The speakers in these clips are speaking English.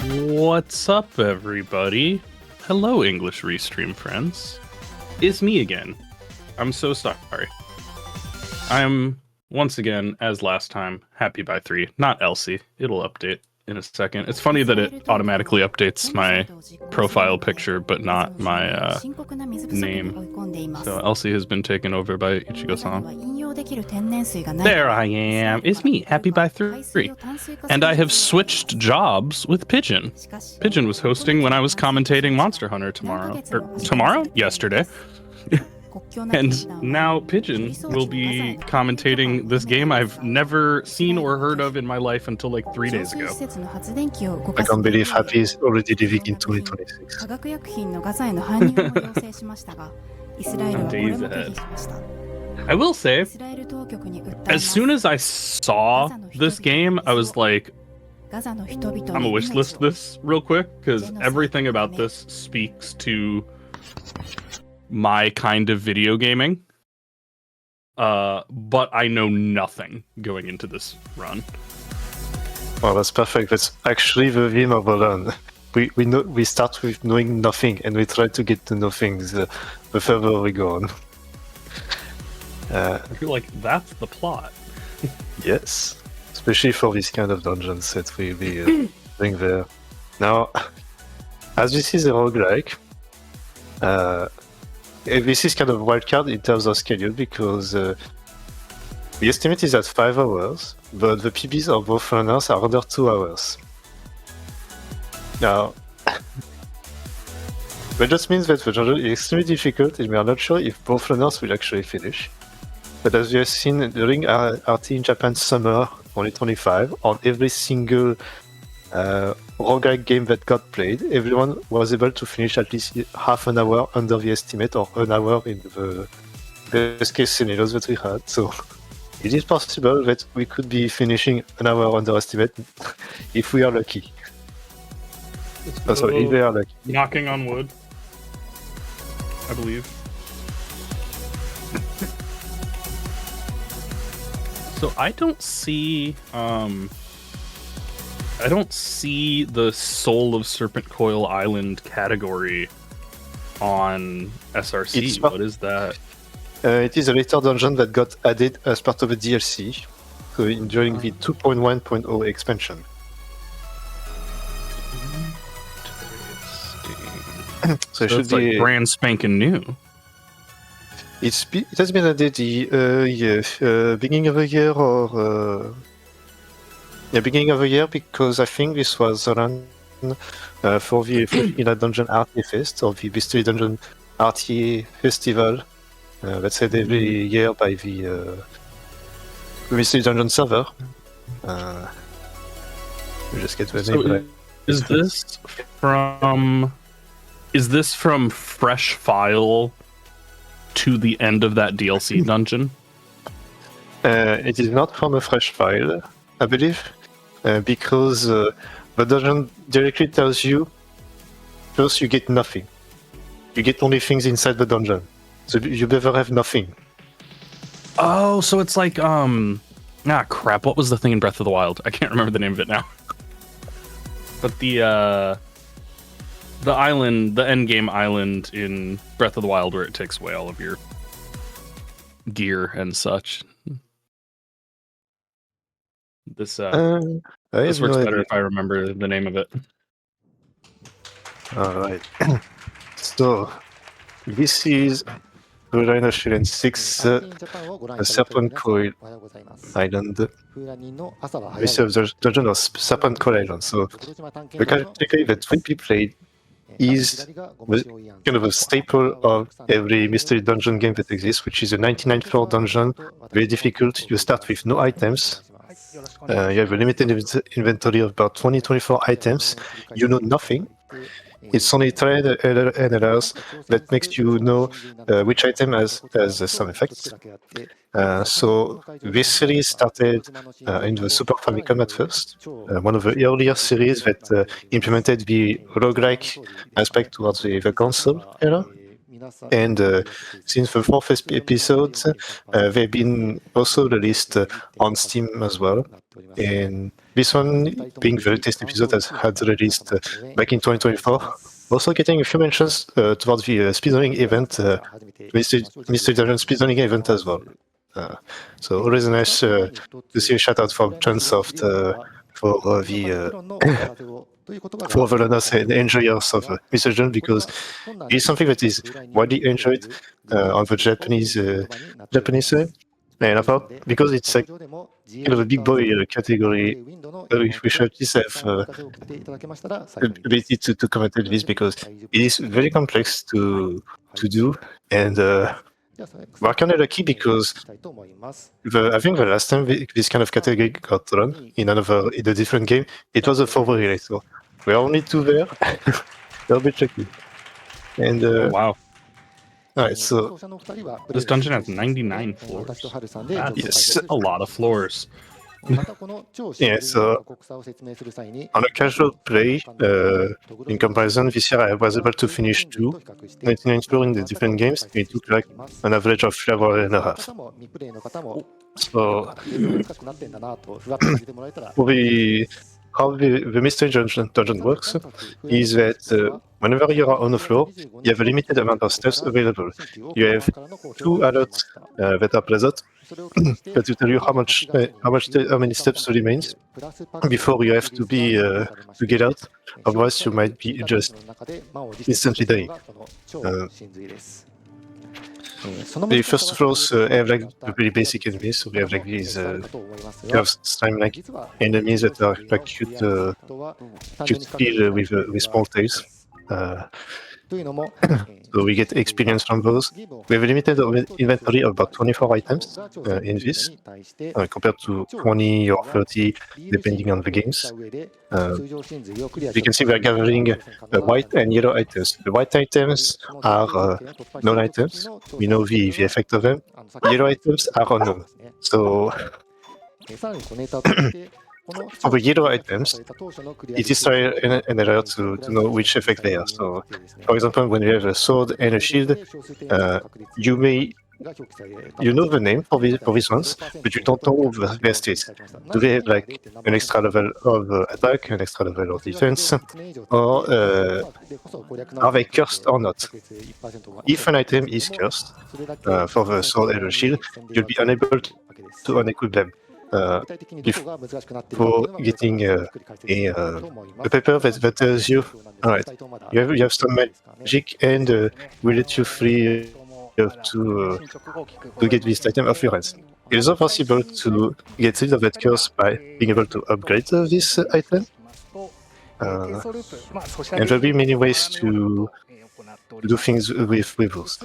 What's up, everybody? Hello, English Restream friends. It's me again. I'm so sorry. I'm, once again, as last time, happy by 3. Not Elsie. It'll update in a second. It's funny that it automatically updates my profile picture, but not my name. So Elsie has been taken over by Ichigo-san. There I am. It's me, happy by 3. And I have switched jobs with Pigeon. Pigeon was hosting when I was commentating Monster Hunter yesterday. And now Pigeon will be commentating this game I've never seen or heard of in my life until like 3 days ago. I can't believe Happy is already living in 2026. Days ahead. I will say, as soon as I saw this game, I was like, I'm gonna wishlist this real quick, because everything about this speaks to my kind of video gaming. But I know nothing going into this run. Well, that's perfect. That's actually the theme of the run. We start with knowing nothing, and we try to get to know things the further we go on. I feel like that's the plot. Yes, especially for this kind of dungeons that we'll be doing there. Now, as this is a roguelike, this is kind of wildcard in terms of schedule, because the estimate is at 5 hours, but the PBs of both runners are under 2 hours. Now, that just means that the dungeon is extremely difficult, and we are not sure if both runners will actually finish. But as you have seen during RT in Japan Summer 2025, on every single roguelike game that got played, everyone was able to finish at least half an hour under the estimate, or an hour in the best case scenarios that we had. So it is possible that we could be finishing an hour under estimate if we are lucky. Sorry, if we are lucky. Knocking on wood, I believe. So I don't see the Soul of Serpentcoil Island category on SRC. What is that? It is a later dungeon that got added as part of a DLC, so during the 2.1.0 expansion. So it should be like brand spanking new. It has been added the beginning of the year, or beginning of the year, because I think this was run for the Inner Dungeon RTA Fest, or the Mystery Dungeon RTA Festival. That's said every year by the Mystery Dungeon server. We just get the name. Is this from Fresh File to the end of that DLC dungeon? It is not from a fresh file, I believe, because the dungeon directly tells you first you get nothing. You get only things inside the dungeon, so you never have nothing. Oh, so it's like crap. What was the thing in Breath of the Wild? I can't remember the name of it now. But the island, the endgame island in Breath of the Wild, where it takes away all of your gear and such. This works better if I remember the name of it. Alright. So, this is Shiren 6 Serpentcoil Island. This is the dungeon of Serpentcoil Island. So, the category that will be played is kind of a staple of every mystery dungeon game that exists, which is a 99 floor dungeon, very difficult. You start with no items. You have a limited inventory of about 20-24 items. You know nothing. It's only trade and errors that makes you know which item has some effect. So this series started in the Super Famicom at first, one of the earlier series that implemented the roguelike aspect towards the console era. And since the fourth episode, they've been also released on Steam as well. And this one, being the latest episode, has had released back in 2024. Also getting a few mentions towards the speedrunning event, Mr. Dungeon speedrunning event as well. So always nice to see a shout out from Chunsoft for the learners and enjoyers of Mr. Dungeon, because it is something that is widely enjoyed on the Japanese side. And I thought, because it's like kind of a big boy category, we should at least have ability to comment on this, because it is very complex to do, and we're kind of lucky because I think the last time this kind of category got run in a different game, it was a 4-way relay, so we're only 2 there. We're a bit lucky. And wow. Alright, so this dungeon has 99 floors. That's a lot of floors. Yeah, so on a casual play, in comparison, this year I was able to finish 99 floors in the different games. It took like an average of 3 hours and a half. So, how the Mystery Dungeon works is that whenever you are on the floor, you have a limited amount of steps available. You have 2 alerts that are present that will tell you how many steps remains before you have to get out. Otherwise, you might be just instantly dying. The first floors have like the really basic enemies, so we have like these slime-like enemies that are like cute speed with small tails. So we get experience from those. We have a limited inventory of about 24 items in this, compared to 20 or 30 depending on the games. We can see we are gathering white and yellow items. The white items are known items. We know the effect of them. Yellow items are unknown. So for the yellow items, it is trial and error to know which effect they are. So, for example, when you have a sword and a shield, you know the name for these ones, but you don't know their states. Do they have like an extra level of attack, an extra level of defense, or are they cursed or not? If an item is cursed for the sword and the shield, you'll be unable to unequip them. For getting a paper that tells you, alright, you have some magic and we let you free to get this item off your hands. It is also possible to get rid of that curse by being able to upgrade this item. And there'll be many ways to do things with those.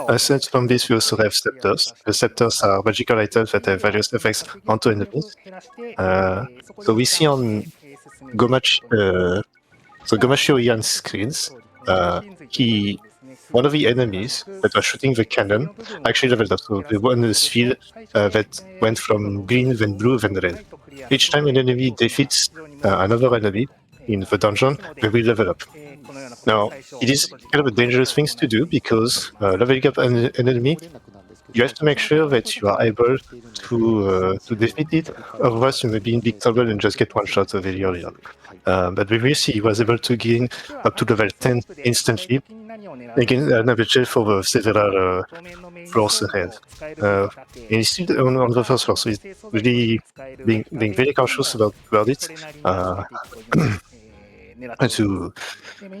Aside from this, we also have scepters. The scepters are magical items that have various effects onto enemies. So we see on Goma shi oy yan's screens, one of the enemies that was shooting the cannon actually leveled up. So the one sphere that went from green, then blue, then red. Each time an enemy defeats another enemy in the dungeon, they will level up. Now, it is kind of a dangerous thing to do, because leveling up an enemy, you have to make sure that you are able to defeat it, otherwise you may be in big trouble and just get one shot very early on. But we will see he was able to gain up to level 10 instantly, again an average for the several floors ahead. And he's still on the first floor, so he's really being very cautious about it. To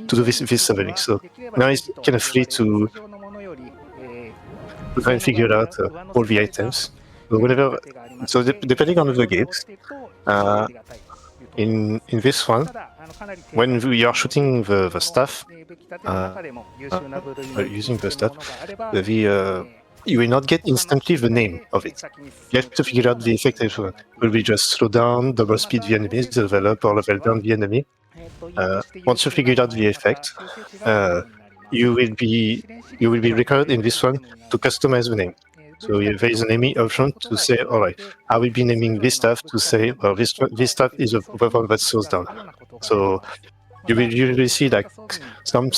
do this leveling. So now he's kind of free to try and figure out all the items. So depending on the games, in this one, when we are shooting the staff, using the staff, you will not get instantly the name of it. You have to figure out the effect. Will we just slow down, double speed the enemies, level up or level down the enemy? Once you figure out the effect, you will be required in this one to customize the name. So there is an enemy option to say, alright, I will be naming this staff to say, well, this staff is a weapon that slows down. So you will usually see like some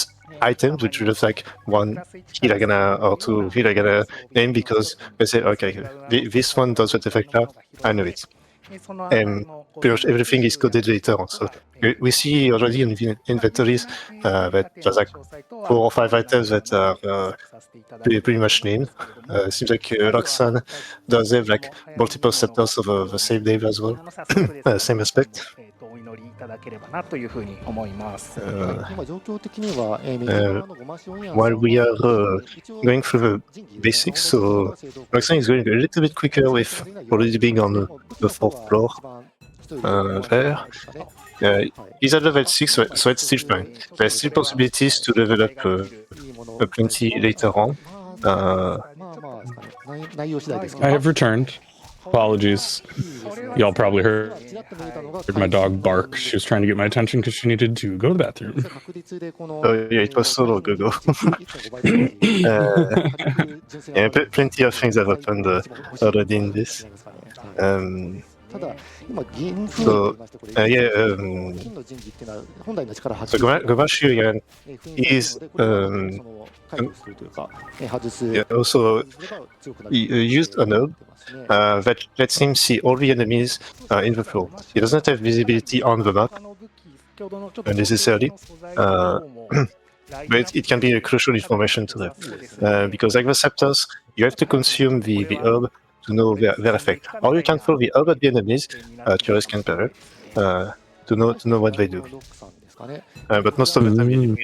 items which are just like one hiragana or two hiragana name because they say, okay, this one does that effect now, I know it. And pretty much everything is coded later on. So we see already in the inventories that there's like 4 or 5 items that are pretty much named. It seems like Roxanne does have like multiple sectors of the same name as well, same aspect. While we are going through the basics, so Roxanne is going a little bit quicker with already being on the 4th floor there. He's at level 6, so it's still fine. There's still possibilities to level up plenty later on. I have returned. Apologies. Y'all probably heard my dog bark. She was trying to get my attention because she needed to go to the bathroom. Oh yeah, it was so long ago. Yeah, plenty of things have happened already in this. So Gomaしおいやん is also used a node that lets him see all the enemies in the floor. He doesn't have visibility on the map necessarily, but it can be a crucial information to them because like the scepters, you have to consume the herb to know their effect, or you can throw the herb at the enemies, curious can parry, to know what they do. But most of the time you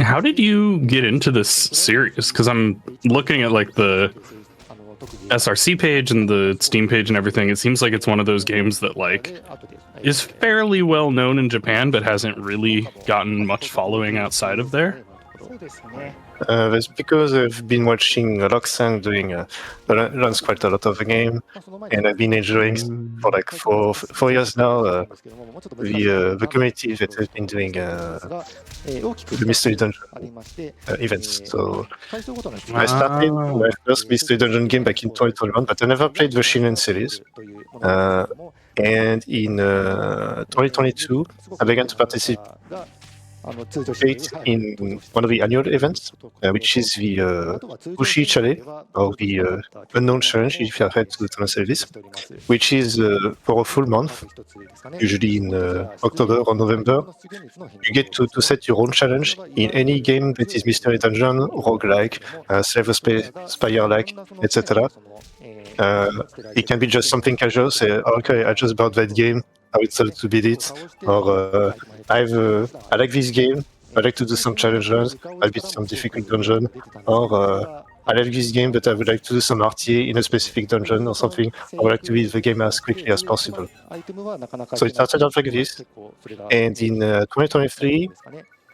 How did you get into this series? Because I'm looking at like the SRC page and the Steam page and everything. It seems like it's one of those games that like is fairly well known in Japan, but hasn't really gotten much following outside of there. That's because I've been watching Roxanne doing runs quite a lot of the game, and I've been enjoying for like 4 years now the community that has been doing the Mystery Dungeon events. So I started my first Mystery Dungeon game back in 2021, but I never played the Shiren series. And in 2022, I began to participate in one of the annual events, which is the Ushi Challenge, or the Unknown Challenge, if you have had to translate this, which is for a full month, usually in October or November. You get to set your own challenge in any game that is Mystery Dungeon, roguelike, Slave Spire-like, etc. It can be just something casual, say, okay, I just bought that game, I would start to beat it, or I like this game, I like to do some challenges, I'll beat some difficult dungeon, or I like this game but I would like to do some RTA in a specific dungeon or something, I would like to beat the game as quickly as possible. So it started out like this, and in 2023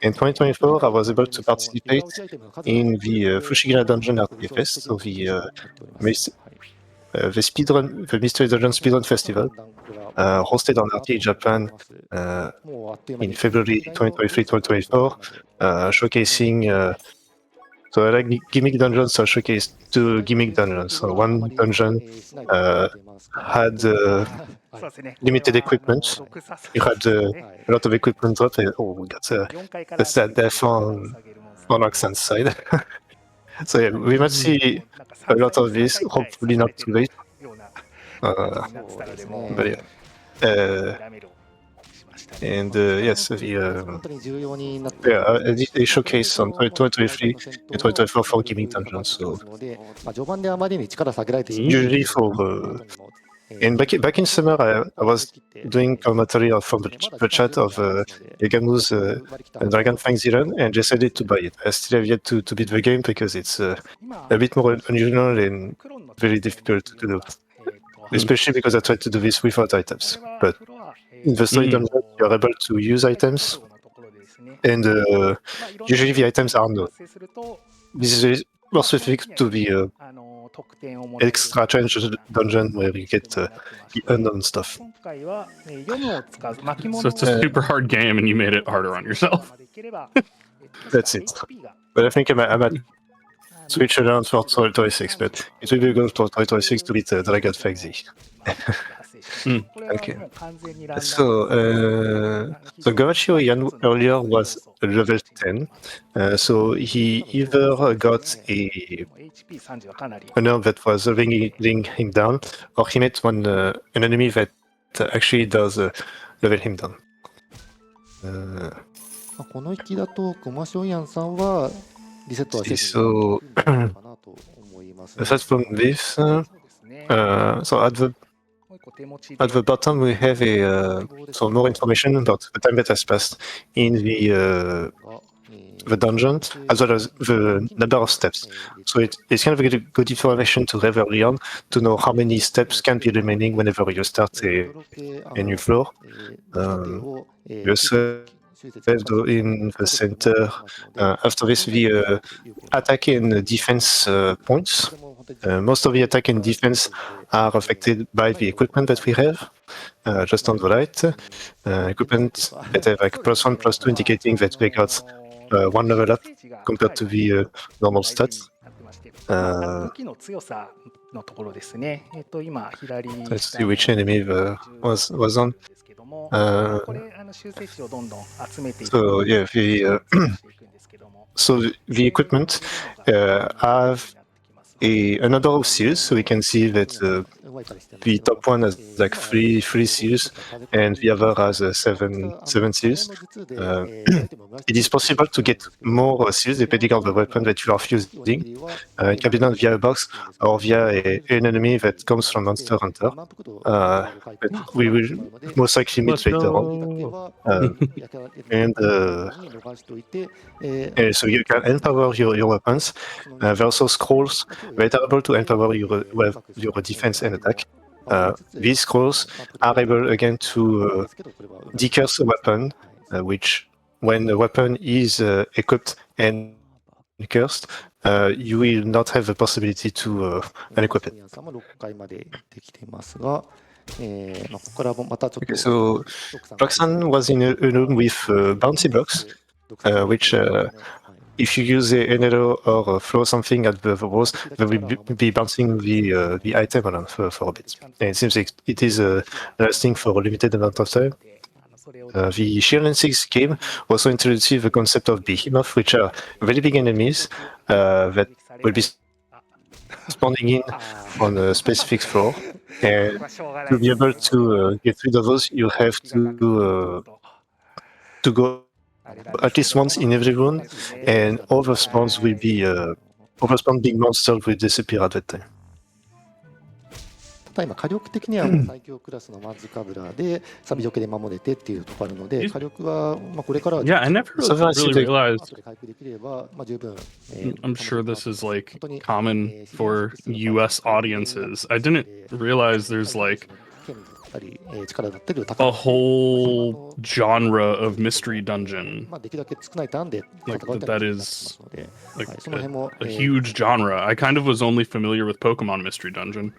and 2024 I was able to participate in the Fushigina Dungeon RTFS, so the Mystery Dungeon Speedrun Festival, hosted on RT Japan in February 2023-2024, showcasing. So I like gimmick dungeons, so I showcased 2 gimmick dungeons. So one dungeon had limited equipment. You had a lot of equipment drop. That's that death on Roxanne's side. So yeah, we might see a lot of this, hopefully not too late. But yeah. And yes, I did a showcase on 2023 and 2024 for gimmick dungeons. So usually for and back in summer, I was doing commentary from the chat of Yagamu's Dragonfang Ziren and decided to buy it. I still have yet to beat the game because it's a bit more unusual and very difficult to do. Especially because I tried to do this without items. But in the story dungeon, you are able to use items, and usually the items are known. This is more specific to the extra challenge dungeon where you get the unknown stuff. So it's a super hard game and you made it harder on yourself. That's it. But I think I'm at switch around for 2026, but it will be good for 2026 to beat Dragonfang Z. Okay. So, the Go maしおいやんearlier was level 10. So he either got an herb that was bringing him down, or he met an enemy that actually does level him down. この域だとごましおいやんさんはリセットはせず So にいいんじゃないかなと思いますね。 aside from this, so at the bottom we have so more information about the time that has passed in the dungeon, as well as the number of steps. So it's kind of a good information to have early on to know how many steps can be remaining whenever you start a new floor. You also have in the center, after this, the attack and defense points. Most of the attack and defense are affected by the equipment that we have, just on the right. Equipment that have like +1, +2, indicating that they got one level up compared to the normal stats. Let's see which enemy was on. So yeah, so the equipment have a number of seals, so we can see that the top one has like three seals, and the other has seven seals. It is possible to get more seals depending on the weapon that you are using. It can be done via a box or via an enemy that comes from Monster Hunter. But we will most likely meet later on. So you can empower your weapons. There are also scrolls that are able to empower your defense and attack. These scrolls are able again to decurse a weapon, which when the weapon is equipped and cursed, you will not have the possibility to unequip it. Okay, so Roxanne was in a room with bouncy blocks, which if you use an arrow or throw something at the walls, they will be bouncing the item around for a bit. And it seems like it is lasting for a limited amount of time. The Shiren 6 game also introduced the concept of behemoth, which are very big enemies that will be spawning in on a specific floor. And to be able to get rid of those, you have to go at least once in every room, and overspawns will be overspawn big monsters will disappear at that time. ただ今火力的には最強クラスのマズカブラでサビ除けで守れてっていうところあるので火力はこれからは Yeah, I never really realized. 回復できれば十分 I'm sure this is like common for US audiences. I didn't realize there's like a whole genre of mystery dungeon. Like that is like a huge genre. I kind of was only familiar with Pokemon Mystery Dungeon.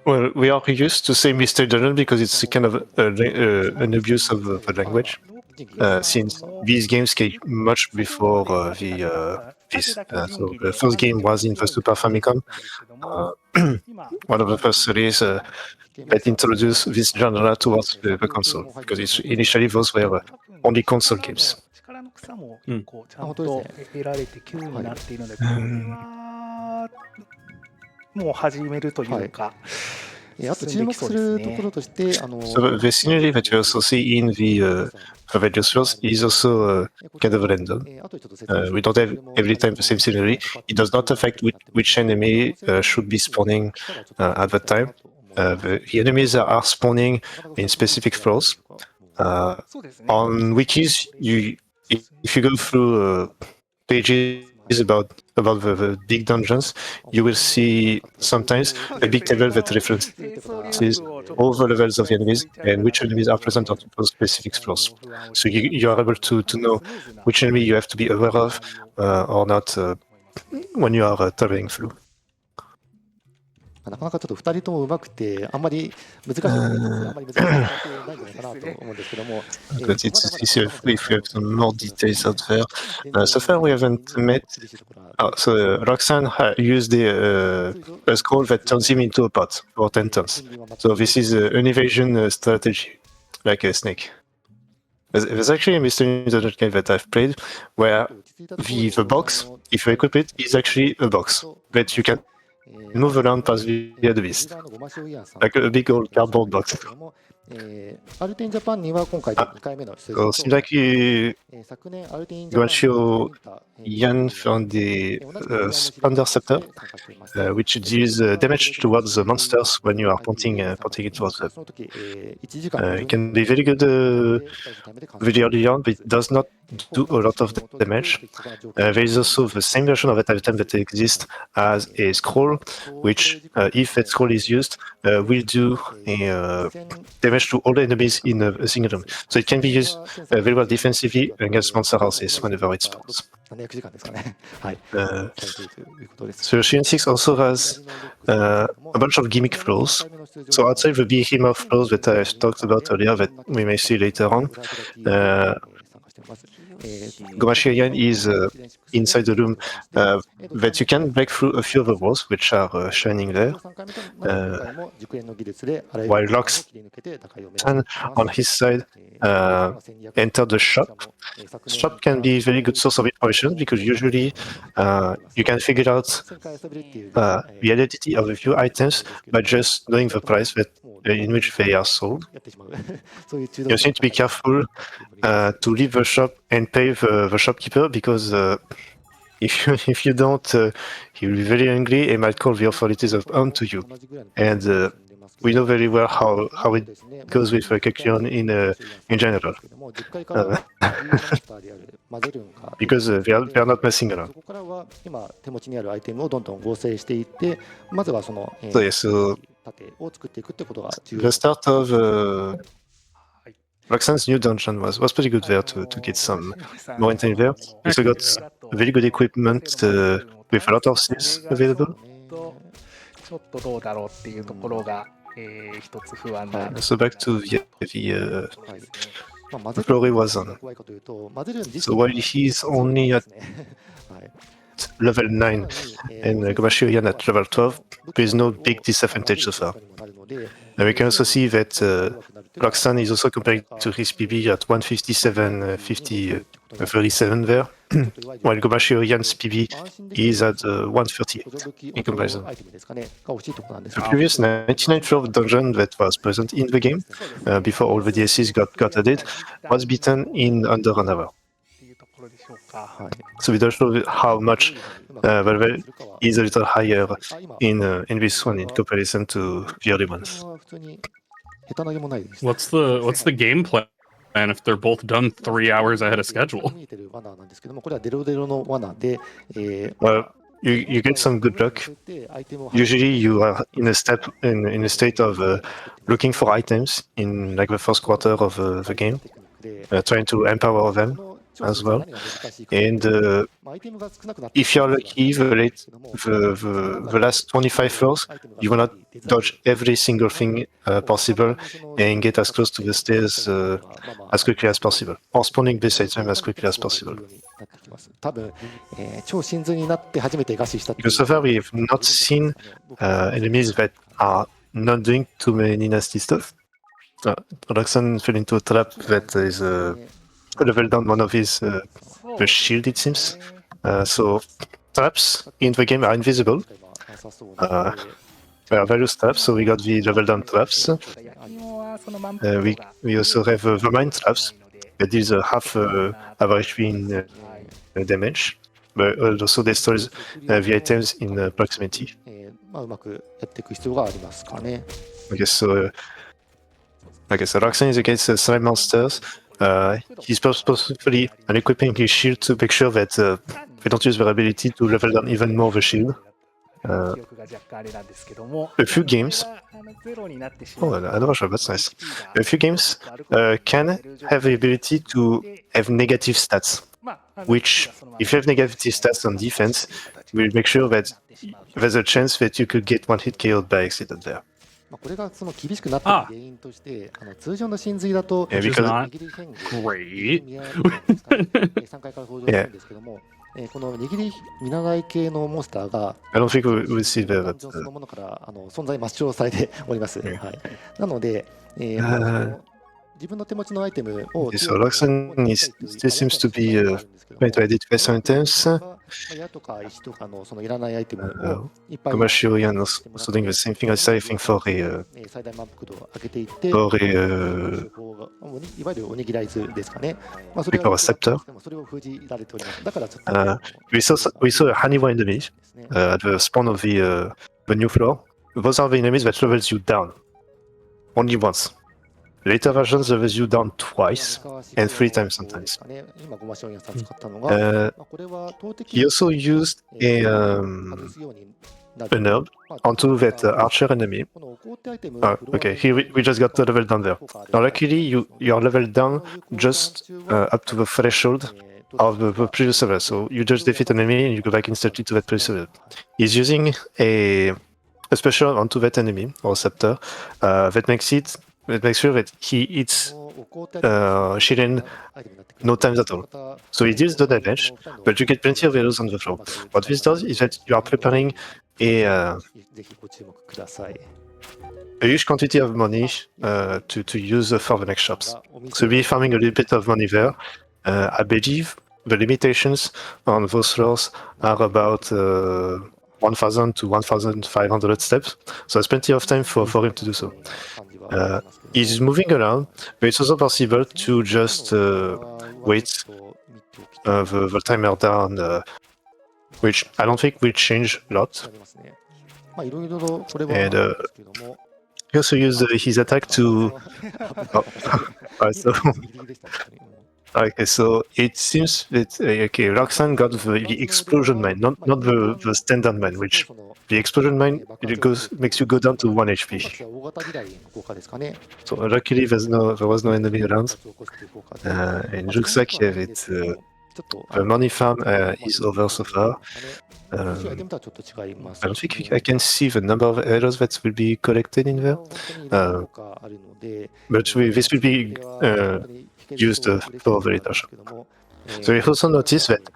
Well, we are used to say Mystery Dungeon because it's kind of an abuse of the language, since these games came much before this. So the first game was in the Super Famicom, one of the first series that introduced this genre towards the console, because initially those were only console games. もう始めるというか、あと注目するところとして、So the scenery that you also see in the various floors is also kind of random. We don't have every time the same scenery. It does not affect which enemy should be spawning at that time. The enemies are spawning in specific floors. On wikis, if you go through pages about the big dungeons, you will see sometimes a big table that references all the levels of the enemies and which enemies are present on those specific floors. So you are able to know which enemy you have to be aware of or not when you are traveling through. なかなかちょっと2人とも上手くて、あんまり難しいことあんまり難しくないんじゃないかなと思うんですけども、But it's easy if we have some more details out there. So far, we haven't met. So Roxanne used a scroll that turns him into a pot for 10 turns. So this is an evasion strategy, like a snake. There's actually a mystery dungeon game that I've played where the box, if you equip it, is actually a box that you can move around past via the beast, like a big old cardboard box. アルテンジャパンには今回で2回目の出 So 場 it seems like 昨年アルテンジャパン Guanxio Yan found the Splendor Scepter, which deals damage towards the monsters when you are pointing it towards them. その時1時間 It can be very good very early on, but it does not do a lot of damage. There is also the same version of that item that exists as a scroll, which, if that scroll is used, will do damage to all enemies in a single room. So it can be used very well defensively against monster houses whenever it spawns. 700時間ですかね。はい。 So Shiren 6 also has a bunch of gimmick flows. So outside the behemoth flows that I talked about earlier that we may see later on, Gomaしおいやん is inside the room that you can break through a few of the walls, which are shining there. While Roxanne, on his side, entered the shop. Shop can be a very good source of information because usually you can figure out the identity of a few items by just knowing the price in which they are sold. You need to be careful to leave the shop and pay the shopkeeper because if you don't, he will be very angry and might call the authorities onto you. And we know very well how it goes with Pigeon in general. Because they are not messing around. So yes, so the start of Roxanne's new dungeon was pretty good there to get some more intel there. We also got very good equipment with a lot of skills available. ちょっとどうだろうっていうところが一つ不安な。 So back to the floor he was on. So while he's only at level 9 and Gomaしおいやんat level 12, there's no big disadvantage so far. And we can also see that Roxanne is also comparing to his PB at 157, 50, 37 there, while Gomaしおいyan's PB is at 138 in comparison. The previous 99th floor dungeon that was present in the game, before all the DLCs got added, was beaten in under an hour. So we don't know how much level is a little higher in this one in comparison to the other ones. What's the game plan if they're both done 3 hours ahead of schedule? Well, you get some good luck. Usually you are in a state of looking for items in like the first quarter of the game, trying to empower them as well. And if you're lucky, the last 25 floors, you will not dodge every single thing possible and get as close to the stairs as quickly as possible, or spawning beside them as quickly as possible. Because so far we have not seen enemies that are not doing too many nasty stuff. Roxanne fell into a trap that is level down one of his the shield, it seems. So traps in the game are invisible. There are various traps, so we got the level down traps. We also have the mine traps that deals half average in damage, but also destroys the items in proximity. Okay, so Roxanne is against slime monsters. He's purposefully equipping his shield to make sure that they don't use their ability to level down even more the shield. A few games. Oh, another shot, that's nice. A few games can have the ability to have negative stats, which, if you have negative stats on defense, will make sure that there's a chance that you could get one hit KO'd by accident there. これがその厳しくなった原因として、通常の真髄だと、Which is not great. 3回から登場するんですけども、この握り見習い系のモンスターが、I don't think we'll see that. そのものから存在抹消されております。はい、なので、自分の手持ちのアイテムを。So Roxanne still seems to be trying to identify some items. 矢とか石とかのそのいらないアイテムをいっぱい。ごましおいやん also doing the same thing as I think for a 最大満腹度を上げていって、for a いわゆるおにぎらい図ですかね。それを封じられております。だからちょっと。we saw a Haniwa enemy at the spawn of the new floor. Those are the enemies that levels you down only once. Later versions levels you down twice and 3 times sometimes. He also used a herb onto that archer enemy. Okay, here we just got the level down there. Now luckily you're leveled down just up to the threshold of the previous level, so you just defeat an enemy and you go back instantly to that previous level. He's using a special onto that enemy or scepter that makes sure that he hits Shiren no times at all. So he deals the damage, but you get plenty of arrows on the floor. What this does is that you are preparing a huge quantity of money to use for the next shops. So you'll be farming a little bit of money there. I believe the limitations on those floors are about 1,000 to 1,500 steps, so there's plenty of time for him to do so. He's moving around, but it's also possible to just wait the timer down, which I don't think will change a lot. And he also used his attack to... Okay, so it seems that Roxanne got the explosion mine, not the standard mine, which the explosion mine makes you go down to 1 HP. So luckily there was no enemy around, and it looks like the money farm is over so far. I don't think I can see the number of arrows that will be collected in there, but this will be used for the later shop. So you also notice that.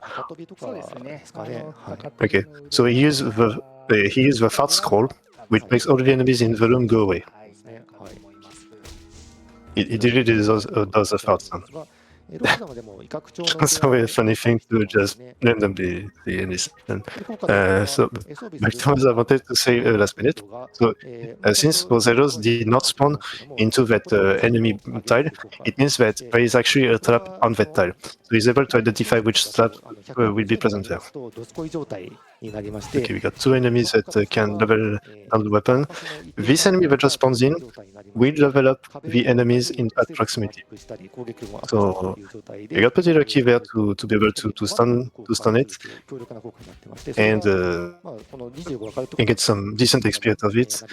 Okay, so he used the fart scroll, which makes all the enemies in the room go away. It really does a fart sound. That's a funny thing to just randomly see in this. So, back to what I wanted to say last minute. So, since those arrows did not spawn into that enemy tile, it means that there is actually a trap on that tile. So he's able to identify which trap will be present there. Okay, we got 2 enemies that can level down the weapon. This enemy that just spawns in will level up the enemies at proximity. So you got pretty lucky there to be able to stun it and get some decent XP out of it.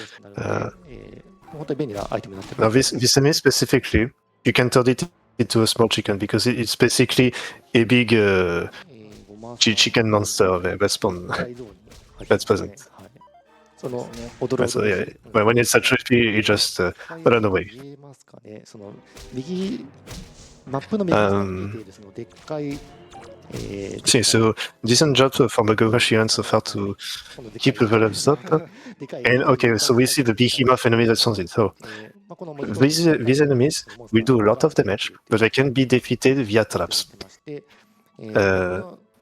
Now this enemy specifically, you can turn it into a small chicken because it's basically a big chicken monster that's present. So yeah, when it's at 50, you just run away. See, so decent job from the Shiren so far to keep the levels up. And okay, so we see the behemoth enemy that's on it. So these enemies will do a lot of damage, but they can be defeated via traps.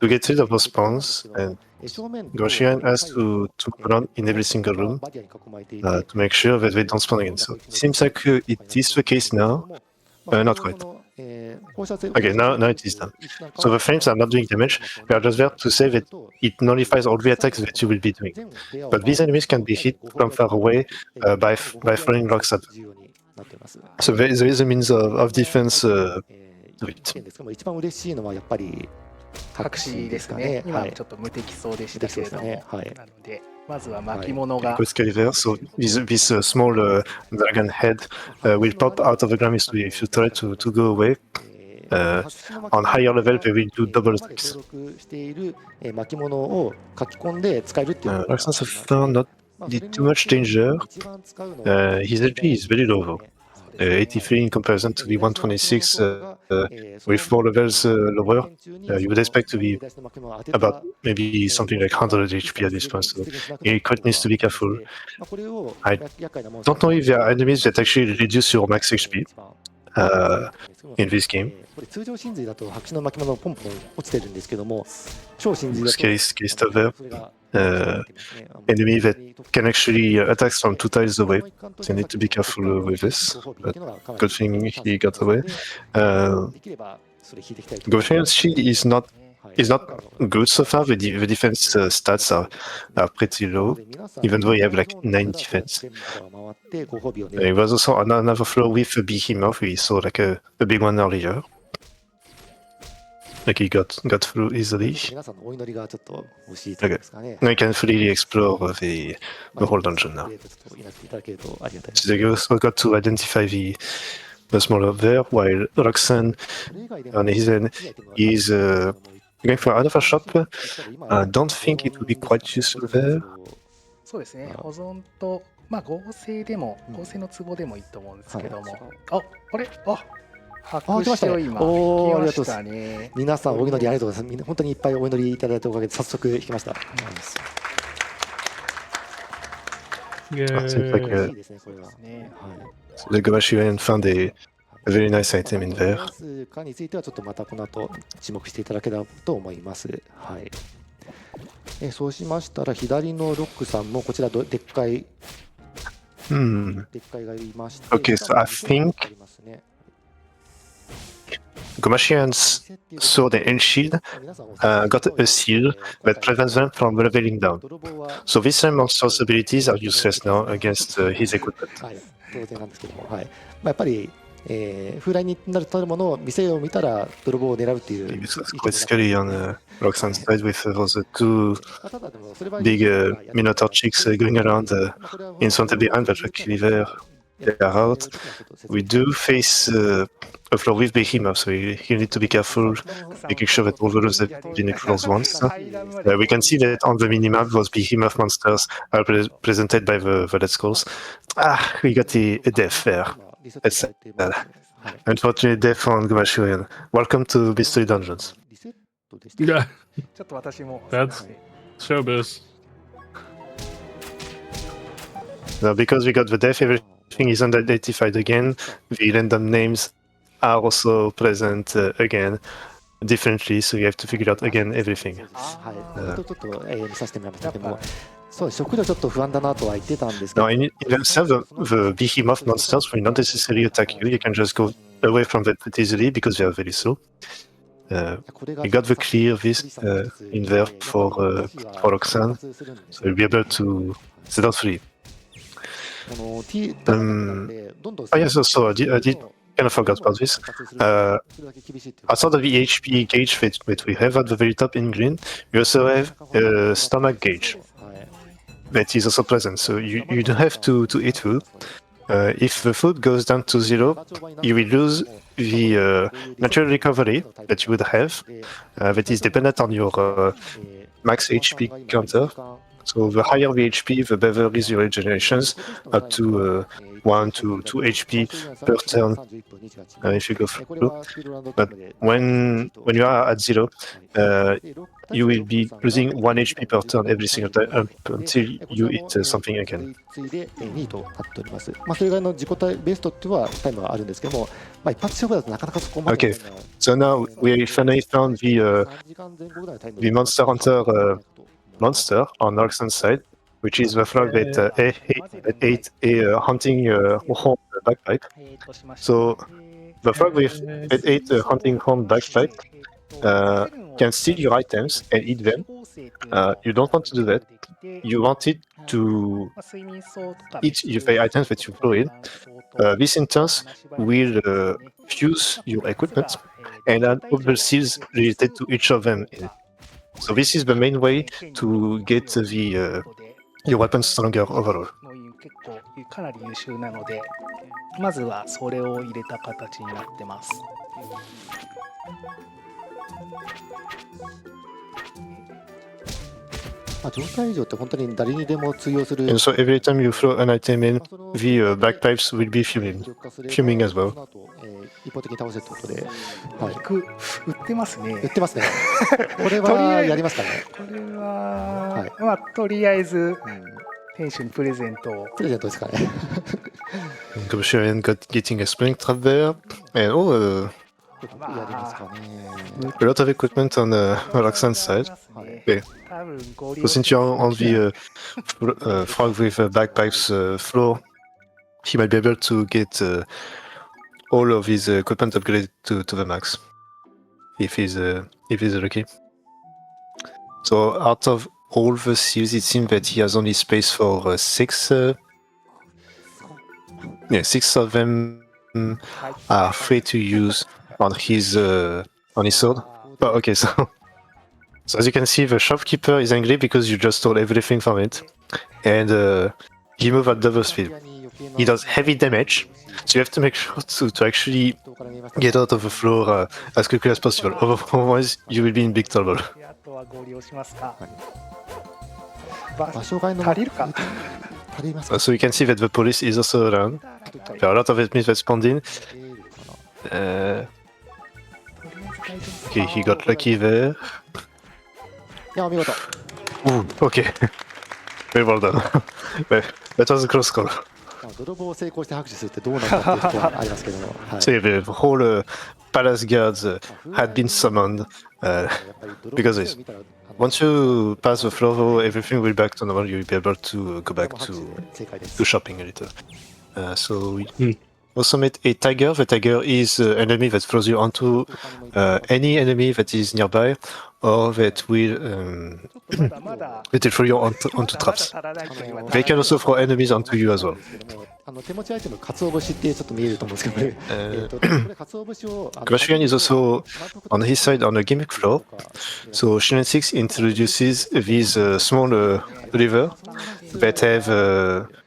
To get rid of those spawns, and Shiren has to run in every single room to make sure that they don't spawn again. So it seems like it is the case now. Not quite. Okay, now it is done. So the frames are not doing damage, they are just there to say that it nullifies all the attacks that you will be doing. But these enemies can be hit from far away by throwing rocks at them. So there is a means of defense to it. 隠しですね。今ちょっと無敵そうでしたけれども、なのでまずは巻物が。So this small dragon head will pop out of the ground if you try to go away. On higher level, they will do double attacks. 登録している巻物を書き込んで使えるっていうのが Roxanne so far not did too much danger. His HP is very low though. 83 in comparison to the 126 with 4 levels lower. You would expect to be about maybe something like 100 HP at this point, so he quite needs to be careful. I don't know if there are enemies that actually reduce your max HP in this game. これ通常神髄だと白紙の巻物ポンポン落ちてるんですけども、超神髄だと Scary stuff there. Enemy that can actually attack from 2 tiles away. So you need to be careful with this. But good thing he got away. Goshen's shield is not good so far. The defense stats are pretty low, even though you have like 9 defense. There was also another floor with a behemoth. We saw like a big one earlier. Like he got through easily. Okay. Now you can freely explore the whole dungeon now. So they also got to identify the smaller there, while Roxanne on his end is going for another shop. I don't think it will be quite useful there. そうですね。保存とまあ合成でも合成の壺でもいいと思うんですけども。あ、あれ、あ。拍手を今おー、ありがとうご引きましたざいます。ね。皆さんお祈りありがとうございます。みんな本当にいっぱいお祈りいただいたおかげで早速引きました。 Seems like いいですね、これは。ね。 so the Shiren found a very nice item in there. かについてはちょっとまたこの後注目していただければと思います。はい。そうしましたら左のロックさんもこちらでっかいがいまして。Okay, so I think Gomashian's sword and shield got a seal that prevents them from leveling down. So these same monster's abilities are useless now against his equipment. はい、当然なんですけども、はい。やっぱり風来になるとなるものを店を見たら泥棒を狙うっていう。 It's quite scary on Roxanne's side with those 2 big Minotaur chicks going around in front and behind, but luckily they are out. We do face a floor with Behemoth, so you need to be careful, making sure that all those have been explored once. We can see that on the minimap, those Behemoth monsters are presented by the Let's Calls. Ah, we got a death there. That's sad. Unfortunately, death on Gomashiren. Welcome to Mystery Dungeons. Yeah, ちょっと私も。 that's showbiz. Now, because we got the death, everything is unidentified again. The random names are also present again differently, so you have to figure out again everything. はい。ちょっと見させてもらいましたけども、そう食料ちょっと不安だなとは言ってたんですけど。 Now, in themselves, the behemoth monsters will not necessarily attack you. You can just go away from them pretty easily because they are very slow. You got the clear this in there for Roxanne, so you'll be able to set out free. Oh yes, so I did kind of forgot about this. Outside of the HP gauge that we have at the very top in green, we also have a stomach gauge that is also present. So you don't have to eat food. If the food goes down to 0, you will lose the natural recovery that you would have. That is dependent on your max HP counter. So the higher the HP, the better is your regenerations, up to 1 to 2 HP per turn if you go through. But when you are at 0, you will be losing 1 HP per turn every single time up until you eat something again. 2位となっております。それ以外の自己タイベストってはタイムはあるんですけども、一発勝負だとなかなかそこまで。 Okay, so now we finally found the Monster Hunter monster on Roxanne's side, which is the frog that ate a hunting horn bagpipe. So the frog that ate a hunting horn bagpipe can steal your items and eat them. You don't want to do that. You want it to eat the items that you throw in. This in turn will fuse your equipment and add other seals related to each of them in. So this is the main way to get your weapons stronger overall. 結構かなり優秀なので、まずはそれを入れた形になってます。状態異常って本当に誰にでも通用する。 And so every time you throw an item in, the bagpipes will be fuming as well. 一方的に倒せってことで、はい、売ってますね。売ってますね。これはやりますかね。これは、まあとりあえず店主にプレゼントを。プレゼントですかね。Comme Shiren getting a spring trap there, and oh, やりますかね。 a lot of equipment on Roxanne's side. Okay. So since you're on the frog with bagpipes floor, he might be able to get all of his equipment upgraded to the max if he's lucky. So out of all the seals, it seems that he has only space for six. Six of them are free to use on his sword. Oh, okay, so as you can see, the shopkeeper is angry because you just stole everything from it, and he moves at double speed. He does heavy damage, so you have to make sure to actually get out of the floor as quickly as possible. Otherwise, you will be in big trouble. あとは合流しますか。場所外の足りるか。足りますか。 So you can see that the police is also around. There are a lot of enemies that spawned in. Okay, he got lucky there. いや、見事。 Ooh, okay. Very well done. That was a close call. 泥棒を成功して拍手するってどうなんだっていうところはありますけども。はい。 So the whole palace guards had been summoned because once you pass the floor, everything will be back to normal. You'll be able to go back to shopping a little. So we also met a tiger. The tiger is an enemy that throws you onto any enemy that is nearby, or that will throw you onto traps. They can also throw enemies onto you as well. 手持ちアイテム、鰹節ってちょっと見えると思うんですけど、これ鰹節を Shiren is also on his side on a gimmick floor. So Shiren 6 introduces these small river that have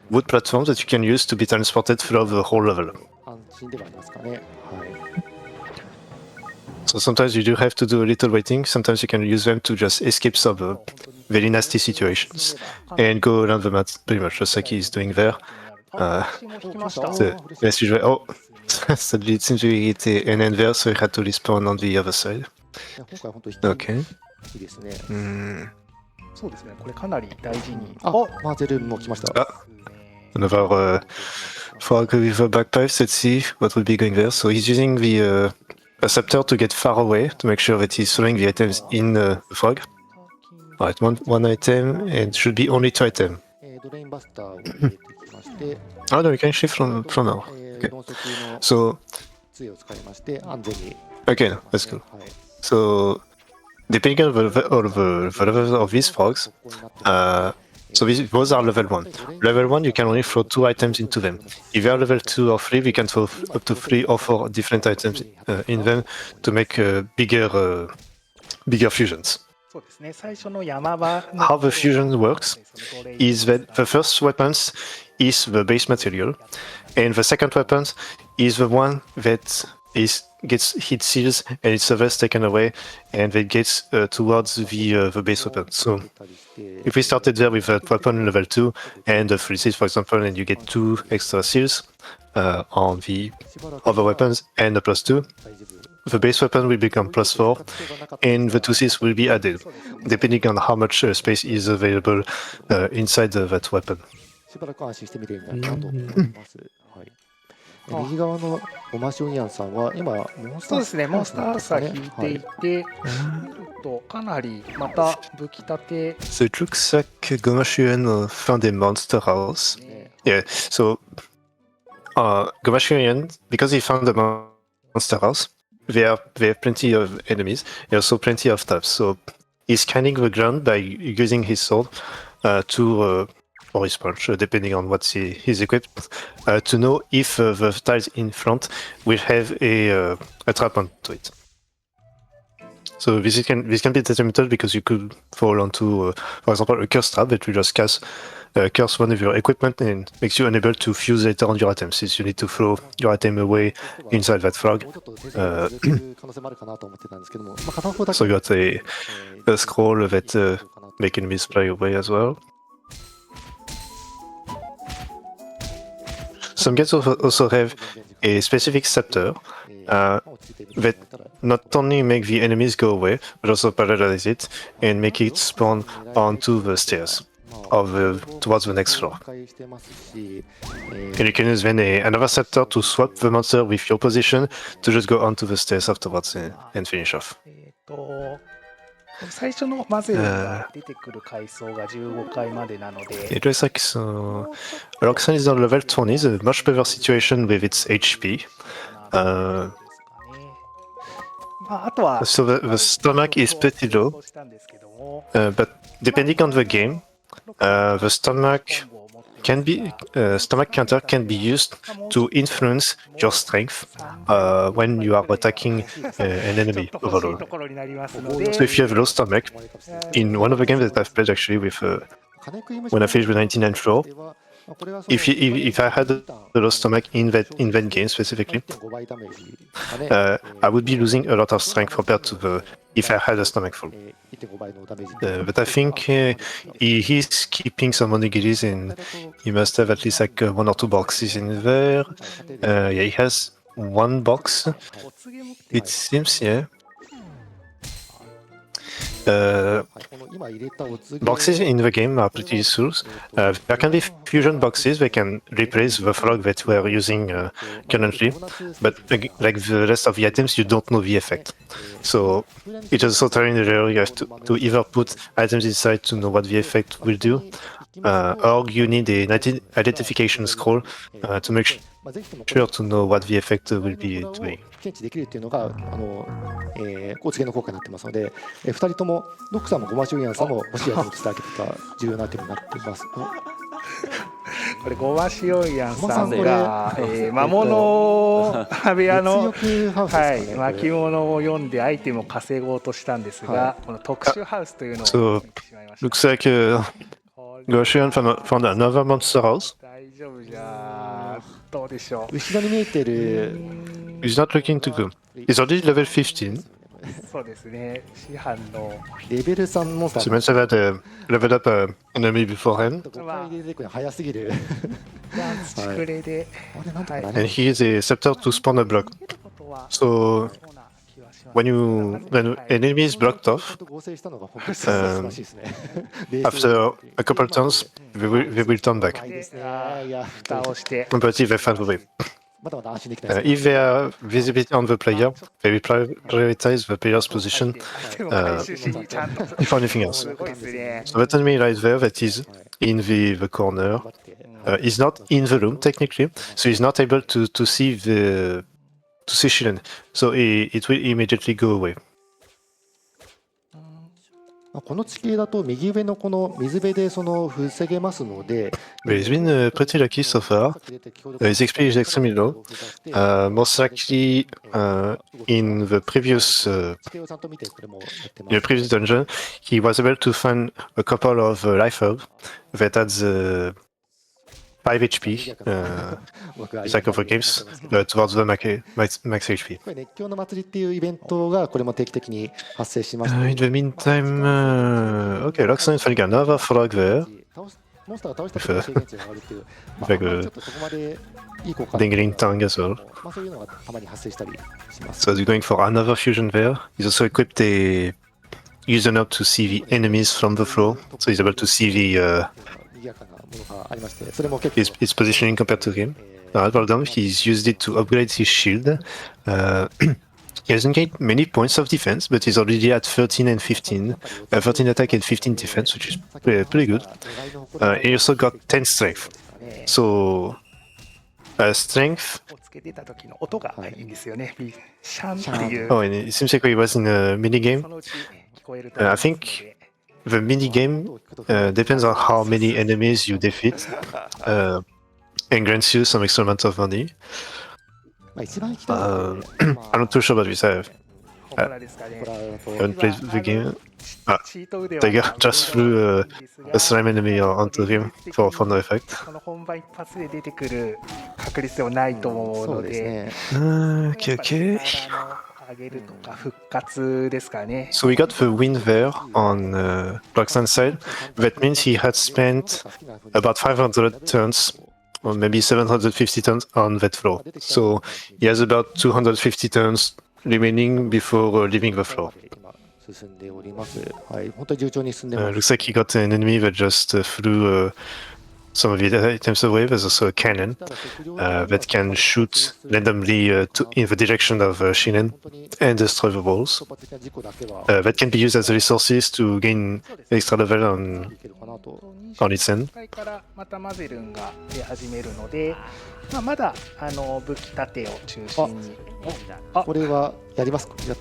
wood platforms that you can use to be transported throughout the whole level. 安心ではありますかね。はい。 So sometimes you do have to do a little waiting. Sometimes you can use them to just escape some very nasty situations and go around the map pretty much just like he's doing there. Yes, usually. Oh, suddenly it seems we hit an end there, so he had to respawn on the other side. 今回本当に Okay. いいですね。そうですね。これかなり大事に。マーゼルも来ました。 Another frog with a bagpipes. Let's see what will be going there. So he's using the a scepter to get far away to make sure that he's throwing the items in the frog. Alright, one item and should be only 2 items. ドレインバスターを入れてきまして、 Oh no, you can shift from now. Okay. 論足の So 杖を使いまして安全に。 okay, no, that's cool. はい。 So depending on the level of these frogs, so those are level 1. Level 1, you can only throw 2 items into them. If you are level 2 or 3, we can throw up to 3 or 4 different items in them to make bigger fusions. そうですね。最初の山場。 How the fusion works is that the first weapons is the base material, and the second weapons is the one that gets hit seals and its surface taken away, and that gets towards the base weapon. So if we started there with that weapon level 2 and the 3 seals, for example, and you get 2 extra seals on the other weapons and the +2, the base weapon will become +4, and the 2 seals will be added, depending on how much space is available inside that weapon. しばらく安心して見れるんだなと思います。はい。右側のごましおいやんさんは今モンスターそうですね。モンスターサー引いていて、かなりまた武器立て。 So it looks like Gomashiren found a monster house. Yeah, so Gomashiren, because he found a monster house, they have plenty of enemies and also plenty of traps. So he's scanning the ground by using his sword or his punch, depending on what he's equipped, to know if the tiles in front will have a trap onto it. So this can be detrimental because you could fall onto, for example, a curse trap that will just cast curse one of your equipment and makes you unable to fuse later on your items since you need to throw your item away inside that frog. So you got a scroll that make enemies fly away as well. Some games also have a specific scepter that not only make the enemies go away, but also paralyze it and make it spawn onto the stairs towards the next floor. And you can use then another scepter to swap the monster with your position to just go onto the stairs afterwards and finish off. 最初のマゼルが出てくる回数が15回までなので。It looks like Roxanne is on level 20, is a much better situation with its HP. So the stomach is pretty low, but depending on the game, the stomach counter can be used to influence your strength when you are attacking an enemy overall. So if you have low stomach, in one of the games that I've played actually with when I finished with 99 floor, if I had a low stomach in that game specifically, I would be losing a lot of strength compared to if I had a stomach full. But I think he's keeping some onigiris and he must have at least like 1 or 2 boxes in there. Yeah, he has 1 box. It seems, yeah. Boxes in the game are pretty useful. There can be fusion boxes that can replace the frog that we're using currently, but like the rest of the items, you don't know the effect. So it is also very rare. You have to either put items inside to know what the effect will do, or you need an identification scroll to make sure to know what the effect will be doing. 検知できるっていうのがお告げの効果になってますので、2人ともノックさんもゴマシュウヤンさんも欲しいアイテムとして開けてた重要なアイテムになっています。これゴマシオイヤンさんが魔物部屋の巻物を読んでアイテムを稼ごうとしたんですが、この特殊ハウスというのを見てしまいました。Looks like Goshian found another monster house. 大丈夫じゃどうでしょう。後ろに見えてる。He's not looking too good. He's already level 15. そうですね。師範のレベル3モンスター。So mentioned that leveled up an enemy beforehand. 早すぎる。And he is a scepter to spawn a block. So when an enemy is blocked off, after a couple turns, they will turn back. But if they find the way. If they are visibility on the player, they will prioritize the player's position before anything else. So that enemy right there that is in the corner is not in the room technically, so he's not able to see Shiren. So it will immediately go away. この地形だと右上のこの水辺で防げますので。But he's been pretty lucky so far. His XP is extremely low. Most likely in the previous dungeon, he was able to find a couple of life herbs that had 5 HP, like other games, towards the max HP. In the meantime, okay, Roxanne is finding another frog there. Like a dangling tongue as well. So he's going for another fusion there. He's also equipped a user node to see the enemies from the floor, so he's able to see his positioning compared to him. Well done, he's used it to upgrade his shield. He hasn't gained many points of defense, but he's already at 13 and 15. 13 attack and 15 defense, which is pretty good. He also got 10 strength. So, strength. Oh, and it seems like he was in a minigame. I think the minigame depends on how many enemies you defeat and grants you some extra amount of money. I'm not too sure about this. ここらですかね。 Haven't played the game. チート腕は Tiger just threw a slime enemy onto him for no effect. この本番一発で出てくる確率ではないと思うので、Okay, okay. 上げるとか復活ですかね。 So we got the win there on Roxanne's side. That means he had spent about 500 turns, or maybe 750 turns on that floor. So he has about 250 turns remaining before leaving the floor. 進んでおります。はい、本当に順調に進んでます。 Looks like he got an enemy that just threw some of the items away. There's also a cannon that can shoot randomly in the direction of Shiren and destroy the walls. That can be used as resources to gain extra level on its end. 回からまたマゼルンが出始めるので、まだ武器立てを中心に。これはやってますけど、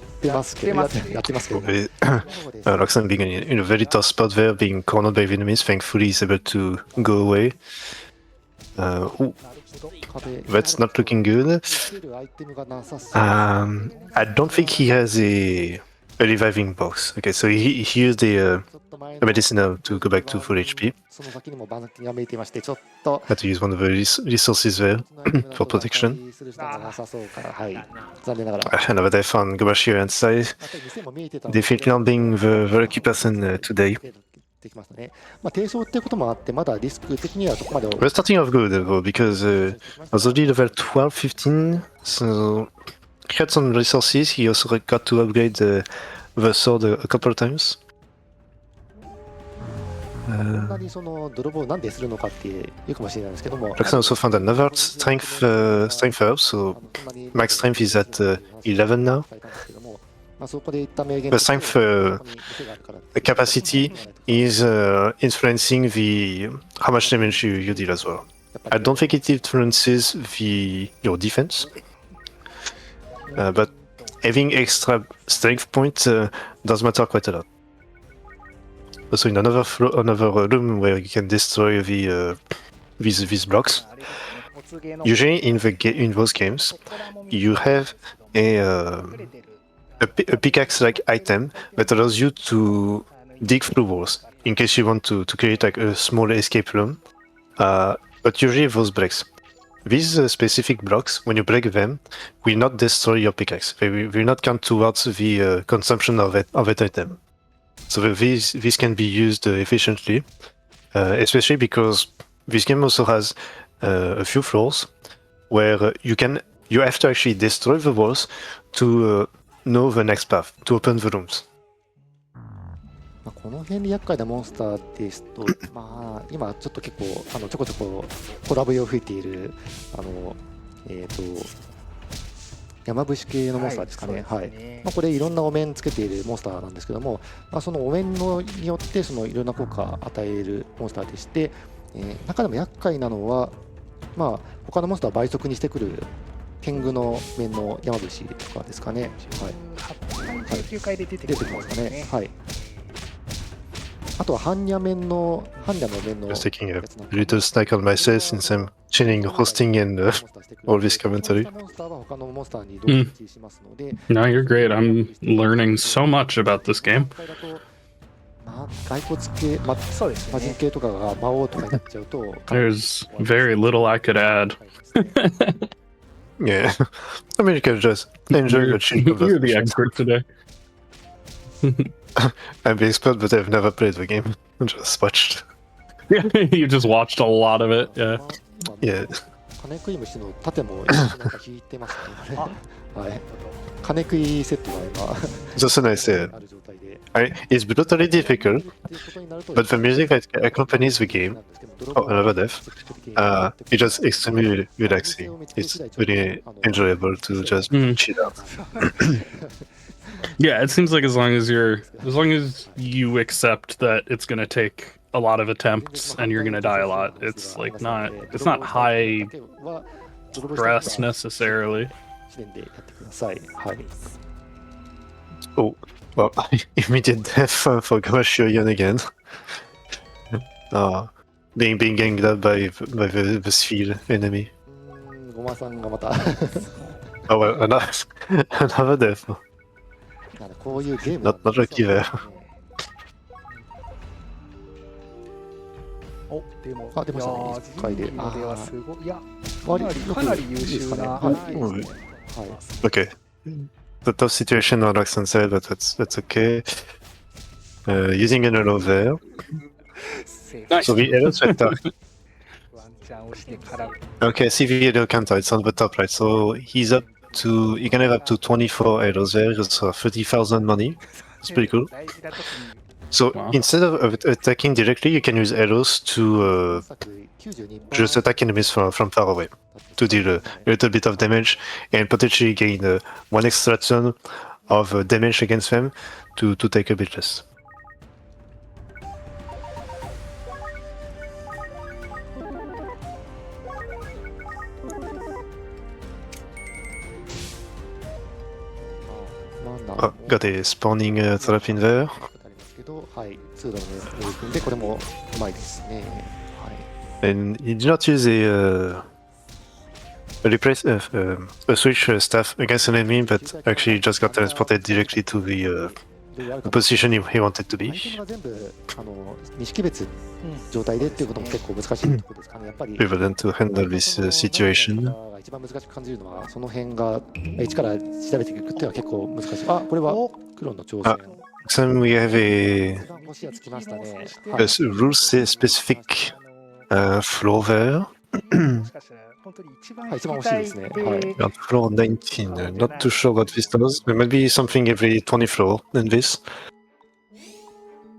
Roxanne being in a very tough spot there, being cornered by the enemies. Thankfully, he's able to go away. That's not looking good. I don't think he has a reviving box. Okay, so he used a medicine to go back to full HP. その先にもバンキが見えていまして、ちょっと Had to use one of the resources there for protection. する人がなさそうから、はい、残念ながら。 Another death on Gobashiro side. Definitely not being the lucky person today. できましたね。低層っていうこともあって、まだリスク的にはそこまで。 We're starting off good though, because I was already level 12, 15, so he had some resources. He also got to upgrade the sword a couple of times. こんなにその泥棒をなんでするのかっていうかもしれないんですけども。 Roxanne also found another strength up, so max strength is at 11 now. そこでいった名言 The strength capacity is influencing how much damage you deal as well. I don't think it influences your defense, but having extra strength points does matter quite a lot. Also in another room where you can destroy these blocks. Usually in those games, you have a pickaxe-like item that allows you to dig through walls in case you want to create like a small escape room. But usually those breaks. These specific blocks, when you break them, will not destroy your pickaxe. They will not count towards the consumption of that item. So these can be used efficiently, especially because this game also has a few floors where you have to actually destroy the walls to know the next path, to open the rooms. この辺で厄介なモンスターですと、今ちょっと結構ちょこちょこコラボ用吹いている山伏系のモンスターですかね。はい。これいろんなお面つけているモンスターなんですけども、そのお面によってそのいろんな効果を与えるモンスターでして、中でも厄介なのは他のモンスターを倍速にしてくる天狗の面の山伏とかですかね。はい。19回で出てきますかね。はい。あとは般若の面の Just taking a little snack on myself since I'm chilling, hosting and all this commentary. No, you're great. I'm learning so much about this game. 骸骨系、魔人系とかが魔王とかになっちゃうと There's very little I could add. Yeah, I mean you can just enjoy the chill. You're the expert today. I'm the expert, but I've never played the game. I just watched. You just watched a lot of it, yeah. Yeah. 金食い虫の盾もなんか引いてますね。はい。金食いセットが今 Just a nice it's brutally difficult, but the music that accompanies the game, another death, it's just extremely relaxing. It's really enjoyable to just chill out. Yeah, it seems like as long as you accept that it's gonna take a lot of attempts and you're gonna die a lot, it's not high stress necessarily. Oh, well, immediate death for Go ma si oi yan again. Being ganged up by the sphere enemy. ごまさんがまた Oh well, another death. こういうゲーム Not lucky there. お、でも、あ出ましたねいやー一回で人類ではすごい。いや、割かなり優秀な。はいはいはい Okay. The tough situation on Roxanne said, but that's okay. Using an aloe there. セーフ Nice. So the arrow attack. ワンチャン押してから。 Okay, see the arrow counter. It's on the top right. So he's up to. He can have up to 24 arrows there. It's 30,000 money. It's pretty cool. 大事な時に So Wow. instead of attacking directly, you can use arrows to just attack enemies from far away to deal a little bit of damage and potentially gain 1 extra turn of damage against them to take a bit less. あ Got a spawning trap in there. ありますけど、はい、通路の上に組んで、これもうまいですね。はい。 And he did not use a switch staff against an enemy, but actually just got transported directly to the いろいろあるかも position he wanted to アイ be. テムが全部二識別状態でっていうことも結構難しいところですかね。やっぱり Evident to handle this situation. 一番難しく感じるのは、その辺が一から調べていくっていうのは結構難しい。あ、これは黒の挑戦。 Then we have a 一番欲しいやつ来ましたね。 rule specific floor there. しかしね、本当に一番はい、一番欲しいですね。はい。 On floor 19, not too sure what this does. There might be something every 20 floor in this.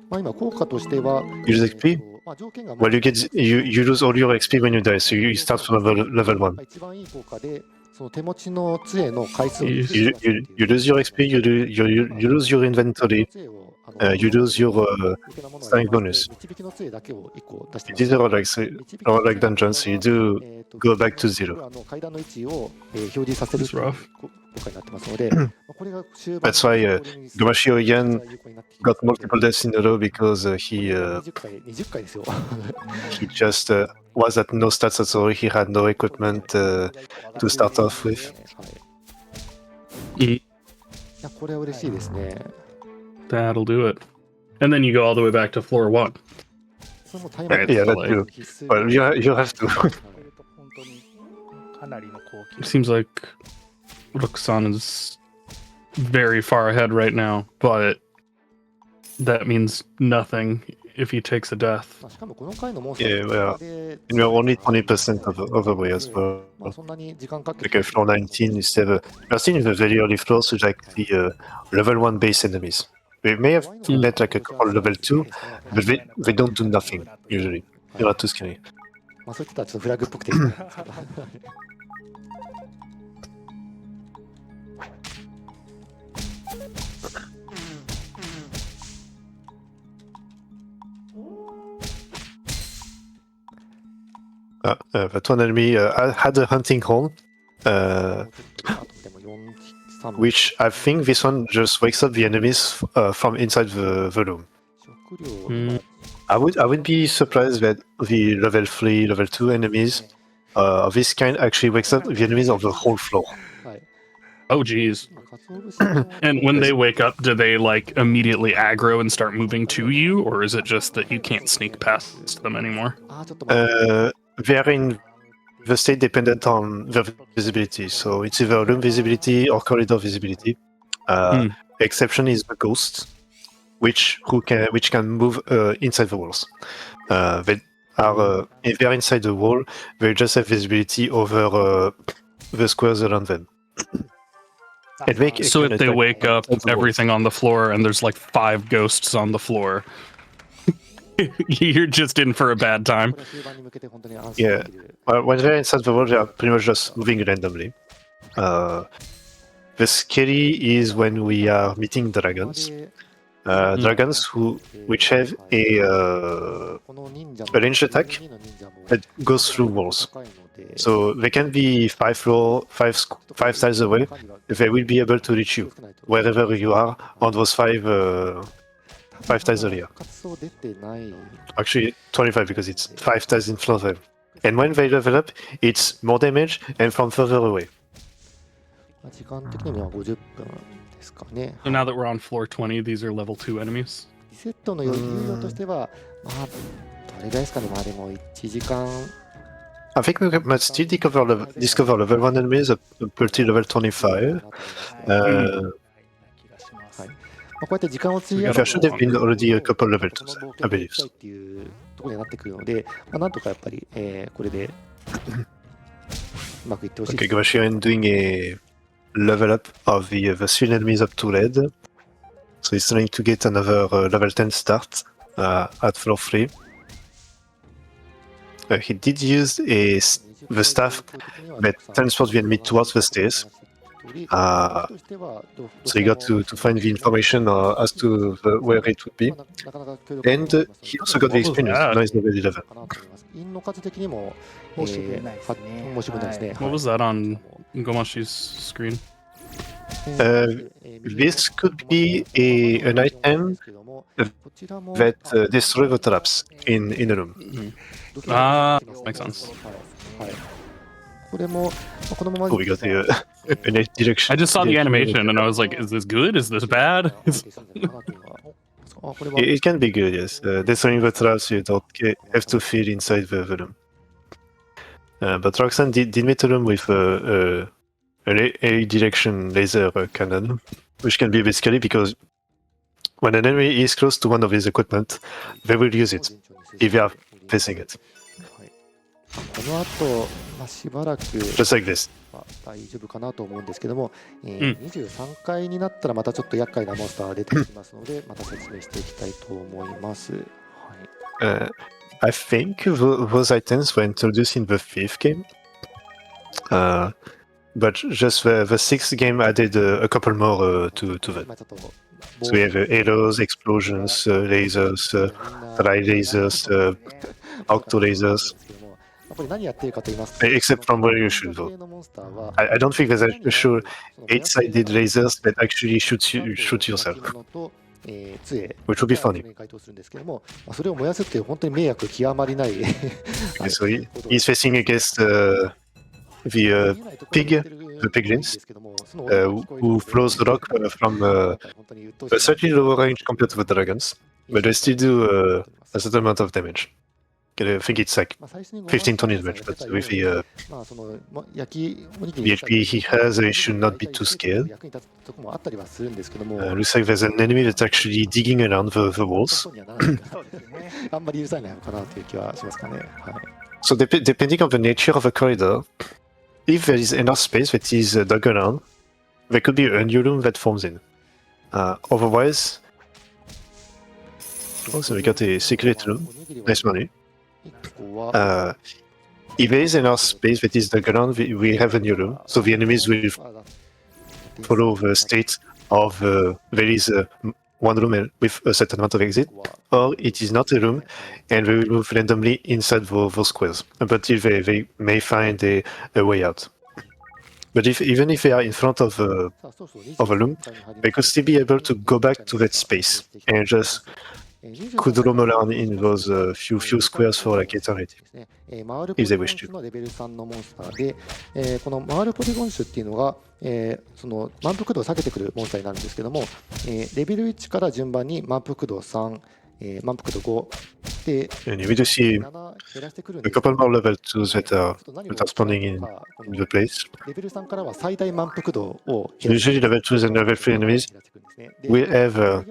まあ今効果としては、 Use XP? まあ条件が Well, you lose all your XP when you die, so you start from level 1. 一番いい効果で、その手持ちの杖の回数を You lose your XP, you lose your inventory, you lose your strength bonus. 導きの杖だけを1個出して These are like dungeons, so you do go back to 0. 階段の位置を表示させる That's rough. 効果になってますので、これが終盤 That's why Gomashi Oyan got multiple deaths in a row because he 20回ですよ。 just was at no stats at all. He had no equipment to start off with. はいいやこれは嬉しいですね。 That'll do it. And then you go all the way back to floor 1. それもタイマー Yeah, that too. 必須 Well, you have to. 本当にかなりの高 It 級。 seems like Roxanne is very far ahead right now, but that means nothing if he takes a death. まあしかもこの回のモンスタ Yeah, ー well, で and we're only 20% of the way as well. まあそんなに時間かけ Like floor 19 is we're still in the very early floors with like the level 1 base enemies. We may have met like a couple level 2, but they don't do nothing usually. They're not too scary. まあそういったちょっとフラグっぽくていいんですけどThat one enemy had a hunting horn, あとでも4 3 which I think this one just wakes up the enemies from inside the room. 食料 Mm. I would be surprised that the level 3, level 2 enemies of this kind actually wakes up the enemies of the whole floor. はい Oh, geez. 鰹節の And when they wake up, do they like immediately aggro and start moving to you, or is it just that you can't sneak past them anymore? あちょっと待って They are in the state dependent on their visibility, so it's either room visibility or corridor visibility. Exception is the ghost, which can move inside the walls. They are if they're inside the wall, they just have visibility over the squares around them. And they can So if they attack wake up, outside the walls. everything on the floor, and there's like 5 ghosts on the floor, you're just in for a bad time. これは終盤に向けて本当に安心できる When they're inside the wall, they are pretty much just moving randomly. The scary is when we are meeting dragons. Dragons which have a この忍者 a ranged attack の忍者も that goes through walls. 高いので So they can be 5 tiles away. They will be able to reach you wherever you are on those 5 tiles area. 活動出てない Actually, 25 because it's 5 tiles in front of them. And when they level up, it's more damage and from further away. 時間的には50分ですかね。 So now that we're on floor 20, these are level 2 enemies. リセットの猶予としては、まあ、どれぐらいですかね。まあでも1時間。I think we might still discover level 1 enemies up until level 25. こうやって時間を費や There should have been already a couple level 2s, I believe. っていうところになってくるので、まあ、なんとかやっぱり、これでうまくいってほしい。Okay, Shiren doing a level up of the 3 enemies up to red. So he's trying to get another level 10 start at floor 3. He did use the staff that transports the enemy towards the stairs. So he got to find the information as to where it would be. And he also got the experience. Now he's level 11. 印の数的にも申し分ないですね。申し分ないですね。 What was that on Gomashi's screen? This could be an item that destroys the traps in a room. Ah, makes sense. これもこのまま Oh, we got an direction. I just saw the animation and I was like, is this good? Is this bad? It can be good, yes. Destroying the traps, you don't have to feel inside the room. But Roxanne did meet a room with an A direction laser cannon, which can be a bit scary because when an enemy is close to one of his equipment, they will use it if they are facing it. この後、しばらく Just like this. 大丈夫かなと思うんですけども、23階になったらまたちょっと厄介なモンスターが出てきますので、また説明していきたいと思います。I think those items were introduced in the 5th game. But just the 6th game added a couple more to that. So we have arrows, explosions, lasers, dry lasers, octo lasers. Except from where you shoot though. I don't think there's a sure 8-sided lasers that actually shoot yourself. Which would be funny. Okay, so he's facing against the piglins, who throws the rock from a slightly lower range compared to the dragons, but they still do a certain amount of damage. I think it's like 15-20 damage, but with the HP he has, he should not be too scared. Looks like there's an enemy that's actually digging around the walls. So depending on the nature of the corridor, if there is enough space that is dug around, there could be a new room that forms in. Otherwise, so we got a secret room. Nice money. If there is enough space that is dug around, we have a new room. So the enemies will follow the state of there is one room with a certain amount of exit, or it is not a room, and they will move randomly inside those squares until they may find a way out. But even if they are in front of a room, they could still be able to go back to that space and just could roam around in those few squares for like eternity, if they wish to. レベル3のモンスターで、この回るポリゴン種っていうのが、その満腹度を下げてくるモンスターになるんですけども、レベル1から順番に満腹度3、満腹度5で、And we do see a couple more level 2s that are spawning in the place. レベル3からは最大満腹度を Usually level 2s and level 3 enemies will have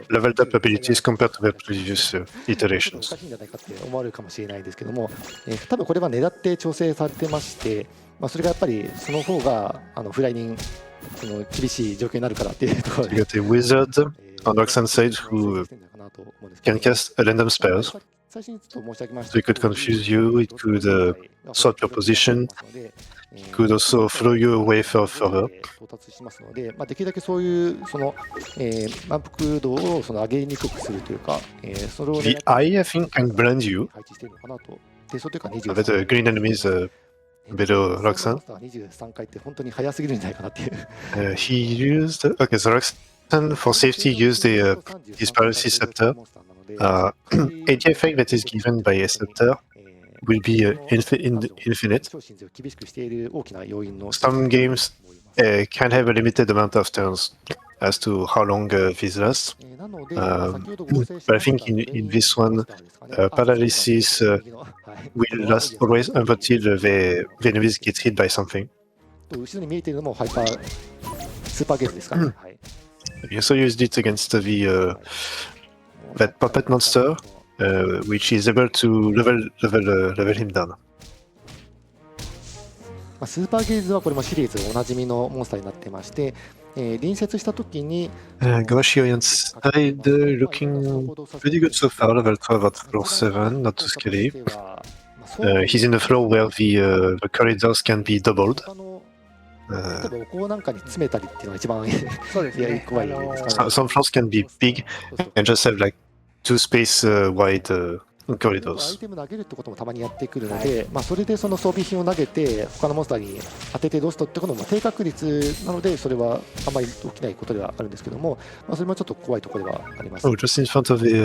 leveled up abilities compared to their previous iterations. 難しいんじゃないかって思われるかもしれないですけども、多分これは狙って調整されてまして、それがやっぱりその方がフライに厳しい状況になるからっていうところで。You got a wizard on Roxanne's side who can cast random spells. So it could confuse you, it could swap your position, it could also throw you away further. できるだけそういう満腹度を上げにくくするというか、それを The eye, I think, can blind you. 配置しているのかなと。で、それというか But the green enemies below Roxanne. 23回って本当に早すぎるんじゃないかなっていう。He used... Okay, so Roxanne, for safety, used his paralysis scepter. Any effect that is given by a scepter will be infinite. Some games can have a limited amount of turns as to how long this lasts. なので、 But I think in this one, paralysis will last always until the enemies get hit by something. 後ろに見えているのもハイパースーパーゲームですかね。はい。 I also used it against that puppet monster, which is able to level him down. スーパーゲイズはこれもシリーズおなじみのモンスターになってまして、隣接したときに Gomashi side looking pretty good so far, level 12 at floor 7, not too scary. He's in a floor where the corridors can be doubled. 例えばお香なんかに詰めたりっていうのが一番そうですね。怖いですかね。 Some floors can be big and just have like 2 space wide アイ corridors. テム投げるってこともたまにやってくるので、それでその装備品を投げて他のモンスターに当ててロストってことも低確率なので、それはあんまり起きないことではあるんですけども、それもちょっと怖いところではあります。 Oh, just in front of the.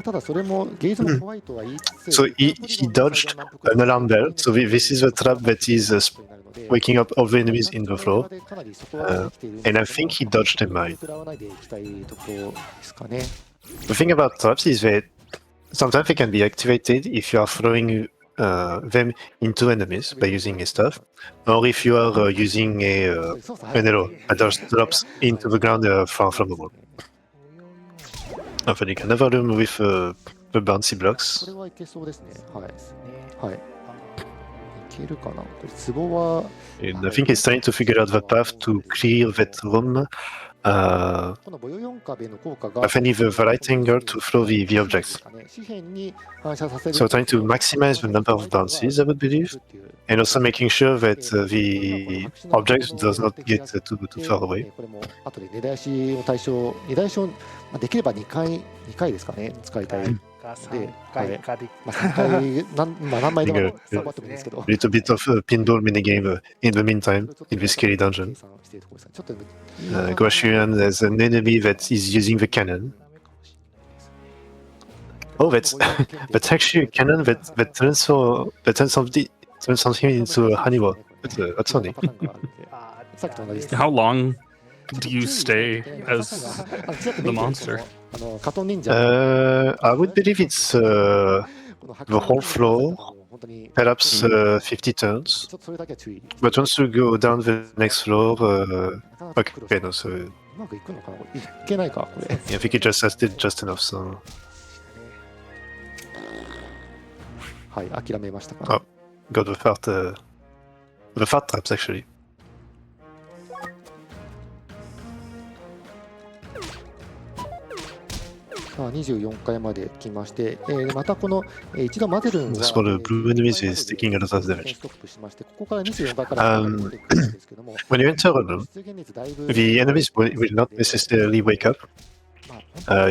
ただそれもゲージも怖いとは言いつつ、 So he dodged an alarm bell. So this is the trap that is waking up all the enemies in the floor. And I think he dodged them right. The thing about traps is that sometimes they can be activated if you are throwing them into enemies by using a staff, or if you are using an arrow that just drops into the ground from the wall. Enfin, you can never room with the bouncy blocks. これはいけそうですね。はい。はい。いけるかな。これツボは。 And I think he's trying to figure out the path to clear that room. このボヨヨン壁の効果が。 I think the right angle to throw the objects. 紙辺に反射させる。 So trying to maximize the number of bounces, I would believe, and also making sure that the object does not get too far away. これも後で根出しを対象、根出しをできれば2回ですかね、使いたい。3回かで。3回、何枚でも頑張ってもいいんですけど。 A little bit of a pinball minigame in the meantime in this scary dungeon. Guashian has an enemy that is using the cannon. Oh, that's actually a cannon that turns him into a honeyworm. That's funny. How long do you stay as the monster? I would believe it's the whole floor, perhaps 50 turns. But once you go down the next floor, okay, no, so うまくいくのかな、これいけないか、これ。 yeah, I think it just lasted just enough. So はい、諦めましたか、ね。 got the fart traps actually. 24回まで来まして、またこの一度マゼルンが This one, the blue enemies is taking a lot of damage. ストップしまして、ここから24回から出てくるんですけども、 When you enter a room, 出現率だいぶ the enemies will not necessarily wake up.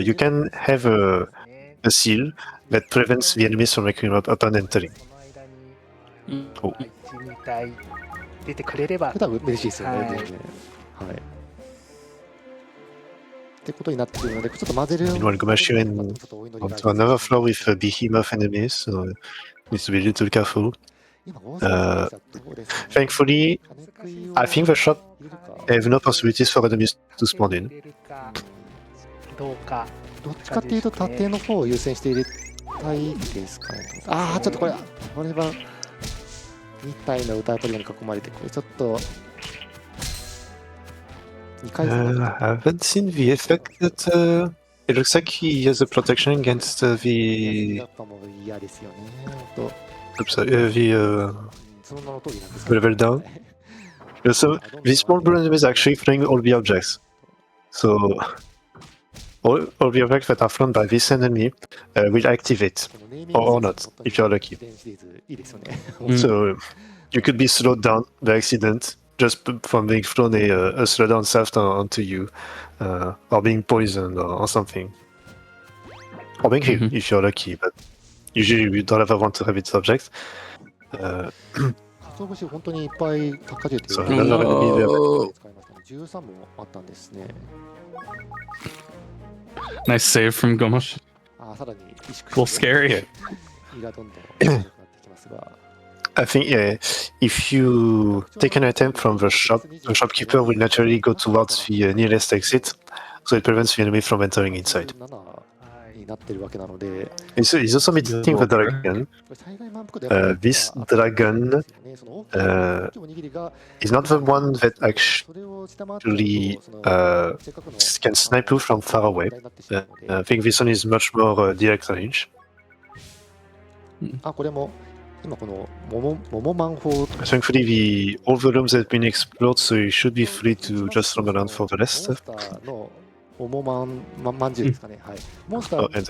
You can have a seal that prevents the enemies from waking up upon entering. Oh. 1、2体出てくれれば。普段嬉しいですよね。はい全然はい。ってことになってくるので、ちょっと混ぜる。 Meanwhile, Gomashiren onto another floor with behemoth enemies, so needs to be a little careful. Thankfully, I think the shop have no possibilities for enemies to spawn in. どうか。どっちかっていうと縦の方を優先して入れたいですかね。ああ、ちょっとこれは2体の歌ポリゴンに囲まれて、これちょっと2回 I haven't seen the effect that it looks like he has a protection against the やっぱもう嫌ですよね。と oops, the その名の通りなんですけど。 level down. So these small blue enemies are actually throwing all the objects. So all the objects that are thrown by this enemy will activate, or not, if you're lucky. いいですよね。 So you could be slowed down by accident just from being thrown a slowdown shaft onto you, or being poisoned or something. Or being hit if you're lucky, but usually you don't ever want to have its objects. 鰹節本当にいっぱい高重という So another enemy there. 使いましたね。13もあったんですね。 Nice save from Gomash. さらに萎縮 Well, scary. 胃がどんどん強くなってきますが。I think, yeah, if you take an item from the shop, the shopkeeper will naturally go towards the nearest exit, so it prevents the enemy from entering inside. になってるわけなので、 He's also meeting the dragon. This dragon is not the one that actually can snipe you from far away. I think this one is much more direct range. あ、これも今この桃マン法 Thankfully, all the rooms have been explored, so you should be free to just roam around for the rest. モンスターの桃まんじゅうですかね。はい。モンスタ Oh, ー and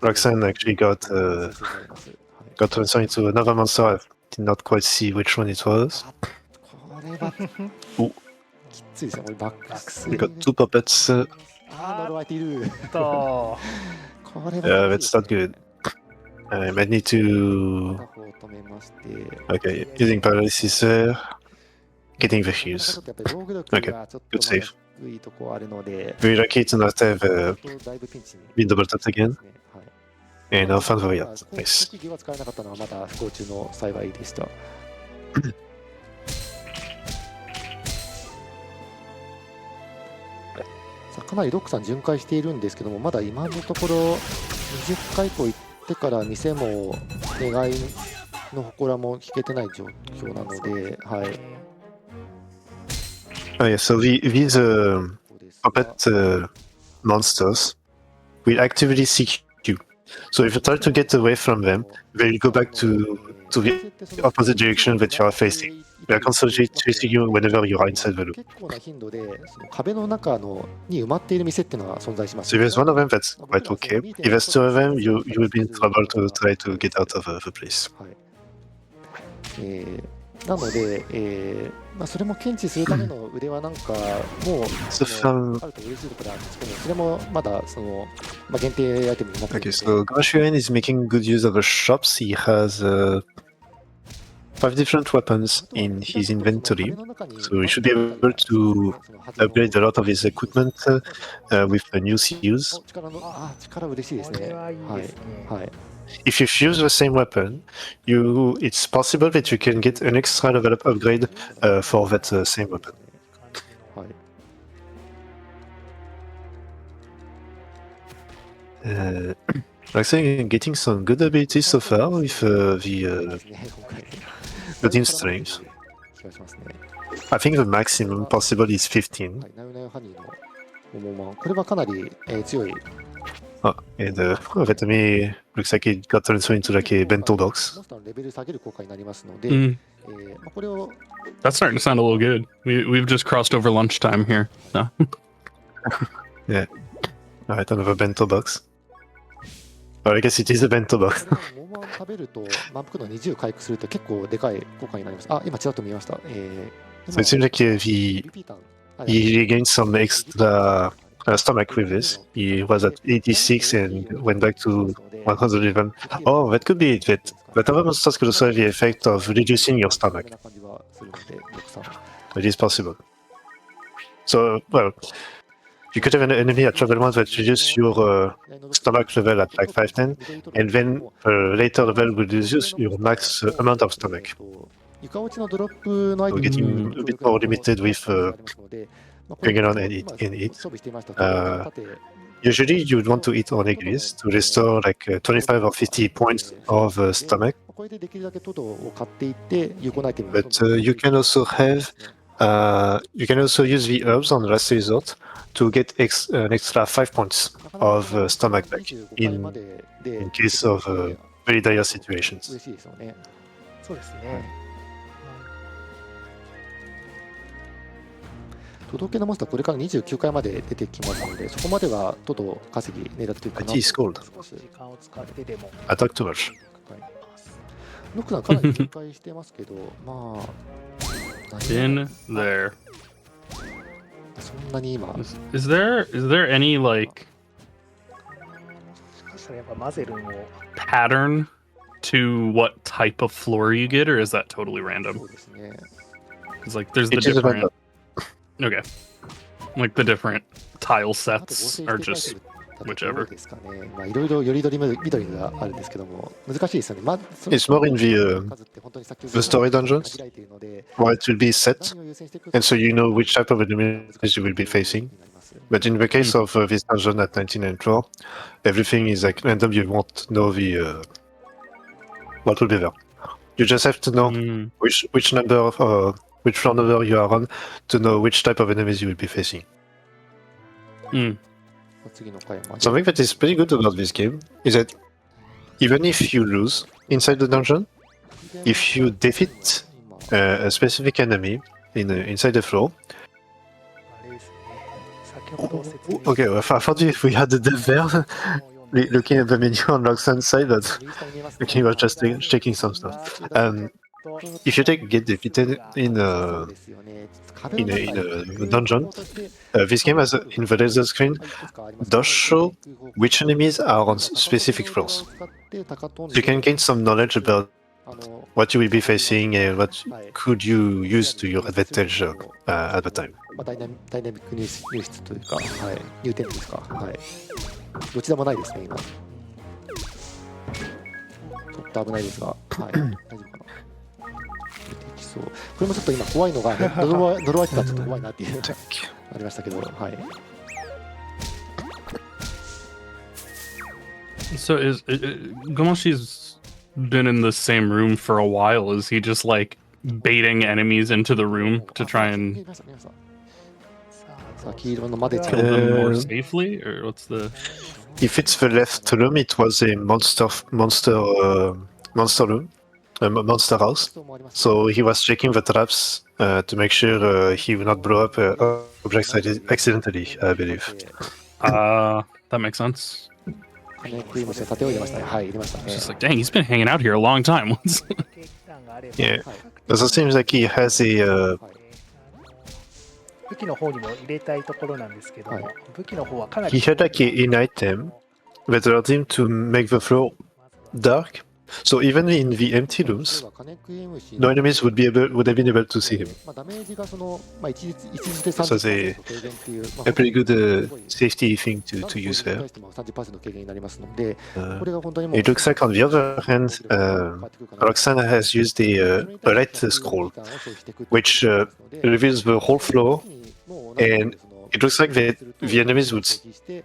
Roxanne actually got transferred into another monster. I did not quite see which one it was. これはおきついですね。これバックス We got two puppets. 呪われている。とこれ Yeah, that's not good. I might need to. 片方止めまして Okay, using paralysis there. Getting the heals. やっぱり防御力がちょっと Good save. 低いとこあるので、 Very lucky to not have だいぶピンチに been double tapped again. はい。 And now found the way out. 攻 Nice. 撃は使えなかったのはまだ不幸中の幸いでした。さあかなりロックさん巡回しているんですけども、まだ今のところ20回以降行ってから店も願いの祠も聞けてない状況なので、はい。 Oh yeah, so these puppet monsters will actively seek you. So if you try to get away from them, they'll go back to the opposite direction that you are facing. They are constantly chasing you whenever you are inside the loop. 結構な頻度でその壁の中に埋まっている店っていうのは存在します。 So if there's one of them, that's quite okay. If there's two of them, you will be in trouble to try to get out of the place. はいなので、まあ、それも検知するための腕はなんかもうそあると嬉しいところなんですけど、それもまだその、まあ、限定アイテムになっている Okay, so Shiren is making good use of the shops. He has 5 different weapons in his inventory, so he should be able to upgrade a lot of his equipment with new CUs. 力嬉しいですね。これはいいですね。はい。 If you fuse the same weapon, it's possible that you can get an extra level up upgrade for that same weapon. はい。 Like saying, getting some good abilities so far with the Team Strength. 気がしますね。 I think the maximum possible is 15. はい。ナヨナヨハニーの桃マン、これはかなり、強い。 Oh, and that me looks like it got turned into like a bento モ box. ンスターのレベル下げる効果になりますので、 Mm, まあ、これを that's starting to sound a little good. We've just crossed over lunchtime here. No. Alright, another bento box. Oh, I guess it is a bento box. これを桃マン食べると満腹度20回復すると結構でかい効果になります。あ、今ちらっと見ました。So it seems like he regained some extra stomach with this. He was at 86 and went back to 111. Oh, that could be it. That other monsters could also have the effect of reducing your stomach. It is possible. So, well, you could have an enemy at level 1 that reduces your stomach level at like 510, and then later level will reduce your max amount of stomach. 床落ちのドロップのアイテム Getting a bit more limited with Pigeon and eat. Usually you would want to eat onigiri to restore like 25 or 50 points of stomach. これでできるだけトドを買っていって有効なアイテム But you can also have you can also use the herbs on last resort to get an extra 5 points of stomach back in case of very dire situations. 嬉しいですよね。そうですね。届けのモンスターこれから29回まで出てきますので、そこまではトド稼ぎ狙っていくかな It is cold. 少し時間を使ってでも。 I talk too much. ノックさんかなり警戒してますけど、まあ In there. そんなに今 Is there any like そしたらやっぱマゼルンを pattern to what type of floor you get, or is that totally そ random? うですね。 It's like there's the It is a different. random. Okay. Like the different tile あと合 sets 成 are して書いて just る whichever. ですかね。まあいろいろよりどり緑があるんですけども、難しいですよね。まあ、It's more in the story dungeons, where it will be set, and so you know which type of enemies you will be facing. But in the case of this dungeon at 19 and 12, everything is like random. You won't know what will be there. You just have to know which number of which floor number you are on to know which type of enemies you will be facing. Something that is pretty good about this game is that even if you lose inside the dungeon, if you defeat a specific enemy inside the floor. Okay, I thought we had the dev there. Looking at the menu on Roxanne's side, but he was just checking some stuff. If you get defeated in a dungeon, this game has in the laser screen does show which enemies are on specific floors. You can gain some knowledge about what you will be facing and what could you use to your advantage at the time. ダイナミック入室というか、はい、入店ですか、はい。どちらもないですね、今。ちょっと危ないですが、はい、大丈夫かな。そう。これもちょっと今怖いのが、ね、呪われてたらちょっと怖いなっていうありましたけど、はい。So Gomoshi's been in the same room for a while. Is he just like baiting enemies into the room to try and kill them more safely, or what's the? If it's the left room, it was a monster room, a monster house. So he was checking the traps to make sure he would not blow up objects accidentally, I believe. That makes sense. It's just like, dang, he's been hanging out here a long time. Yeah, it also seems like he has a. 武器の方にも入れたいところなんですけども、武器の方はかなり He had like an item that allowed him to make the floor dark. So even in the empty rooms, no enemies would have been able to see him. So it's a pretty good safety thing to use there. It looks like on the other hand, Roxanne has used a light scroll, which reveals the whole floor, and it looks like the enemies would see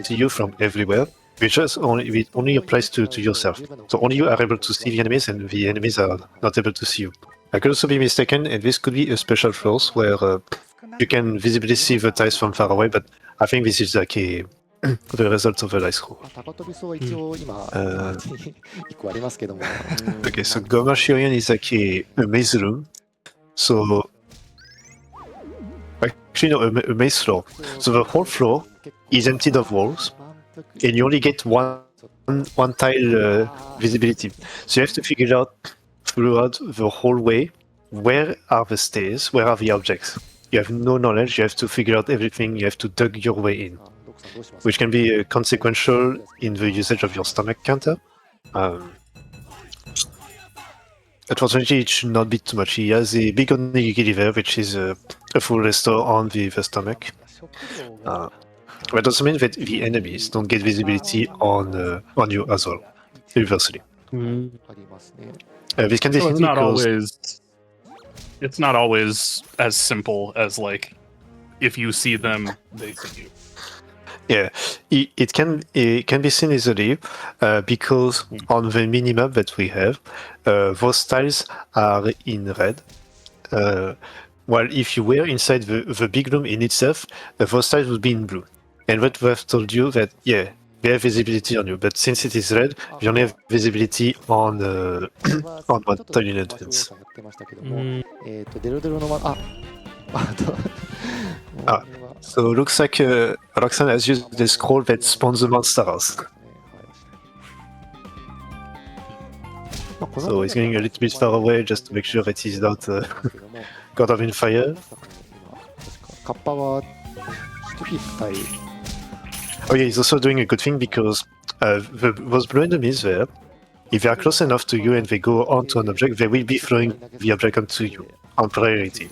you from everywhere. Which only applies to yourself. So only you are able to see the enemies, and the enemies are not able to see you. I could also be mistaken, and this could be a special floors where you can visibly see the tiles from far away, but I think this is like the result of a light scroll. Okay, so Goma Shiren is like a maze room. So actually no, a maze floor. So the whole floor is emptied of walls. And you only get one tile visibility. So you have to figure out throughout the whole way where are the stairs, where are the objects. You have no knowledge, you have to figure out everything, you have to dug your way in. Which can be consequential in the usage of your stomach counter. Unfortunately, it should not be too much. He has a big onigiri there, which is a full restore on the stomach. That doesn't mean that the enemies don't get visibility on you as well, universally. This can so it's not always as simple as like if you see them, they see you. Yeah, it can be seen easily because on the minimap that we have, those tiles are in red. While if you were inside the big room in itself, those tiles would be in blue. And what we have told you that, yeah, we have visibility on you, but since it is red, we only have visibility on one tile in advance. So it looks like Roxanne has used the scroll that spawns the monster house. So he's going a little bit far away just to make sure that he's not caught up in fire. Oh yeah, he's also doing a good thing because those blue enemies there, if they are close enough to you and they go onto an object, they will be throwing the object onto you on priority.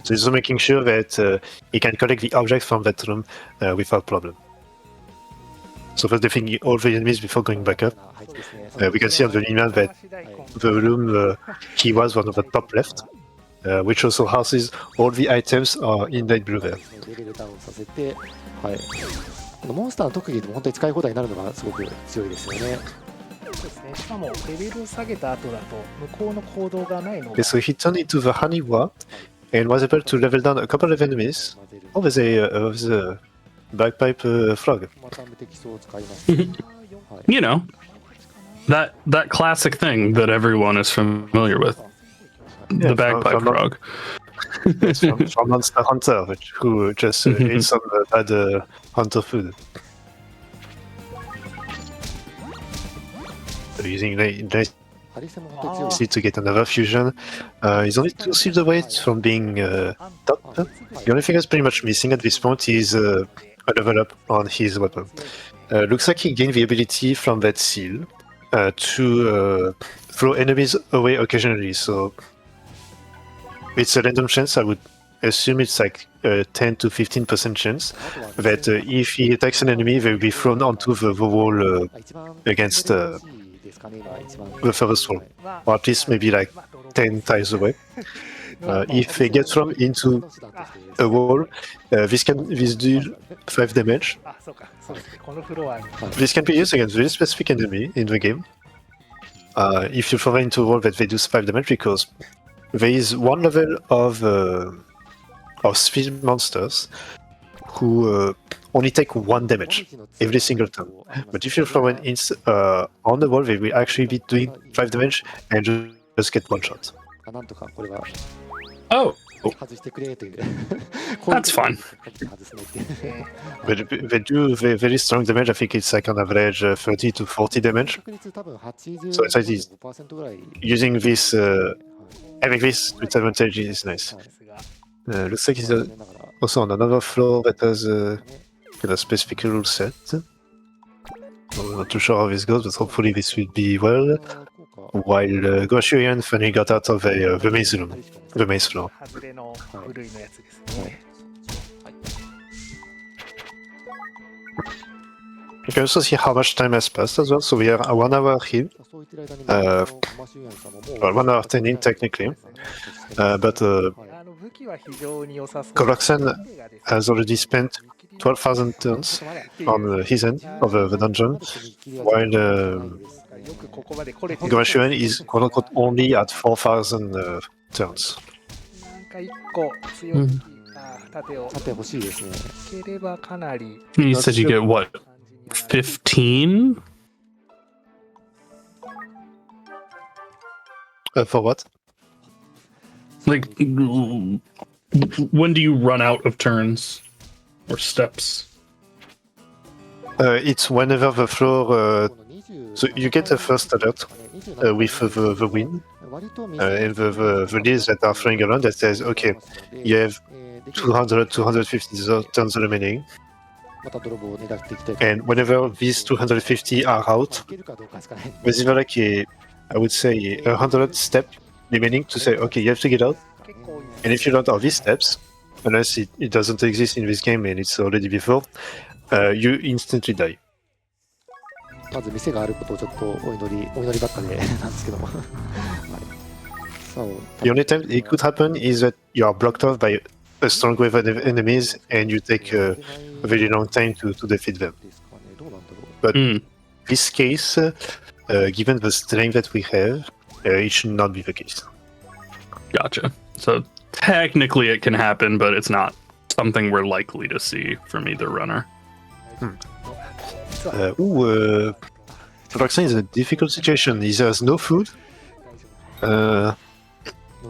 So he's also making sure that he can collect the object from that room without problem. So first defeating all the enemies before going back up. We can see on the minimap that the room key was one of the top left, which also houses all the items are in light blue there. レベルダウンさせて、はい。このモンスターの特技でも本当に使い放題になるのがすごく強いですよね。そうですね。しかもレベルを下げた後だと向こうの行動がないの Okay, が。 so he turned into the honey wart and was able to level down a couple of enemies. Oh, there's a bagpipe frog. また無敵装を使います。はい。 You know, that classic thing that everyone is familiar with. Yeah, The bagpipe from- frog. It's from Monster Hunter, who just ate some bad hunter food. So using nice ハリセンも本当に強いです。 to get another fusion. He's only 2 seals away from being top. The only thing that's pretty much missing at this point is a level up on his weapon. Looks like he gained the ability from that seal to throw enemies away occasionally. So it's a random chance. I would assume it's like a 10 to 15% chance that if he attacks an enemy, they will be thrown onto the wall against the furthest wall, or at least maybe like 10 tiles away. If they get thrown into a wall, this deal 5 damage. あ、そうか。そうですね。このフロアに。 This can be used against very specific enemy in the game. If you throw them into a wall, that they do 5 damage because there is one level of speed monsters who only take 1 damage every single time. But if you throw an on the wall, they will actually be doing 5 damage and just get 1 shot. なんとかこれは Oh, 外してくれという。 That's fine. 外すねっていう。 They do very strong damage. I think it's like on average 30 to 40 damage. 確率多分80 So it's like this. 5% ぐらい。 Using this, having this to its advantage is nice. ですが。 Looks like he's also on another floor that has a specific rule set. I'm not too sure how this goes, but hopefully this will be well. While Shiren finally got out of the maze room, the maze floor. 外れの部類のやつですね。 You can also see how much time has passed as well. So we are 1 hour in, そう言ってる間に well, 1 hour 10 in technically. But あの武器は非常に良さそう。 Koroksen has already spent 12,000 turns on his end of the dungeon, while よくここまで来れてる。 Shiren is quote unquote only at 4,000 turns. なんか一個強い盾を盾欲しいですね。つければかなり you said you get what? 15? For what? Like, when do you run out of turns or steps? It's whenever the floor. So you get the first alert with the win, and the leads that are flying around that says, okay, you have 200, 250 turns remaining, また泥棒を狙っていきたいと。 and whenever these 250 are out, いけるかどうかですかね。 there's either like I would say 100 step remaining to say, okay, you have to get out, 結構多いね。 and if you don't have these steps, unless it doesn't exist in this game and it's already before, you instantly die. まず店があることをちょっとお祈りばっかでなんですけども。はい。さあ The only time it could happen is that you are blocked off by a strong wave of enemies and you take a very long time to defeat them. ですかね。どうなんだろう。 But Mm. this case, given the strength that we have, it should not be the case. Gotcha. So technically it can happen, but it's not something we're likely to see from either runner. Roxanne is in a difficult situation. He has no food. 呪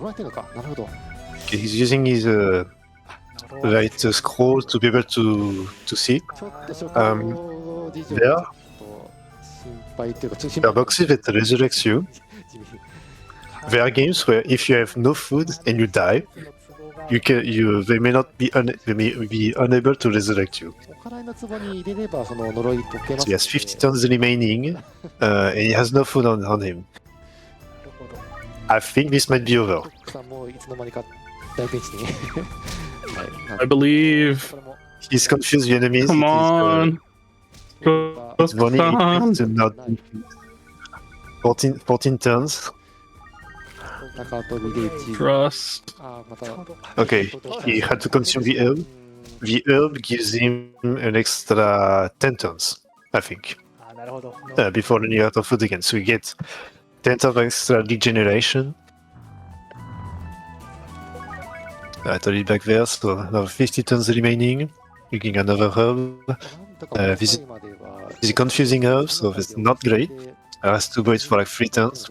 われてるのか。なるほど。 He's using his right scroll to be able to see. ちょっと食料事情 there ちょっと心配っていうか、心 There are boxes that resurrect you. 地味に There are games where if you have no food and you die, they may not be they may be unable to resurrect you. お祓いの壺に入れればその呪い解けま So す he has 50 turns remaining, and he has no food on him. I think this might be over. 奥さんもいつの間にか大ピンチにはいなん I believe. これも He's confused the enemies. Come on. Go Bonnie is not 14 turns. 中とビレッジ Trust. また Okay, he had to consume the herb. The herb gives him an extra 10 turns, I think, なるほど。 before running out of food again. So you get 10 turns of extra regeneration. I told it back there, so now 50 turns remaining. You can another herb. This is a confusing herb, so it's not great. Has to wait for like 3 turns.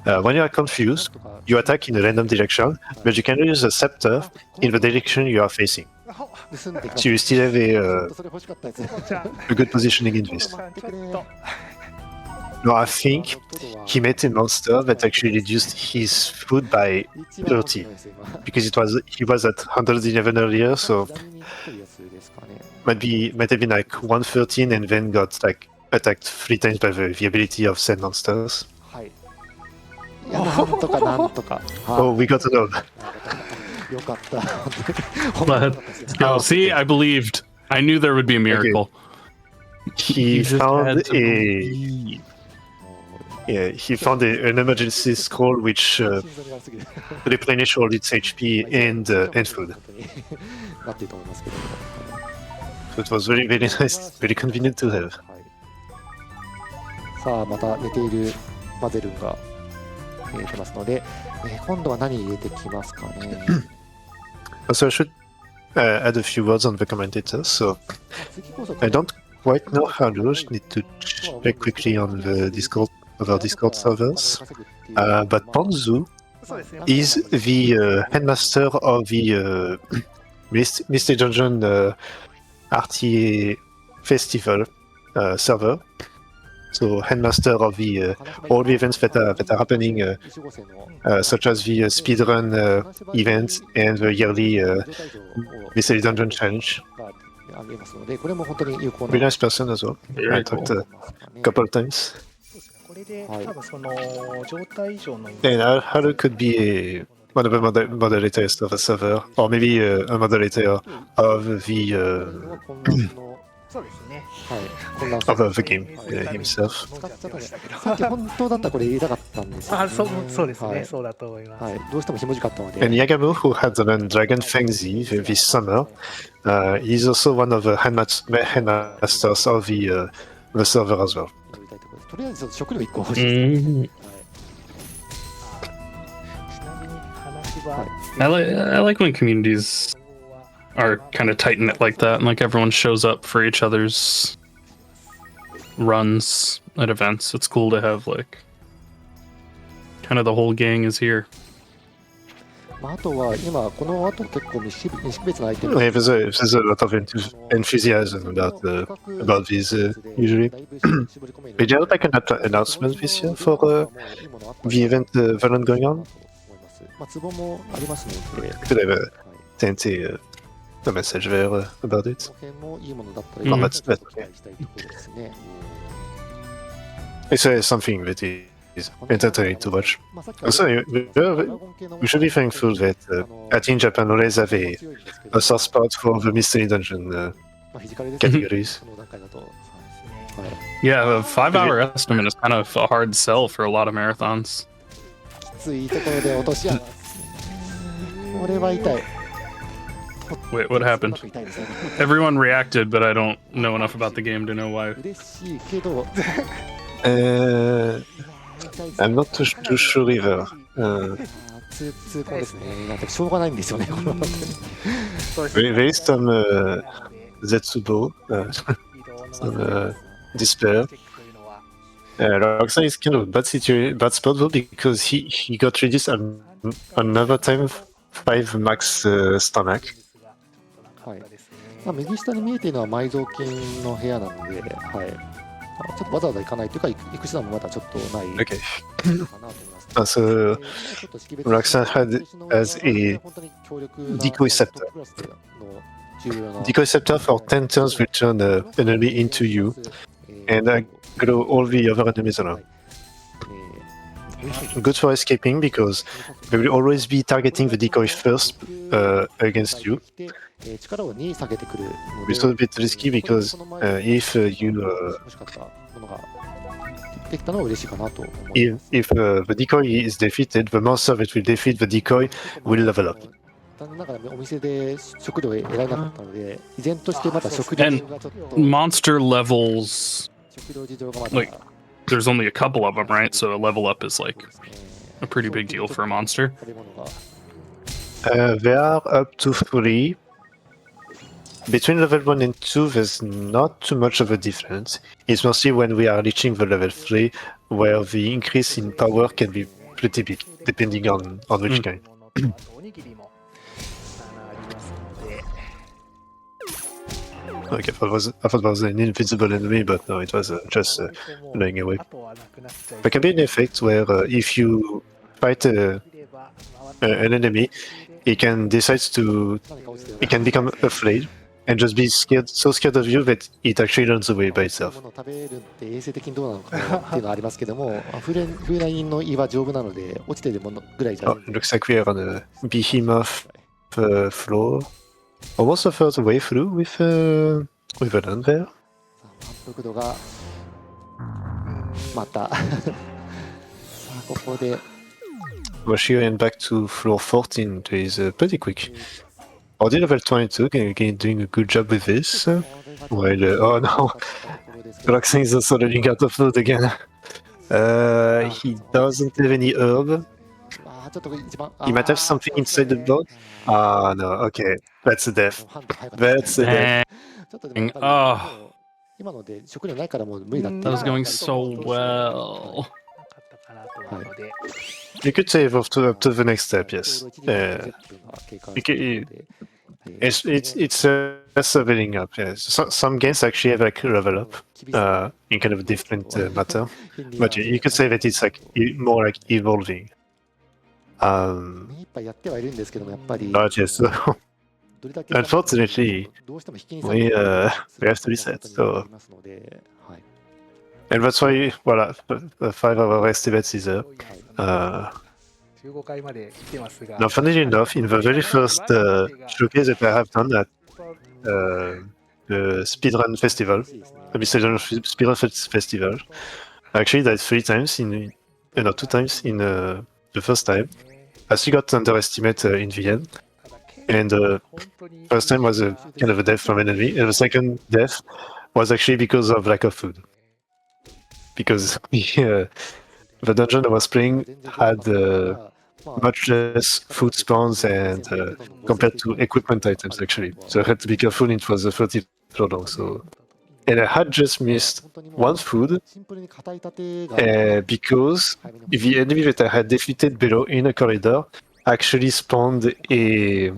When you are confused, you attack in a random direction, but you can use a scepter in the direction you are facing. So you still have a good positioning in this. No, I think he met a monster that actually reduced his food by 30 because he was at 111 earlier, so might have been like 113 and then got like attacked 3 times by the ability of said monsters. はいいやなんとかなんとか Oh, we got it all. よかった Let's go. See, I believed. I knew there would be a miracle. He just found had to a believe. yeah, he found an emergency scroll which replenish all its HP and food. なっていると思いますけども So it was very very nice, very convenient to have. さあまた寝ているマゼルンが見えてますので、今度は何入れてきますかね Also, I should add a few words on the commentators. So I don't quite know how to. I need to check quickly on the Discord servers. But Ponzu is the headmaster of the Mystic Dungeon RTA Festival server. So headmaster of the all the events that are happening, such as the speedrun event and the yearly Mystery Dungeon Challenge. が見えますので、これも本当に有効な Very nice person as well. I talked a couple of times. これで多分その状態以上の And Haru could be one of the moderators of the server, or maybe a moderator of the 混乱のそうですね。はい混乱 of the game himself. 使っちゃったねさっき本当だったらこれ入れたかったんですよ、ね、そうですね、はいそうだと思います。はい、どうしてもひもじかったので And Yagamo, who had run Dragon Fangzi this summer, he's also one of the headmasters of the server as well. やりたいところですとりあえずちょっと食料1個欲しいです、ね Mhm. はいちなみに話は、 I like when communities are kind of tight knit like that, and like everyone shows up for each other's runs at events. It's cool to have like kind of the whole gang is here. まあ、あとは今この後結構識別のアイテム Yeah, there's a lot of enthusiasm about these usually. Did you have like an announcement this year for the event Valorant going on? まあ、ツボもありますので、 Could have sent a message there about it. この辺もいいものだったまあら、that's okay. 期待したいところですね。 It's something that is entertaining to watch. まあさっき Also, ド we ラゴン系の should be thankful that in Japan always have a soft spot for the mystery dungeon まあフィジカルですね categories. この段階だと、はい、 Yeah, a 5-hour estimate is kind of a hard sell for a lot of marathons. きついところで落とし穴これは痛い Wait, what happened? 痛いですね Everyone reacted, but I don't know enough about the game to know why. 嬉しいけど I'm not too sure either. 痛恨ですねなんてしょうがないんですよねこれは There is some Zetsubo, some despair. Roxanne is kind of bad spot though because he got reduced another time 5 max stomach. はいまあ、右下に見えているのは埋蔵金の部屋なので、はい、ちょっとわざわざ行かないというか、行く手段もまだちょっとない Okay. かなと思います。 So Roxanne has a decoy scepter. Decoy scepter for 10 turns will turn an enemy into you and grow all the other enemies around. good for escaping because they will always be targeting the decoy first against you. 力を2下げてくるので、 It's a bit risky because if you 欲しかったものができたのは嬉しいかなと思います。 if the decoy is defeated, the monster that will defeat the decoy will level up. 残念ながらお店で食料を得られなかったので、依然としてまだ食料 And 事情がちょっと monster levels, 食料事情がまだ like, there's only a couple of them, right? So a level up is like a pretty big deal for a monster. 食べ物が They are up to 3. Between level 1 and 2, there's not too much of a difference. It's mostly when we are reaching the level 3 where the increase in power can be pretty big, depending on which kind. おにぎりもありますので。 Okay, I thought it was an invisible enemy, but no, it was just running away. あとはなくなっちゃい There can be an effect where if you fight an enemy, it can decide to, 何か落ちてる it can become afraid and just be scared, so scared of you that it actually runs away by そうい itself. うものを食べるって衛生的にどうなのかなっていうのはありますけども、風来の胃は丈夫なので落ちてるものぐらいじゃ Oh, it looks like we are on a behemoth floor. Almost a further way through with a land there. 満腹度がまたさあここで Shiren back to floor 14 is pretty quick. Already level 22, again doing a good job with this. While, oh no, Roxanne is also running out of food again. He doesn't have any herb. あーちょっと一番 He might have something inside the boat. Ah, no, okay. That's a death. That's a death. ちょっとでもやっぱり Ah. もう今ので食料ないからもう無理だった。 That was going so well. なかったかなと思うので。 You could save up to the next step, yes. It's leveling up, yes. Some games actually have like level up in kind of a different matter. But you could say that it's like more like evolving. 目いっぱいやってはいるんですけどもやっぱり But yes, so どれだけ unfortunately, どうしても引きにされて we have to reset. あ So りますので、はい。 and that's why, voilà, the 5-hour estimate is up. 15回まで来てますが。 Now, funnily enough, in the very first showcase that I have done at the Speedrun Festival, the Speedrun Festival, I actually died 3 times no, 2 times in the first time. I still got underestimated in the end. And first time was a kind of a death from enemy, and the second death was actually because of lack of food. Because the dungeon I was playing had much less food spawns and compared to equipment items actually. So I had to be careful. It was a 30 floor long, so and I had just missed 1 food シンプルに硬い盾が because the enemy that I had defeated below in a corridor actually spawned a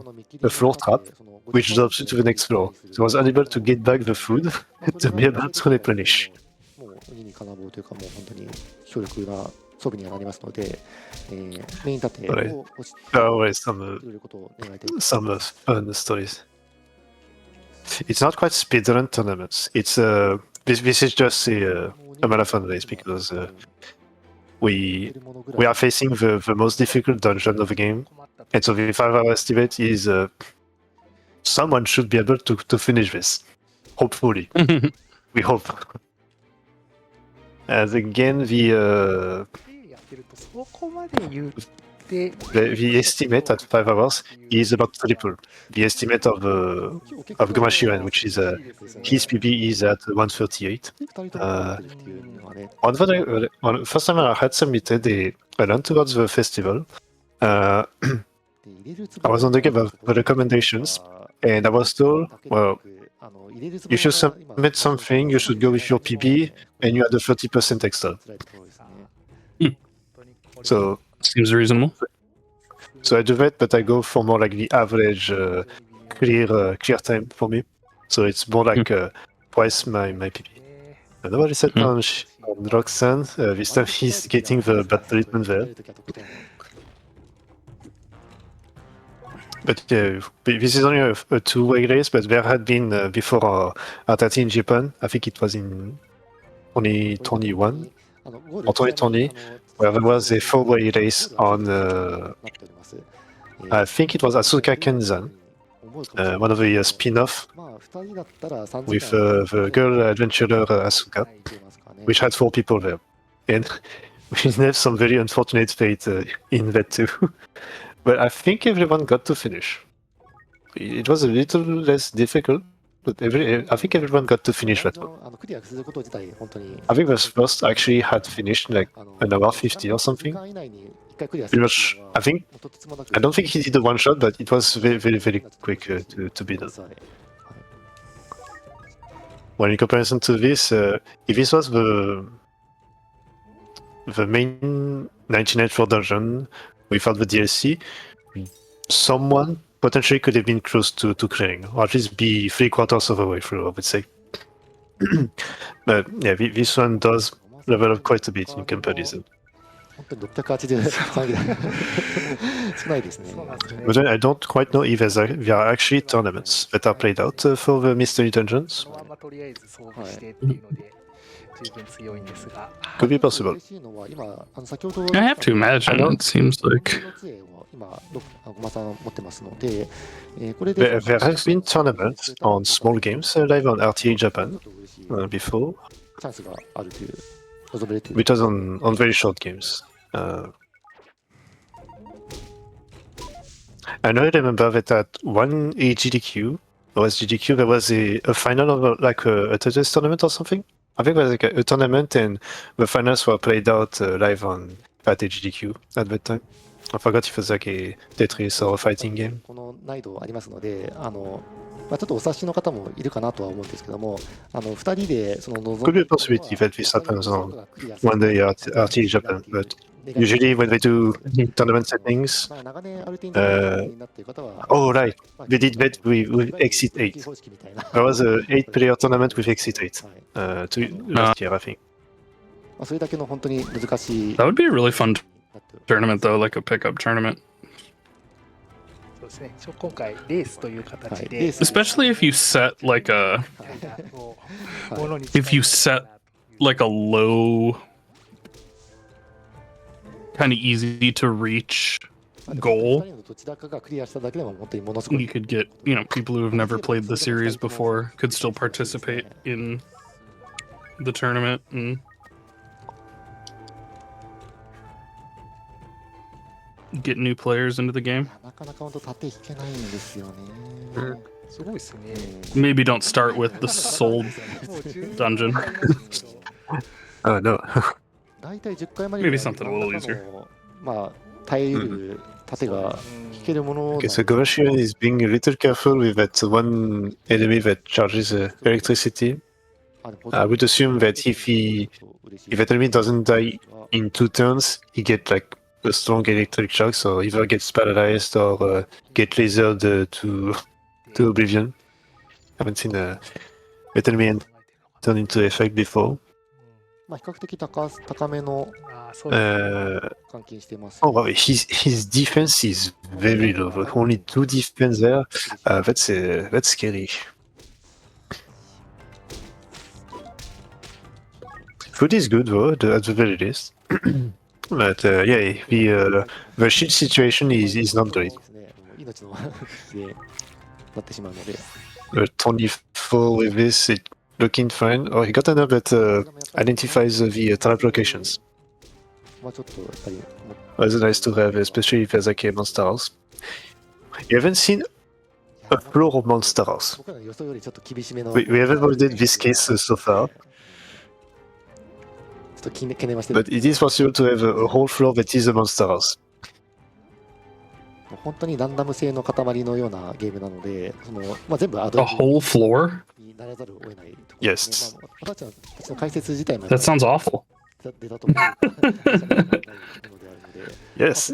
floor trap which drops you to the next floor. So I was unable to get back the food to be able to replenish. もう鬼に金棒というかもう本当に強力な装備にはなりますので、メイン盾を押し Always てくれることを願いたい。 some fun stories. It's not quite speedrun tournaments. It's this is just a marathon race because we are facing the most difficult dungeon of the game, and so the 5-hour estimate is someone should be able to finish this. Hopefully, we hope. As again, the やってるとそこまで言って、 the estimate at 5 hours is about triple the estimate ofごましおいやん, which is his PP is at 138. 二人とも勝ってるっていうのはね、 First time I had submitted a run towards the festival, で入れるつ I was on the game of the recommendations, and I was told, well, you should submit something, you should go with your PP, and you had a 30% extra. 辛いところですね。 So Seems reasonable. I do that, but I go for more like the average clear time for me. So it's more like twice my PP. And nobody said on Roxanne, this time he's getting the bad treatment there. 出るときは得点を But this is only a 2-way race, but there had been before Atati in Japan. I think it was in 2021. en 2020, where there was a four-way race on, I think it was Asuka Kenzan, one of the spin-off with the girl adventurer Asuka, which had 4 people there. And we have some very unfortunate fate in that too. But I think everyone got to finish. It was a little less difficult, but I think everyone got to finish that one. I think the first actually had finished like an hour 50 or something. Pretty much, I don't think he did a one shot, but it was very, very, very quick to be done. Well, in comparison to this, if this was the main 1994 dungeon without the DLC, someone potentially could have been close to clearing, or at least be 3/4 of the way through, I would say. But yeah, this one does level up quite a bit in comparison. But then I don't quite know if there are actually tournaments that are played out for the mystery dungeons. Could be possible. I have to imagine, it seems like. There have been tournaments on small games live on RTA Japan before, which was on very short games. I know I remember that at one AGDQ, or SGDQ, there was a final of like a Tetris tournament or something. I think it was like a tournament, and the finals were played out live at AGDQ at that time. I forgot if it was like a Tetris or a fighting game. この難易度ありますので、ちょっとお察しの方もいるかなとは思うんですけども、2人でその望ん Could be a possibility that this happens on one day at RTA Japan, but usually when they do tournament settings, oh right, they did that with Exit 8. There was a 8-player tournament with Exit 8 last year, I think. それだけの本当に難しい。 That would be a really fun tournament, though, like a pickup tournament. そうですね。今回レースという形で、Especially if you set like a low, kind of easy to reach goal. You could get, people who have never played the series before could still participate in the tournament and get new players into the game. なかなか本当縦引けないんですよね。すごいですね。 Maybe don't start with the soul dungeon. No. 大体10回まで Maybe something a little easier. まあ耐えうる縦が引けるもの。 Okay, so Shiren is being a little careful with that one enemy that charges electricity. I would assume that if that enemy doesn't die in 2 turns, he gets like a strong electric shock, so either gets paralyzed or get lasered to oblivion. I haven't seen that enemy turn into effect before. まあ比較的高めの そうですね。 換金してます。 Oh wow, his defense is very low. Only 2 defense there. That's scary. Food is good though, at the very least. But yeah, the shield situation is not great. 命のでなってしまうので。 24 with this, it looking fine. Oh, he got an up that identifies the trap locations. まあちょっとやっぱり。 It's nice to have, especially if there's like a monster house. You haven't seen a floor of monster house. 僕らの予想よりちょっと厳しめの。 We haven't avoided this case so far, ちょっと懸念はしてる。 but it is possible to have a whole floor that is a monster house. 本当にランダム性の塊のようなゲームなので、まあ全部アド A whole floor? にならざるを得ないところ Yes. まあ私たちの解説自体も That sounds awful. 出たと思う。 Yes.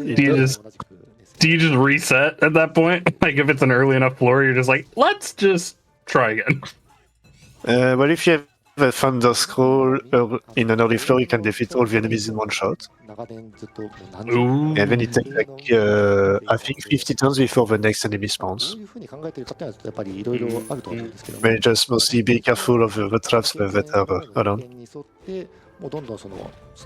Do you just reset at that point? Like if it's an early enough floor, you're just like, let's just try again. Well, if you have a thunder scroll in an early floor, you can defeat all the enemies in one shot. 長年ずっともう何 Ooh. And then it takes like, I think 50 turns before the next enemy ど spawns. ういうふうに考えてるかっていうのはやっぱりいろいろあると思うんですけども、 But just mostly be careful of the traps that are around. に沿ってもうどんどんその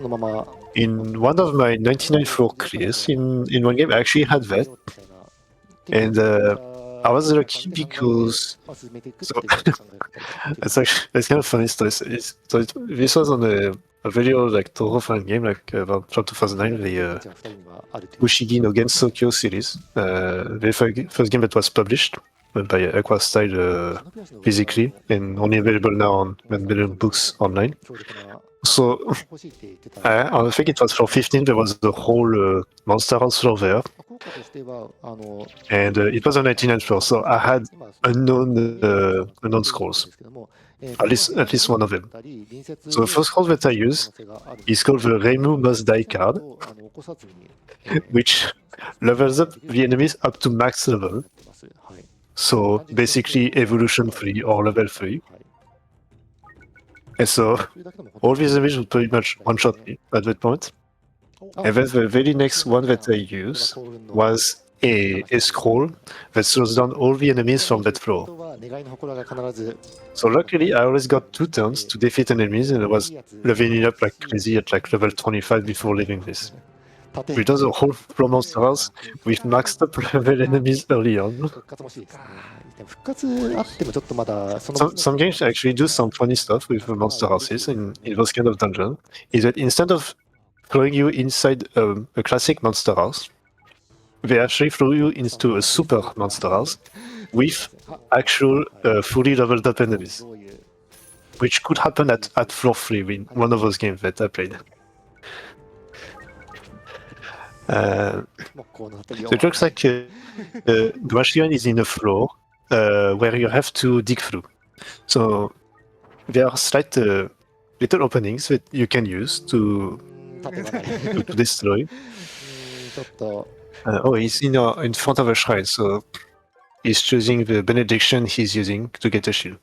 まま In one of my 99 floor clears in one game, I actually had that, and I was lucky because so it's kind of funny story. This was on a video like Toho fan game like about from 2009, the Ushigi no Gensokyo series, the first game that was published by Aquastyle physically and only available now on 1 million books online. So I think it was for 15. There was the whole Monster House floor there, and it was on 99th floor. So I had unknown scrolls, at least one of them. So the first scroll that I use is called the Reimu Must Die card, which levels up the enemies up to max level. So basically evolution 3 or level 3. And so all these enemies would pretty much one-shot me at that point. And then the very next one that I used was a scroll that slows down all the enemies from that floor. So luckily I always got 2 turns to defeat enemies, and I was leveling up like crazy at like level 25 before leaving this. We did the whole floor monster house with maxed up level enemies early on. Some games actually do some funny stuff with the monster houses in those kind of dungeons. Is that instead of throwing you inside a classic monster house, they actually throw you into a super monster house with actual fully leveled up enemies, which could happen at floor 3 in one of those games that I played. So it looks like Shiren is in a floor where you have to dig through. So there are slight little openings that you can use to destroy. He's in front of a shrine, so he's choosing the benediction he's using to get a shield.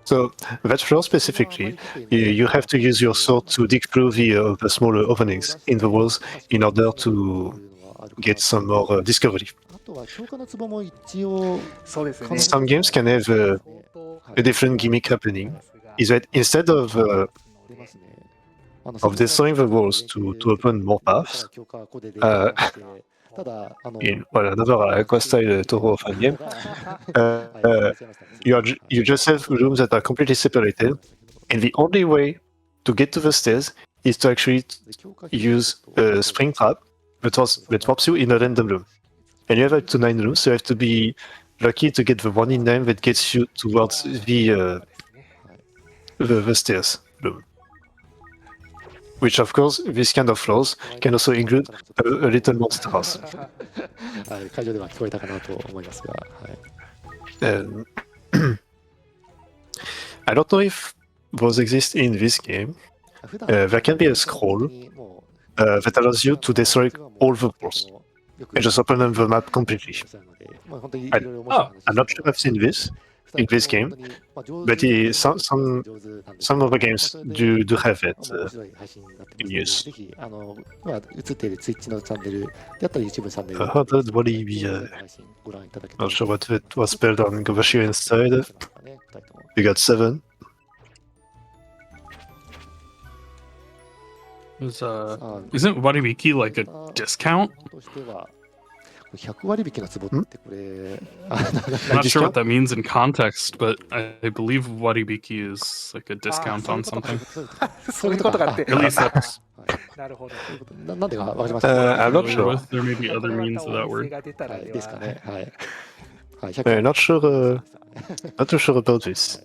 So that floor specifically, you have to use your sword to dig through the smaller openings in the walls in order to get some more discovery. Some games can have a different gimmick happening. Is that instead of destroying the walls to open more paths, in another Aquastyle Toho fan game, you just have rooms that are completely separated, and the only way to get to the stairs is to actually use a spring trap that drops you in a random room. And you have up to 9 rooms, so you have to be lucky to get the one in 9 that gets you towards the stairs room. Which, of course, this kind of floors can also include a little monster house. I don't know if those exist in this game. There can be a scroll that allows you to destroy all the walls and just open the map completely. I'm not sure I've seen this in this game, but some other games do have it in use. How did Wally be? Not sure what it was spelled on Go Ma Si Oi Yan side. We got 7. Isn't Waribiki like a discount? I'm not sure what that means in context, but I believe Waribiki is like a discount on something. At least that's. I'm not sure. There may be other means of that word. Not sure. Not too sure about this.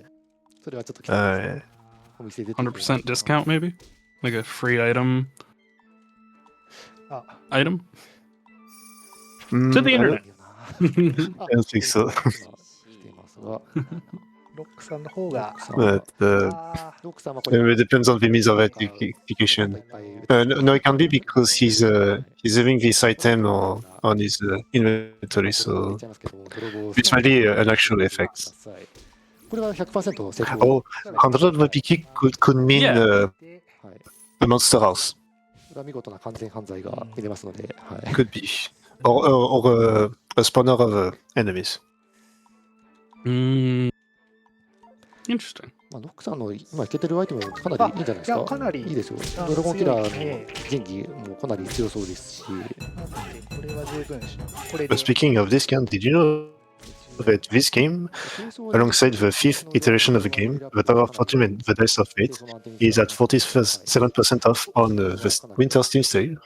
100% discount, maybe? Like a free item? To the internet. I don't think so. But it depends on the means of identification. No, it can be because he's having this item on his inventory, so which might be an actual effect. Oh, 100 Wapiki could mean a monster house. Could be. Or a spawner of enemies. Interesting. まあ、ノックさんの今いけてるアイテムかなりいいんじゃないですか。いやかなりいいですよ。ドラゴンキラーの強いね元気もかなり強そうですし。なのでこれは十分これ But で speaking of this game, did you know that this game, alongside the fifth iteration of the game, the Tower of Fortune and the Dice of Fate, is at 47% off on the Winter Steam Sale?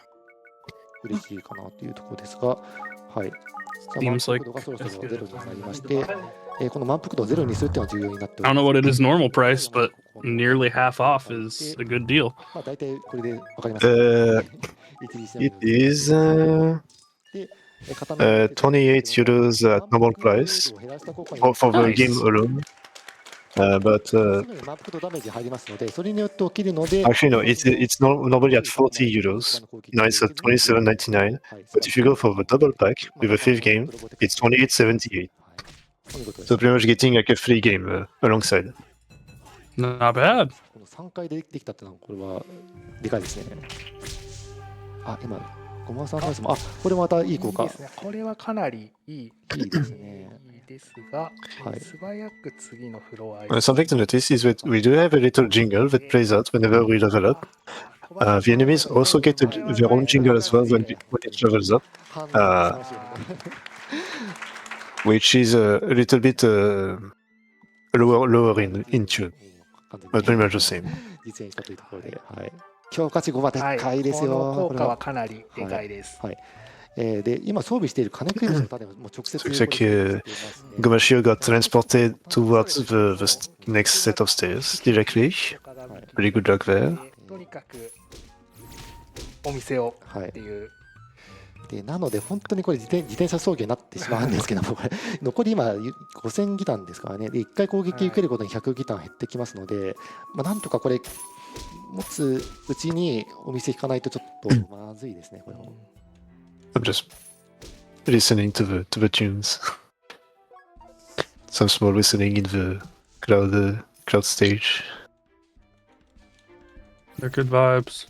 嬉しいかなというところですが、はい。 Seems like 満腹度がそろそろゼロになりまして、この満腹度をゼロにするっていうのが重要になってお I り don't ま know す。 what it is normal price, but nearly half off is a good deal. まあ大体これでわかります。 It is で、 28 euros at normal price for the game alone. But すぐに満腹度ダメージ入りますので、それによって起きるので、 actually, no, it's normally at 40 euros. Now it's at 27.99. But if you go for the double pack with the fifth game, it's 28.78. お見事です So pretty much getting like a free game alongside. Not bad. この3回でできたってのはこれはでかいですね。あ、今ごまさんのやつも、あ、これまたいい効果。いいですね。これはかなりいいいいですね。いいですが、はい。素早く次のフロアへ Something to notice is that we do have a little jingle that plays out whenever we level up. The enemies also get their own jingle as well when it levels up, 判断しましょう which is a little bit lower in tune, 完全 but に pretty much the same. 実演したというところで、はい。強化値5はでっはい、かいですよ。この効これは果はかなりでかいです。はい。で、今装備している金クイズの種ももう直接 Looks like Gomashio got transported towards the next set of stairs directly. Pretty good luck there. とにかくお店をはいっていう。でなので本当にこれ自転車操業になってしまうんですけども、これ残り今5000ギタンですからね。で1回攻撃受けることに100ギタン減ってきますので、まあ、なんとかこれ持つうちにお店引かないとちょっとまずいですね、これも。 I'm just listening to the tunes. Some small whistling in the cloud stage. They're good vibes.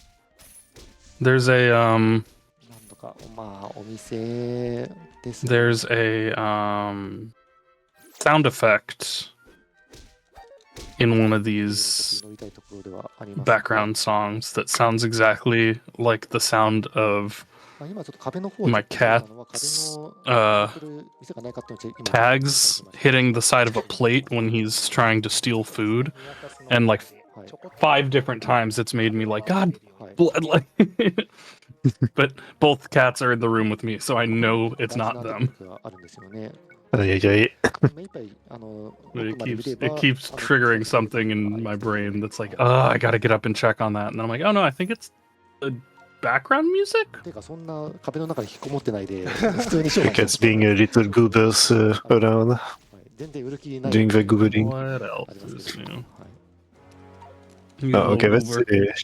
There's a なんとかまあお店ですね。 there's a sound effect in one of these 乗りたいところではあります。 background songs that sounds exactly like the sound of まあ今ちょっと壁の方 my ちょっと見たのは cat's 壁の uh 店がないかっていうのを今 tags hitting the side of a plate when he's trying to steal food, and like はい 5 different times it's made me like, God, はい blood, like. But both cats are in the room with me, so I know it's not them. あるんですよね。 Aïe, aïe, aïe. 目いっぱいBut it keeps triggering something in my brain that's like, oh, I gotta get up and check on that. And then I'm like, oh no, I think it's the background music. てかそんな壁の中に引きこもってないで普通に商 The 売 cats being little goobers around, はい全然売る気ない doing the googling. What あ else ります is けど、 new? はい Oh, okay, that's Over-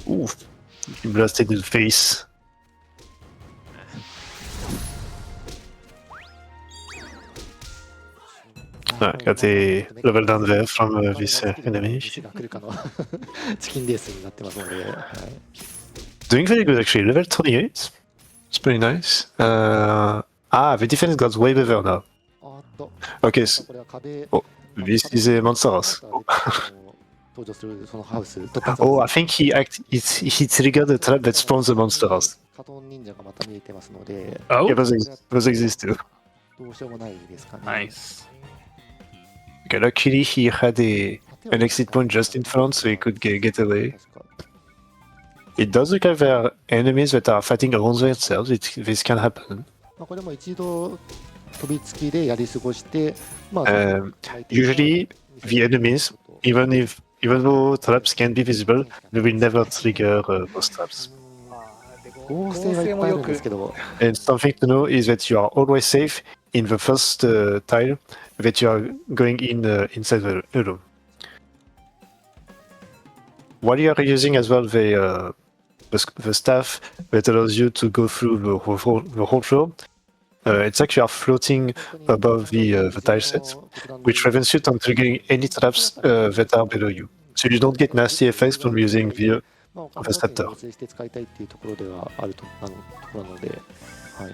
oof. Blasted in the face. Got a level down there from this enemy. 店が来るかのチキンレースになってますので、はい Doing very good actually. Level 28. It's pretty nice. The defense got way better now. あーっと Okay, so これは壁 this is a monster house. 登場するそのハウス Oh, I think he triggered a trap that spawns the monster house. カトン忍者がまた見えてますので Oh, Yeah, those exist too. どうしようもないですかね。 nice. Okay, luckily he had an exit point just in front, so he could get away. 確か It does look like there are enemies that are fighting amongst themselves. This can happen. まあこれも一度飛びつきでやり過ごして、まあ Usually the enemies, even though traps can be visible, they will never trigger those traps. 合成はいっぱいあるんですけど、 And something to know is that you are always safe in the first tile that you are going inside the room. While you are using as well the staff that allows you to go through the whole floor, it's like you are floating above the tile set, which prevents you from triggering any traps that are below you. So you don't get nasty effects from using the まあ、ファスタッター合成して使いたいっていうところではあるところなので、は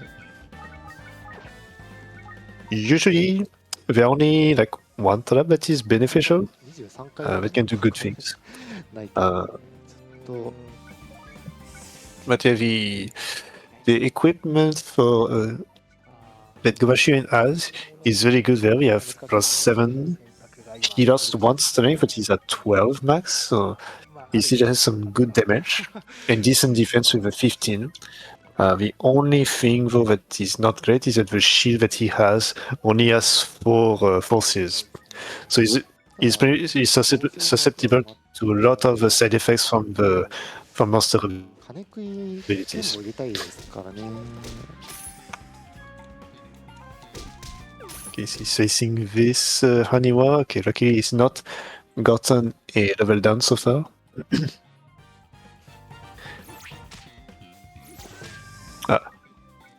い。 Usually, there are only like one trap that is beneficial, that can do good things. But yeah, the equipment for that Shiren has is very good there. We have +7. He lost one strength, but he's at 12 max, so he still has some good damage and decent defense with a 15. The only thing though that is not great is that the shield that he has only has 4 forces. So he's susceptible to a lot of side effects from monster abilities. Okay, so he's facing this Haniwa. Okay, luckily he's not gotten a level down so far.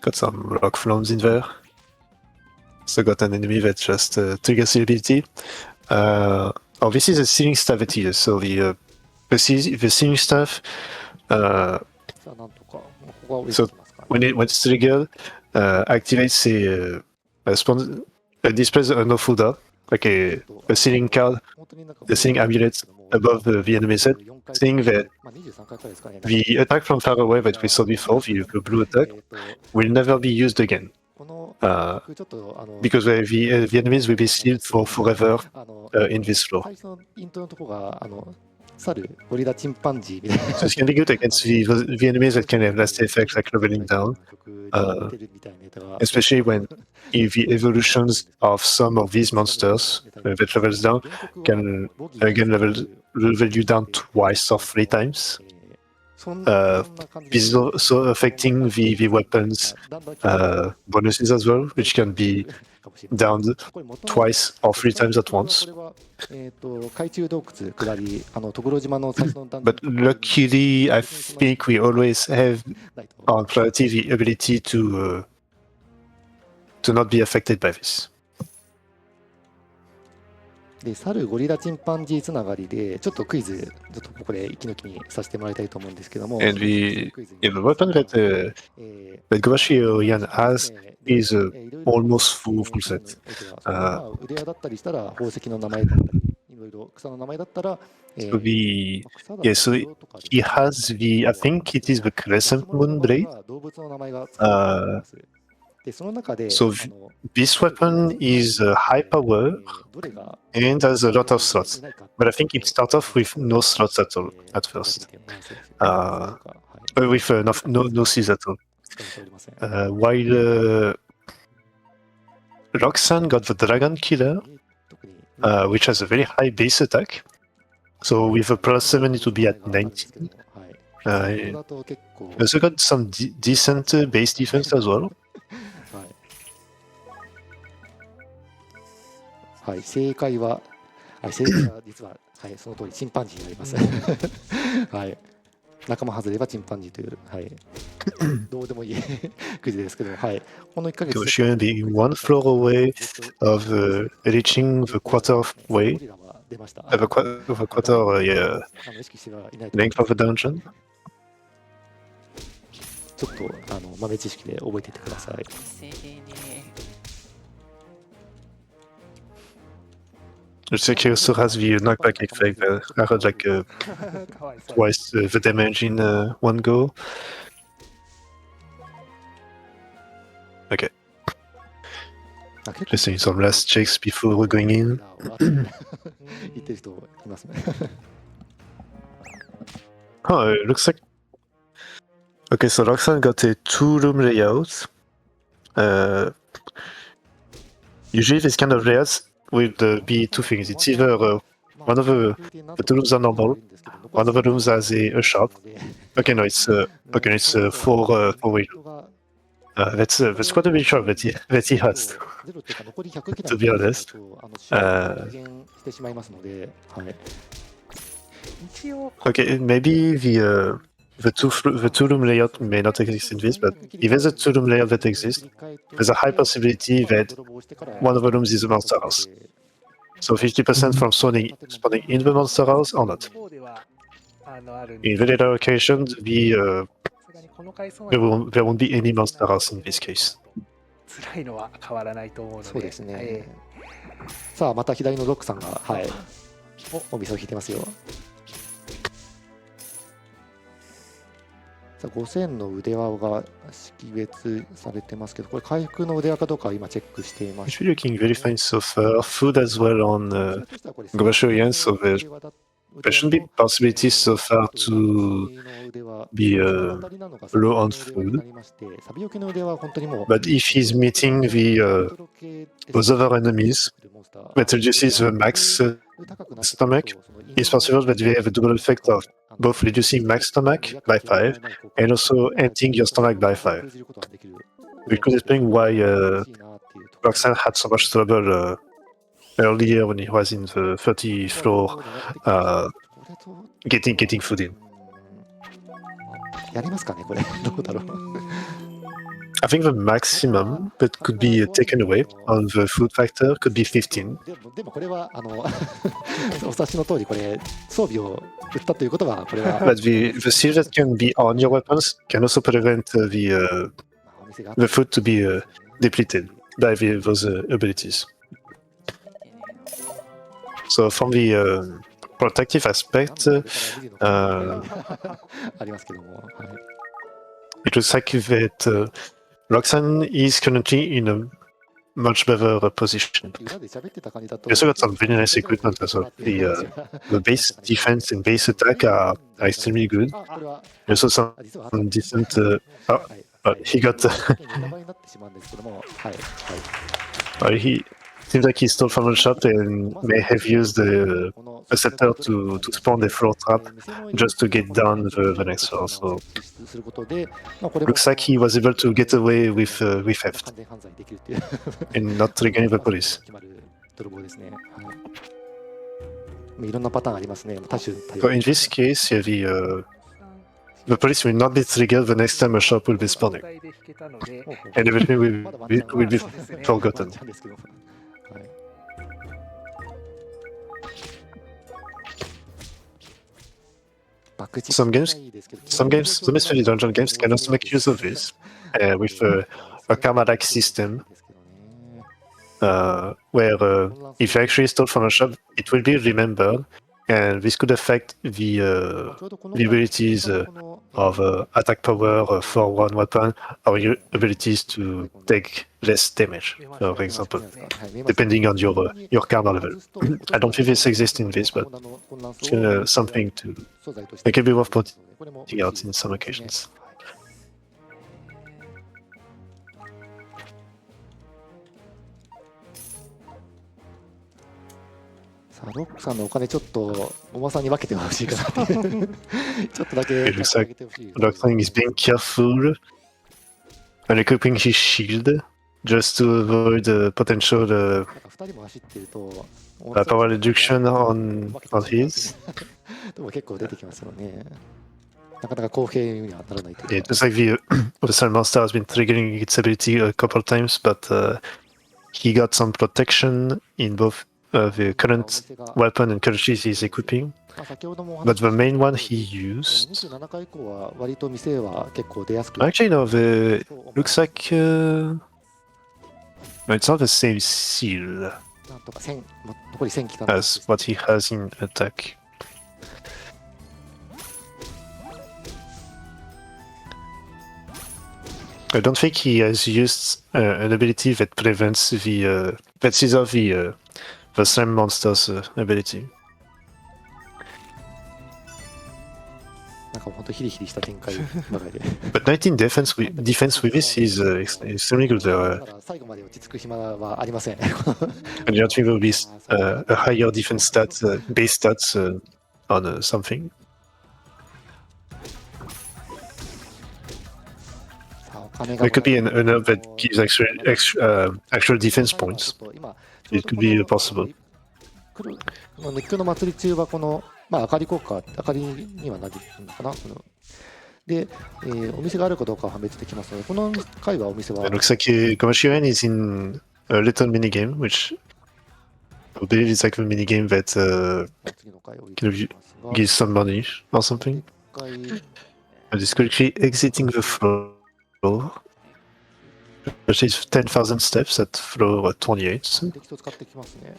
Got some rock flows in there. So got an enemy that just triggers the ability. Oh, this is a ceiling staff that he uses. So the ceiling staff. So when it's triggered, activates displays a no-fuda, like a ceiling card, the ceiling amulet above the enemy's head, saying that the attack from far away that we saw before, the blue attack, will never be used again. Because the enemies will be sealed for forever in this floor. So it can be good against the enemies that can have less effects like leveling down, especially when the evolutions of some of these monsters that levels down can again level you down twice or 3 times. This is also affecting the weapons bonuses as well, which can be downed twice or 3 times at once. But luckily, I think we always have on priority the ability to not be affected by this. で、猿ゴリラチンパンジーつながりでちょっとクイズちょっとこれ息抜きにさせてもらいたいと思うんですけども。And the weapon that Shiren has is almost full set. 腕輪だったりしたら宝石の名前だったり、いろいろ草の名前だったら。So he has I think it is the Crescent Moon Blade. So this weapon is high power and has a lot of slots, but I think it starts off with no slots at all at first, with no seals at all. While Roxanne got the Dragon Killer, which has a very high base attack. So with a +7 it will be at 19. Also got some decent base defense as well. はい、正解は実は、はい、その通りチンパンジーになります。はい、仲間外れはチンパンジーという、はい、どうでもいいクイズですけど、はい、この1ヶ月。Shiren being 1 floor away of reaching the quarter way, the quarter length of the dungeon. ちょっと豆知識で覚えていってください。Looks like he also has the knockback effect. I heard like twice the damage in one go. Okay. Just doing some last checks before we're going in. Oh, it looks like... Okay, so Roxanne got a 2-room layout. Usually this kind of layouts will be 2 things. It's either one of the 2 rooms are normal, one of the rooms has a shop. Okay, no, it's 4-wheel. That's quite a big shop that he has, to be honest. Okay, maybe the 2-room layout may not exist in this, but if there's a 2-room layout that exists, there's a high possibility that one of the rooms is a monster house. So 50% from spawning in the monster house or not. In very rare occasions, there won't be any monster house in this case. 辛いのは変わらないと思うので。そうですね。さあまた左のロックさんが、はい、お店を引いてますよ。さあ5000の腕輪が識別されてますけど、これ回復の腕輪かどうか今チェックしています。 Actually looking very fine so far. Food as well on Gobashoyan, so there shouldn't be possibilities so far to be low on food. But if he's meeting those other enemies that reduces the max stomach, it's possible that they have a double effect of both reducing max stomach by 5 and also emptying your stomach by 5. We could explain why Roxanne had so much trouble earlier when he was in the 30th floor getting food in. やりますかねこれどうだろう。 I think the maximum that could be taken away on the food factor could be 15. でもこれはお察しの通りこれ装備を売ったということはこれは But the seal that can be on your weapons can also prevent the food to be depleted by those abilities. So from the protective aspect, ありますけども、はい、 it looks like that Roxanne is currently in a much better position. 裏で喋ってた感じだと You also got some very nice equipment as well. The base defense and base attack are extremely good. あこれは Also some decent. He got. ネタバレになってしまうんですけども、はいはい。 He seems like he stole from a shop and may have used a setter to spawn a floor trap just to get down the next floor. So looks like he was able to get away with theft and not triggering the police. 泥棒ですね。はい。いろんなパターンありますね。多種多 So 様。 in this case, the police will not be triggered the next time a shop will be spawning, and everything will be forgotten. はい。 Some games, especially dungeon games, can also make use of this with a karma-like system where if you actually stole from a shop, it will be remembered, and this could affect the abilities of attack power for one weapon or your abilities to take less damage, for example, depending on your karma level. I don't think this exists in this, but it's something that can be worth pointing out in some occasions. さあロックさんのお金ちょっとおばさんに分けてほしいかなっていうちょっとだけ It looks like Roxanne is being careful and equipping his shield just to avoid the potential 2人も走ってると power reduction on his. でも結構出てきますよね。なかなか公平にはならないと Yeah, いう it looks like the Sun Monster has been triggering its ability a couple of times, but he got some protection in both the current weapon and currency he's equipping. まあ先ほどもお But 話し the しました main one he used. 27回以降は割と店は結構出やすく Actually, no, looks like no, it's not the same seal なんとか1000残り1000期間 as what he has in attack. I don't think he has used an ability that prevents that sees off the slime monster's ability. なんか本当ヒリヒリした展開ばかりで But 19 defense with this is extremely good. だから最後まで落ち着く暇はありません And you don't think there will be a higher defense stats, base stats on something. さあお金が There could be an herb that gives actual defense points. 今 It could be possible. この熱狂の祭り中はこの、まあ、明かり効果、明かりにはなるのかな。で、お店があるかどうかは判別できますので、この回はお店は It looks like Shiren is in a little mini game, which I believe is like a mini game that 次の回を gives some money or something. And is quickly exiting the floor. Especially 10,000 steps at floor 28. 敵と使ってきますね。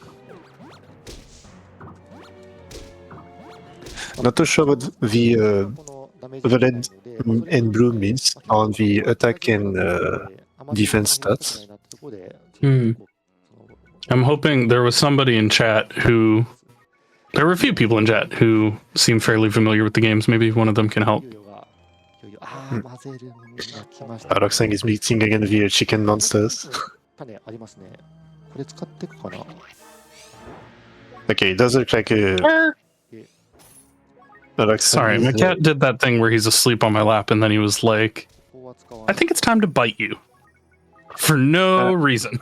Not too sure what the red and blue means on the attack and defense stats. I'm hoping there was somebody in chat who. There were a few people in chat who seem fairly familiar with the games. Maybe one of them can help. Roxanne is meeting again the chicken monsters. 種ありますね。これ使っていくかな。 Okay, it does look like Sorry, my cat did that thing where he's asleep on my lap and then he was like, I think it's time to bite you. For no reason.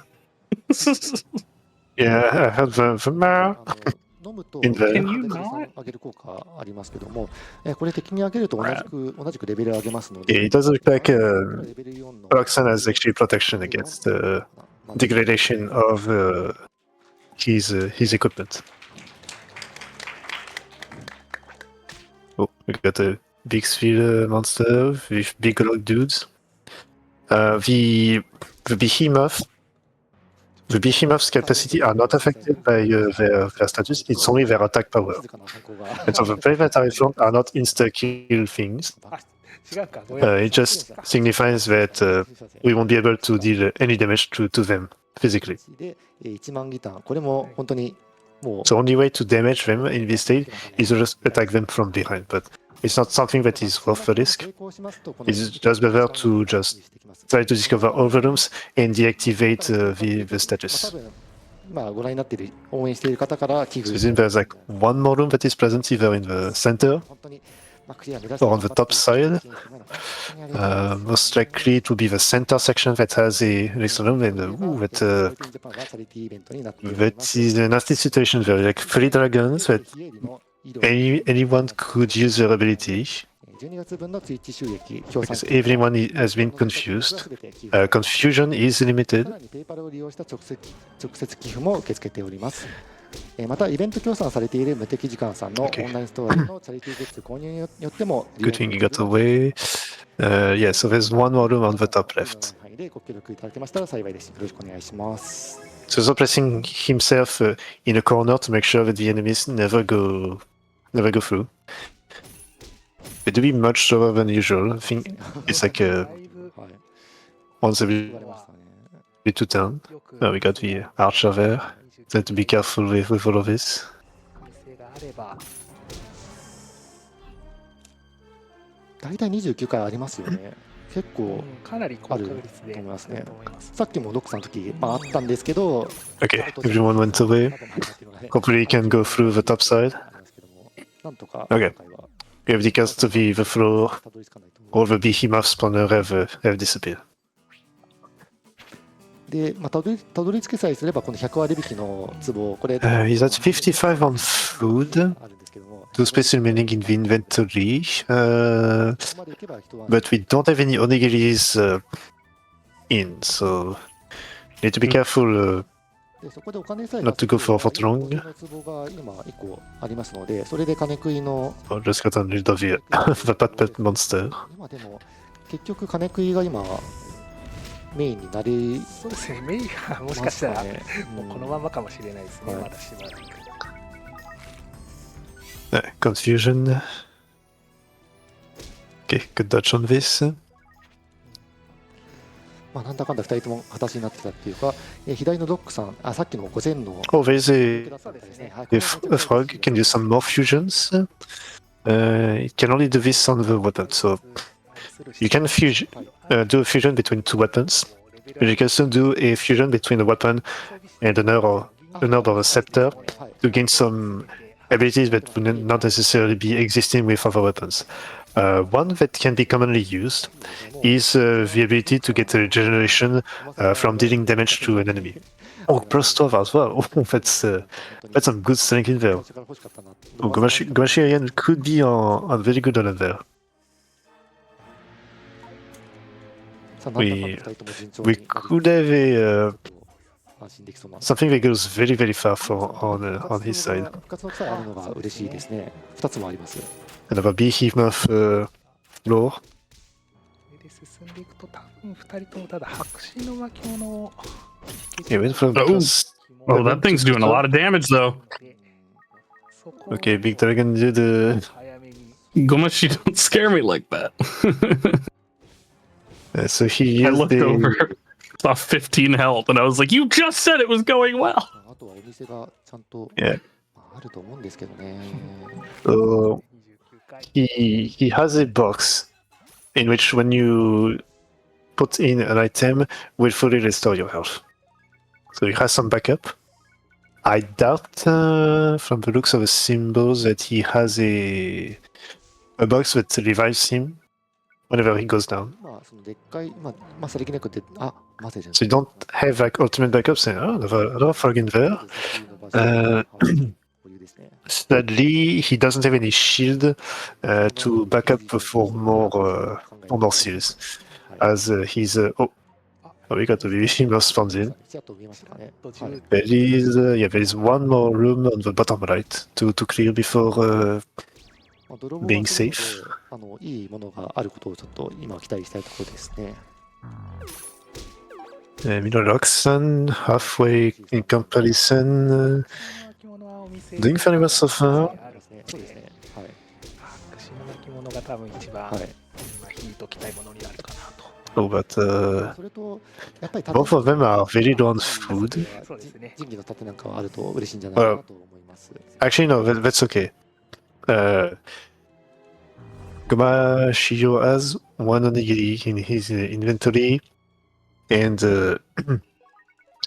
Yeah, I have the meow. 飲むと In the- 上げる効果ありますけども、これ敵に上げると同じくレベル上げますの Yeah, で、 it does look like レベル4の Roxanne has actually protection against degradation of his equipment. Oh, we got a big sphere monster with big log dudes. The behemoth's capacity are not affected by their status. It's only their attack power. 静かな反抗が And so the planetary front are not insta-kill things. 違うか。ごめん It just signifies that we won't be able to deal any damage to them physically. で、1万ギター、これも本当にもう The only way to damage them in this state is to just attack them from behind, but it's not something that is worth the risk. 成功しますとこの It's just better to just try to discover all the rooms and deactivate the 多 status. 分まあご覧になっている応援している方から寄 So 付 then there's like one more room that is present either in the center 本当にまあクリア目指して or on the top side. Most likely it will be the center section that has an extra room and that is a nasty situation there, like 3 dragons that anyone could use their ability. 12月分のツイッチ収益協賛 Because everyone has been confused. Confusion is さ limited. らにペイパルを利用した直接寄付も受け付けております。またイベント協賛されている無敵時間さんのオ Okay. ンラインストアでのチャリティーグッズ購入によっても Good thing he got away. Yeah, so there's one more room on the top left. でご協力いただけましたら幸いです。よろしくお願いします。 So he's placing himself in a corner to make sure that the enemies never go through. They do be much slower than usual. I think it's like だいぶ はい。 once 言われましたね。 every 2 turns. よく Oh, we got the archer there. So have to be careful with all of this. 性があれば大体29回ありますよね。結構かなり高確率でと思いますねと思います。さっきもロックさんの時、まあ、あったんですけど、 Okay, everyone went away. Hopefully he can go through the top side. なんとか Okay. 今回は We have decals to the floor. たどり着かないと思う All the behemoth spawner have disappeared. で、まあ、たどり着けさえすればこの100割引きの壺これ、 He's at 55 on food. あるんですけども Two space remaining in the inventory. ここまで行けば人は But we don't have any onigiris in, so need to be careful でそこでお金さえ not to go for long. の壺が今1個ありますのでそれで金食いの Or just got rid of the pet monster. 今でも結局金食いが今メインになりそうですね。メインはもしかましたらすかね、もうこのままかもしれないですね。はいまだしばらく。 Confusion. Okay, good dodge on this. まあ、なんだかんだ2人とも形になってたっていうか、左のロックさん、さっきの5000の Oh, there's a そうですね。 a frog can do some more fusions. It can only do this on the weapon, so you can do a fusion between 2 weapons. But you can also do a fusion between a weapon and an herb or a scepter to gain some abilities that would not necessarily be existing with other weapons. One that can be commonly used is the ability to get a regeneration from dealing damage to an enemy. Oh, plus 12 as well. Oh, that's some good strength in there. Oh, Gomashi Oyan could be on very good on there. We could have a something that goes very very far on his side. 復活の草があるのが嬉しいですね。2つもあります。 Another behemoth floor. 進んでいくと多分2人ともただ白紙の巻物を Yeah, went from Oh. plus. Oh, that thing's doing a lot of damage though. Okay, Big Dragon did Gomashi, don't scare me like that. so he I used looked over, saw 15 health, and I was like, "You just said it was going well." あとはお店がちゃんと Yeah. あると思うんですけどね。 So he has a box in which when you put in an item will fully restore your health. So he has some backup. I doubt from the looks of the symbols that he has a box that revives him whenever he goes down. まあそのでっかいマサリキネクってマセじゃん。 So you don't have like ultimate backup saying, oh, another frog in there. Sadly, he doesn't have any shield to back up for more seals. As he's we got the behemoth spawns in. ちらっと見えましたかね。 There is one more room on the bottom right to clear before まあ泥棒 being がする safe. のでいいものがあることをちょっと今期待したいところですね。Roxanne, halfway in comparison, doing fairly well so far. そうですね。はい。白紙の巻物が多分一番、はい。ヒートきたいものになるかなと。 Oh, but それとやっぱり both of them are very low on food. そうですね。仁義の盾なんかはあると嬉しいんじゃないかなと思います。 Actually, no, that's okay. Gomashio has one onigiri in his inventory, and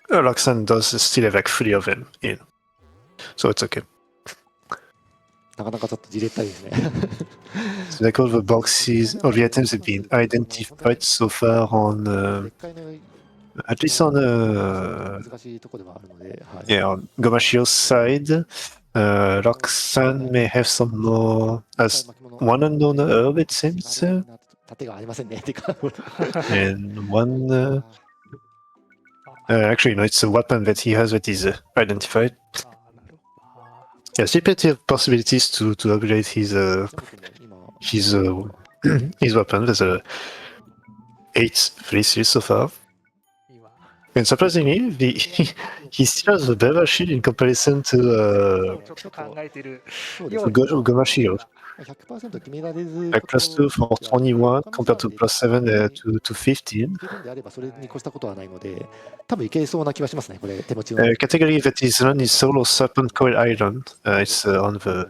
Roxanne does still have like 3 of them in. So it's okay. なかなかちょっとじれったいですね。 So like all the boxes, all the items have been identified so far on, でっかいの at least on, 難しいところではあるので、はい。 yeah, on Gomashio's side. Roxanne may have some more as one unknown herb, it seems, 盾がありませんね。てか and one. Actually, no, it's a weapon that he has that is identified. あーなるほど。 Yeah, still plenty of possibilities to upgrade his his weapon. There's 8 free seals so far. 今 And surprisingly, he still has a better shield in comparison to ちょっと考えてるそうですね。 Gomashio. 100% 決められず、 Like +2 for 21 compared to +7 to 15. いけるんであればそれに越したことはないので、多分いけそうな気はしますね。これ手持ちを。 Category that is run is solo Serpentcoil Island. It's on the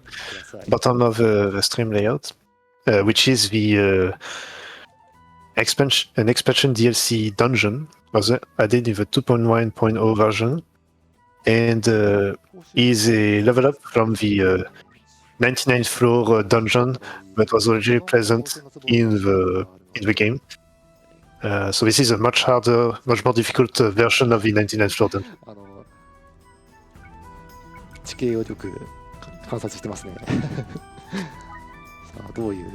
bottom of the stream layout, which is the an expansion DLC dungeon was added in the 2.1.0 version, and is a level up from the 99th floor dungeon that was already present in the game. So this is a much harder, much more difficult version of the 99th floor dungeon. 地形をよく観察してますね。さあどういう。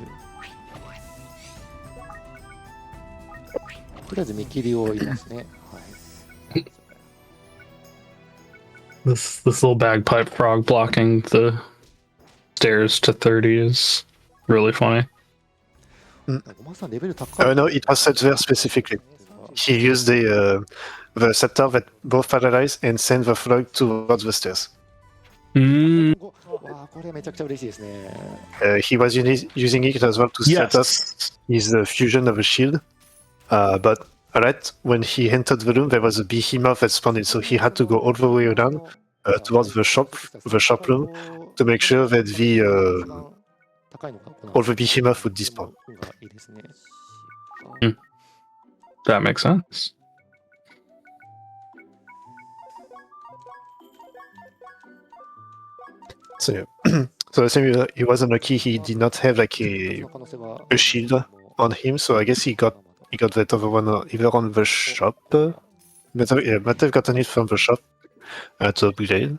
とりあえず見切りを入れますね。はい。 This little bagpipe frog blocking the stairs to 30 is really funny. ごまさんレベル高い。 No, it was set there specifically. He used the scepter that both paralyze and send the frog towards the stairs. わあこれめちゃくちゃ嬉しいですね。 He was using it as well to set up his fusion of a shield. But right when he entered the room, there was a behemoth that spawned in, so he had to go all the way around towards the shop room to make sure that all the behemoth would despawn. That makes sense. So yeah. So the same, he was unlucky. He did not have like a shield on him, so I guess he got that other one either on the shop. Might have gotten it from the shop to upgrade.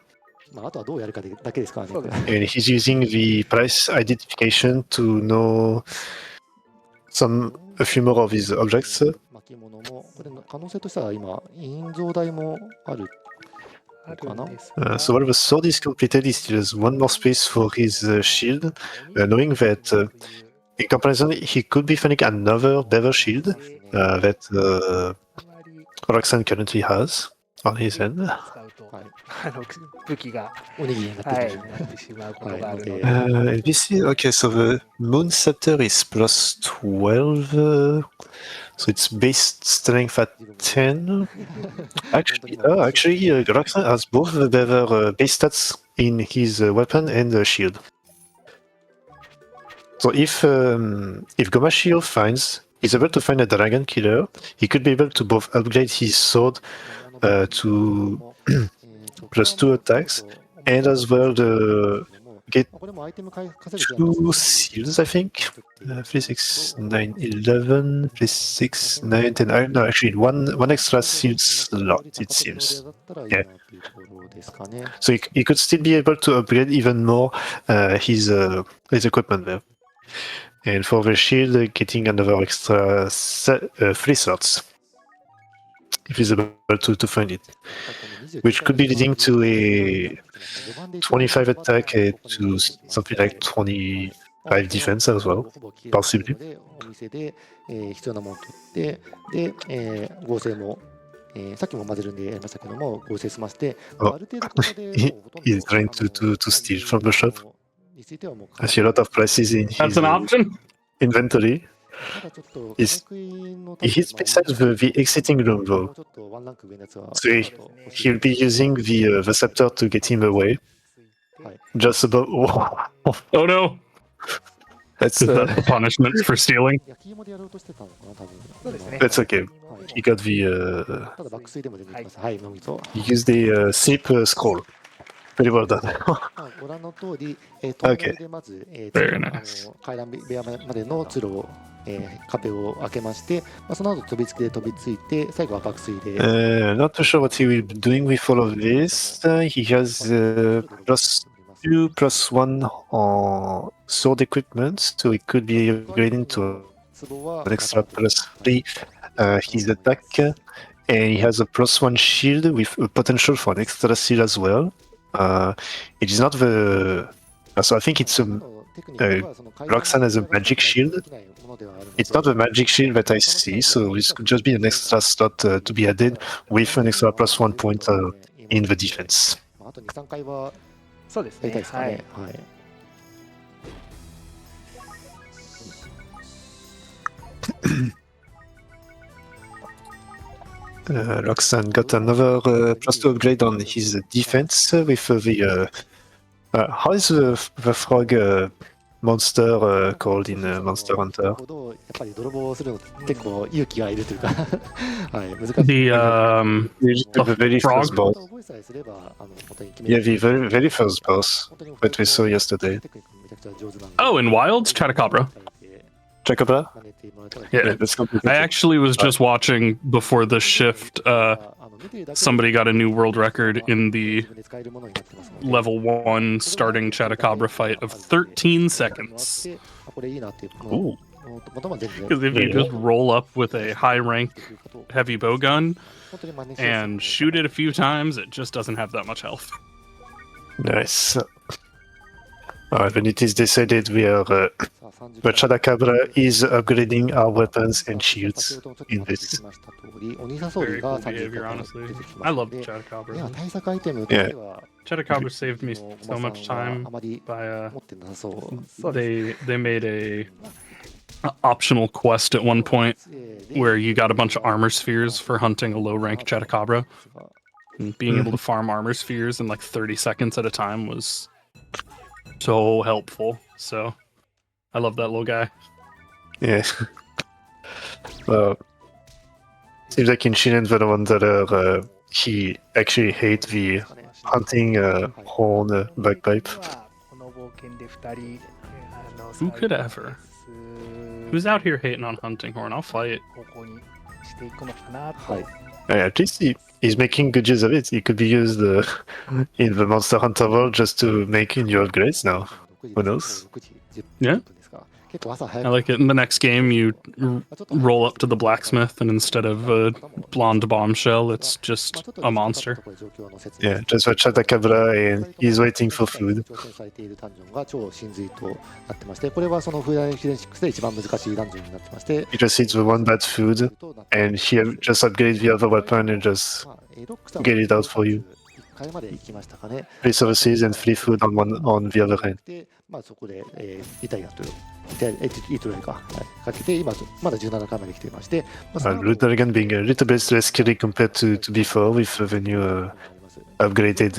まああとはどうやるかだけですからね。 And he's using the price identification to know a few more of his objects. 巻物もこれの可能性としては今印蔵台もある。あるんです。 So while the sword is completed, he still has one more space for his shield, knowing that in comparison, he could be finding another Beaver Shield that Roxanne currently has on his end. 使うと武器がおにぎりになってはいるなってしまうことがあるので、And this is okay. So the Moon Scepter is plus 12. So it's base strength at 10. Actually, Roxanne has both the Beaver base stats in his weapon and shield. So if Gomashio is able to find a Dragon Killer, he could be able to both upgrade his sword to plus 2 attacks, and as well get 2 seals, I think. 3, 6, 9, 11, 3, 6, 9, 10. No, actually, one extra seal slot, it seems. Yeah. So he could still be able to upgrade even more his equipment there. And for the shield, getting another extra 3 slots. If he's able to find it. Which could be leading to a 25 attack to something like 25 defense as well, possibly. お店で必要なものを取ってで合成もさっきも混ぜるんでやりましたけども合成済まして Oh, ある程度ここで he's trying to steal from the shop. についてはもう I see a lot of prices in That's his an option. inventory. ただちょっと Is- 価格の He's beside the exiting room も though. うちょっとワンランク上のやつは So he'll be using the scepter to get him away. Just about. Oh no! That's Is that the punishment for stealing? 焼き芋でやろうとしてたのかな多分そうですね。 That's okay. はい He got the. ただ爆睡でも全然いきますはい飲みと He used the sleep scroll. Very well done. ご覧の通り、Okay. でまず、Very nice. 階段部屋までの通路を、壁を開けまして、その後飛びつきで飛びついて、最後は爆睡で。Not too sure what he will be doing with all of this. He has plus 2 plus 1 sword equipment, so it could be upgrading to an extra plus 3 his attack. And he has a plus 1 shield with a potential for an extra seal as well. It is not the. So I think it's Roxanne has a magic shield. It's not the magic shield that I see, so this could just be an extra slot to be added with an extra plus 1 point in the defense. あと2、3回はそうですねやりたいですかはいね。はい。 Roxanne got another plus 2 upgrade on his defense with the. How is the frog monster called in Monster Hunter? ほどやっぱり泥棒をするのって結構勇気がいるというかはい難しい。 The The very frog? first boss. 覚えさえすれば本当に決 Yeah, the very first boss 本当に that we saw yesterday. テクニックめちゃくちゃ上手なんで oh, in Wilds, Chatacabra. Chakabra? 真似てもらえたら Yeah. That's complicated. I actually was just watching before the shift. Somebody got a new world record in the level 1 starting Chatacabra fight of 13 seconds. Ooh. Because if you just roll up with a high rank heavy bow gun and shoot it a few times, it just doesn't have that much health. Nice. Alright, then it is decided we are. But Chadacabra is upgrading our weapons and shields in this. Very cool behavior, honestly. I love Chatacabra. いや対策アイテムとしては Chatacabra saved me so much time あまり by 持ってなさそう they made a optional quest at one point where you got a bunch of armor spheres for hunting a low rank Chatacabra. And being able to farm armor spheres in like 30 seconds at a time was so helpful. So I love that little guy. Yeah. Well, seems like in Shiren the one that he actually hates the hunting horn bagpipe. この冒険で2人 Who could ever? Who's out here hating on hunting horn? I'll fight. 方向にしていくのかなと、はい At least he's making good use of it. It could be used in the Monster Hunter world just to make new upgrades now. Who knows? Yeah. I like it. In the next game, you roll up to the blacksmith, and instead of a blonde bombshell, it's just a monster. Yeah, just watch out the camera and he's waiting for food. 超真髄となってまして、これはそのフーダインヒデン6で一番難しいダンジョンになってまして、 He just eats the one bad food and he just upgrades the other weapon and just get it out for you. 1回まで行きましたかね。 3 services and free food on the other hand. で、まあそこでリタイアというイートレイか、はい、かけて今まだ17回まで来ていまして、Blue Dragon being a little bit less scary compared to before with the new upgraded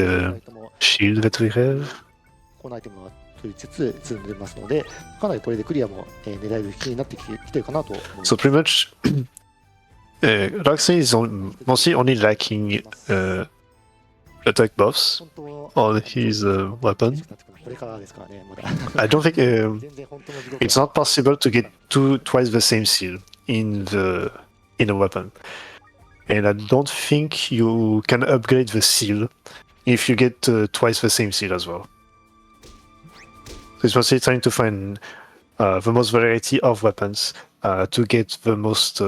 shield that we have. このアイテムは取りつつ積んでますので、かなりこれでクリアも狙える引きになってきてるかなと思います。 So pretty much, Roxy is mostly only lacking attack buffs on his weapon. これからですからね、まだ I don't think 全然本当の地獄 it's not possible to get twice the same seal in a weapon, and I don't think you can upgrade the seal if you get twice the same seal as well. So it's mostly trying to find the most variety of weapons to get the most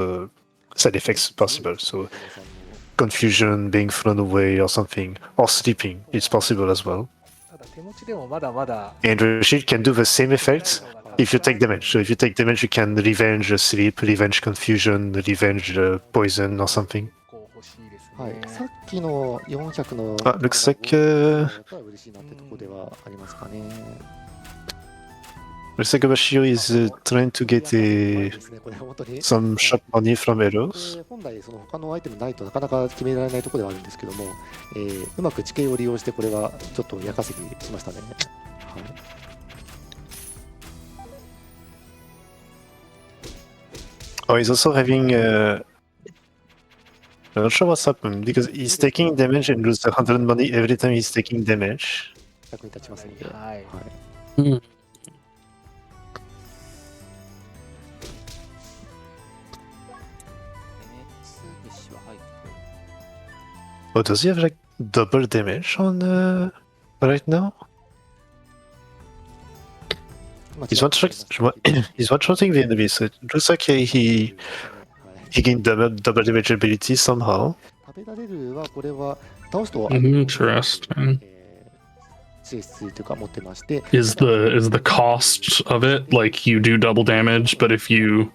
side effects possible. So confusion, being thrown away or something, or sleeping, it's possible as well. ただ手持ちでもまだまだ And the shield can do the same effect if you take damage. So if you take damage, you can revenge sleep, revenge confusion, revenge poison or something. こう欲しいですはい、ね。さっきの400の looks like 嬉しいなってところではありますかね。 Looks like Bashir is trying to get ですね、これ本当に some shop money from heroes. 本来その他のアイテムないとなかなか決められないところではあるんですけども、うまく地形を利用してこれはちょっとや稼ぎしましたね。はい、Oh, he's also having. I'm not sure what's happened because he's taking damage and loses 100 money every time he's taking damage. 役に立ちますので、はい。はい、 Oh, does he have like double damage on right now? まあ He's one-shotting the enemy, so it looks like he gained double damage ability somehow. 食べられるはこれは倒すと Interesting. 性質というか持ってまして、 Is the cost of it like you do double damage, but if you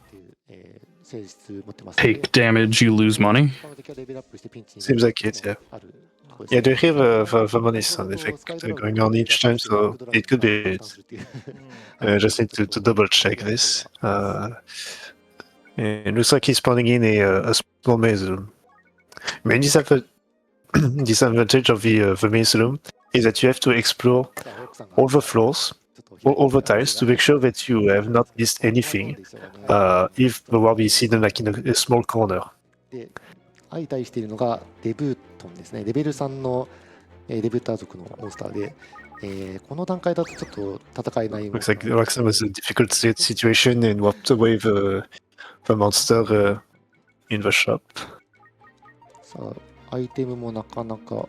性質持ってます。 take damage, you lose money? 他の敵がレベルアップしてピンチに Seems like it, yeah. あるところです Yeah, ね。 they have the money sound effect going on each time, so it could be it. I just need to double check this. It looks like he's spawning in a small maze room. Main disadvantage of the maze room is that you have to explore all the floors, all the tiles, to make sure that you have not missed anything. If the world is hidden like in a small corner. で相対しているのがデブートンですね。レベル3のデブーター族のモンスターで、この段階だとちょっと戦えない。 Looks like Roxanne was in a difficult situation and walked away the monster in the shop. さあ、アイテムもなかなか。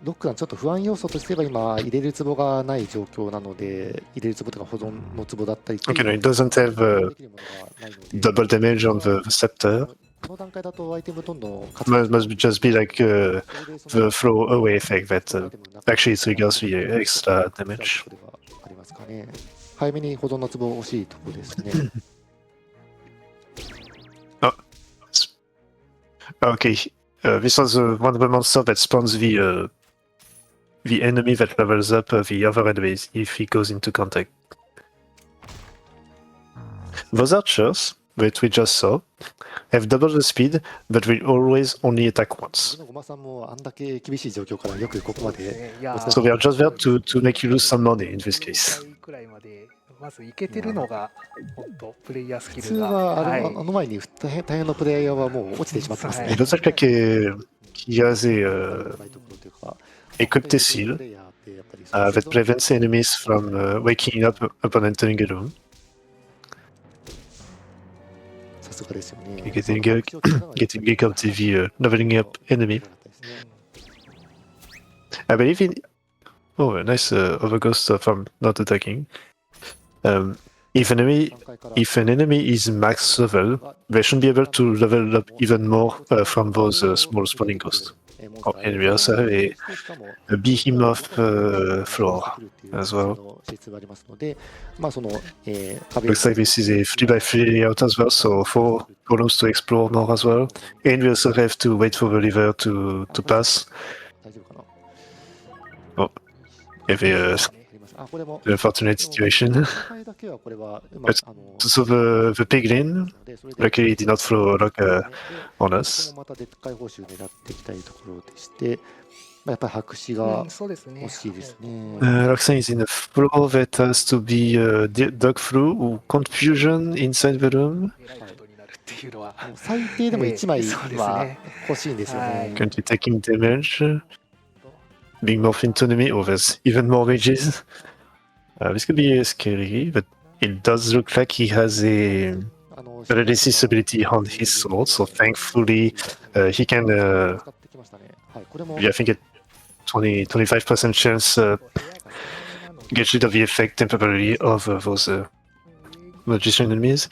ロックさん、ちょっと不安要素としては今、入れる壺がない状況なので、入れる壺とか保存の壺だったり。 Okay, no, it doesn't have double damage on the scepter. この段階だとアイテムどんどん Must just be like the throw away effect that actually triggers the extra damage. ありますかね。早めに保存の壺欲しいところですね。Okay, this was one of the monsters that spawns the enemy that levels up the other enemies if he goes into contact. Those archers that we just saw have double the speed, but will always only attack once. ごまさんもあんだけ厳しい状況からよくここまで。So they are just there to make you lose some money in this case. くらいまでまずいけてるのが本当プレイヤースキ普通ルが。はあの前に大変のプレイヤーはもう落ちてしまってますね。 It looks like he has a equipped seal that prevents enemies from waking up upon entering a room. さすがですよね。 Getting rid of the leveling up enemy. I believe in. Oh, a nice overghost from not attacking. If an enemy is max level, they should be able to level up even more from those small spawning ghosts. Oh, and we also have a behemoth floor as well. Looks like this is a 3x3 layout as well, so 4 columns to explore more as well. And we also have to wait for the river to pass. Oh, have an unfortunate situation. But so the piglin, luckily did not throw a rock on us. やっぱり白紙が欲しいですね。Roxanne is in a floor that has to be dug through or confusion inside the room. 最低でも1枚は欲しいんですよね。Currently taking damage. Being morphed into enemy. Oh, there's even more mages. This could be scary, but it does look like he has a resist ability on his sword, so thankfully he can, I think a 25% chance get rid of the effect temporarily of those magician enemies,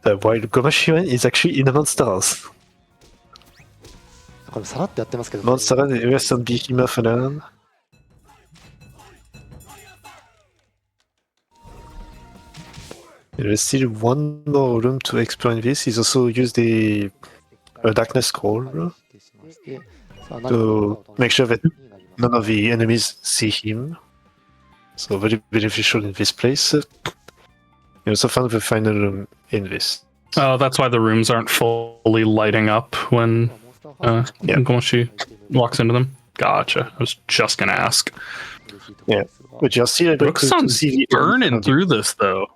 while Shiren is actually in a monster house. これさらっとやってますけど、Monster house, there is some behemoth around. There is still one more room to explore in this. He's also used a darkness scroll to make sure that none of the enemies see him. So very beneficial in this place. You also found the final room in this. Oh, that's why the rooms aren't fully lighting up when Gomashi walks into them. Gotcha. I was just gonna ask. Yeah, but you're still able to see the burning through this though.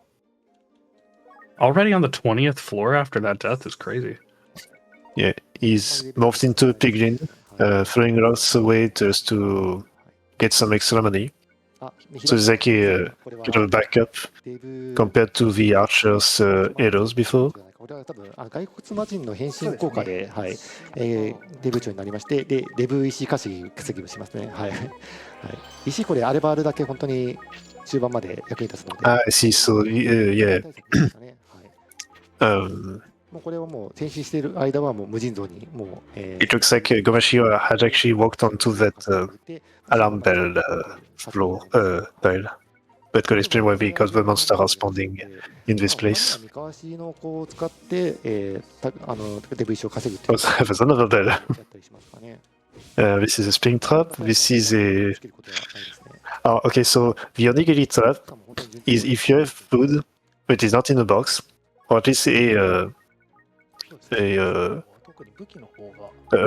Already on the 20th floor after that death is crazy. Yeah, he's morphed into a piglin, throwing rocks away just to get some extra money. So it's like a kind of a backup compared to the archer's arrows before. これは多分外国魔人の変身効果で、はいデブ長になりまして、でデブ石稼ぎをしますね。はい、はい、石これあればあるだけ本当に中盤まで役に立つので。I see. So yeah. もうこれはもう転身している間はもう無尽蔵にもう。It looks like Gomashi had actually walked onto that alarm bell floor tile. But could explain why because the monsters are spawning in this place. 三河市の子を使ってデブ石を稼ぐ。 There's another bell. This is a spring trap. This is a. Oh, okay. So the onigiri trap is if you have food, but it's not in a box, or at least a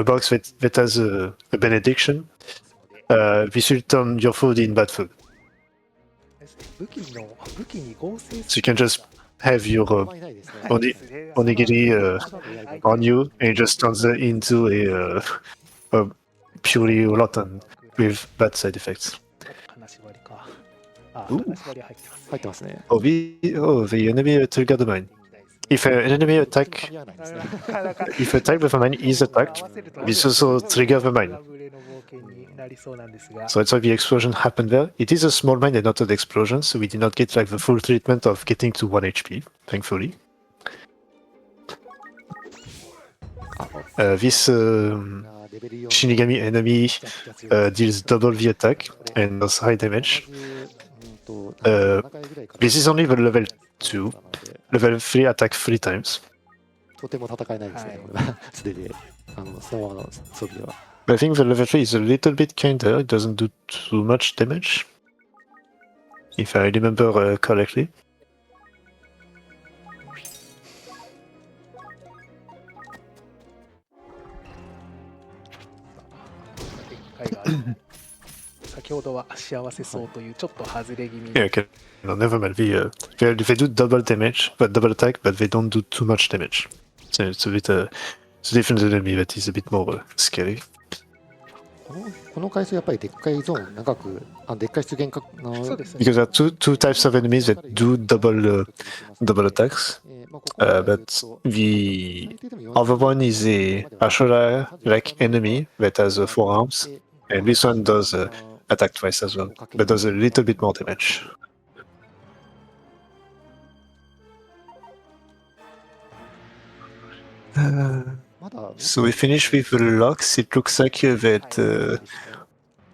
box that has a benediction. This will turn your food in bad food. So you can just have your onigiri on you, and it just turns it into a purely rotten with bad side effects. Oh, the enemy triggered the mine. If an enemy attack with a mine is attacked, this also triggers the mine. So that's why the explosion happened there. It is a small mine and not an explosion, so we did not get like the full treatment of getting to 1 HP, thankfully. This Shinigami enemy deals double the attack and does high damage. This is only the level 2. Level 3 attack 3 times. とても戦えないですね。これは素手でそのままの装備では。I think the level 3 is a little bit kinder. It doesn't do too much damage, if I remember correctly. Yeah, okay. No, never mind. They do double damage, but double attack, but they don't do too much damage. So it's a bit it's a different enemy that is a bit more scary. この回数やっぱりでっかいゾーン長くでっかい出現かBecause there are two types of enemies that do double attacks, but the other one is a Ashura-like enemy that has 4 arms, and this one does attack twice as well, but does a little bit more damage. So we finish with the locks. It looks like that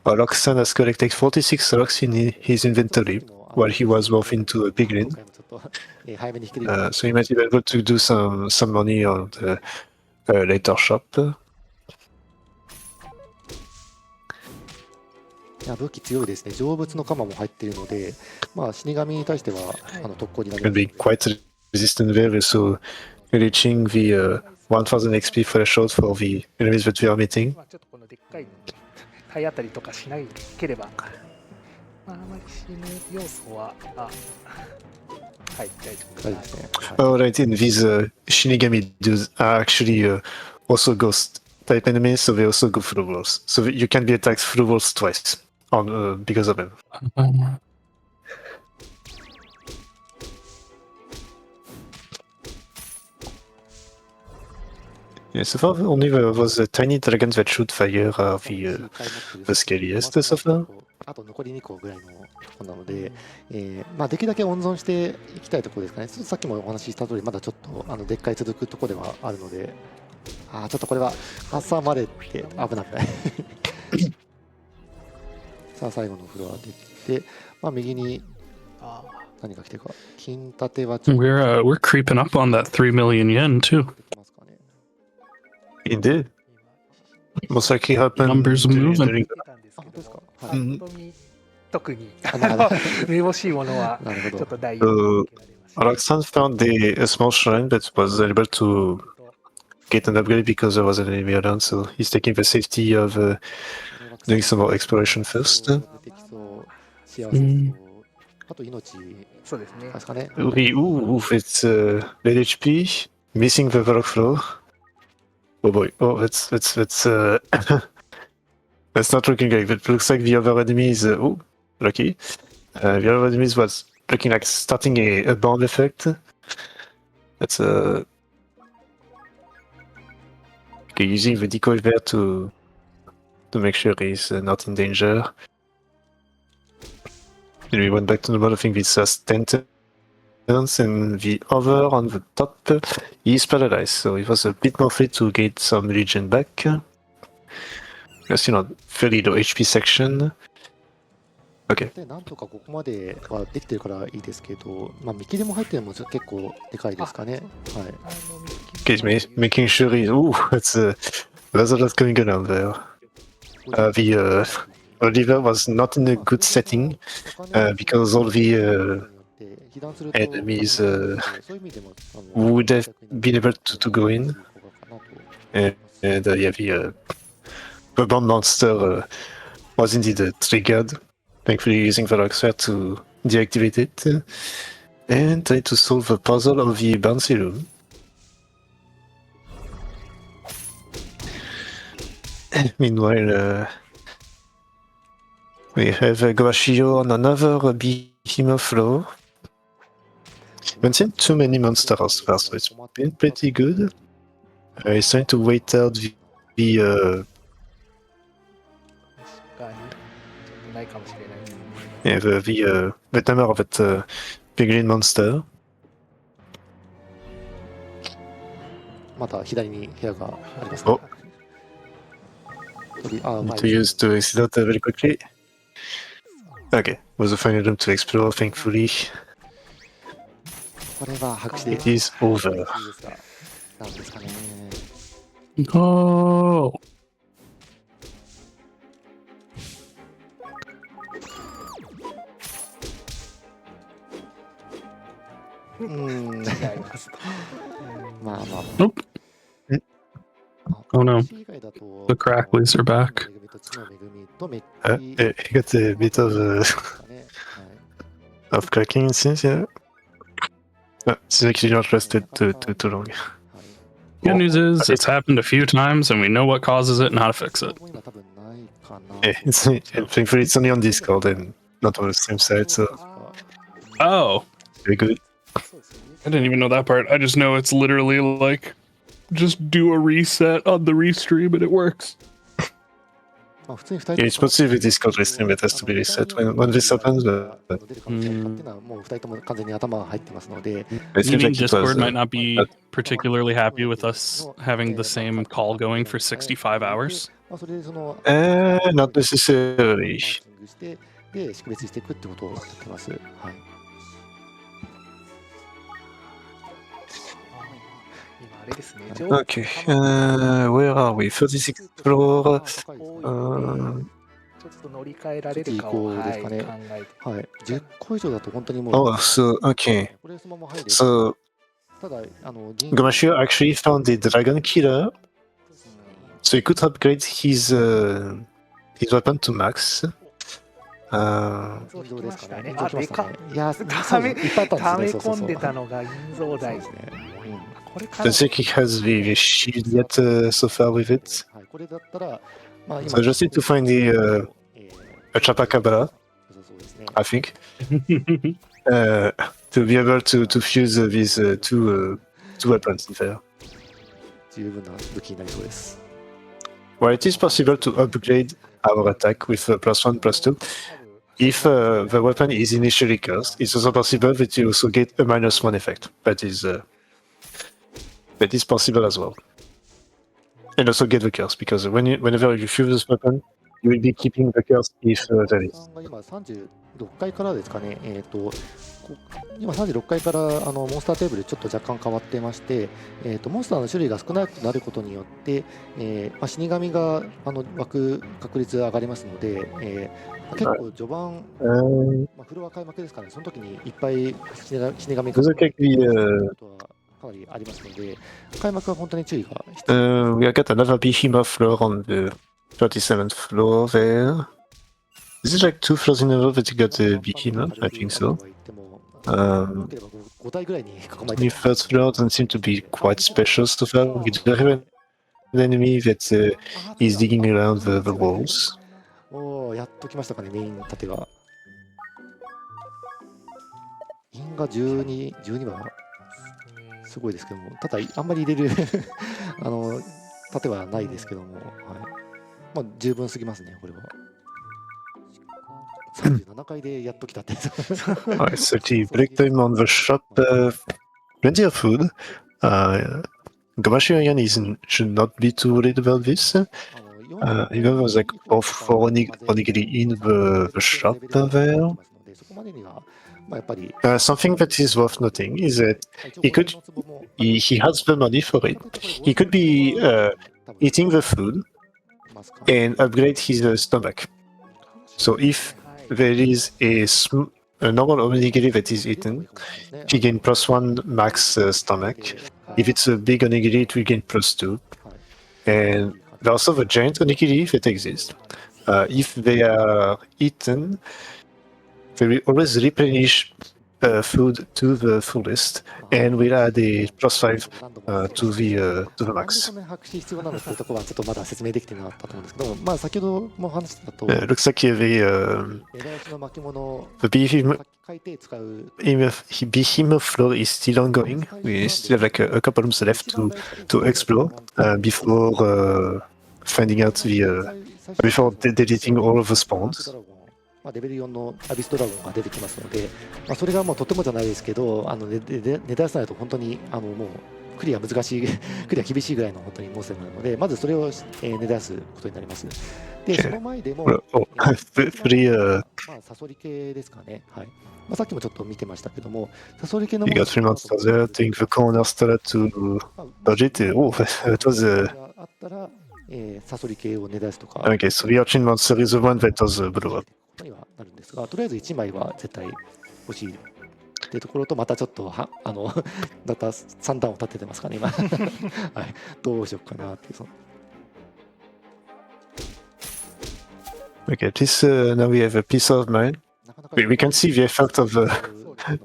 Roxanne has collected 46 locks in his inventory while he was morphing to a piglin. So he might be able to do some money on the later shop. いや武器強いですね。成仏の鎌も入っているので、まあ死神に対しては特攻になり Can ます。 be quite resistant there, so reaching the 1000 XP threshold for the enemies that we are meeting. まあちょっとこのでっかいの体当たりとかしなければ、まあ、あまり死ぬ要素ははい大丈夫ですね。 Alright, and these Shinigami dudes are actually also ghost type enemies, so they also go through walls. So you can be attacked through walls twice because of them. Yeah, so far only there was tiny dragons that shoot fire are the scariest so far. あと残り2個ぐらいのところなので、まあできるだけ温存していきたいところですかね。さっきもお話しした通り、まだちょっとでっかい続くところではあるので、ちょっとこれは挟まれて危ない。さあ最後のフロアできて、まあ右に何が来てるか。金盾はちょっと We're creeping up on that 3 million yen too. できますかね。 Indeed. Most likely happened Numbers moving. during あ、本当ですか。パはい。ッと見特になるほどめぼしいものはなるほどちょっと第一に受けられました。 Roxanne found a small shrine that was able to get an upgrade because there was an enemy around, so he's taking the safety of doing some more exploration first. 出てきそう幸せそうあと命そうですねですかね。 Ooh, it's late HP, missing the workflow. Oh boy, oh that's that's not looking great. It looks like the other enemies. Oh, lucky. The other enemies was looking like starting a bomb effect. That's okay, using the decoy there to make sure he's not in danger. And we went back to normal. I think this has 10 turns, and the other on the top is paralyzed, so it was a bit more free to get some regen back. We're still on fairly low HP section. Okay. でなんとかここまではできてるからいいですけど、まあ見切りも入ってるのも結構でかいですかね。はい。 Okay, he's making sure he's. Ooh, there's a lot going on there. The Oliver was not in a good setting because all the enemies would have been able to go in. And yeah, the bomb monster was indeed triggered. Thankfully, using the Rocksphere to deactivate it and try to solve the puzzle of the bouncy room. Meanwhile, we have Goashio on another behemoth floor. Haven't seen too many monsters far, so it's been pretty good. He's trying to wait out the 確かにちょっとないかもしれないですね。 yeah, the timer of that piglin monster. また左に部屋がありますおね。あ、 Need to use to exit out very quickly. Okay, was a final room to explore, thankfully. これは白紙で It is over. なんですかね。 Oh. 違います。まあまあ。 Nope. Oh no. The Crackleys are back. He got a bit of cracking since, yeah. Seems like you not rested too long. Good news is it's happened a few times and we know what causes it and how to fix it. Yeah, thankfully it's only on Discord and not on the stream side, so Oh, very good. I didn't even know that part. I just know it's literally like just do a reset on the restream and it works. まあ普通に2人 It's possible with Discord Restream that has to be reset when this happens. 出る可能性があるっていうのはもう2人とも完全に頭が入ってますので、 It You seems mean like it was. Discord might not be particularly happy with us having the same call going for 65 hours? まあそれでその Not necessarily. マーキングしてで識別していくってことをやってます。はい。今あれですね。 Okay, where are we? 36 floor. ちょっと乗り換えられるかを、はい、考えて。はい。10個以上だと本当にもう。 Oh, so, okay. So, ただGomashio actually found the Dragon Killer. So he could upgrade his weapon to max. どうですかね。あ、でかっ。いや、ため込んでたのが銀蔵台。これか Don't think he has the shield yet so far with it. はい、これだったら、まあ So I just need to find the Chapacabra, I think, to be able to fuse these two weapons there. 十分な武器になりそうです。 Well, it is possible to upgrade our attack with +1, +2. If the weapon is initially cursed, it's also possible that you also get a -1 effect. That is possible as well. And also get the curse, because whenever you fuse this weapon, you will be keeping the curse if there is. 今36階からですかね。今36階からモンスターテーブルちょっと若干変わってまして、モンスターの種類が少なくなることによって、まあ、死神が湧く確率が上がりますので、結構序盤、まあ、フロア開幕ですかね、その時にいっぱい死神が湧くことはかなりありますので、開幕は本当に注意が必要。We got another behemoth floor on the 37th floor there. Is it like 2 floors in a row that you got the behemoth? I think so. The first floor doesn't seem to be quite special so far. We do have an enemy that is digging around the walls. おー、やっと来ましたかね、メイン盾が。銀が12はすごいですけども、ただあんまり入れる盾はないですけども、はい、まあ十分すぎますね、これは。37階でやっと来たって。Alright, 30 break time on the shop. Plenty of food. Gomashio should not be too worried about this. Even was like four onigiri in the shop there. Something that is worth noting is that he has the money for it. He could be eating the food and upgrade his stomach. So if there is a normal onigiri that is eaten, he gain +1 max stomach. If it's a big onigiri, it will gain +2. And there's also the giant onigiri that exist. If they are eaten, they will always replenish food to the fullest, and we'll add a +5 to the max. Looks like the behemoth floor is still ongoing. We still have like a couple rooms left to explore before finding out before deleting all of the spawns. レベル4のアビスドラゴンが出てきますので、まあ、それがもうとてもじゃないですけど、値段さないと本当にもうクリア難しいクリア厳しいぐらいの本当にモンスターなので、まずそれを値段すことになります。で、その前でも、まあ、サソリ系ですかね。はい。まあ、さっきもちょっと見てましたけども、サソリ系のモンスターがあったら、サソリ系を値段すとか。Okay, so the Archin monster is the one that does blow up. にはなるんですが、とりあえず1枚は絶対欲しいっていうところと、またちょっとまた3段を立ててますかね、今。はい、どうしようかなっていう。Okay, this now we have a peace of mind. We can see the effect of the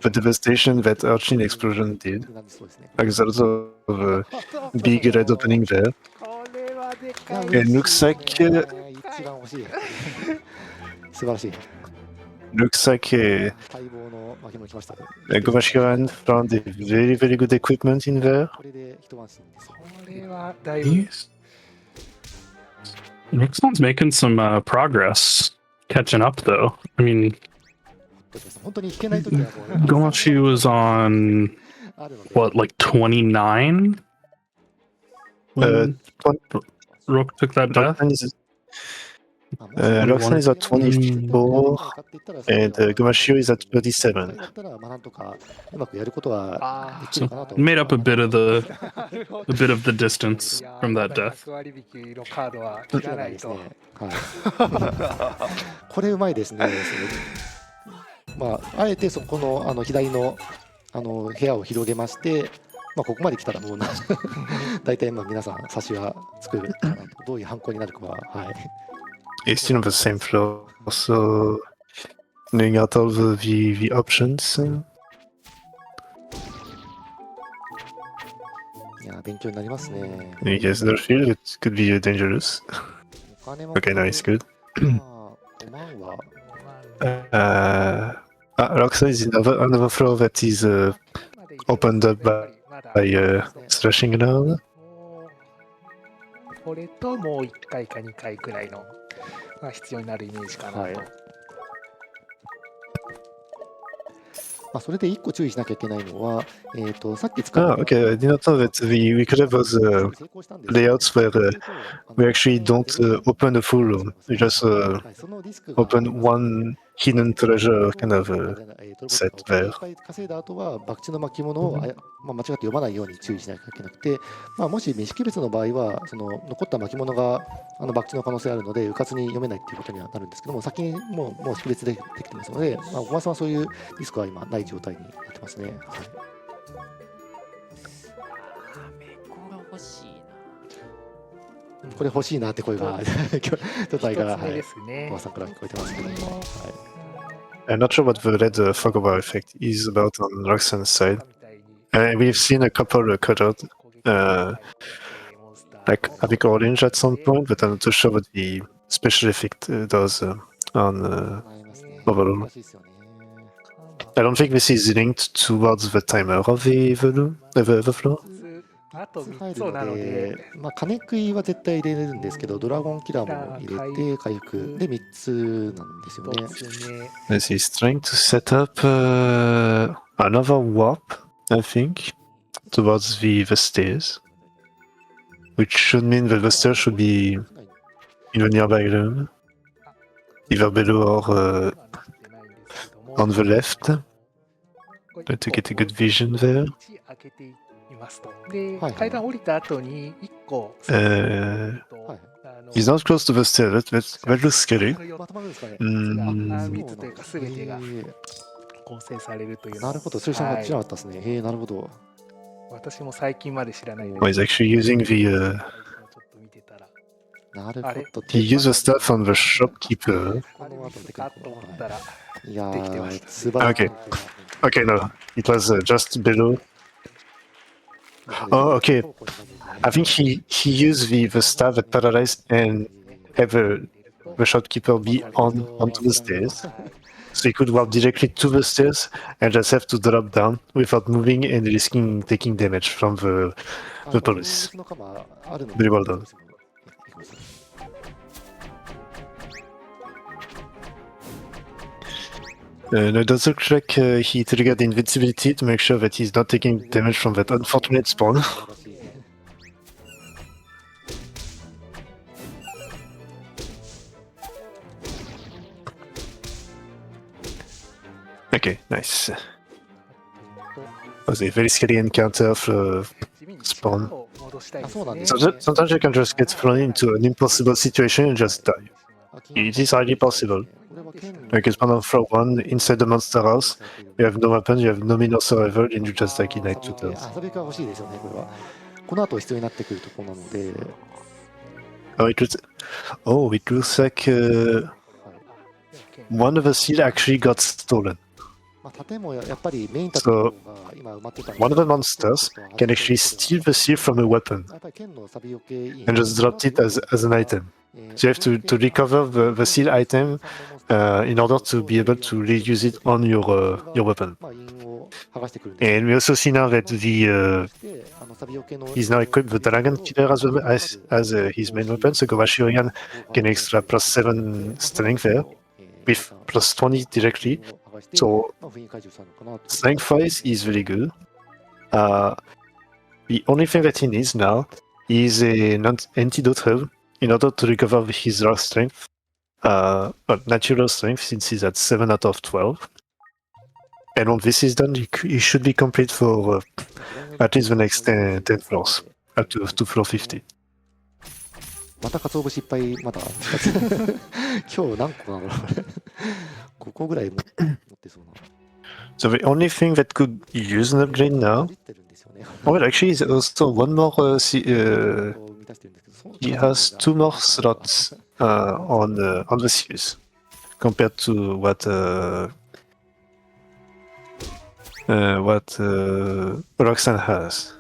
devastation that Archin explosion did. Like there's a lot of big red opening there. It looks like. 素晴らしい。Looks like Gomashio found a very, very good equipment in there. Nixon's making some progress catching up, though. I mean, 本当に弾けない時はもう Gomashi was on あるので what, like 29 when Rook took that death. Roxanne is at 24, and Gomashio is at 37. だったらまあなんとかうまくやることはでき So るかなと made up a bit of the distance from that death. 割引のカードは切らないと。はい、これうまいですね。まあ、あえてそこの左の部屋を広げまして、まあ、ここまで来たらもう大体まあ皆さん差しは作るかなと、どういう犯行になるかは、はい。It's still on the same floor, so laying out all the options. いや勉強になりますね。 Yes, the field it could be dangerous. お金も Okay, nice, good. まあ5万は Roxanne is in another floor that is opened up by slashing now. これともう1回か2回くらいのが必要になるイメージかなと。はい、まあ、それで1個注意しなきゃいけないのは、さっき使った Okay, I did not know that we could have those 成功したんですけど layouts where we actually don't open the full room. We just はいそのリスクが open one hidden treasure kind of セ set there. 稼いだ後は博打の巻物を、まあ、間違って読まないように注意しなきゃいけなくて、まあ、もし未識別の場合はその残った巻物が博打の可能性あるので迂闊に読めないっていうことにはなるんですけども、先にもう識別できてますので、まあ、小松さんはそういうリスクは今ない状態になってますね。はい、これ欲しいなって声が巨体から、はい、ですね。小松さんから聞こえてますけども、はい、I'm not sure what the red Fogobar effect is about on Roxanne's side. We've seen a couple cut out, like I think orange at some point, but I'm not too sure what the special effect does on overall. 難しいですよね。 I don't think this is linked towards the timer of the floor. あと入3つるなののでで、、まあ、金食いは絶対入れれるんですけど、ドラゴンキラーも入れて回復で3つなんですよね。ですね。 As he's trying to set up another warp, I think, towards the stairs, which should mean that the stairs should be in a nearby room, either below or on the left, to get a good vision there. 開けていますと。で、はい階段降りた後に1個、はい He's not close to the stairs, that looks scary. まとまるんですかね。 3つというか全てがへ構成されるというーのをなるほど、それ知らなかったですね。へえ、なるほど。私も最近まで知らないの Well, he's actually using the. ちょっと見てたら、なるほど。 He used the stuff on the shopkeeper. この後でかと思ったら、いやできてましー、た素晴らしい。 Okay, no, it was just below. Oh, okay. I think he used the staff at Paradise and have the shopkeeper be onto the stairs. So he could walk directly to the stairs and just have to drop down without moving and risking taking damage from the police. Very well done. No, it does look like he triggered invincibility to make sure that he's not taking damage from that unfortunate spawn. Okay, nice. Was a very scary encounter for spawn. Sometimes you can just get thrown into an impossible situation and just die. It is highly possible. Like it's one of floor 1 inside the monster house. You have no weapons, you have no means of survival, and you just like ignite 2 turns. 遊びが欲しいですよね、これは。この後必要になってくるところなので。Oh, it looks like one of the seals actually got stolen. まあ、盾もやっぱりメイン盾 So が今埋まってたので one of the monsters can actually steal the seal from a weapon やっぱり剣のサビよけ and just drop it as an item. you have to recover the seal item in order to be able to reuse it on your weapon. And we also see now that he's now equipped the Dragon Killer as well as his main weapon. So Gomashi Oyan can extra +7 strength there with +20 directly. So strength-wise is very good. The only thing that he needs now is an antidote hub in order to recover his raw strength, natural strength, since he's at 7 out of 12. And when this is done, he should be complete for at least the next 10 floors, up to floor 50. また鰹節いっぱいまだ今日何個なの5個ぐらい持ってそうな So the only thing that could use an upgrade now, well, actually, there's also one more. He has 2 more slots on the series compared to what Roxanne has.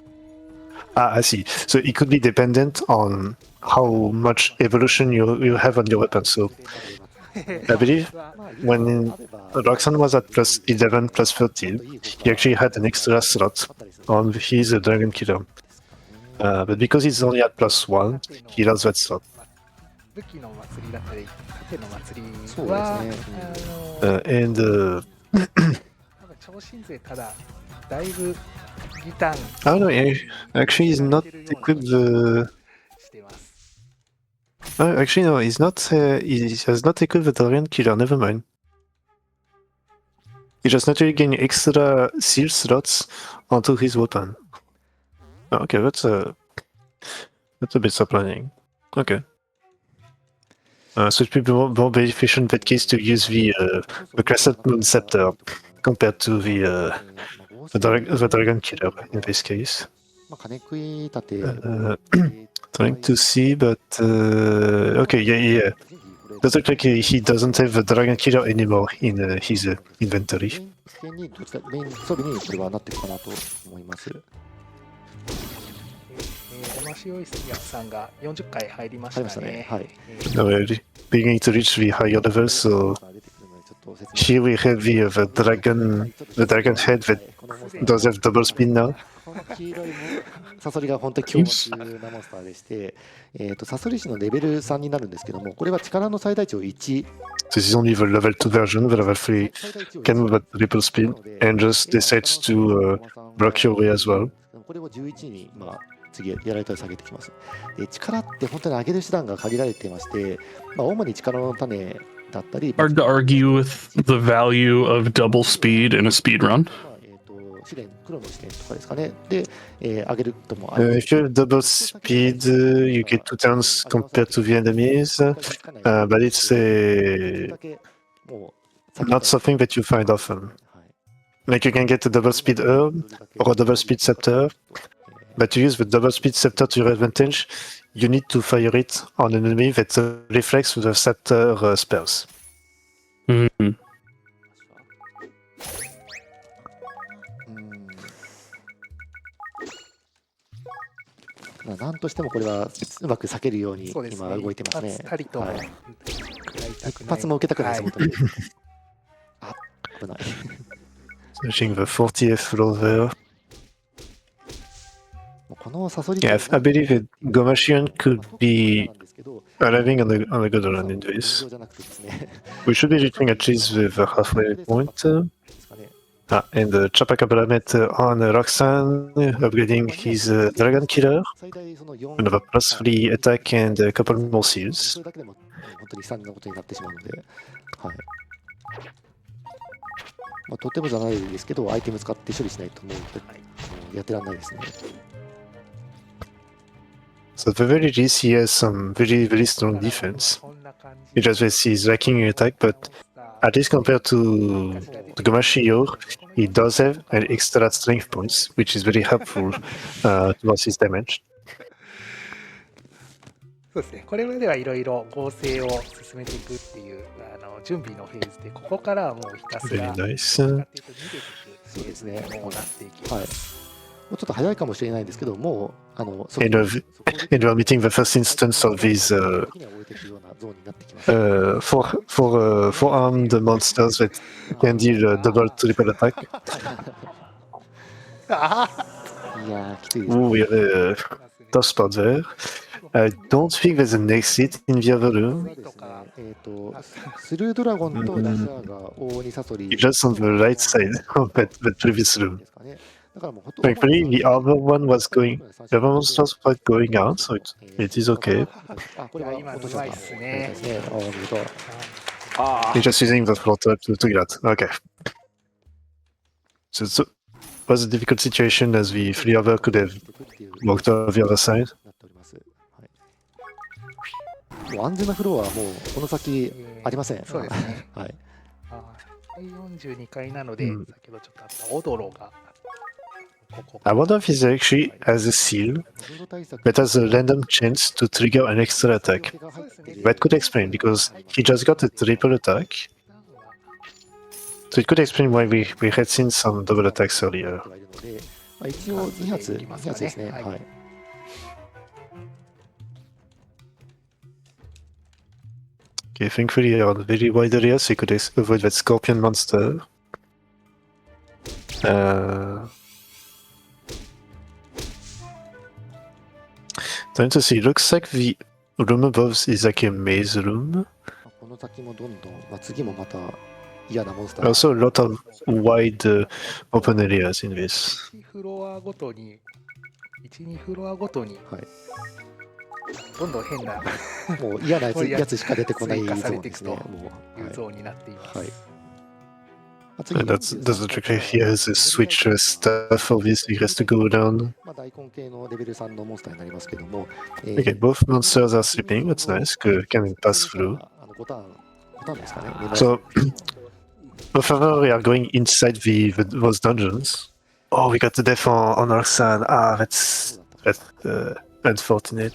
I see. So it could be dependent on how much evolution you have on your weapon. So I believe when Roxanne was at +11, +13, he actually had an extra slot on his Dragon Killer. But because he's only at +1, he lost that slot. 武器の祭りだったり盾の祭りはAnd 超新星ただだいぶギター oh no, actually he's not equipped the. しています。 Actually no, he's not. He has not equipped the Dragon Killer. Never mind. He just naturally gain extra seal slots onto his weapon. Okay, that's a bit surprising. Okay. So it would be more beneficial in that case to use the Crescent Moon Scepter compared to the Dragon Killer in this case. Trying to see, but okay, yeah. Does look like he doesn't have the Dragon Killer anymore in his inventory. メイン装備にこれはなっていくかなと思います。ごましおいやさんが40回入りましたね。はい。Now we're beginning to reach the higher level, so here we have the dragon head that does have double speed now. 黄色いサソリが本当に強力なモンスターでして、サソリ種のレベル3になるんですけども、これは力の最大値を1。This is only the level 2 version. The level 3 can move at triple speed and just decides to block your way as well. これを11に次やられたら下げてきます。で、力って本当に上げる手段が限られていまして、主に力の種だったり。Hard to argue with the value of double speed in a speedrun. 試練、黒の視点とかですかね。で、上げるともif you have double speed, you get 2 turns compared to the enemies, but it's not something that you find often. Like you can get a double speed herb or a double speed scepter, but to use the double speed scepter to your advantage, you need to fire it on an enemy that reflects with the scepter spells. Mm-hmm. なんとしてもこれはうまく避けるように今動いてますね。一発も受けたくないです、本当に。あ、危ない。Searching the 40th floor there. このサソリ Yeah, I believe that Gomashian could be arriving on a good run in this. We should be reaching at least the halfway point. And Chapakabalamet on Roxanne, upgrading his Dragon Killer. Another +3 attack and a couple more seals. 本当に悲惨なことになってしまうので、はい。とてもじゃないですけど、アイテム使って処理しないともうやってらんないですね。So at the very least, he has some very, very strong defense. He just is lacking in attack, but at least compared to Gomashiyo, he does have an extra strength points, which is very helpful towards his damage. そうですね。これまではいろいろ合成を進めていくっていう準備のフェーズで、ここからはもうひたすら Very nice. そうですね。もうなっていきます。うちょっと早いかもしれないんですけど、もうAnd we are meeting the first instance of these four armed monsters that can deal double, triple attack. いやー、きついですね。 Ooh, we have a tough spot there. I don't think there's an exit in the other room. スルードラゴンとラシャーが大にサソリ It's just on the right side of that previous room. ですかね。だからもうほとんど Thankfully, the other one was going, the other monsters were going out, so it is okay. あ、これは今落としましたうまいっすねですね。あ、おめでとう。 You're just using the floater to do that. Okay. So it was a difficult situation as the three other could have walked over the other side. なっております。はい。もう安全なフロアはもうこの先ありません。そうですね。はい。42階なので、うん先ほどちょっとあったオドロがここ I wonder if he actually has a seal that has a random chance to trigger an extra attack. That could explain, because he just got a triple attack. So it could explain why we had seen some double attacks earlier. まあ一応2発ですね。はい。 Okay, thankfully they are in a very wide area, so you could avoid that scorpion monster. Time to see. Looks like the room above is like a maze room. この先もどんどん、まあ、次もまた嫌なモンスター Also, a lot of wide open areas in this. 1フロアごとに12フロアごとにはい。どんどん変なもう嫌なやつしか出てこないゾ追加されーンですね。ていくともう。はい。いうゾーンになっています。はい。 And that's the trick here is the switch stuff. Obviously, has to go down. まあ大根系のレベル3のモンスターになりますけども、Okay, both monsters are sleeping. That's nice. Can pass through. ボタンですかね。 So, whenever we are going inside those dungeons, oh, we got the death on our side. Ah, that's unfortunate.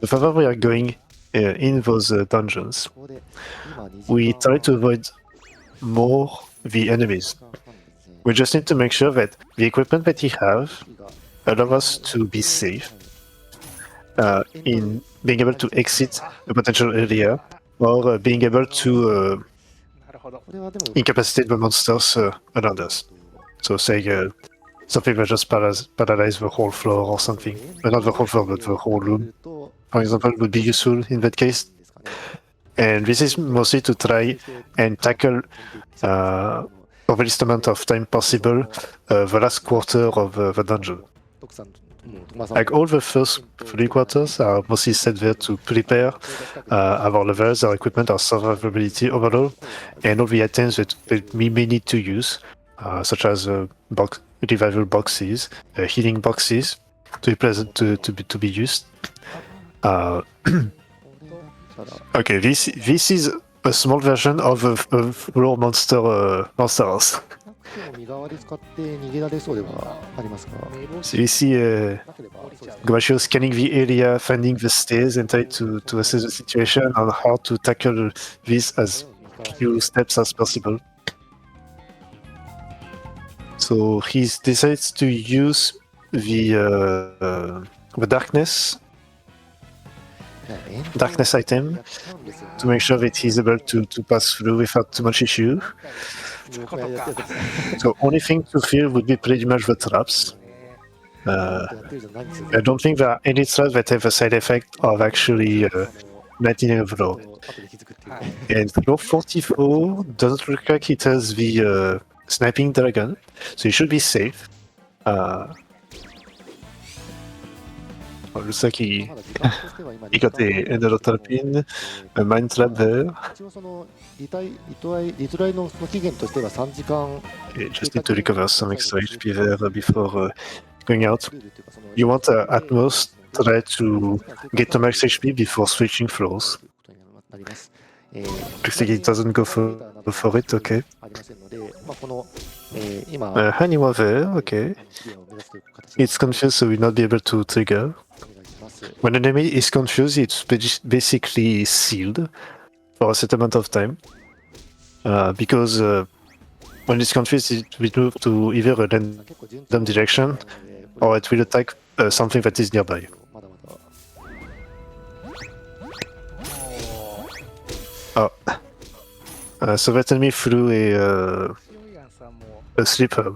Whenever we are going in those dungeons, we try to avoid more the enemies. We just need to make sure that the equipment that we have allow us to be safe in being able to exit a potential area or being able to なるほど。 incapacitate the monsters around us. So say something that just paralyze the whole floor or something. Not the whole floor, but the whole room, for example, would be useful in that case. And this is mostly to try and tackle for the least amount of time possible the last quarter of the dungeon. Like all the first 3 quarters are mostly set there to prepare our levels, our equipment, our survivability overall, and all the items that we may need to use, such as revival boxes, healing boxes, to be present to be used. Okay, this is a small version of raw monsters. 身代わり使って逃げられそうではありますか？ So you see Gomashio scanning the area, finding the stairs, and try to assess the situation on how to tackle this as few steps as possible. So he decides to use the darkness item to make sure that he's able to pass through without too much issue. So only thing to fear would be pretty much the traps. I don't think there are any traps that have a side effect of actually netting a floor. And floor 44 doesn't look like it has the sniping dragon, so you should be safe. Looks like he got another trap in, a mine trap there. 一応そのリトライのその期限としては3時間 Okay, just need to recover some extra HP there before going out. You want at most try to get to max HP before switching floors. Looks like it doesn't go for it, okay. Honey was there, okay. It's confused, so we'll not be able to trigger. When an enemy is confused, it's basically sealed for a set amount of time. Because when it's confused, it will move to either a random direction or it will attack something that is nearby. まだまだ So that enemy threw a sleeper.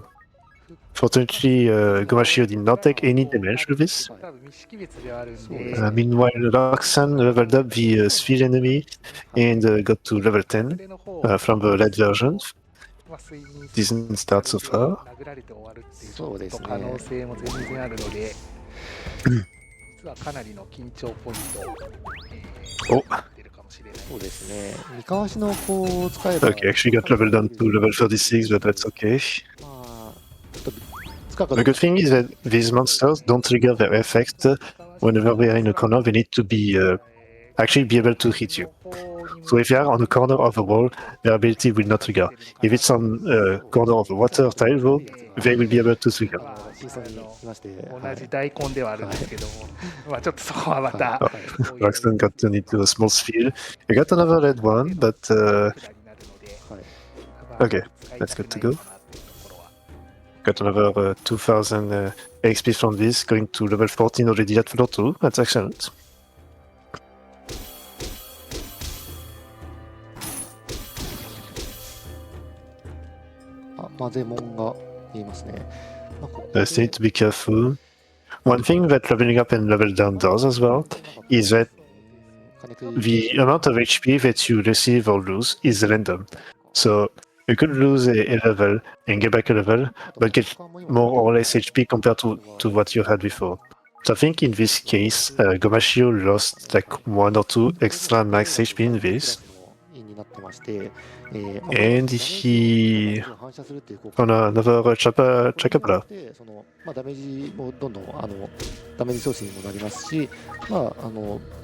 Fortunately, Gomashio did not take any damage with this. 多分識別ではあるんで、 Meanwhile, Roxanne leveled up the sphere enemy and got to level 10 from the red version. まあ睡眠 Decent start so far. 殴られて終わるっていうそうですね可能性も全然あるので、実はかなりの緊張ポイントを、出るかもしれない。そうですね。三河足の子を使えば、 Okay, actually got leveled down to level 36, but that's okay. まあちょっと使うか The good thing is that these monsters don't trigger their effect whenever they are in a corner. They need to be actually be able to hit you. So if you are on the corner of a wall, their ability will not trigger. If it's on a corner of a water tile, though, they will be able to trigger. 真相にいまして、同じ大根ではあるんですけども、まあちょっとそこはまた、 Roxton got turned into a small sphere. I got another red one, but okay, that's good to go. Got another 2000 XP from this, going to level 14 already at floor 2. That's excellent. あ、まぜもんが言いますね。まあここ I still need to be careful. One thing that leveling up and level down does as well is that 金食い the amount of HP that you receive or lose is random. So you could lose a level and get back a level, but get more or less HP compared to what you had before. So I think in this case, Gomashio lost like 1 or 2 extra max HP in this, インになってまして、and he 反射するっていう効果 on another chakra. でそのまあダメージもどんどんダメージソースにもなりますし、まあ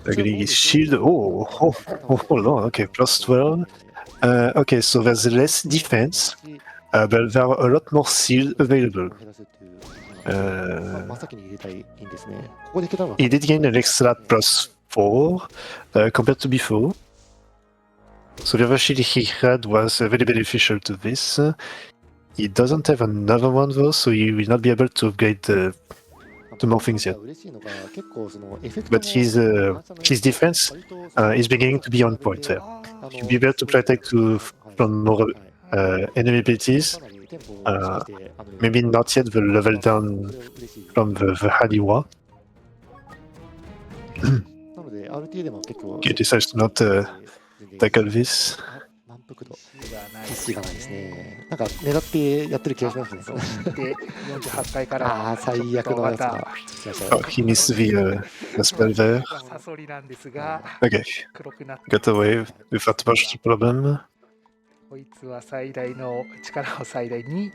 Agree. Shield. Hold on. Okay, plus 12. Okay, so there's less defense, but there are a lot more shield available. 減らすっていう真っ先に入れたいいんですね。ここでいけたのは He did gain an extra plus 4 compared to before. So the other shield he had was very beneficial to this. He doesn't have another one though, so he will not be able to upgrade the more things yet. 嬉しいのが結構そのエフェクト But his defense is beginning to be on point there. He'll be able to protect from more enemy abilities. Maybe not yet the level down from the Haliwa. なので RTA でも結構 He decides to not tackle this. 満腹度がない意識がないですね。なんか狙ってやってる気がしますね。そうで48階からああ最悪のやつが来ました Oh, he missed the spell there. サソリなんですが Okay, 黒くなって got away without much problem. こいつは最大の力を最大に、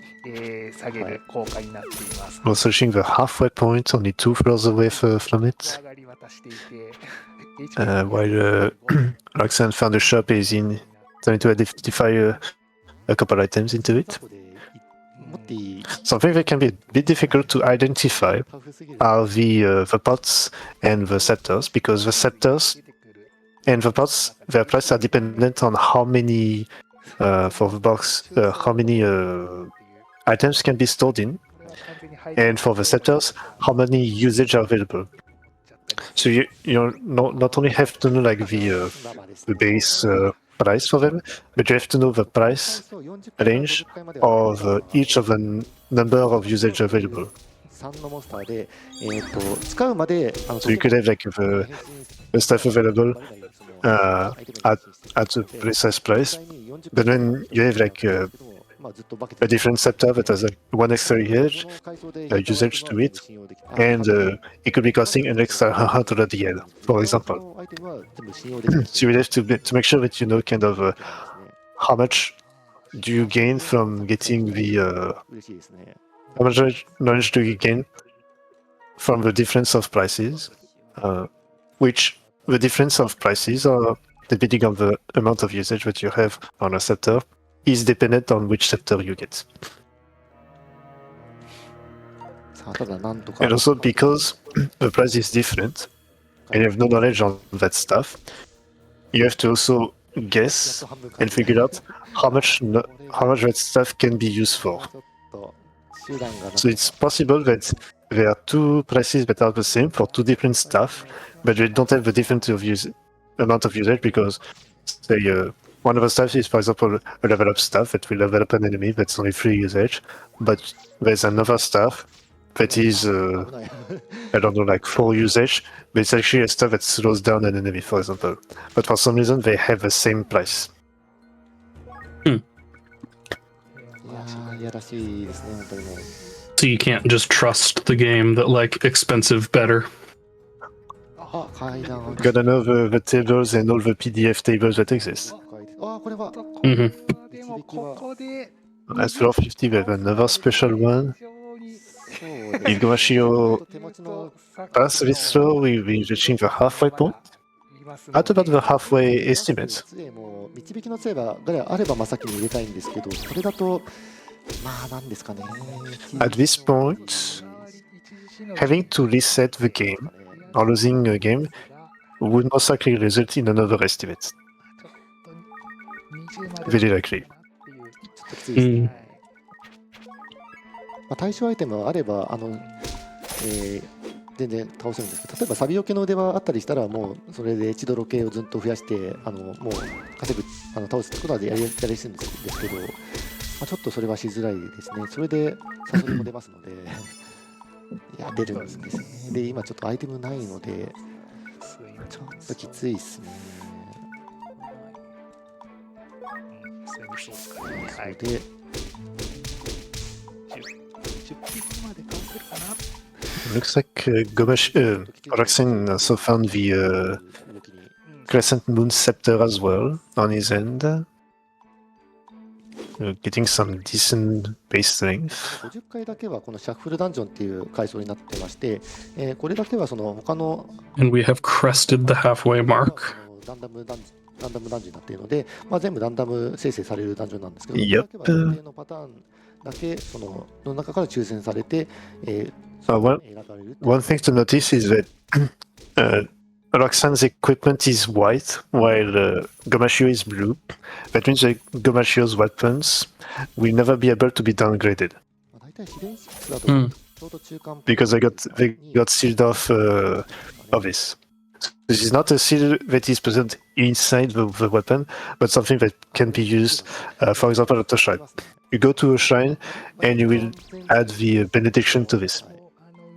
下げる効果になっています。 Was reaching the halfway point, only 2 floors away from it. 上がり渡していて While Roxanne found a shop, is in trying to identify a couple items into it. 持っていい Something that can be a bit difficult to identify タフすぎる are the pots and the scepters, because the scepters 出てくる and the pots, their price are dependent on how many for the box, how many items can be stored in, and for the scepters, how many usage are available. So you not only have to know like the base price for them, but you have to know the price range of each of the number of usage available. 3のモンスターで使うまで So you could have like the stuff available at a precise price, but then you have like a different scepter that has like one extra usage to it, and it could be costing an extra 100 yen, for example. So you have to make sure that you know kind of how much do you gain from getting the how much knowledge do you gain from the difference of prices, which the difference of prices are depending on the amount of usage that you have on a scepter is dependent on which scepter you get. さあただなんとか And also because the price is different and you have no knowledge on that stuff, you have to also guess and figure out how much that stuff can be used for. So it's possible that there are two prices that are the same for two different stuff, but they don't have the different amount of usage because, say, one of the stuff is, for example, a level up stuff that will level up an enemy that's only 3 usage, but there's another stuff that is, I don't know, like 4 usage, but it's actually a stuff that slows down an enemy, for example. But for some reason, they have the same price. いやらしいですね、本当にもう。 So you can't just trust the game that like expensive better. あ、階段。 Gotta know the tables and all the PDF tables that exist. あ、これは。 Mhm. でもここで As for 50, we have another special one. If Gomashio pass this floor, we'll be reaching the halfway point. What about the halfway estimate? 導きの杖があれば真っ先に入れたいんですけど、それだとまあなんですかね。 At this point, having to reset the game or losing a game would most likely result in another estimate. Very likely. ちょっときついですね。まあ、対象アイテムはあれば全然倒せるんですけど、例えばサビよけの腕輪あったりしたらもうそれで1ドル系をずっと増やしてもう稼ぐ倒すことはやりするんですけど、まあ、ちょっとそれはしづらいですね。それでサソリも出ますのでいや出るんですね。で今ちょっとアイテムないのでちょっときついですね。それでLooks like Roxanne also found the Crescent Moon Scepter as well on his end. Getting some decent base strength. 50回だけはこのシャッフルダンジョンっていう階層になってまして、これだけはその他の And we have crested the halfway mark. ランダムダンジョンになっているので、まあ、全部ランダム生成されるダンジョンなんですけど、Yep. これだけは特定のパターンだけその中から抽選されて、One thing to notice is that Roxanne's equipment is white while Gomashio is blue. That means that Gomashio's weapons will never be able to be downgraded. Because they got sealed off of this. This is not a seal that is present inside the weapon, but something that can be used, for example, at a shrine. You go to a shrine and you will add the benediction to this.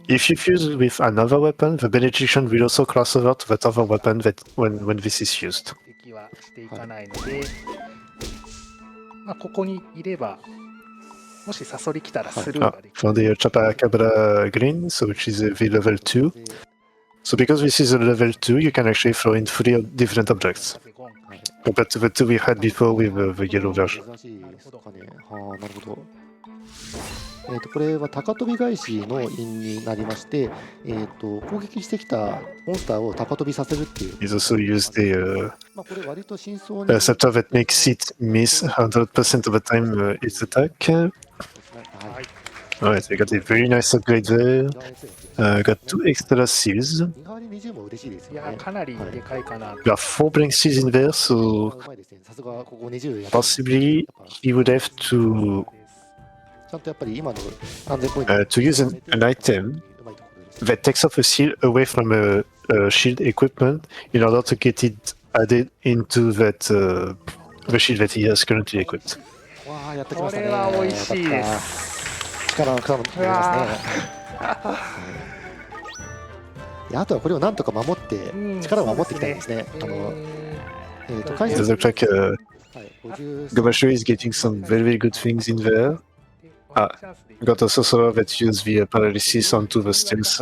If you fuse with another weapon, the benediction will also cross over to that other weapon that when this is used. していかないので、まあここにいればもしサソリ来たらスルーができる。 For the Chupacabra Green, so which is the level 2. So because this is a level 2, you can actually throw in 3 different objects. Compared to the 2 we had before with the yellow version. 珍しいですかね。はあ、なるほど。これは高飛び返しの因になりまして、攻撃してきたモンスターを高飛びさせるっていう。 He's also used the まあこれ割と真相に。scepter that makes it miss 100% of the time its attack. Alright, I got a very nice upgrade there. Got 2 extra seals. 身代わり20も嬉しいですいよね。やかなりでかいかな。 We got 4 blank seals in there, so うまいですね。さすがここ20やってる。 possibly he would have to ちゃんとやっぱり今の安全ポイント to use an item that takes off a seal away from a shield equipment in order to get it added into that the shield that he has currently equipped. わあやってきまこしたね。れは美味しいです。力の力も入れますね。いやあとはこれをなんとか守って力を守っていきたいですね。回 It does look like Gomashio is getting some very, very good things in there. Got also Sora that use the paralysis onto the stealth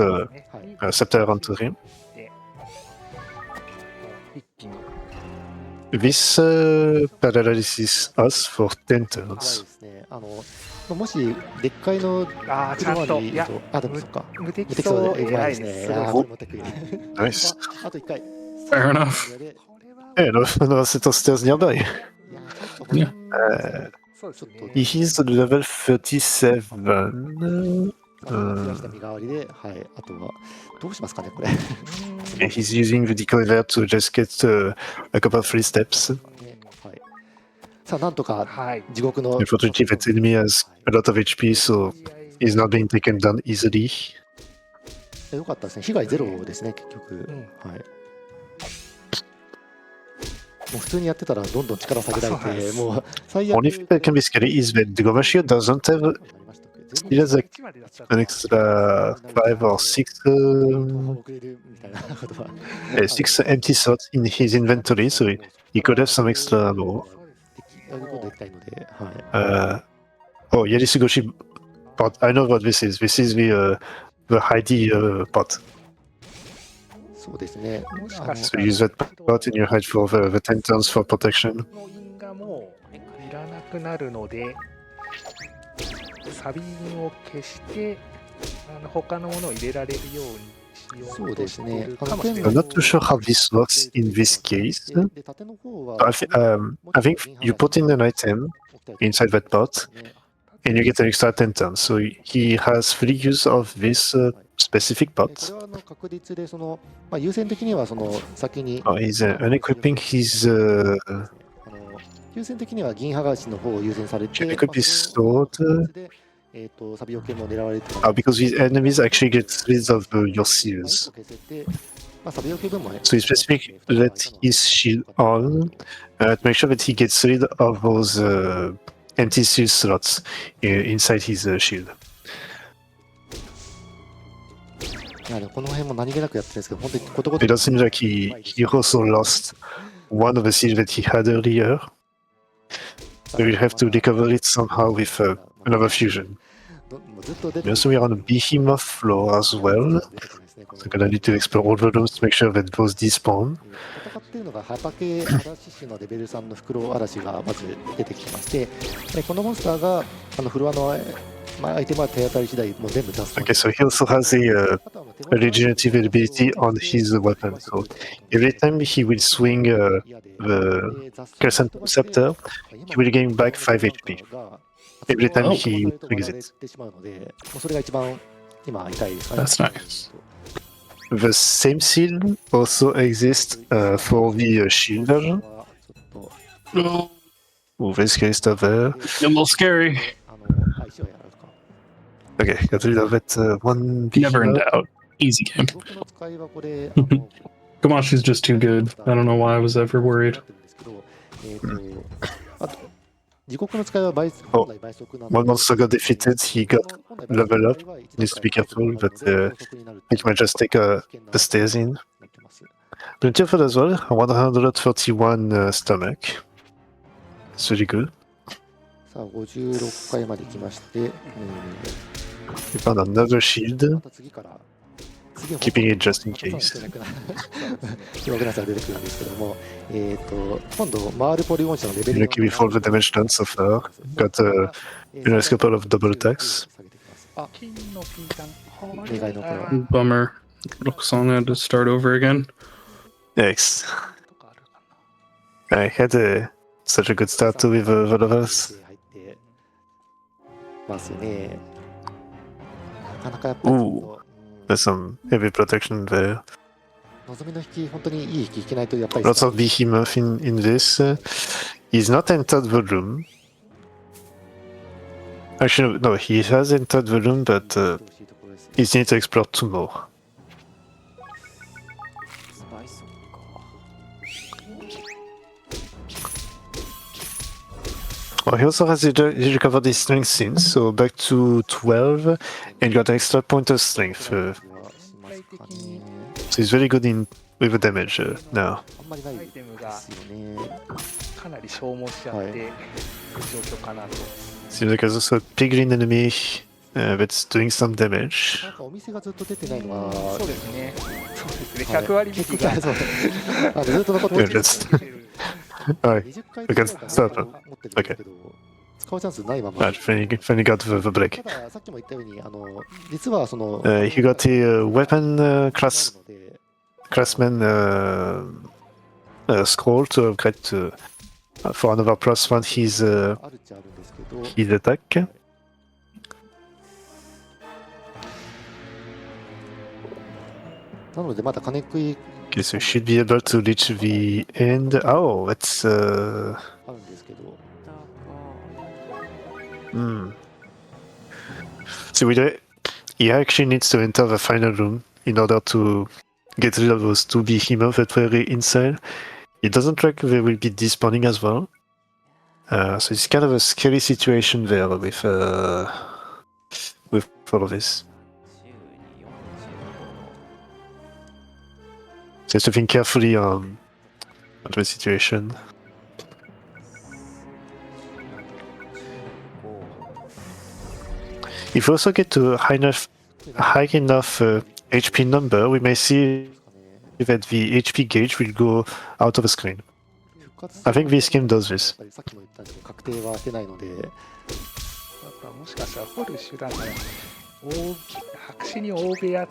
scepter onto him. This paralysis us for 10 turns. もしでっかいの車にいると、でもそっか。無敵そうで偉いですね。Nice. あと1回。 Fair enough. Hey, no set of stairs nearby. He is level 37. 身代わりで、はい、あとはどうしますかねこれ。He's using the decoy there to just get a couple of free steps. さあなんとかはい。地獄の Unfortunately, that enemy has a lot of HP, so he's not being taken down easily. よかったですね。被害ゼロですね、結局。はい。もう普通にやってたらどんどん力下げられて、もう最悪。Only thing that can be scary is that the Gomashio doesn't have. He has like an extra 5 or 6, 6 empty slots in his inventory, so he could have some extra ammo. Oh, Yarisugoshi pot. I know what this is. This is the Heidi pot. そうですね。 So use that pot in your head for the 10 turns for protection. の印がもういらなくなるので、サビ印を消して他のものを入れられるようにしようとしているかもしれない。I'm not too sure how this works in this case. I think you put in an item inside that pot, and you get an extra 10 turns. So he has free use of this specific pot. これは確率で優先的には先に He's unequipping his. 優先的には銀剥がしの方を優先されて、 Equip his sword. サビオケも狙われて Because his enemies actually get rid of your seals. サビオケ分もね。 So it's specific let his shield on to make sure that he gets rid of those empty seal slots inside his shield. いやでもこの辺も何気なくやってるんですけど、本当にことごと It does seem like he also lost one of the seals that he had earlier. So we'll have to recover it somehow with another fusion. ずっと出て We also are on a behemoth floor as well. So we're gonna need to explore all the rooms to make sure that those despawn. 戦っているのが畑嵐種のレベル3の袋嵐がまず出てきてまして、でこのモンスターがフロアの、アイテムは手当たり次第もう全部出す。 Okay, so he also has a regenerative ability on his weapon. So every time he will swing the Crescent Scepter, he will gain back 5 HP. Every time he swings it. それが一番今痛いですね。 That's nice. The same seal also exists for the shield version. Oh, this guy is still there. A little scary. Okay, got rid of it. One Never in behemoth. doubt. Easy game. Gamashi's just too good. I don't know why I was ever worried. Oh, one monster got defeated, he got level up. Needs to be careful, but he might just take the stairs in. Plenty of food as well, 131 stomach. It's really good. さあ56回まで来まして、We found another shield, また次から keeping it just in case. 弱くなったら出てくるんですけども、今度回るポリゴン車のレベル Lucky with all the damage done so far. Got a nice couple of double attacks. 金のピータン。願いのこの Bummer. Roxana had to start over again. Yikes. I had such a good start to with all of us. 入ってますね。なかなかやっぱり Ooh, there's some heavy protection there. 望みの引き、本当にいい引き引けないとやっぱり Lots of behemoth in this. He's not entered the room. Actually, no, he has entered the room, but he needs to explore 2 more. Oh, he also has he recovered his strength since, so back to 12, and got an extra point of strength. So he's very good with the damage now. あんまりないでアイテムがすよね。かなり消耗しちゃってる状況かなと。 Seems like there's also a pig green enemy that's doing some damage. なんかお店がずっと出てないのは、そうですね。そうですね。100割引きが。そうずっと残って Yeah, る。 that's alright. 20回 We can start. 持ってるんですけど、使うチャンスないまま。 Right, finally got the break. たださっきも言ったように実はHe got a weapon craftsman scroll to upgrade for another +1 his あるっちゃあるんですけど、 his attack. なのでまだ金食い Okay, so we should be able to reach the end. Oh, that's あるんですけど、So he actually needs to enter the final room in order to get rid of those two behemoths that were inside. It doesn't look like they will be despawning as well. So it's kind of a scary situation there with all of this. So just to think carefully on the situation. If we also get to a high enough HP number, we may see that the HP gauge will go out of the screen. I think this game does this. さっきも言ったんですけど確定はしてないので、やっぱもしかしたらホルシュランが白紙に大部屋や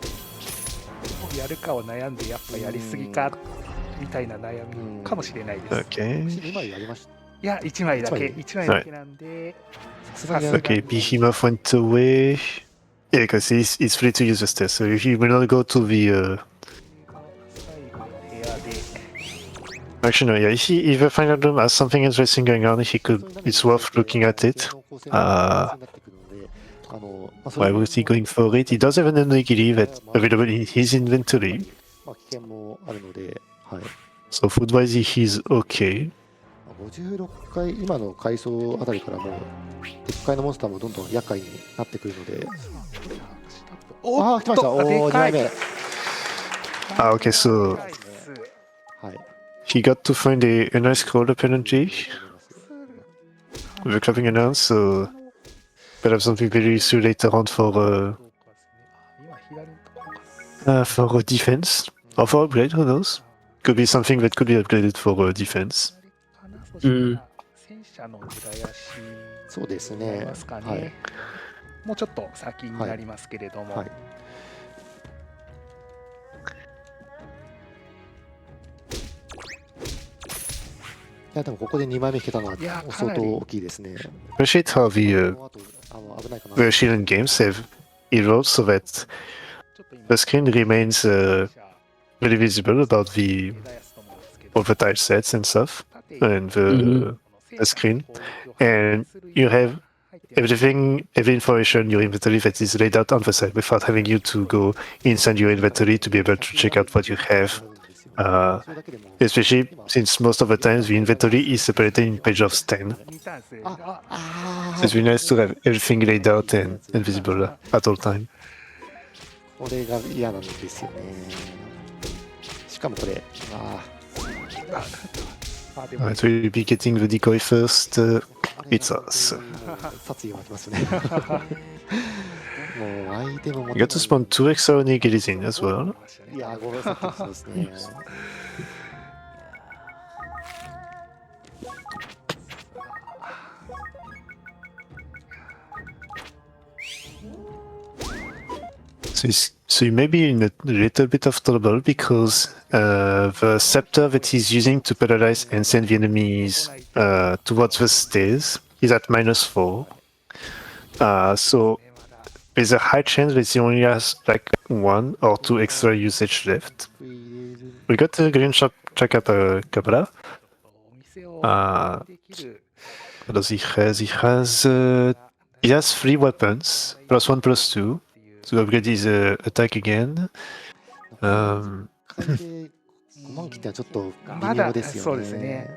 るかを悩んでやっぱやりすぎかみたいな悩みかもしれないです。Okay. 2枚ありました。いや1枚だけ1枚だけなんで。Okay, Behemoth went away. Yeah, because he's free to use the stairs, so he will not go to the. Actually, no, yeah. If the final room has something interesting going on, it's worth looking at it. Why was he going for it? He does have an onigiri that's available in his inventory. So food-wise, he's okay. 56回今の階層あたりからもうでっかいのモンスターもどんどん厄介になってくるので、ああ来ました。おお2枚目。Okay, so he got to find a nice crawler penalty with a clapping announce, so better have something very useful later on for defense or for upgrade. Who knows? Could be something that could be upgraded for defense. そうですね。はい。もうちょっと先になりますけれども。はい。いやでもここで2枚目引けたのは相当大きいですね。Appreciate how the Shiren games have evolved so that the screen remains very visible about all the tile sets and stuff, and the screen, and you have every information in your inventory that is laid out on the side without having you to go inside your inventory to be able to check out what you have. Especially since most of the times the inventory is separated in pages 10. So it's really nice to have everything laid out and visible at all time. これが嫌なんですよね。しかもこれ、Alright, so we'll be getting the decoy first. It's us. You got to spawn 2 extra onigiris in as well. So you may be in a little bit of trouble because the scepter that he's using to paralyze and send the enemies towards the stairs is at -4. So there's a high chance that he only has like 1 or 2 extra usage left. We got a green Chakapra. What does he has? He has 3 weapons, +1, +2. To upgrade his attack again. 5万切ってはちょっと微妙ですよね。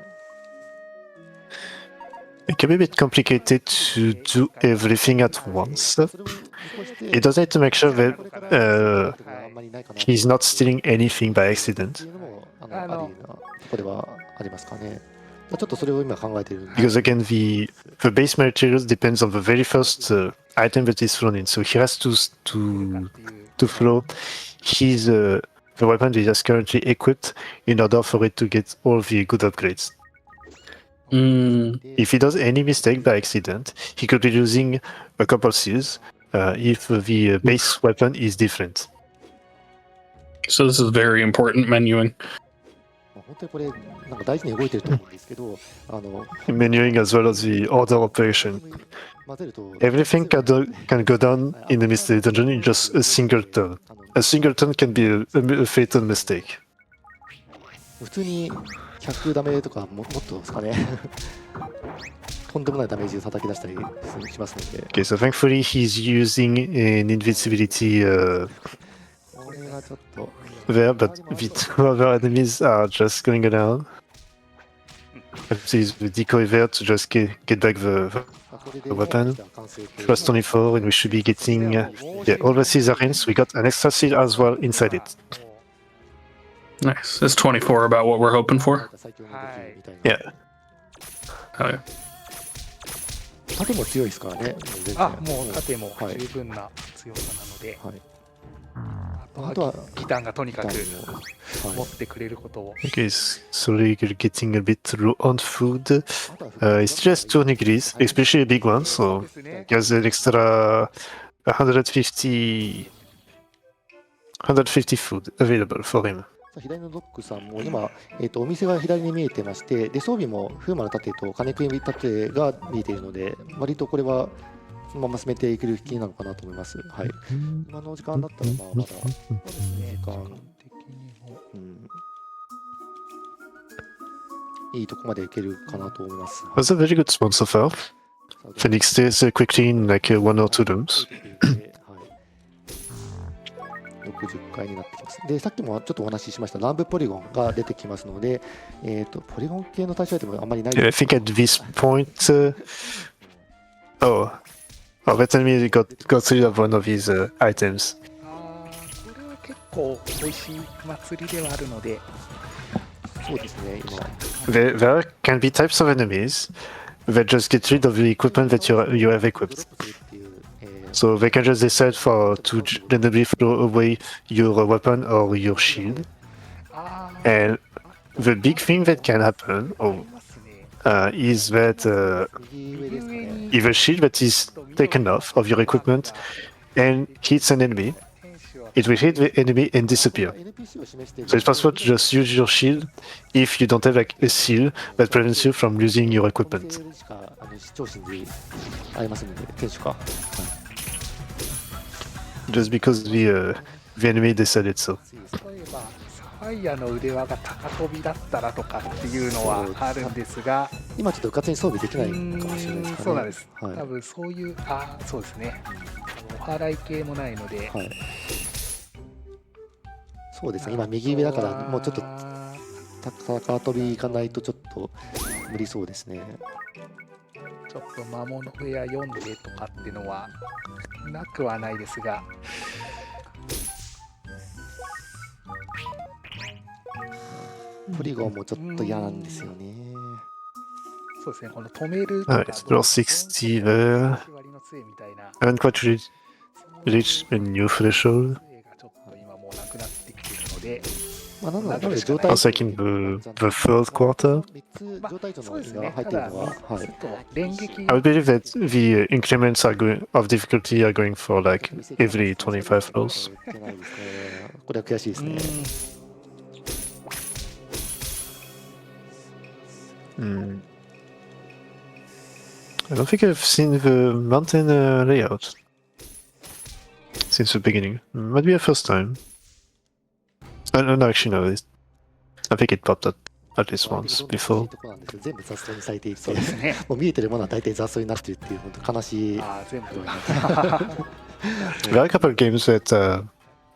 It can be a bit complicated to do everything at once. He does need to make sure that he's not stealing anything by accident. Because again, the base materials depends on the very first item that is thrown in. So he has to throw his the weapon that he has currently equipped in order for it to get all the good upgrades. If he does any mistake by accident, he could be losing a couple seals if the base weapon is different. So this is very important menuing. Menuing as well as the order operation. Everything can go down in the mystery dungeon in just a single turn. A single turn can be a fatal mistake. 普通に100ダメとかもっとですかね。とんでもないダメージを叩き出したりしますので。Okay, so thankfully he's using an invincibility これがちょっと there, but the two other enemies are just going down. So use the decoy there to just get back the weapon. Plus 24, and we should be getting yeah, all the Caesarians. We got an extra seal as well inside it. Nice. Is 24 about what we're hoping for? Yeah. Oh, yeah. 盾も強いですからね。もう盾も十分な強さなので、あとはギターがとにかく持ってくれることを。Okay, slowly getting a bit low on food. It's just 2 nigiris, especially a big one, so he has an extra 150 food available for him. 左のドックさんも今、お店が左に見えてまして、で装備も風魔の盾と金食い盾が見えているので、割とこれはそのまま進めていける気なのかなと思います。はい。今の時間だったらまだ時間的にも、いいとこまでいけるかなと思います。That's a very good spawn so far. Phoenix stays quickly in like 1 or 2 rooms. 60回になってきます。で、さっきもちょっとお話ししました乱舞ポリゴンが出てきますので、ポリゴン系の対象アイテムあんまりない。Yeah, I think at this point, that enemy got rid of one of his items. これは結構美味しい祭りではあるので。そうですね、今。There can be types of enemies that just get rid of the equipment that you have equipped. So they can just decide to randomly throw away your weapon or your shield. And the big thing that can happen is that if a shield that is taken off of your equipment and hits an enemy, it will hit the enemy and disappear. So it's possible to just use your shield if you don't have like a seal that prevents you from losing your equipment. Just because the enemy decided so. 例えばサファイアの腕輪が高飛びだったらとかっていうのはあるんですが、今ちょっとうかつに装備できないかもしれないですかね。そうなんです。多分そういうそうですね。お祓い系もないので。そうですね。今右上だからもうちょっと高飛びいかないとちょっと無理そうですね。ちょっと魔物部屋読んでとかっていうのはなくはないですが、ポリゴンもちょっと嫌なんですよね。そうですね、この止めるとか、Explore 60 there. Haven't quite reached a new threshold. ちょっと今もうなくなってきているので、Also, like in the third quarter, I believe that the increments of difficulty are going for like every 25 floors. これは悔しいですね。I don't think I've seen the mountain layout since the beginning. Might be a first time. No, actually, no. I think it popped up at least once before. 全部雑草にされていて、もう見えてるものは大体雑草になっているっていう本当悲しい。全部。There are a couple of games that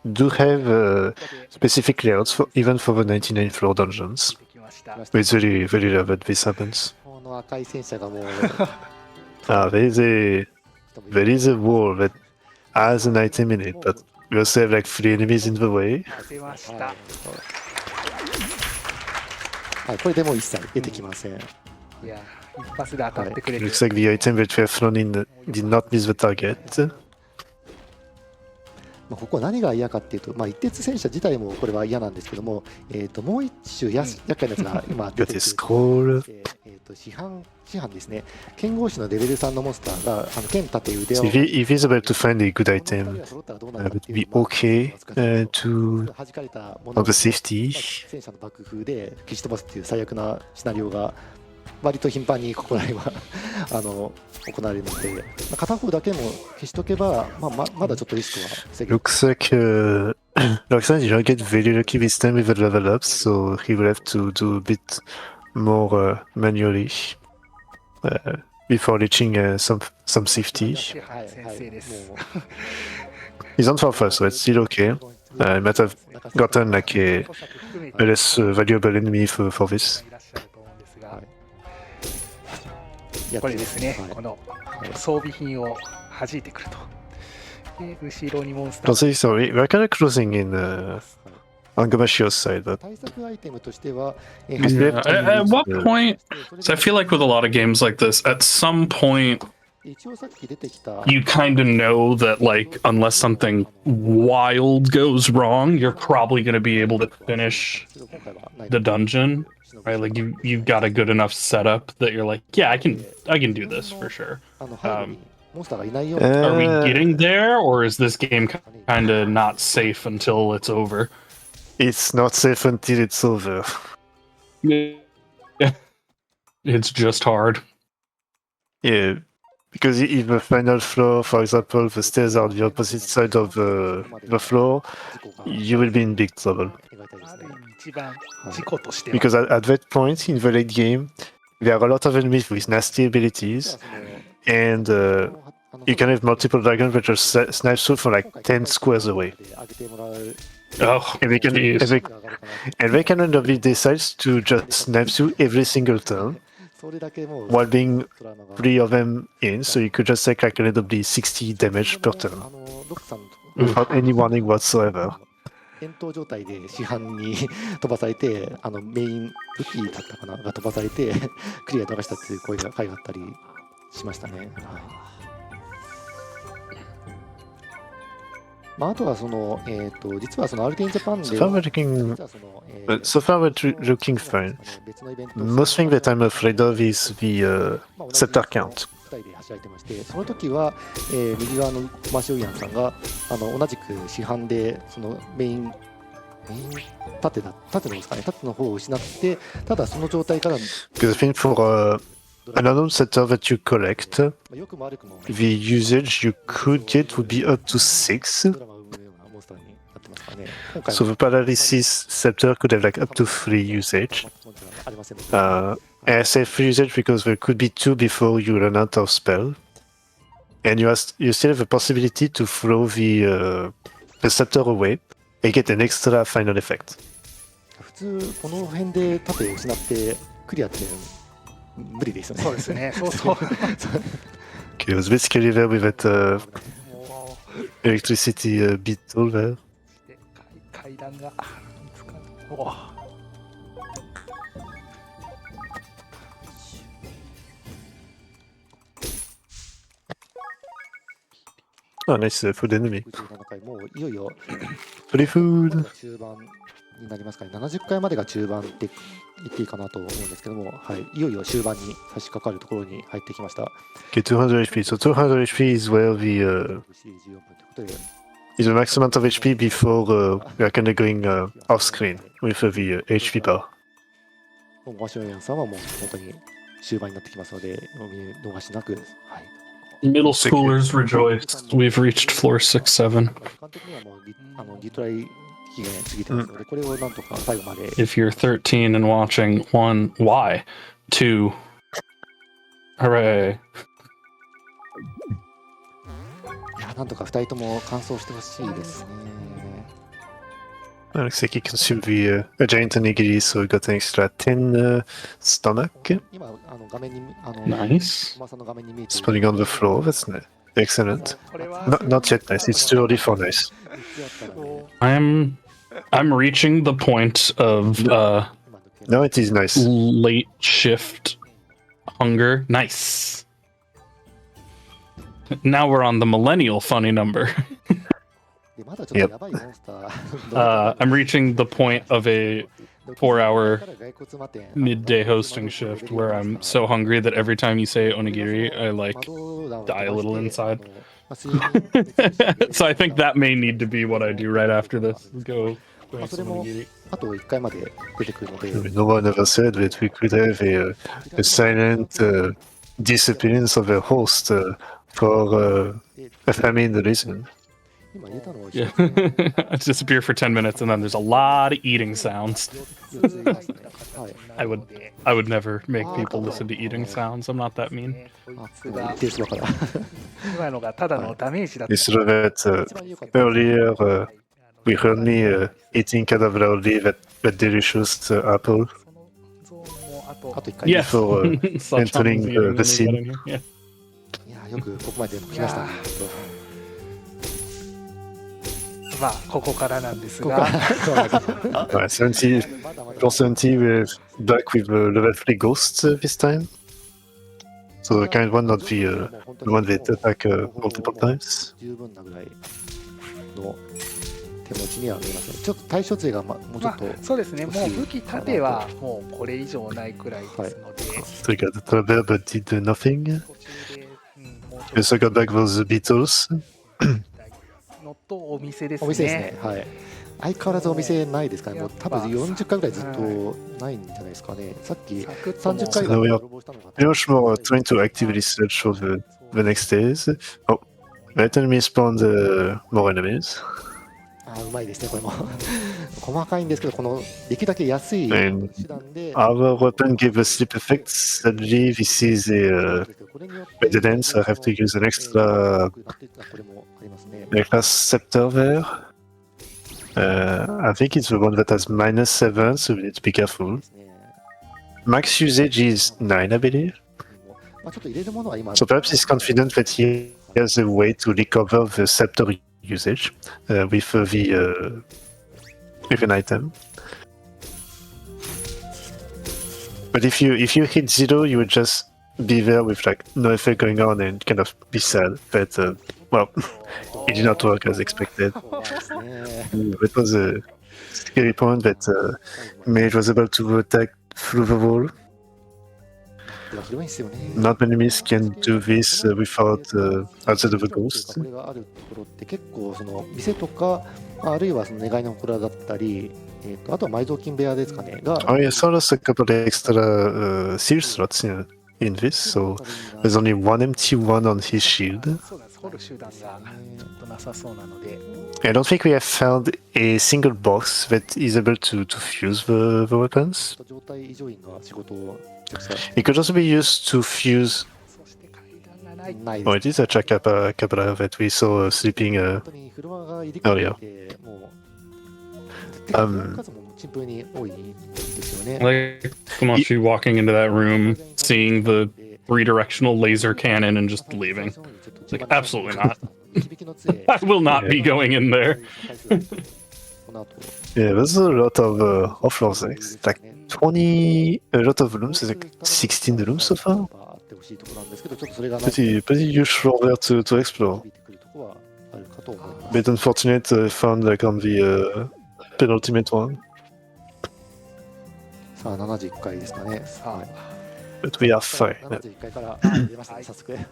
do have specific layouts even for the 99th floor dungeons. It's very, very rare that this happens. この赤い戦車がもう。there is a wall that has an item in it, but we also have like 3 enemies in the way. これでもう一切出てきません。いや、一発で当たってくれる。Looks like the item that we have thrown in did not miss the target. ここ何が嫌かっていうと、一徹戦車自体もこれは嫌なんですけども、もう一種厄介なやつが今出てくる。市販ですね。剣豪士のレベル3のモンスターが剣盾腕を。If he's able to find a good item, it would be okay to have the safety. 戦車の爆風で消し飛ばすっていう最悪なシナリオが割と頻繁にここら辺は行われるので、片方だけも消しとけば、まだちょっとリスクは防げる。Looks like Roxanne did not get very lucky this time with the level ups, so he will have to do a bit more manually. before reaching some safety. はい先生です。もう He's on for first, so it's still okay. I might have gotten like a less valuable enemy for this. いらっしゃると思うんですが、やってこれですね、はいこの装備品を弾いてくると。で、後ろにモンスタ Don't ー say sorry. We're kind of closing in on Gomashio's side, but 対策アイテムとしては、Yeah, At what point? So I feel like with a lot of games like this, at some point 一応さっき出てきた you kind of know that like unless something wild goes wrong, you're probably going to be able to finish 今回はない the dungeon, right? Like you've got a good enough setup that you're like, yeah, I can do this for sure. 背後にモンスターがいないよう Are we Uh, getting there, or is this game kind of not safe until it's over? it's not safe until it's over. Yeah, it's just hard. Yeah, because if the final floor, for example, the stairs are on the opposite side of the floor, you will be in big trouble. 描いたいであすねる意味一番事故としては Because at that point in the late game, there are a lot of enemies with nasty じゃ abilities, あその and you can have multiple dragons that just snipe through from like 10 squares away. 上げてもらう Oh, And they can, jeez. and they can randomly decide to just snipe through every single turn それだけもう while being トラウマが 3 of them in, so you could just take like randomly 60 damage per あ turn のロックさん without any warning whatsoever. 戦闘状態で市販に飛ばされてメイン武器だったかなが飛ばされてクリア逃したっていう声が回があったりしましたね。はい。まああとはその実はそのアルテンジャパンで So far we're looking, 実はそのso far we're looking fine. 別のイベント Most thing that I'm afraid of is the scepter count. 2人ではしゃいでましてその時は、右側のマシオイアンさんが同じく市販でそのメイン縦のですかね縦の方を失ってただその状態から Because I think for an unknown scepter that you collect, 良くも悪くも the usage you could get would be up to 6. ドラマを生むようなモンスターになってますからね。今回 So the paralysis scepter could have like up to 3 usage. ありませんでした。 And I say 3 usage because there could be 2 before you run out of spell. And you still have the possibility to throw the scepter away and get an extra final effect. 普通この辺で盾を失ってクリアって無理ですよね。そうですね。そうそう。 Okay, I was basically there with that も electricity beetle there. う階段がお Oh, nice food enemy. 57回もういよいよ Free food. 中盤になりますかね。70回までが中盤って言っていいかなと思うんですけども、はい、いよいよ終盤に差し掛かるところに入ってきました。 Okay, 200 HP. So 200 HP is where the 14分ということで is the maximum of HP before we are kind of going off screen with the HP bar. もうマシオヤンさんはもう本当に終盤になってきますので、お見逃しなく、はい。 Middle schoolers rejoice. We've reached floor 6, 7. 監督にはもうリトライ期限過ぎてますので、これをなんとか最後まで。 If you're 13 and watching, 1, why? 2, hooray. いや、なんとか2人とも完走してほしいですね。 Looks like he consumed the a giant onigiri, so we got an extra 10 stomach. 今、画面に、Nice. 小間さんの画面に見えている Spawning on the floor. That's nice. Excellent. これは Not yet nice. It's too early for nice. 3つあったらね I'm reaching the point of 今の件 Now it is nice. late shift hunger. Nice. Now we're on the millennial funny number. でまだちょっとやばいモンスター。I'm reaching the point of a 4-hour 骸骨魔点 midday hosting shift where I'm so hungry that every time you say onigiri, I like die a little inside. So I think that may need to be what I do right after this. Go have some onigiri. あと1回まで出てくるので、 No one ever said that we could have a silent disappearance of a host for a famine reason. 今入れたのを Yeah. I disappear for 10 minutes and then there's a lot of eating sounds. 4ついますね。はい。I would never make people listen to eating sounds. I'm not that mean. 一定数から。今のがただのダメージだった。 This that earlier we heard me eating kind of loudly that delicious apple あと1回。 Yes. before Saw entering Thomas eating when the we got scene. in here. Yeah. いや、よくここまで来ましたね。まあここからなんですここかが、らそうなんですよ 70 for 70 we're back with level 3 ghosts this time. So the kind one, not the one that attack multiple times. 十分なぐらいの手持ちには見えますね。ちょっと対処勢がもうちょっと、そうですね。もう武器盾はもうこれ以上ないくらいですので、 So we got the traveler but did nothing. 途中で、もう We also got back those beetles. のとお店ですね。お店ですね。はい。相変わらずお店ないですかね。もう多分40回ぐらいずっとないんじゃないですかね。さっきサクッとも30回 No, ぐ we らい are 泥棒したのが pretty much more trying to actively search for the next days. Oh, that enemy spawned more enemies. あ、うまいですね、これも。細かいんですけど、このできるだけ安い手 And 段で、 our weapon gave us sleep effects. Sadly, this is a dead end, so I have to use an extra これもありますね。 class scepter there. I think it's the one that has -7, so we need to be careful. ですね。 Max usage is 9, I believe. まあちょっと入れるものは今、 So perhaps he's confident that he has a way to recover the scepter usage with an item. But if you hit 0, you would just be there with like no effect going on and kind of be sad that well, it did not work as expected. そうですね。 It was a scary point that Mage was able to attack through the wall. 広いんですよね。 Not many enemies can do this without outside of a ghost. これがあるところって結構その店とか、あるいはその願いの祠だったり、あとは埋蔵金部屋ですかねが、 Oh yeah, saw us a couple of extra seal slots in this, so there's only one empty one on his shield. そうなんです。掘る手段がちょっとなさそうなので、 I don't think we have found a single box that is able to fuse the weapons. 状態異常員が仕事を It could also be used to fuse. そして階段がない。ないで Oh, す。 it is a Chakapra that we saw sleeping. 本当にフロアが入り組んでいて、もう数もシンプルに多いんですよね。 Like Komachi walking into that room, seeing the 3-directional laser cannon, and just leaving. Like, absolutely not. I will not be going in there. Yeah, there's a lot of floors. It's like 20, a lot of rooms. It's like 16 rooms so far. Pretty huge floor there to explore. Bit unfortunate found like on the penultimate one. さあ71回ですかね。さあ、 But we are fine. 71回から出ましたね、早速。はい。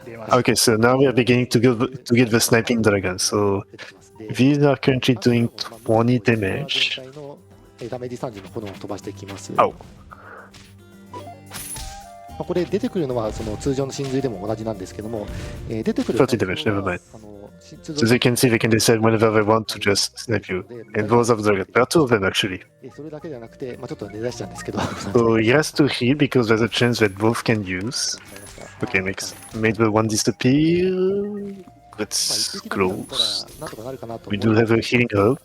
出ました。 Okay, so now we are beginning to get the sniping dragon. So 出てきます。で these are currently doing 20 damage. 全体のダメージ30の炎を飛ばしていきます。 Ow. これ出てくるのはその通常の真髄でも同じなんですけども、出てくる30 damage, never mind. あの So they can see they can decide whenever they want to just snipe you. And those of the dragon. There are 2 of them actually. それだけではなくて、まあ、ちょっと値段しちゃうんですけど、 So he has to heal because there's a chance that both can use. Okay, made the one disappear. That's close. なんとかなるかなと We do have a healing herb.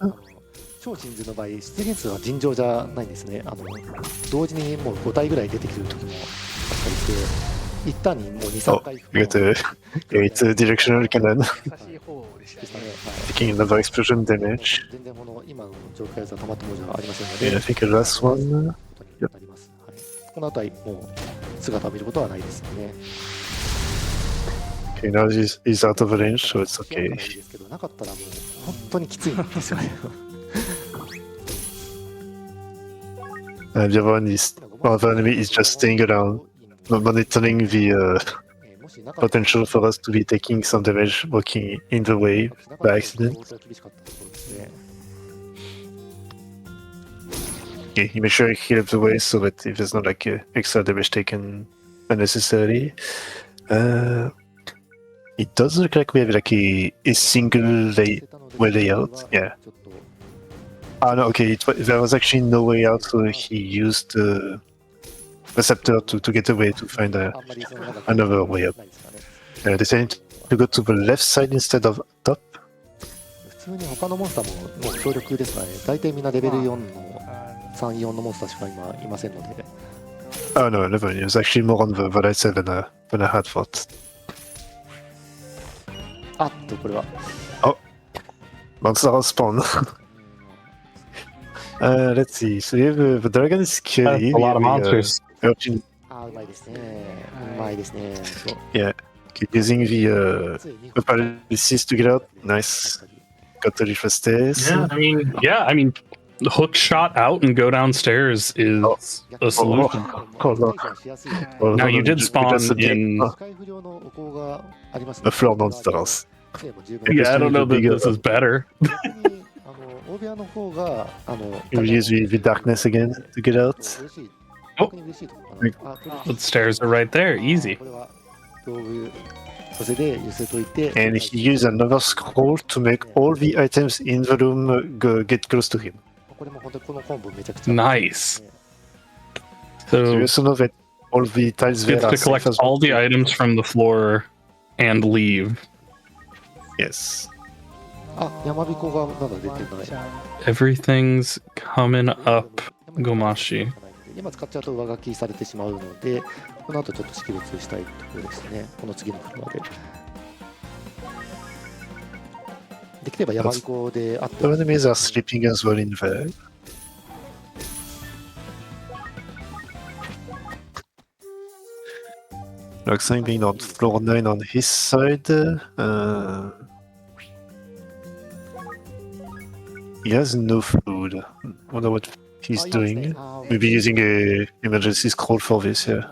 超真髄の場合、出現数は尋常じゃないんですね。同時にもう5体ぐらい出てきてる時もあったりして、一旦にもう2、3 Oh, 回 we got it's a directional cannon. 優しい方でしたでしたね。ね。Taking another explosion damage. 全然この今の状況はたまったものじゃありませんの And I で、 think the last one. ことになります。はい、この後はもう姿を見ることはないですね。 Okay, now he's out of range, so it's ない okay. ですけど、なかったらもう本当にきついんですよね。 And the other one is, well, the enemy is just staying around, monitoring the potential for us to be taking some damage walking in the way by accident. Okay, you make sure you heal up the way so that if there's not like extra damage taken unnecessarily. It does look like we have like a single way layout. Yeah. Ah no, okay, there was actually no way out, so he used the receptor to get away to find another way up. Decided to go to the left side instead of top. 普通に他のモンスターももう強力ですからね。大体みんなレベル4の3、4のモンスターしか今いませんので。Oh no, never mind. It was actually more on the right side than I had thought. あっとこれは。Oh, monster spawn. Let's see. So you have the dragon is scary. That's a lot of monsters. あ、うまいですね。うまいですね。Yeah, keep using the paralysis to get out. Nice. Got the refresh stairs. I mean, hook shot out and go downstairs is a solution. Now you did spawn in a floor monsters. Yeah, I don't know that this is better. You use the darkness again to get out. Oh, the stairs are right there, easy. And he used another scroll to make all the items in the room get close to him. Nice. So you So also know that all the tiles you there have are to collect safe as all well. the items from the floor and leave. Yes. あ、山彦がまだ出てない。 Everything's coming up, Gomashi. 今使っちゃうと上書きされてしまうので、この後ちょっと識別したいところですね。この次のフロアで。できれば山彦であって The enemies are sleeping as well in there. Roxanne being on floor 9 on his side. He has no food. Wonder what he's doing. Maybe using a emergency scroll for this, yeah.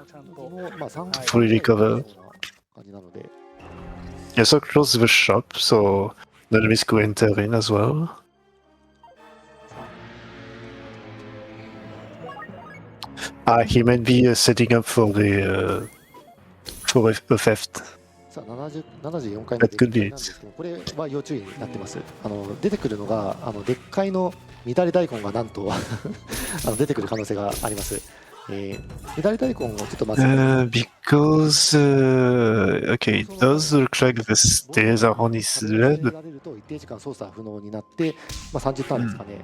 To fully recover. Yeah, so close the shop, so the enemies could enter in as well. He might be setting up for the for a theft. さあ74回目 That could で be なんですけど、これは要注意になってます。出てくるのがでっかいの乱れ大根がなんと出てくる可能性があります。乱れ大根をちょっとまず Because okay, it does look like the stairs are on his 乱 left. れると一定時間操作不能になって、30ターンですかね。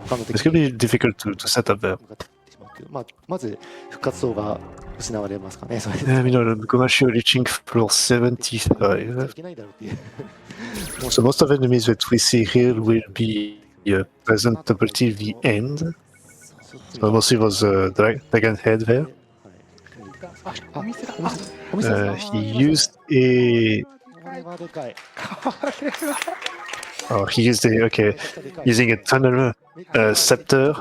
他の It's gonna be difficult to set up there. 向かってしまうというまず復活層が失われますかね。それで Meanwhile, Gomashi reaching floor 75. いけないだろうっていう。 So most of the enemies that we see here will be present up until the end. So mostly was dragon head there. あ、お店だ。He used a これはでかい。 oh, he used a okay using a tunnel scepter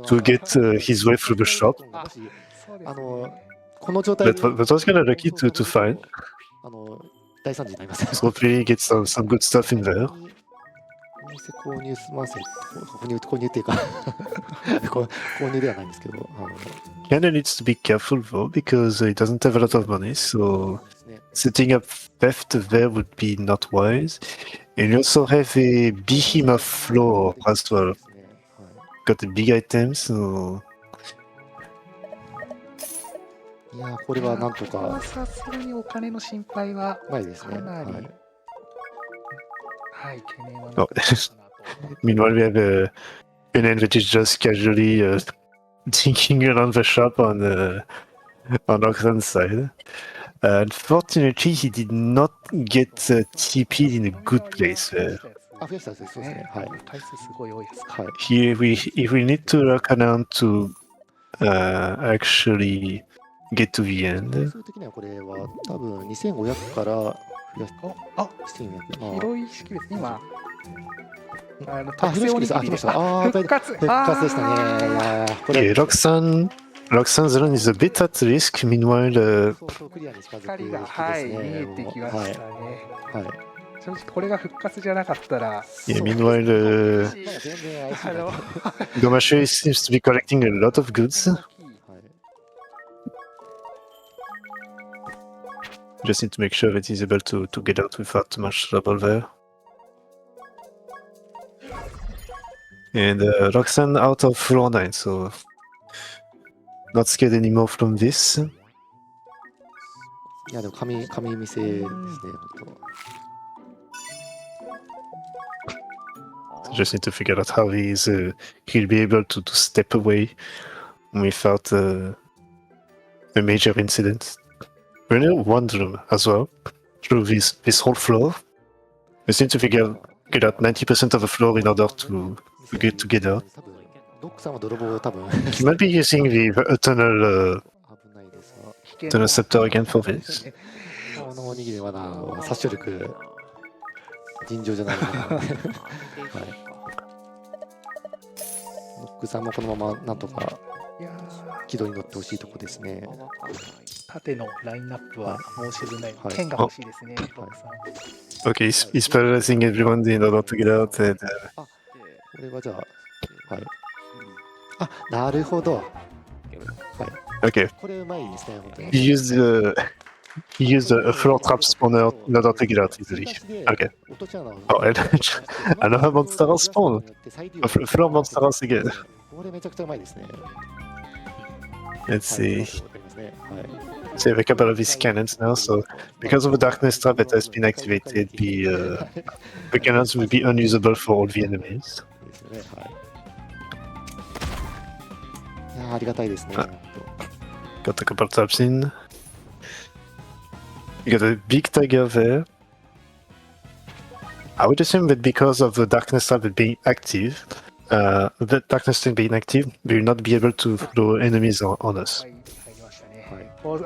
to get his way through the shop. この状態で That was kind of lucky to find. 大惨事になります。 So hopefully he gets some good stuff in there. お店購入すません。購入っていうか購入ではないんですけど、Kinda needs to be careful though because he doesn't have a lot of money. So setting up theft there would be not wise. And you also have a behemoth floor as well. Got the big items. So いやこれはなんとここはかさすがにお金の心配はないですね。かなり、はい。はい、懸念はな Oh. くなるかなと。 meanwhile we have an end that is just casually dinking around the shop on Oxen's side. Unfortunately, he did not get TP'd in a good place there. あ、増やしたやつです。そうですね。はい。回数すごい多いですか。はい。 If we need to look around to actually get to the 点 end. 数的にはこれは多分2500から増やあ、して1200。広い識別今あ、特製おにぎりで広い識別。あ、来ました。あー、復活復活でしたね。いやーこれ Okay, Roxanne's run is a bit at risk. Meanwhile, 相当クリアに近づく光が、ではい、見すね。えてきましたね。はい。はい。正直これが復活じゃなかったら yeah, meanwhile, なんか全然怪しいな。あの Gomashi seems to be collecting a lot of goods. はい。 Just need to make sure that he's able to get out without too much trouble there. And Roxanne out of floor 9, so not scared anymore from this. いやでも神見せですね、本 Just need to figure out how he'll be able to step away without a major incident. We're in one room as well, through this whole floor. We seem to figure out 90% of the floor in order to get together. ドックさんは泥棒を多分 He might be using the tunnel 危ないですが、 tunnel scepter again for this. このおにぎりはな殺傷力尋常じゃないのかな、はい、ドックさんもこのままなんとか軌道に乗ってほしいとこですね。縦のラインナップは申し分ない。剣が欲しいですね。Okay, he's paralyzing everyone in order to get out. And, これはじゃあ、はい。あ、なるほど。はい。 okay, これうまいですね、本当に。he used a floor trap spawner in order to get out easily. Okay. 落とし穴を Oh, and another monster has spawned. A floor monster has again. これめちゃくちゃうまいですね。 Let's see. はい。 So we have a couple of these cannons now. So because of the darkness trap that has been activated, the cannons will be unusable for all the enemies. ですよね。はい。いやーありがたいですね。 Got a couple of traps in. You got a big tiger there. I would assume that because of the darkness trap being active, the darkness trap being active, we will not be able to throw enemies on us. 入りましたね。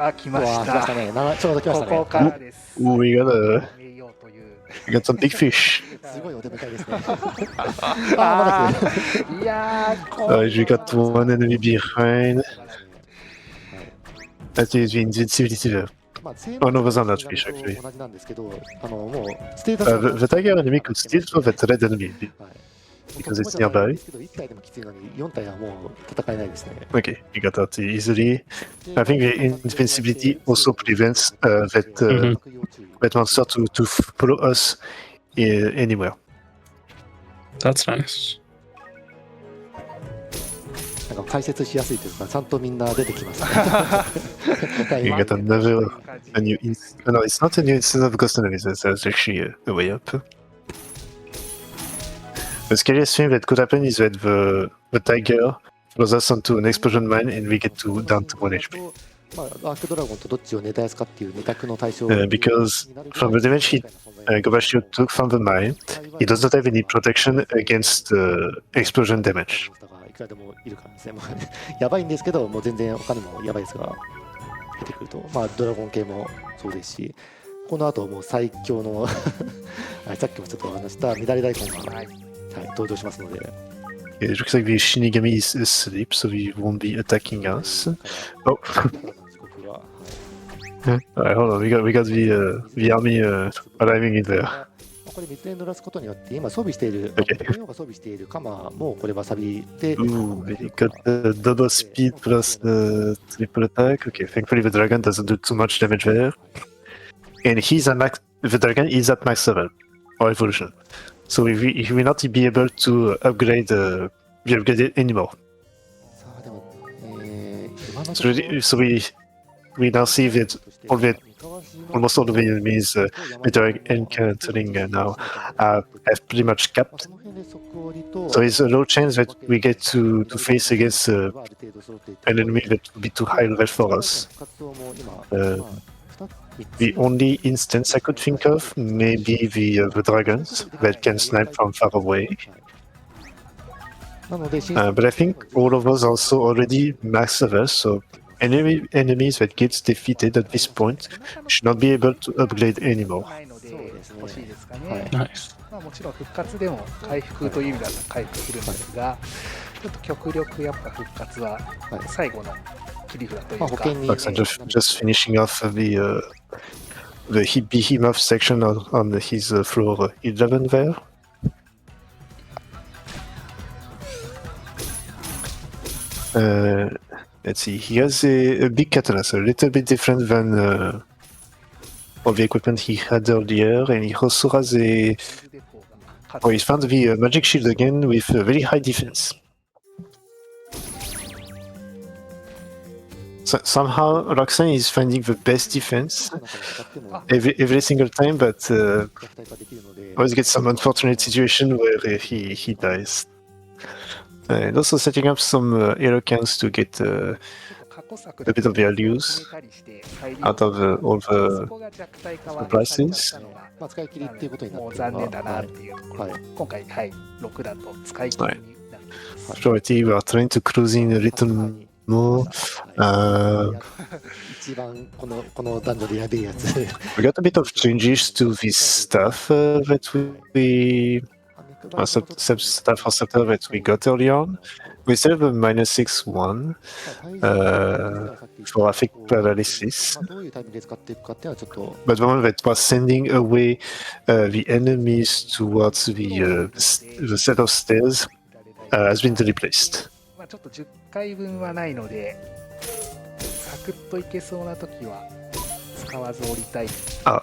あ、来まうわー来まし。したたね。ちょうど来ましたね。ここからです。 Ooh, we got some big fish. すごいお出迎えですね。あーまだ来る。いやー、 We got one enemy behind. That is the invincibility there. まあ、性 Oh, no, 能 was は on that fish, actually. 同じなんですけど、もうステータス The tiger enemy could still throw that red enemy because it's nearby. 1体でもきついのに4体はもう戦えないですね。 Okay, we got out easily. I think the invincibility also prevents that monster to follow us anywhere. That's nice. なんか解説しやすいというか、ちゃんとみんな出てきます。 You got another a new no, it's not a new instance of ghost enemies. That's actually a way up. The scariest thing that could happen is that the tiger throws us onto an explosion mine and we get down to 1 HP. まあ、アークドラゴンとどっちをネタやすかっていう二択の対象 Because from the damage Gobashio took from the mine, he does not have any protection against explosion damage. いくらでもいるからですね。もうねやばいんですけど、もう全然他にもやばいですが出てくると、まあドラゴン系もそうですし、この後もう最強のはいさっきもちょっとお話した乱れ大根が、はい、登場しますので。 It looks like the Shinigami is asleep, so he won't be attacking us. Oh, alright, hold on. We got the army arriving in there. これ密連乗らすことによって今装備している、Okay. が装備しているカマもこれはサビで、 Ooh, we got the double speed plus the triple attack. Okay, thankfully the dragon doesn't do too much damage there. And the dragon is at max level or evolution. So he will not be able to upgrade anymore. さあでも、今のとこ So we now see that almost all of the enemies that are encountering now have pretty much capped. この辺で即折りと So it's a low chance that we get to face against an enemy that will be too high level for us. 活動も今、 The only instance I could think of may be the dragons that can snipe from far away. なので、 But I think all of us also already max level, so enemies that gets defeated at this point should not be able to upgrade anymore. ないので欲しいですかね。 Nice. まあもちろん復活でも回復という意味だと回復するんですが、ちょっと極力やっぱ復活は最後の切り札というまあ、保か。険に、 Fox, I'm just finishing off the behemoth section on his floor 11 there. Let's see, he has a big katana, so a little bit different than all the equipment he had earlier, and he also has a Oh, he found the magic shield again with a very high defense. So, somehow, Roxanne is finding the best defense every single time, but always gets some unfortunate situation where he dies. And also setting up some hero counts to get a bit of values out of all the prices. まあ使い切りっていうことになってもう残念だなっていうところで、今回はい6だと使い切りになってます。Majority we are trying to close in a little more. 一番この男女でやべえやつ。We got a bit of changes to this stuff that we stuff or scepter that we got early on. We still have a -6-1 for affect paralysis. どういうタイミングで使っていくかっていうのはちょっと。But the one that was sending away the enemies towards the set of stairs has been replaced. まあちょっと10回分はないので、サクッといけそうな時は使わず降りたい。Oh,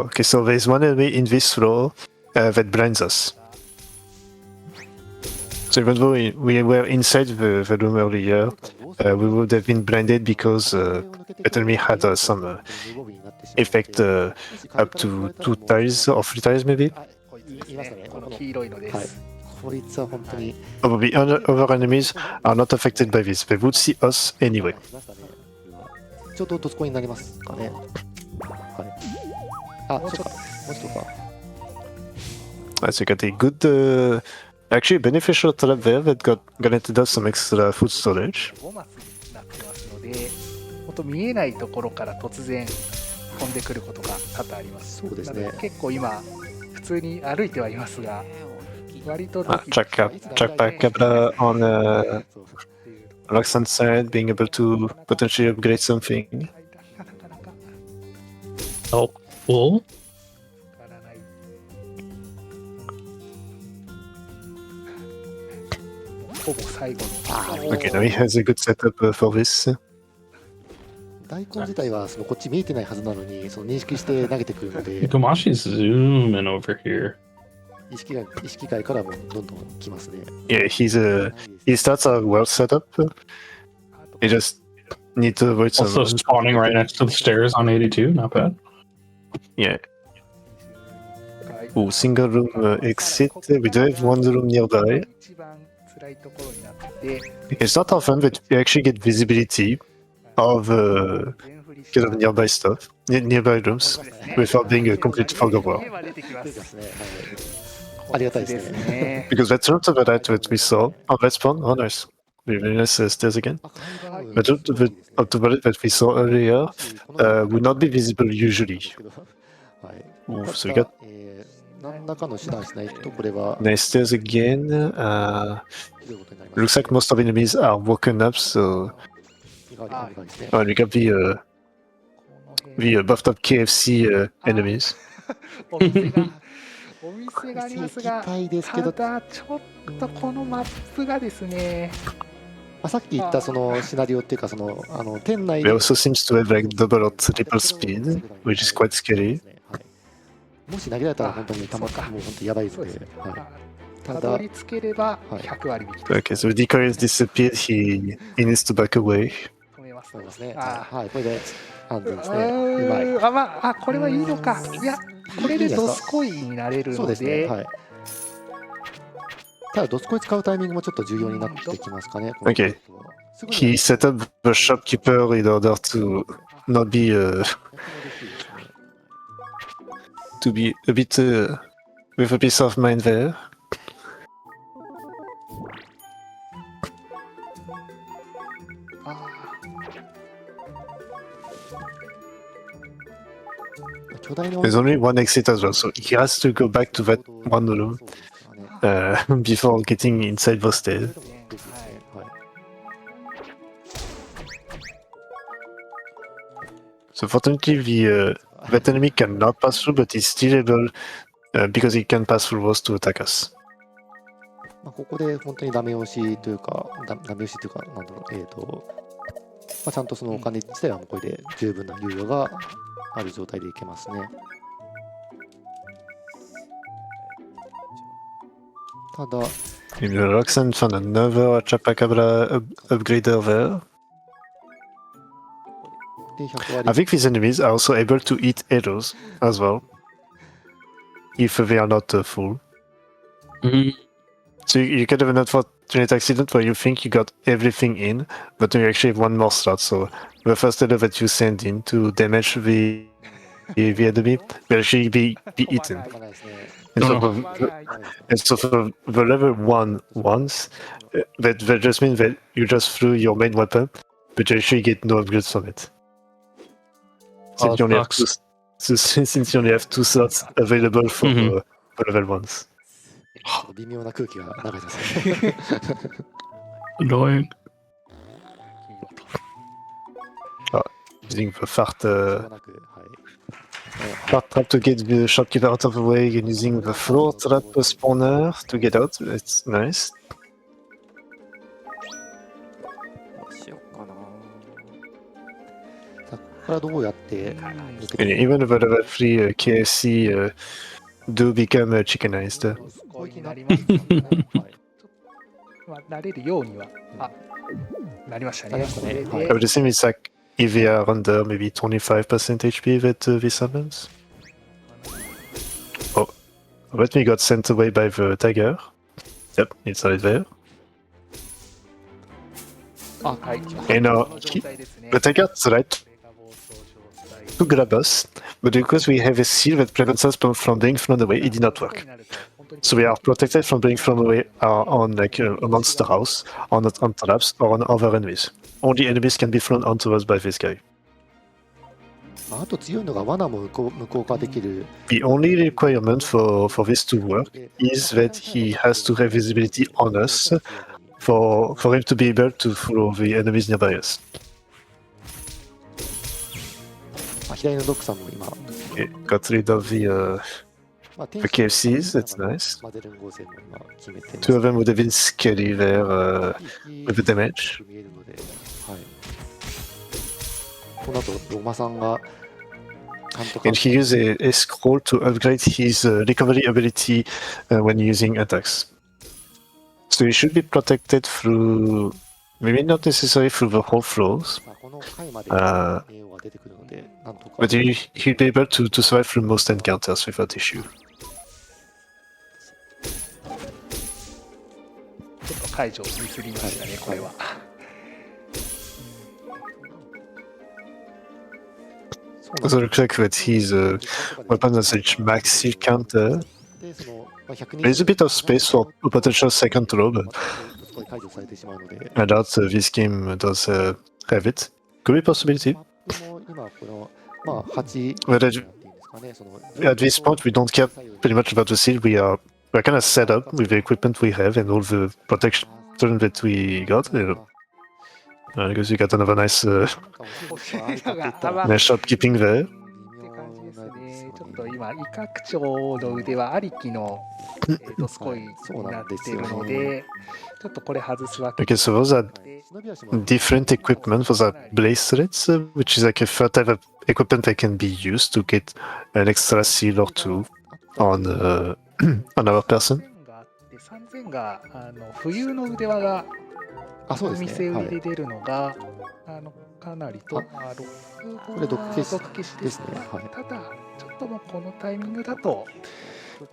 okay. So there's one enemy in this floor that blinds us. So even though we were inside the room earlier, we would have been blinded because that enemy had some effect up to 2 tiles or 3 tiles maybe. この黄色いのです。こいつは本当に。Although the other enemies are not affected by this. They would see us anyway. ちょっとドツコイになりますかね。はい。あ、そうか。もうちょっとか。So you got a good, actually beneficial trap there that granted us some extra food storage. 5マスになってますので、本当見えないところから突然飛んでくることが多々あります。そうですね。結構今普通に歩いてはいますが、割とTrack back on Roxanne's side, being able to potentially upgrade something. Helpful. ほぼ最後の。Okay, now he has a good setup for this. 大根自体はこっち見えてないはずなのに認識して投げてくるので Gomashi's zooming over here. 意識外からもどんどん来ますね。Yeah, his stats are well set up. He just need to avoid some. Also spawning right next to the stairs on 82. Not bad. Yeah. Oh, single room exit. We do have one room nearby. It's not often that we actually get visibility of nearby stuff, nearby rooms, without being a complete fog of war. ありがたいですね。 Because that's not the right that we saw on that spawn. Oh, nice. Very nice stairs again. But the bullet that we saw earlier would not be visible usually. Ooh, so we got 何らかの手段しないとこれは nice stairs again. Looks like most of the enemies are woken up, so we got the buffed up KFC enemies. お店がありますが、ただちょっとこのマップがですね。さっき言ったシナリオっていうか店内 It also seems to have like double or triple speed, which is quite scary. もし投げられたら本当にもう本当やばいので。たどり着ければ100割引き。Okay, so the decoy has disappeared. He needs to back away. 止めますね。はい、これで安全ですね。うまい。これはいいのか。いや、これでドスコイになれるので。ただドスコイ使うタイミングもちょっと重要になってきますかね。Okay. He set up the shopkeeper in order to not be to be a bit with a peace of mind there. 巨大な There's only one exit as well, so he has to go back to that one room before getting inside the stairs. So fortunately, that enemy cannot pass through, but he's still able, because he can pass through walls to attack us. ここで本当にダメ押しというか、なんだろう、ちゃんとお金自体はもうこれで十分な猶予がある状態でいけますね。ただ、Maybe Roxanne found another Chupacabra upgrader there. で、100 I think these enemies are also able to eat arrows as well. If they are not full. Mm, So you can have an unfortunate accident where you think you got everything in, but you actually have one more slot. So the first arrow that you send in to damage the enemy will actually be eaten. がないですね。 And so, No, for, and so for the level 1 ones, that just means that you just threw your main weapon, but you actually get no upgrades from it. Oh, Since you only have sucks. since you only have 2 slots available for, for level 1s. ちょっと微妙な空気が流れてますね。 Annoying. Using the fart, しょうがなく、はい。fart trap to get the shopkeeper out of the way, and using the floor trap spawner to get out. That's nice. どうしようかな。さあここからどうやって抜け And て even the level 3 KFC do become chickenized. こうになりますね。はい。まあ、慣れるようには、あ、なりましたね。なりましたねこれで I would assume it's like if they are under maybe 25% HP that this happens. Oh, let me got sent away by the tiger. Yep, it's right there. あ、はい、 And この状態ですね。 the tiger tried これが暴走状態 to grab us, but because we have a seal that prevents us from being thrown away, it did not work. So we are protected from being thrown away on like a monster house, on traps, or on other enemies. Only enemies can be thrown onto us by this guy. あと強いのが罠も無効化できる。 The only requirement for this to work is that he has to have visibility on us for him to be able to follow the enemies nearby us. 左のドックさんも今、 Okay, got rid of the まあ、 the KFCs, that's nice. 混ぜる合成も今決めてます。 Two of them would have been scary there with the damage. 見えるので、はい。この後ロマさんがなんとか And he used a scroll to upgrade his recovery ability when using attacks. So he should be protected through, maybe not necessarily through the whole floors, まあこの回まで AO が出てくるので、なんとか。 but he'll be able to survive through most encounters without issue. ちょっと解除ミスりましたね、これは。 So it looks like that his weapon has such massive counter. でそのまあ There's a bit of space for a potential second throw, but 解除されてしまうので、 I doubt this game does have it. Could be a possibility. マップも今このまあ8 But なんていうんですかね、その at this point, we don't care pretty much about the seal. We're kind of set up with the equipment we have and all the protection that we got. I guess you got another nice, なんかもしかしたらああいう nice shopkeeping there. って感じですね。ちょっと今、威嚇長の腕はありきのドスコイになっているので、ちょっとこれ外すわけ Okay, so those are で、 different equipment. Those are bracelets, which is like a third type of equipment that can be used to get an extra seal or two on on our person. 3000が冬の腕輪があ、そうですね。お店売はい。りで出るのが、かなりと、あここれ毒消し毒消しですね。ですねはいただ、ちょっともうこのタイミングだと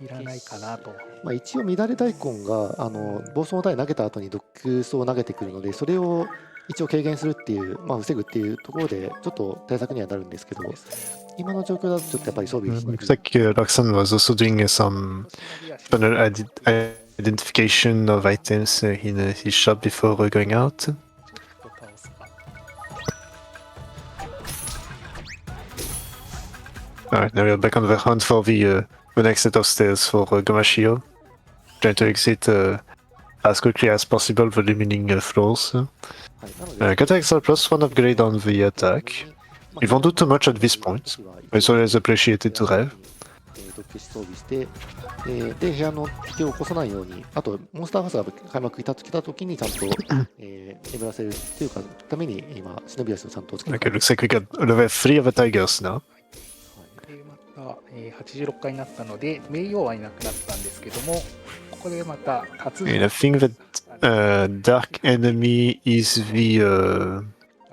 いらないかなと。まあ、一応乱れ大根が暴走の台投げた後に毒素を投げてくるので、それを一応軽減するっていう、まあ、防ぐっていうところでちょっと対策にはなるんですけど、今の状況だとちょっとやっぱり装備しにく Looks い。 like Roxanne was also doing some panel identification of items in his shop before going out. ちょっと倒すか。 Alright, now we're back on the hunt for the next set of stairs for Gomashio. Trying to exit as quickly as possible the remaining floors. はい、なので Got extra plus one upgrade on the attack. We won't do too much at this point. It's always appreciated to have. 毒消し装備して、で部屋の敵を起こさないように、あとモンスターファスが開幕来た時にちゃんと眠らせるっていうかために今忍び足をちゃんとつけて Okay, looks like we got level 3 of the tigers now. でまた、86回になったので名誉はいなくなったんですけども、ここでまた達 And I think that dark enemy is the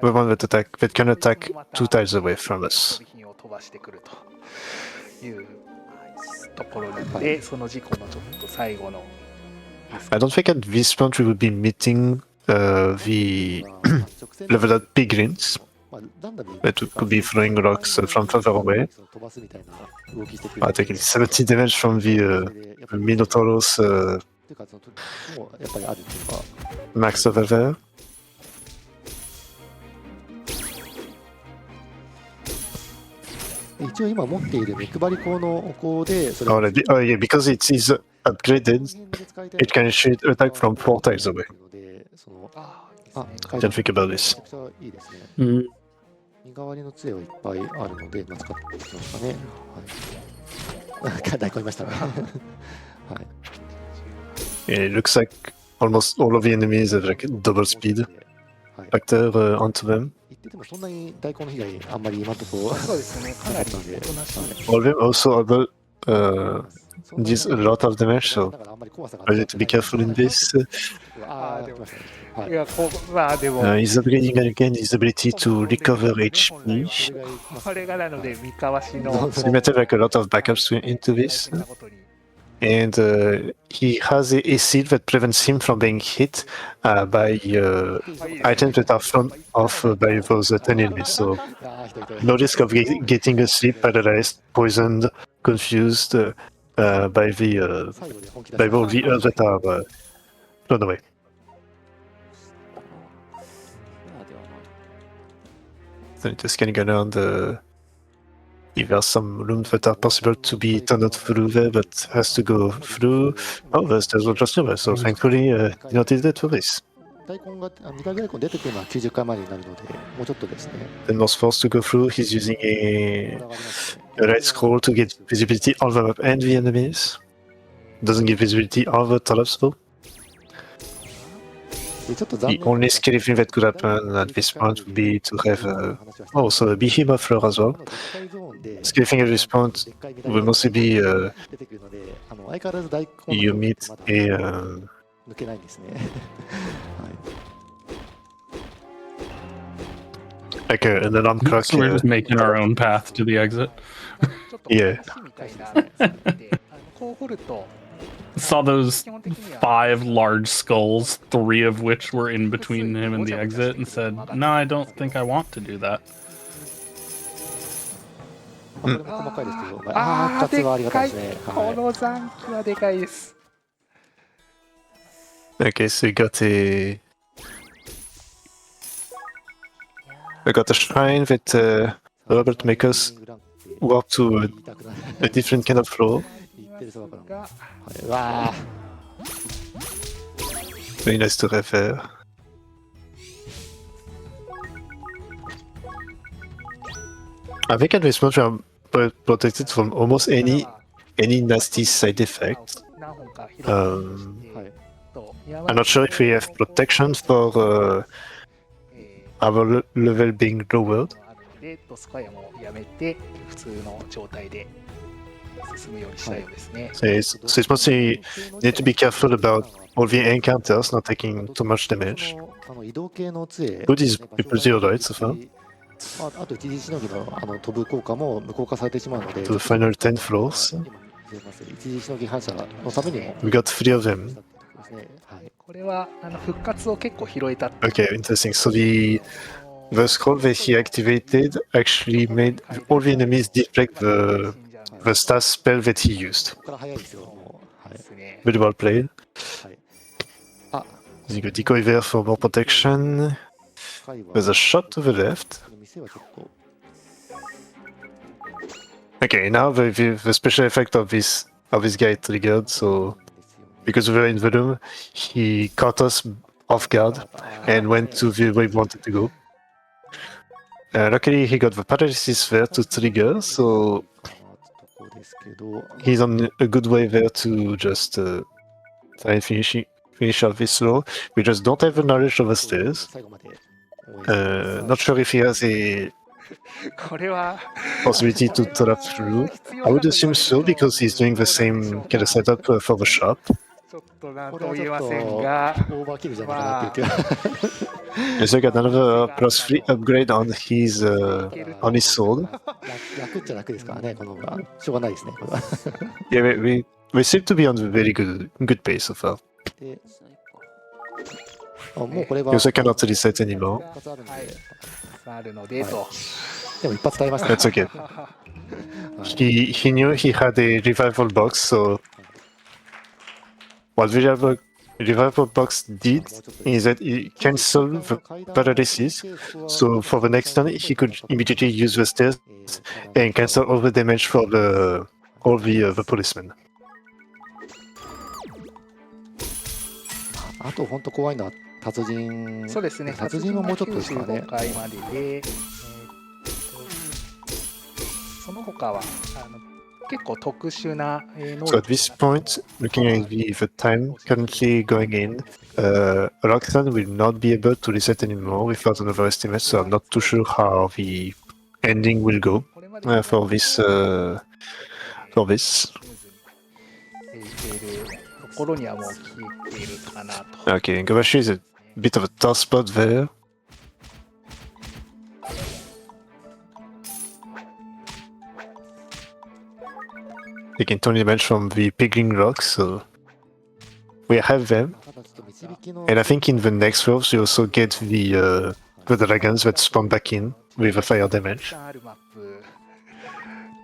one that can attack 2 tiles away from us. 飛を飛ばしてくるというところなので、その事故のちょっと最後の I don't think at this point we will be meeting the level up piglins. That could be throwing rocks from further away. I taking 70 damage from the Minotauros max over there. 一応今持っている目配り口のお香で、それ Oh, yeah, because it is upgraded, it can shoot attack from 4 tiles away. あ、 Don't think about this. めちゃくちゃいいですね。 Mm. 身代わりの杖はいっぱいあるので、まあ、使っていきますかね。はい。大根いましたね。はい。 Yeah, it looks like almost all of the enemies have like double speed はい。 factor onto them. 言っててもそんなに大根の被害あんまり今のところそうですね、かなりおとなしい All of them also able deals a lot of damage, so だからあんまり怖さが I need to be careful in this. ああ、来ましたね。はいい。やこうまあでも He's upgrading again his ability to recover HP. それがいいこれがなので三河市の So he might have like a lot of backups into this. And he has a seal that prevents him from being hit by items that are thrown off by those 10 enemies. So ああ、人いた。 no risk of getting asleep, paralyzed, poisoned, confused by the 最後で本気出 by した all the earth that are thrown away. では So just scanning around if there's some rooms that are possible to be tunneled through there, but has to go through. Oh, there's one just over. So thankfully, not dead for this. 大根が、2回大根出てくるのは90回までになるので、もうちょっとですね。 Then was forced to go through. He's using これがありますね。 a right scroll to get visibility on the map and the enemies. Doesn't give visibility on the tunnels though. でちょっと残 The 念 only scary thing that could happen at this point would be to have also a behemoth floor as well. でっかいゾーンで Scary thing at this point でっかい will mostly be 出てくるので、相変わらず大根 you の meet まだ a 抜けないんですね。like an alarm clock. So we're just making our own path to the exit. ちょっと Yeah. 橋みたいなでこう掘ると Saw those 基本的には 5 large skulls, 3 of which were in between him and the exit, and said, "No, I don't think I want to do that." これも細かいですけど、あー活はありがたいですね。この残機はでかいです。 Okay, so we got a shrine that Robert makes us walk to a different kind of floor. 言ってるそばから。がはい、わあ、 Very nice to have there. I think at this point we are protected from almost any nasty side effect. 何本か広 Um, はい。 I'm not sure if we have protection for our level being lowered. でドスコアもやめて普通の状態で進むようにしたようですね。 So it's mostly need to be careful about all the encounters not taking too much damage. 移動系の杖。 Good is pretty alright so far. あと一時しのぎの飛ぶ効果も無効化されてしまうので。 To the final 10 floors. 一時しのぎ反射のためにも。 We got 3 of them. はい。これは復活を結構拾えた。 Okay, interesting. So the scroll that he activated actually made all the enemies deflect the star spell that he used. ここから早いですよ。もうはい。ですね。 Very well played. はい。あ、 Using a decoy there for more protection. 回は There's a shot to the left. 店はちょっと。 Okay, now the special effect of this guy triggered. So because we were in the room, he caught us off guard and went to the way we wanted to go. Luckily, he got the paralysis there to trigger, so ここですけど。 he's on a good way there to just try and finish off this floor. We just don't have the knowledge of the stairs. 最後まで応援 Not sure if he has a これは possibility to trap through. I would assume so because he's doing the same kind of setup for the shop. ちょっとなんとも言えませんが、オーバーキルじゃないかなっていう気が。He's got another +3 upgrade on his sword. 楽っちゃ楽ですからね、この方が。しょうがないですね、これは。Yeah, we seem to be on a very good pace so far. でもうこれ He は。also cannot reset anymore. あるのでと。でも一発耐えましたね。 That's okay. He knew he had a revival box, so what revival box did is that it canceled the paralysis. So for the next turn, he could immediately use the stairs and cancel all the damage for all the policemen. あと本当怖いのは達人。そうですね。達人はもうちょっとですかね。95回までで、その他は結構特殊な能 So at 力 this point, looking at the time currently going in, Roxanne will not be able to reset anymore without another estimate, so I'm not too sure how the ending will go for this. しているところにはもう聞いているかなと。 Okay, Gomashi is a bit of a tough spot there. Taking 20 damage from the Pigeon rocks, so we have them. And I think in the next waves, you also get the dragons that spawn back in with a fire damage. あるマップ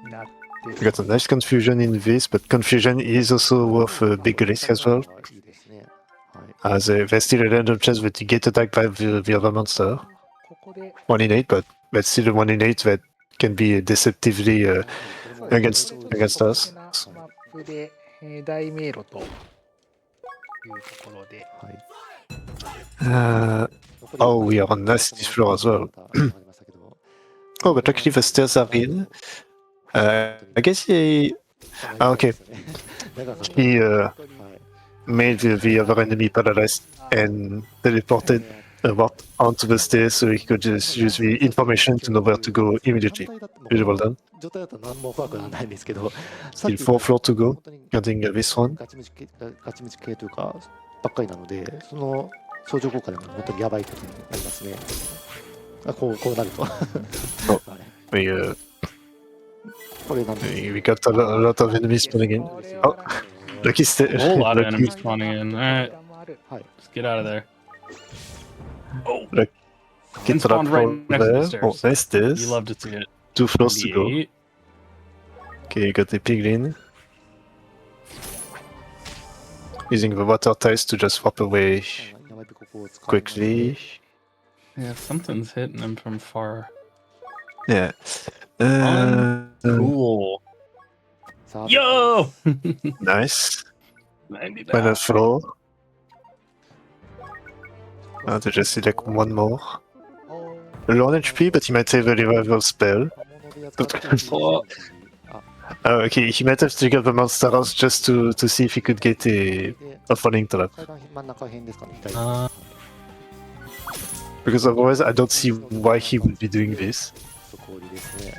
になって We got a nice confusion in this, but confusion is also worth a big risk as well. いいですね。はい。 As there's still a random chance that you get attacked by the other monster. ここで 1 in 8, but that's still a 1 in 8 that can be deceptively against us. マップで大迷路というところで、Uh, oh, we are on nasty floor as well. Oh, but actually the stairs are in. I guess he... okay. He made the other enemy paralyzed and teleported onto the stairs so he could just use the information to know where to go immediately. Really well done. 状態だと何も怖くはないんですけど、 Still 4 floor to go, counting this one. ガチムチ系というかばっかりなので、その相乗効果でも本当にやばいことになりますね。こうなると。これなんで We got a lot of enemies spawning in. Oh, lucky stairs. A whole lot of Lucky. enemies spawning in. Alright, はい。 let's get out of there. Oh, Get to that spawned right floor next to the there. stairs. Oh, nice stairs. You love to see it. 2 floors to go. 98. Okay, you got the piglin. Using the water tiles to just hop away 山火ここを使いまして quickly. Yeah, something's hitting him from far. Yeah. Cool. さあ Yo! Nice. 90 Final down. floor. To just select one more. Low on HP, but he might save a revival spell. あ Okay, he might have triggered the monster house just to see if he could get a で falling trap. 階段真ん中辺ですかね、左 Because otherwise, I don't see why he would be doing this. 氷ですね。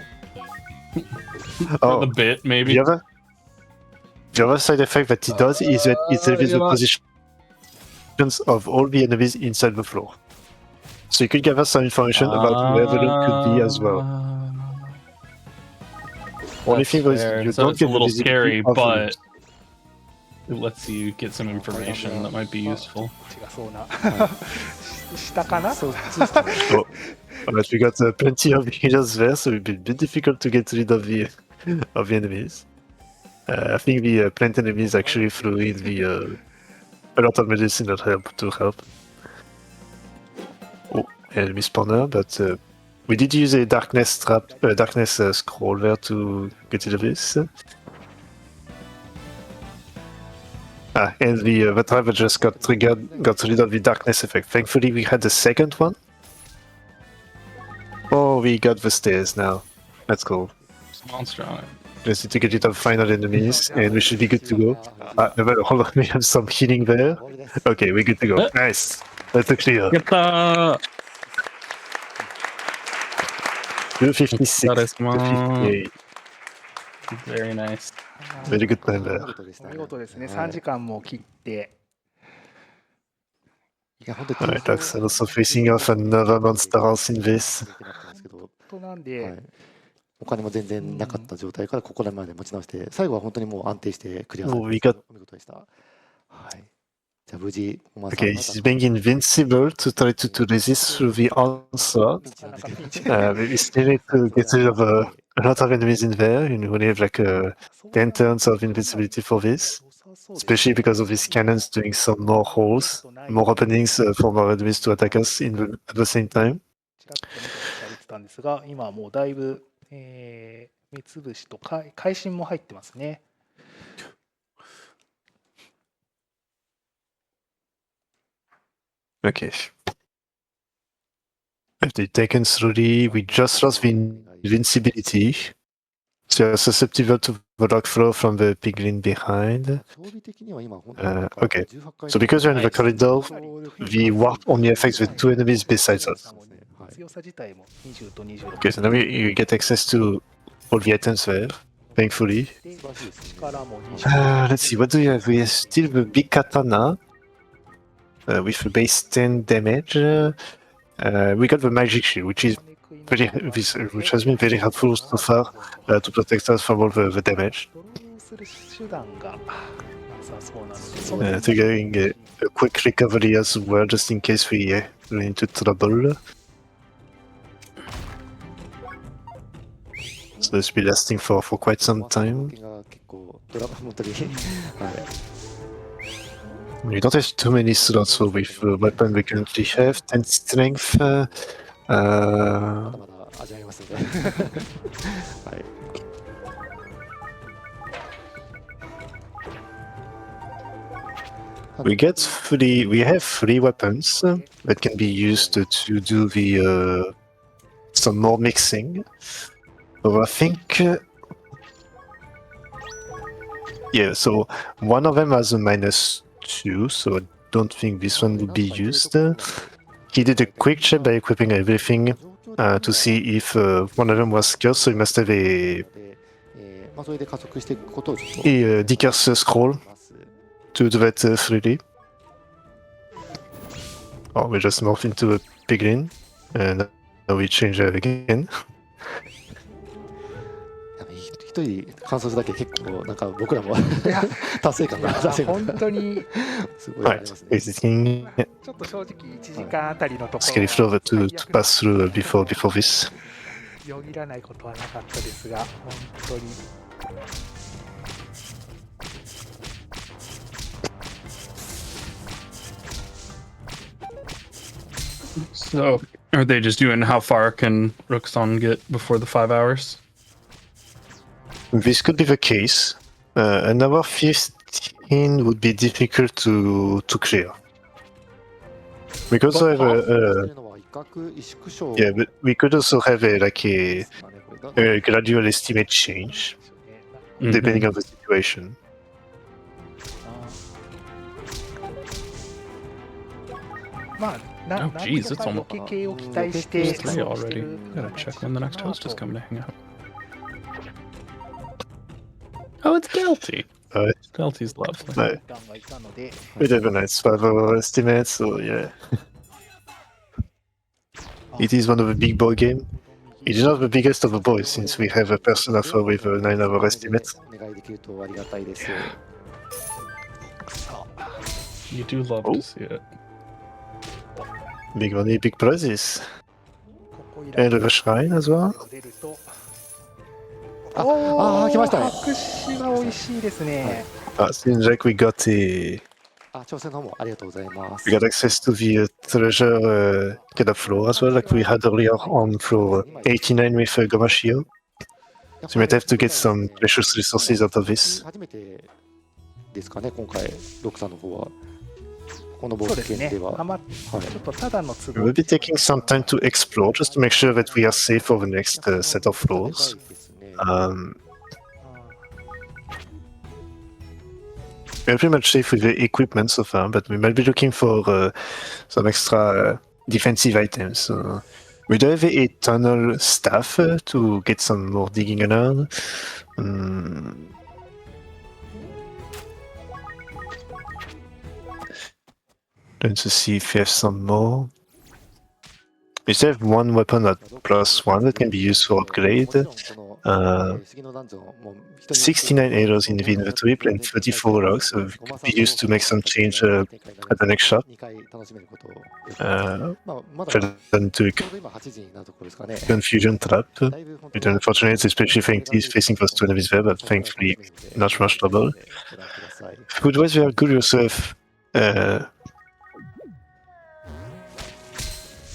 For the Oh, bit, maybe. the other side effect that he does is that it reveals the positions of all the enemies inside the floor. So you could gather some information about where the loot could be as well. Only That's thing is fair. you So don't it's a get the little visibility scary, of the but loot. it lets you get some information that might be useful. 違そうな下かな。そうですかね。 But we got plenty of healers there, so it'd be a bit difficult to get rid of the enemies. I think the plant enemies actually threw in a lot of medicine that help. Oh, enemy spawner, but we did use a darkness trap, darkness scroll there to get rid of this. And the trap that just got triggered got rid of the darkness effect. Thankfully, we had the second one. Oh, we got the stairs now. That's cool. Monster on it. Just need to get rid of final enemies, and we should be good to go. Hold on, we have some healing there. 氷です Okay, we're good to go. Nice. That's a clear. Get the 256 That is to 58. Very nice. Very good plan 見 there. 事でしたね。見事ですね。はい3時間も切って。いや、本当に Alright, Axel also facing off another monster house in this. となんで、はい、お金も全然なかった状態からここらまで持ち直して最後は本当にもう安定してクリアされて Oh, we got- お見事でした。はい。じゃあ無事、おまさん Okay, he's being invincible to try to resist through the onslaught. なんかピンチ But we still need to get rid of a lot of enemies in there. You only have like 10 turns of invincibility for this. Especially because of these cannons doing some more holes, more openings for more enemies to attack us at the same time. ちらっと見て喋ってたんですが、今はもうだいぶ、目つぶしと会心も入ってますね。Okay. After taken slowly, we just lost the invincibility. So you're susceptible to the lock flow from the piglin behind. 装備的には今本当になんか Okay. 18回 So because you're in the corridor, 総力 the warp only affects the two enemies besides us. はい強さ自体も20と26 Okay, so now you get access to all the items there, thankfully. で素晴らしいですね。力も20 Let's see, what do we have? We have still the big katana with a base 10 damage. We got the magic shield, which has been very helpful so far to protect us from all the damage. ドローする手段がなさそうなので、その点 Triggering a quick recovery as well, just in case we run into trouble. So this will be lasting for quite some おまさんの time. 動きが結構ドラ本当にはい We don't have too many slots so with the weapon we currently have. 10 strength. まだまだ味わえますのではい。 We have three weapons that can be used to do the some more mixing. So I think, yeah. So one of them has a -2, so I don't think this one would be used. He did a quick check by equipping everything to see if one of them was cursed. So he must have a まあそれで加速していくことをちょっと decurse scroll to do that freely. Oh, we just morph into a piglin, and now we change that again. 一人観察だけ結構なんか僕らもいや達成感が達成感本が当にすごいあり Right, ますね。 exiting. ちょっと正直1時間あたりのとこ Scary ろ floor to pass through before this. よぎらないことはなかったですが、本当に So, are they just doing how far can Rookson get before the 5 hours? This could be the case. An hour 15 would be difficult to clear. We could also have yeah, but we could also have a gradual estimate change depending on the situation. まあ、Oh, geez, it's almost ロケ系を期待して、 3 already. Gotta check when the next host is coming to hang out. Oh, it's Delty. Delty's lovely. No, ガンがいたので、 we have a nice survival estimate, so yeah. It is one of the big boy game. It is not the biggest of the boys since we have a Persona 4 with a 9-hour estimate. お願いできるとありがたいです。 You do love to see it. Big money, big prizes. ここいら And a shrine as well. 出ると、あー来ましたね白紙が美味しいですね。 Seems like we got挑戦の方もありがとうございます。 we got access to the treasure kind of floor as well, like we had earlier on floor 89 with Gomashio. So we might have to get some precious resources out of this. 初めてですかね、今回、ロクさんの方は。この冒そうですね険では。。ちょっとただの都 We'll 合 be taking some time to explore just to make sure that we are safe for the next set of floors. ですね We're pretty much safe with the equipment so far, but we might be looking for some extra defensive items. We do have a tunnel staff to get some more digging around. Trying to see if we have some more. We still have one weapon at +1 that can be used for upgrade. 69 arrows in the inventory, and 34 rocks, so it could be used to make some change at the next shop. Rather than to confusion trap. It's unfortunate, especially facing those two enemies there, but thankfully not much trouble. Food-wise, we are good yourself.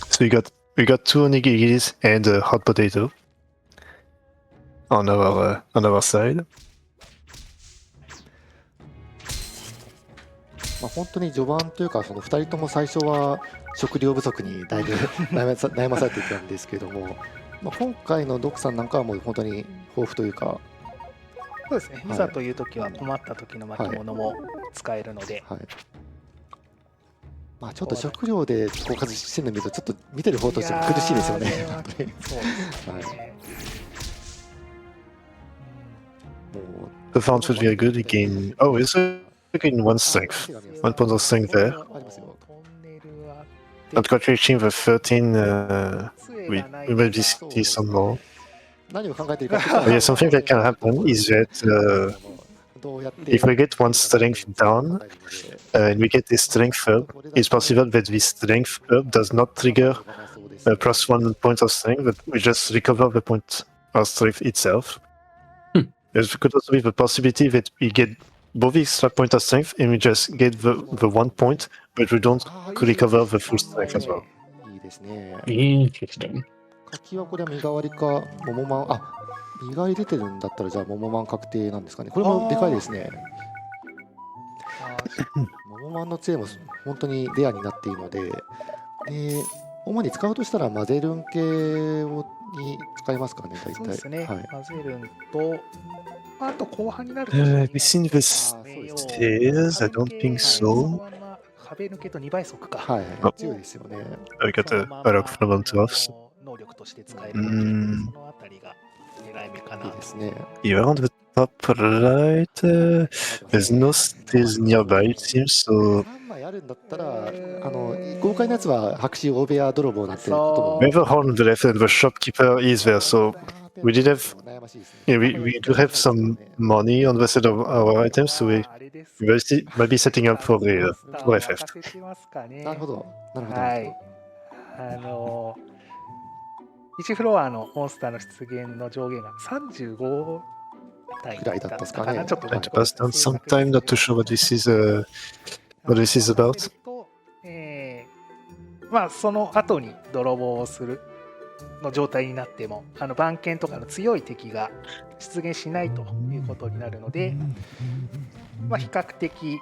So we got 2 onigiris and a hot potato on our side. 本当に序盤というか、その2人とも最初は食料不足にだいぶ悩まされていたんですけども、今回のドクさんなんかはもう本当に豊富というか、そうですね、いざという時は困った時の巻物も使えるので、ちょっと食料で枯渇してるの見ると、ちょっと見てる方として苦しいですよね。そうですね。The found food very good again. Oh, it's again 1 strength. 1 point of strength there. Not quite reaching the 13. We might see some more. But yeah, something that can happen is that if we get 1 strength down and we get a strength up, it's possible that this strength up does not trigger a +1 point of strength, but we just recover the point of strength itself. There could also be the possibility that we get both extra point of strength and we just get the 1 point, but we don't recover the full strength as well. いいですね。Interesting. 柿はこれは身代わりか桃マン、身代わり出てるんだったらじゃあ桃マン確定なんですかね。これもでかいですね。桃マンの杖も本当にレアになっているので、主に使うとしたらマゼルン系に使いますかね、大体。そうですね、マゼルンと、あと後半になると、We've seen the stairs. I don't think so. 壁抜けと2倍速か。強いですよね。I got a rock from on top. 能力として使えるので、そのあたりが狙い目かな。いいですね。You're on the top right. There's no stairs nearby, it seems, so... 3枚あるんだったら、豪快なやつは白紙大部屋泥棒なんてことも。We have a horn on the left and the shopkeeper is there, so we did have... Yeah, we do have some money on the side of our items, so we might be setting up for the FF. なるほど。はい。1フロアのモンスターの出現の上限が35体くらいだったですかね。ちょっと And pass down some time, not too sure what this is about. その後に泥棒をするの状態になっても、番犬とかの強い敵が出現しないということになるので、比較的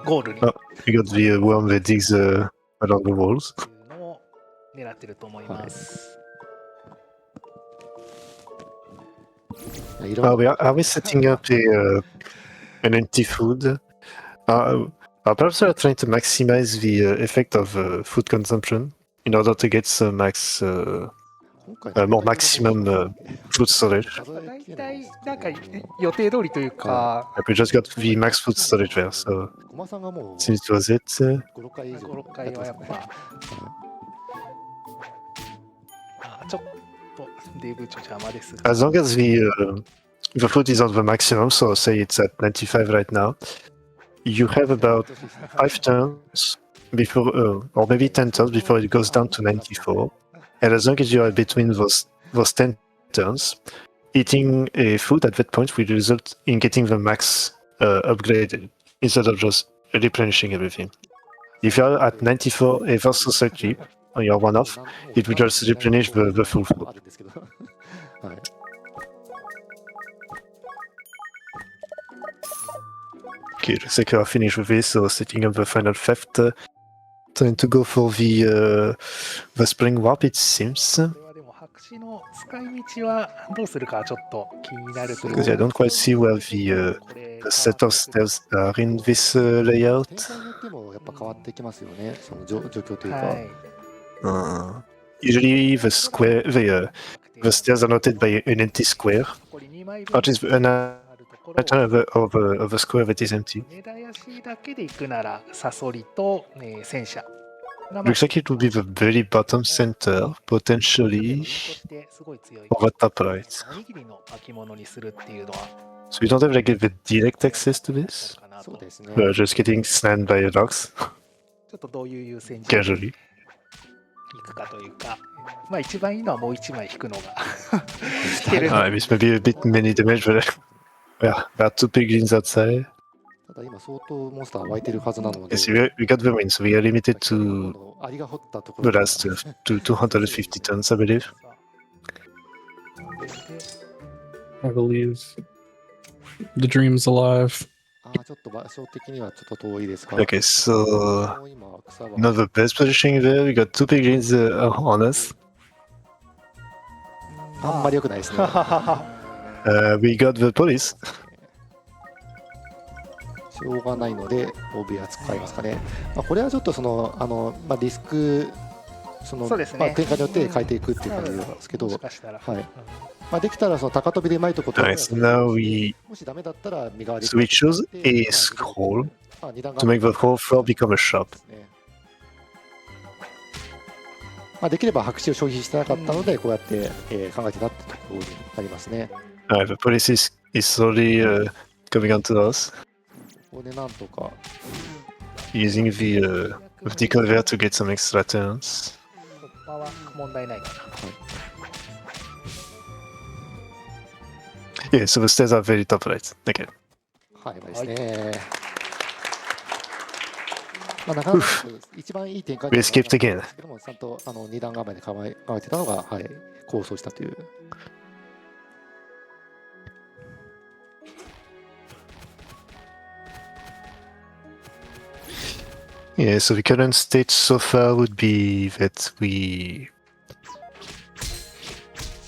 ゴールに We got the worm that digs along the walls. 狙ってると思います。Are we setting up an empty food? Perhaps we're trying to maximize the effect of food consumption in order to get some more maximum food storage. 大体なんか予定通りというか。We just got the max food storage there, so since it was it. 5、6回はやっぱ。ちょっとデブ邪魔です。As long as the food is on the maximum, so say it's at 95 right now, you have about 5 turns before, or maybe 10 turns before it goes down to 94. And as long as you are between those 10 turns, eating a food at that point will result in getting the max upgraded instead of just replenishing everything. If you are at 94 ever so slightly, on your one-off, it will just replenish the full food. Okay, looks like we are finished with this, so setting up the final theft. Trying to go for the spring warp, it seems. Because I don't quite see where the set of stairs are in this layout. Usually the stairs are noted by an empty square, 残り2枚 which is an あるところ item of the square that is empty. 根絶やしだけで行くならサソリと、戦車が Looks like it would be the very bottom center, potentially, すごい強い or the top right. おにぎりの巻物にするっていうのは So you don't have like the direct access to this? かなとそうですね。 Just getting slammed by a box ちょっとどういう優先順位 casually. に行くかというか、まあ一番いいのはもう一枚引くのが引ける This may be a bit many damage, but yeah, there are 2 piglins outside. ただ今相当モンスター湧いてるはずなので、 Yes, we got the win, so we are limited to アリが掘ったとこ the ろ last to 250 tons, I believe. I believe the dream's alive. ちょっと場所的にはちょっと遠いですが、 Okay, so もう今草は not the best positioning there. We got 2 piglins on us. あんまり良くないですね。We got the police. しょうがないので、OB は使いますかね。これはちょっとそのリスク、そうですね展開によって変えていくっていう感じなんですけど、もしかしたら、はいできたらその高飛びでうまいところ Nice. Now we もしダメだったら身代わり so we choose a scroll to make the whole floor become a shop. できれば白紙を消費してなかったので、こうやって考えてたってところになりますね。The police is slowly coming onto us, ここでなんとか using the cover to get some extra turns. 突破は問題ないかな。Yeah, so the stairs are very top right. Okay. はいですね。なかなか一番いい展開 We escaped again. でもちゃんと二段構えで構えてたのが、構想したという。Yeah, so the current state so far would be that we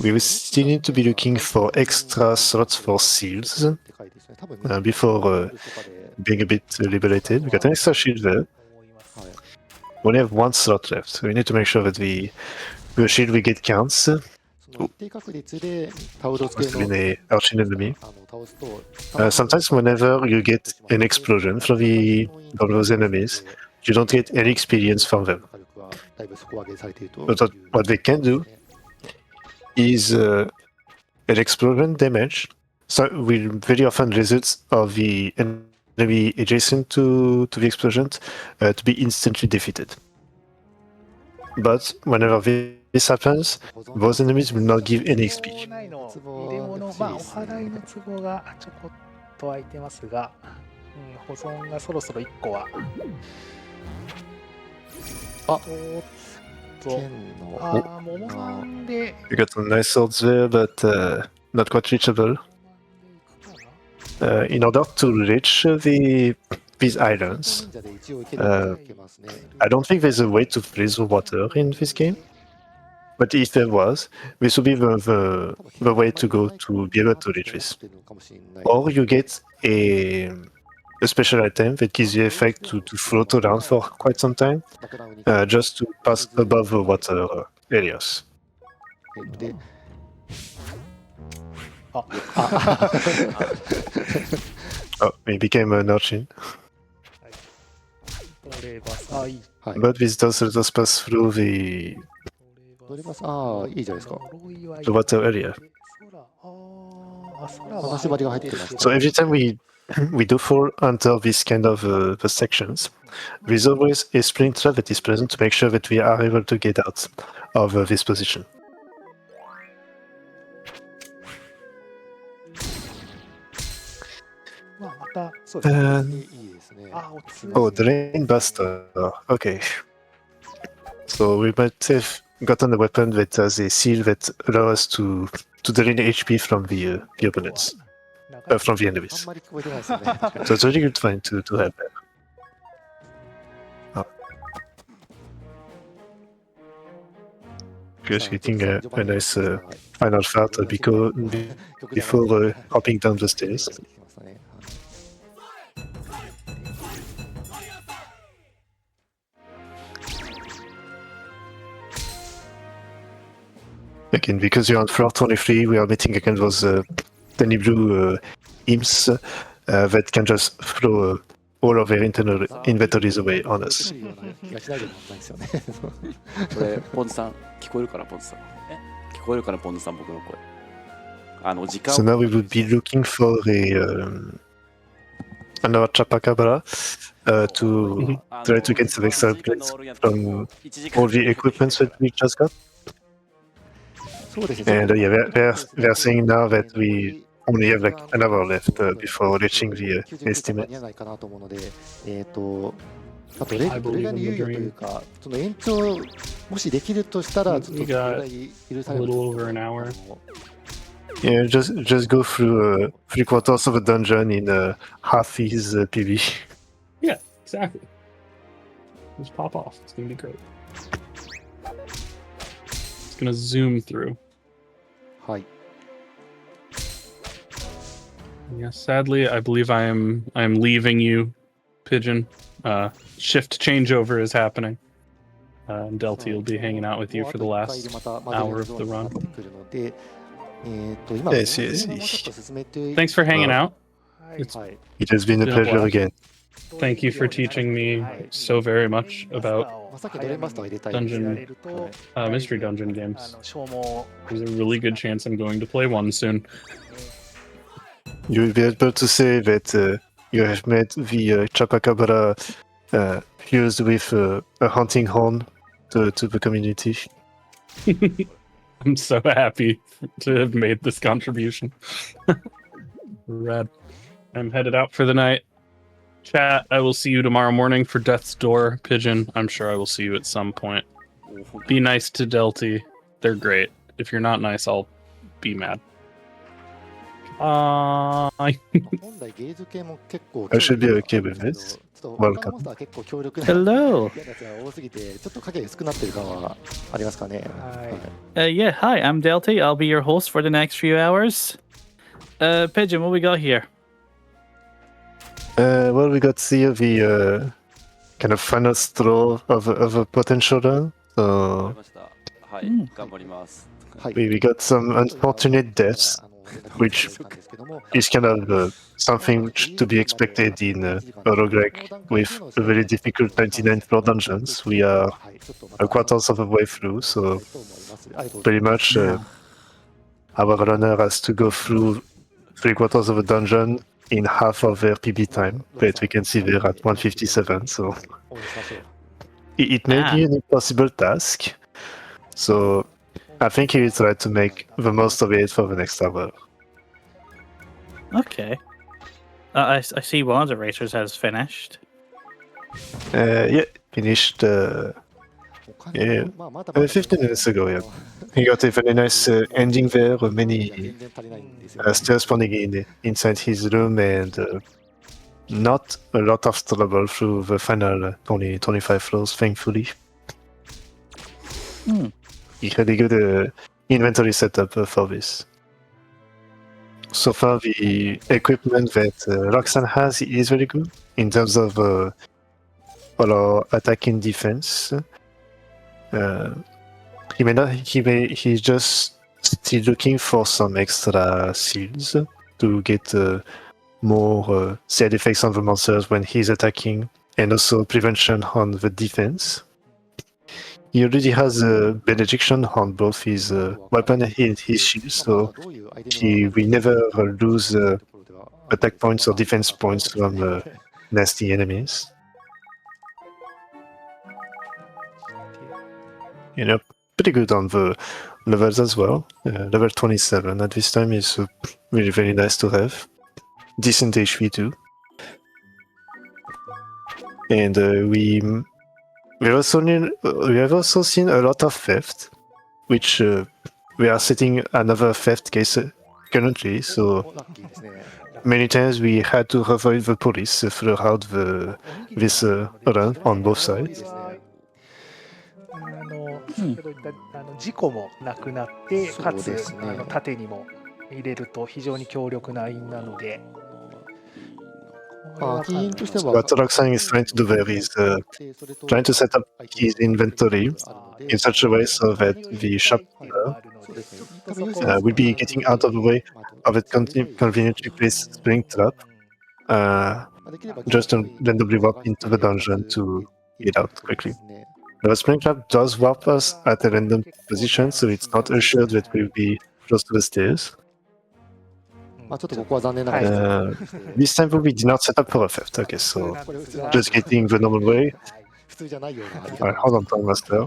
will still need to be looking for extra slots for seals before being a bit liberated. We got an extra shield there. We only have 1 slot left, so we need to make sure that the shield we get counts. 一定確率でタウロス系 Must の have been an arch enemy. 倒すと Sometimes whenever you get an explosion from those enemies, you don't get any experience from them. 火力はだいぶ底上げされていると But what they can do is an explosion damage. So will very often results of the enemy adjacent to the explosion to be instantly defeated. But whenever this happens, those enemies will not give any XP. 入れ物、お祓いの壺がちょこっと空いてますが、保存がそろそろ1個は。剣の桃さんで You got some nice swords there, but not quite reachable. In order to reach these islands, 忍者で一応いけるといけますね。 I don't think there's a way to freeze the water in this game. But if there was, this would be the way to go to be able to reach this. Or you get a special item that gives you effect to float around for quite some time, just to pass above the water areas. で、 Oh, it became an urchin. トレバス、いい。 But this does let us pass through the 取れます。いいじゃないですか。 water area. 金縛りが入ってます。 So every time we do fall under this kind of the sections, there's always a splinter that is present to make sure that we are able to get out of this position. また、そうですね。 いいですね。 Oh, Drain Buster. Okay. So we might have gotten a weapon that has a seal that allows us to drain HP from the opponents, from the あん enemies. まり聞こえてないですよね。 So it's really good fun to have that. Just getting a nice final fart before hopping down the stairs. こ again, because you're on floor 23, we are meeting against those tiny blue imps that can just throw all of their internal inventories away on us. 気がしないでもないですよね。これポンズさん聞こえるかなポンズさん。聞こえるかなポンズさん僕の声。時間。So now we would be looking for another Chapacabra to try to get some extra upgrades from all the equipment that we just got. そうですね。 And yeah, they're saying now that we only have like an hour left before reaching the 間 estimate. に合わないかなと思うので、あとどれぐらいの猶予というか、その延長もしできるとしたら、ちょっとそれぐらい許さ A れる little over an hour. Yeah, just go through 3/4 of a dungeon in half his PB. Yeah, exactly. Just pop off. It's gonna be great. It's gonna zoom through. はい。 Yeah, sadly, I believe I'm leaving you, Pigeon. Shift changeover is happening. And Delty will be hanging out with you for the last hour of the run. Yes, yes. Thanks for hanging out. はい It has been a Yeah, pleasure well. again. Thank you for teaching me so very much about まあさっきドレマスターを入れたいんです Dungeon ね。 mystery dungeon games. 消耗 There's a really good chance I'm going to play one soon. You'll be able to say that you have made the Chapacabra fused with a hunting horn to the community. I'm so happy to have made this contribution. Rad. I'm headed out for the night. Chat, I will see you tomorrow morning for Death's Door. Pigeon, I'm sure I will see you at some point. Be nice to Delty. They're great. If you're not nice, I'll be mad.本来ゲージ系も結構 I should be okay with this. ちょっと他のモンスターは結構強力な Hello. 嫌なやつが多すぎてちょっと影薄くなってる感はありますかね。はい Yeah, hi, I'm Delty. I'll be your host for the next few hours. Pigeon, what we got here? Well, we got here the kind of final straw of a potential run. わかり So ました。はい、頑張ります。はい。 we got some unfortunate deaths, which is kind of something to be expected in a roguelike with a very difficult 99 floor dungeons. We are a quarters of the way through, so pretty much our runner has to go through 3/4 of a dungeon in half of their PB time, but we can see they're at 157, so it may be an impossible task. So I think he will try to make the most of it for the next hour. Okay. I see one of the racers has finished. Yeah, finished 15 minutes ago, yeah. He got a very nice ending there, many stairs spawning inside his room, and not a lot of trouble through the final 25 floors, thankfully. He had a good inventory setup for this. So far, the equipment that Roxanne has is very good in terms of our attack and defense. He's just still looking for some extra seals to get more side effects on the monsters when he's attacking, and also prevention on the defense. He already has a benediction on both his weapon and his shield, so he will never lose attack points or defense points from nasty enemies. You know, pretty good on the levels as well. Level 27 at this time is really very nice to have. Decent HP too. And we have also seen a lot of theft, which we are setting another theft case currently. So many times we had to avoid the police throughout this run on both sides. 先ほど言った事故もなくなって、かつそうですね縦にも入れると非常に強力な印なので、議員としては What Roxanne is trying to do there is trying to set up his inventory in such a way so that the shopkeeper we'll be getting out of the way of a conveniently placed spring trap. Just randomly warp into the dungeon to get out quickly. The spring trap does warp us at a random position, so it's not assured that we'll be close to the stairs. まあちょっとここは残念ながら This time we did not set up for a theft. Okay, so just getting the normal way. 普通じゃないようなやり Alright, 方 hold on, Time Master.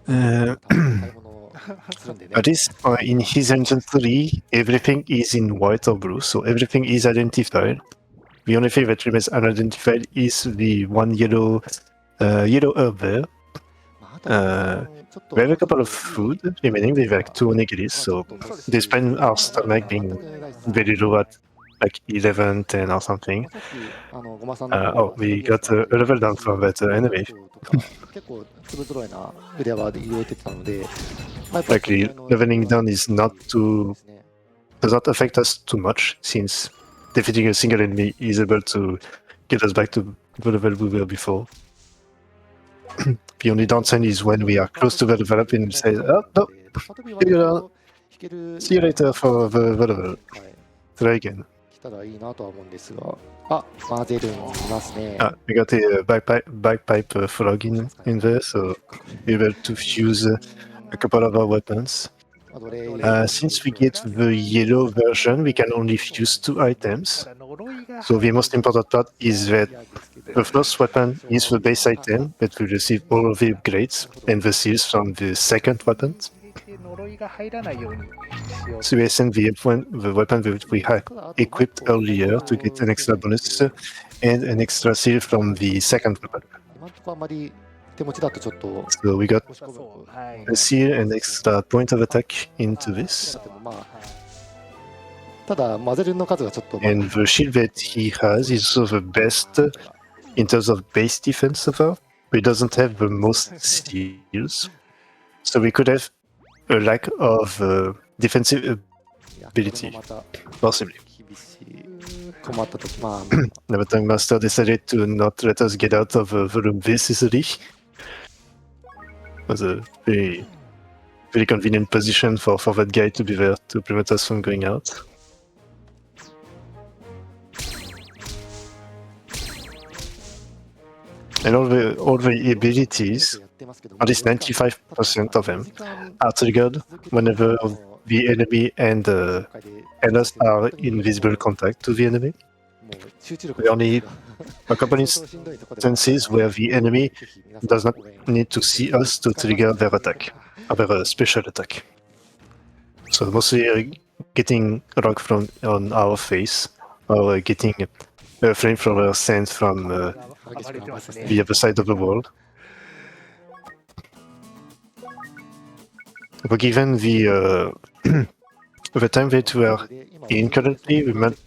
買い物をするんでね At least in his inventory, everything is in white or blue, so everything is identified. The only thing that remains unidentified is the one yellow herb there. まああとはちょっと We have a couple of food remaining. We have like 2 onigiris, so despite our stomach being very low at like 11, 10 or something, さっきごまさんの oh, we got a level down from that enemy. 結構粒揃いな筆幅で入れてたので、まあやっぱり Likely leveling down is not too does not affect us too much since defeating a single enemy is able to get us back to the level we were before. The only downside is when we are close to the level up and say, oh no, see you later for the level. はい Try again. 来たらいいなとは思うんですが、あ、マゼルンいますね。 We got a bagpipe frog in there, so we're able to fuse a couple of our weapons. まあ奴隷 Since we get the yellow version, we can only fuse 2 items. So the most important part is that the first weapon is the base item that will receive all of the upgrades and the seals from the second weapon. 呪いが入らないようにしよう So we send the weapon that we had equipped earlier to get an extra bonus and an extra seal from the second weapon. 今のところあんまり手持ちだとちょっと So we got 押し込むそうはい a seal and extra point of attack into this. でもまあただマゼルンの数がちょっと、まあ And the shield that he has is also the best in terms of base defense so far, but he doesn't have the most seals. So we could have a lack of defensive いや ability, これもまた possibly. 厳しい困った時まあ The Tank Master decided to not let us get out of the room this easily. It was a very convenient position for that guy to be there to prevent us from going out. And all the abilities, at least 95% of them, are triggered whenever the enemy and us are in visible contact to the enemy. もう集中力 We only a couple instances where the enemy does not need to see us to trigger their attack, their special attack. So mostly getting rock from on our face or getting a flamethrower sent from 激しくなりますね the other side of the world. But given the the time that we are in currently, we might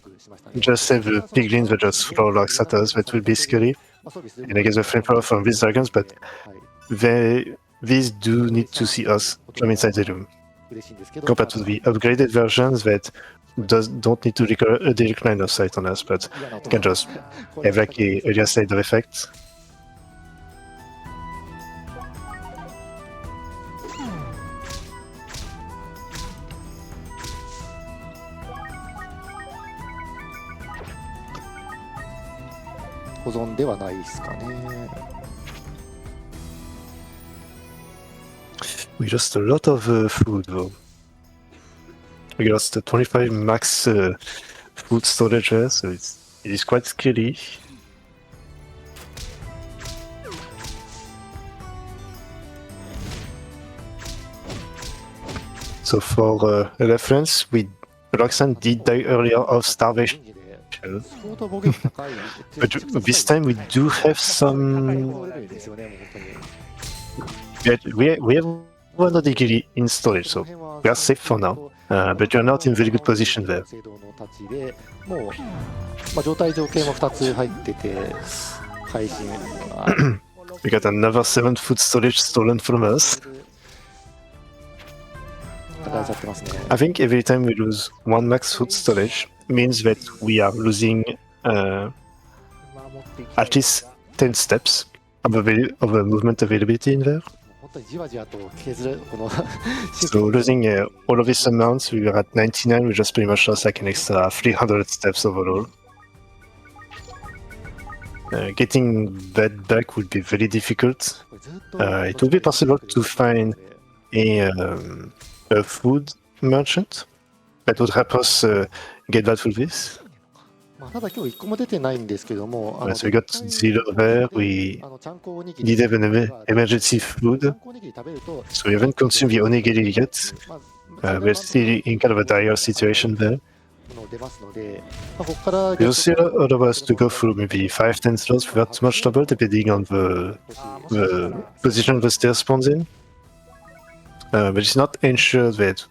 just have the piglins that just throw rocks at us. That will be scary. And I guess the flamethrower from these dragons, but these do need to see us from inside the room. 嬉しいんですけど Compared to the upgraded versions that don't need to require a direct line of sight on us, but can just have like a area side of effect. .保存ではないですかね We lost a lot of food though. We lost 25 max food storage there, so it is quite scary. So for reference, Roxanne did die earlier of starvation. 相当防御力高い But this time we do have some. レベルですよねもう本当に We have one degree in storage, so we are safe for now. But you're not in very good position there. 聖堂の太刀でもう、まあ、状態条件も2つ入ってて配信は We got another 7 food storage stolen from us. 働いちゃってますね I think every time we lose 1 max food storage means that we are losing at least 10 steps of movement availability in there. 本当にじわじわと削るこの So losing all of these amounts, we were at 99, we just pretty much lost like an extra 300 steps overall. Getting that back would be very difficult. It would be possible to find a food merchant that would help us get that full this. まあただ今日1個も出てないんですけども、So we got 0 there, we did have an emergency food, so we haven't consumed the onigiri yet. We're still in kind of a dire situation there. 出ますので、まあここから There's still a lot of us to go through, maybe 5-10 slots without too much trouble, depending on the position the stair spawns in. But it's not ensured that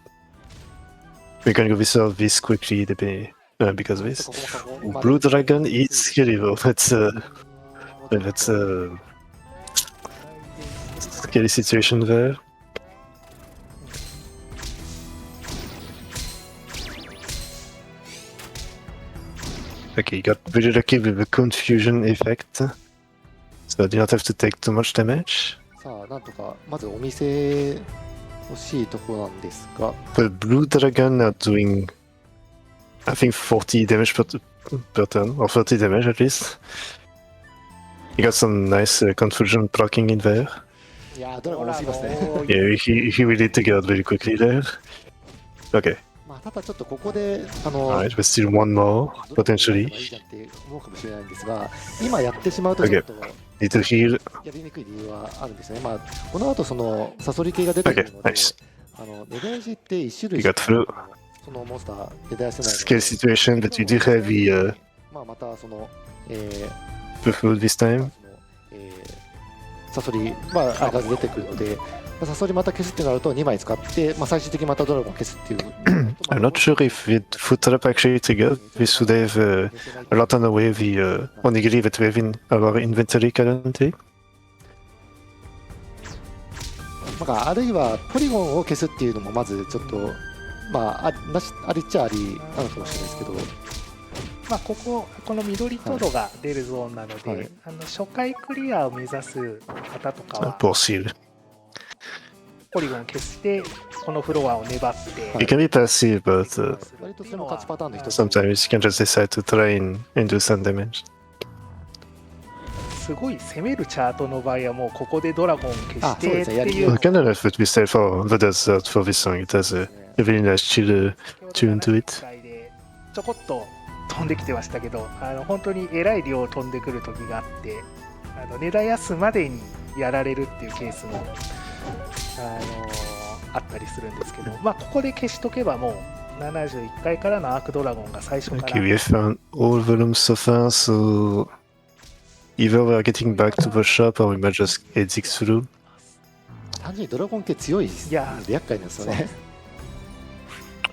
we can resolve this quickly, because of this. Blue Dragon is scary though. That's a scary situation there. Okay, got very lucky with the confusion effect, so I did not have to take too much damage. さあなんとかまずお店欲しいところなんですが、 The Blue Dragon are doing, I think, 40 damage per turn, or 30 damage at least. He got some nice confusion blocking in there. いやードラゴン多すぎますね。 Yeah, he really took it out very quickly there. Okay, まあただちょっとここでalright, but still one more, どれか potentially. いいじゃんって思うかもしれないんですが、今やってしまうとちょっと Need to heal. やりにくい理由はあるんですね。まあこの後そのサソリ系が出てくるので、 Okay, nice. 根絶やしって1種類 You got through. そのモンスター根絶やせないの Scary situation, but you do have the まあまたそのfood this time. サソリはが出てくるので、サソリまた消すってなると2枚使って、まあ、最終的にまたドラゴンを消すっていう。I'm not sure if the food trap actually triggered. This would have a lot on the way the onigiri that we have in our inventory currently. なんかあるいはポリゴンを消すっていうのもまずちょっとまあありっちゃありなのかもしれないですけど、まあ、この緑トロが出るゾーンなので、はい、初回クリアを目指す方とかは Poor seal. ポリゴン消してこのフロアを粘って、 It can be passive, but 割とそれも勝つパターンの一つ。 sometimes you can just decide to try and do some damage. すごい攻めるチャートの場合はもうここでドラゴン消してってい I う kind of have to be safe for the desert for this song. It has a very nice chill tune to it. ちょこっと飛んできてましたけど、本当にえらい量飛んでくる時があって、根絶やすまでにやられるっていうケースもあったりするんですけど、まあここで消しとけばもう71回からのアークドラゴンが最初から Okay, we have found all volumes so far, so either we are getting back to the shop or we might just exit through. 単純にドラゴン系強いです。いや厄介なんですよね。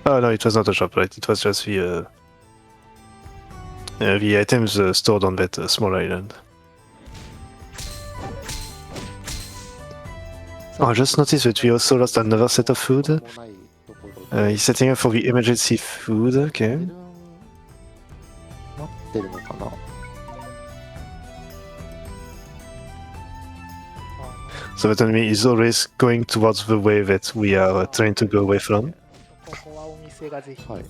Oh no, it was not a shop, right? It was just the items stored on that small island. Oh, I just noticed that we also lost another set of food. もうないところ He's setting up for the emergency food, okay. 持ってるのかな。 So that enemy is always going towards the way that we are trying to go away from. ここはお店がぜひはい。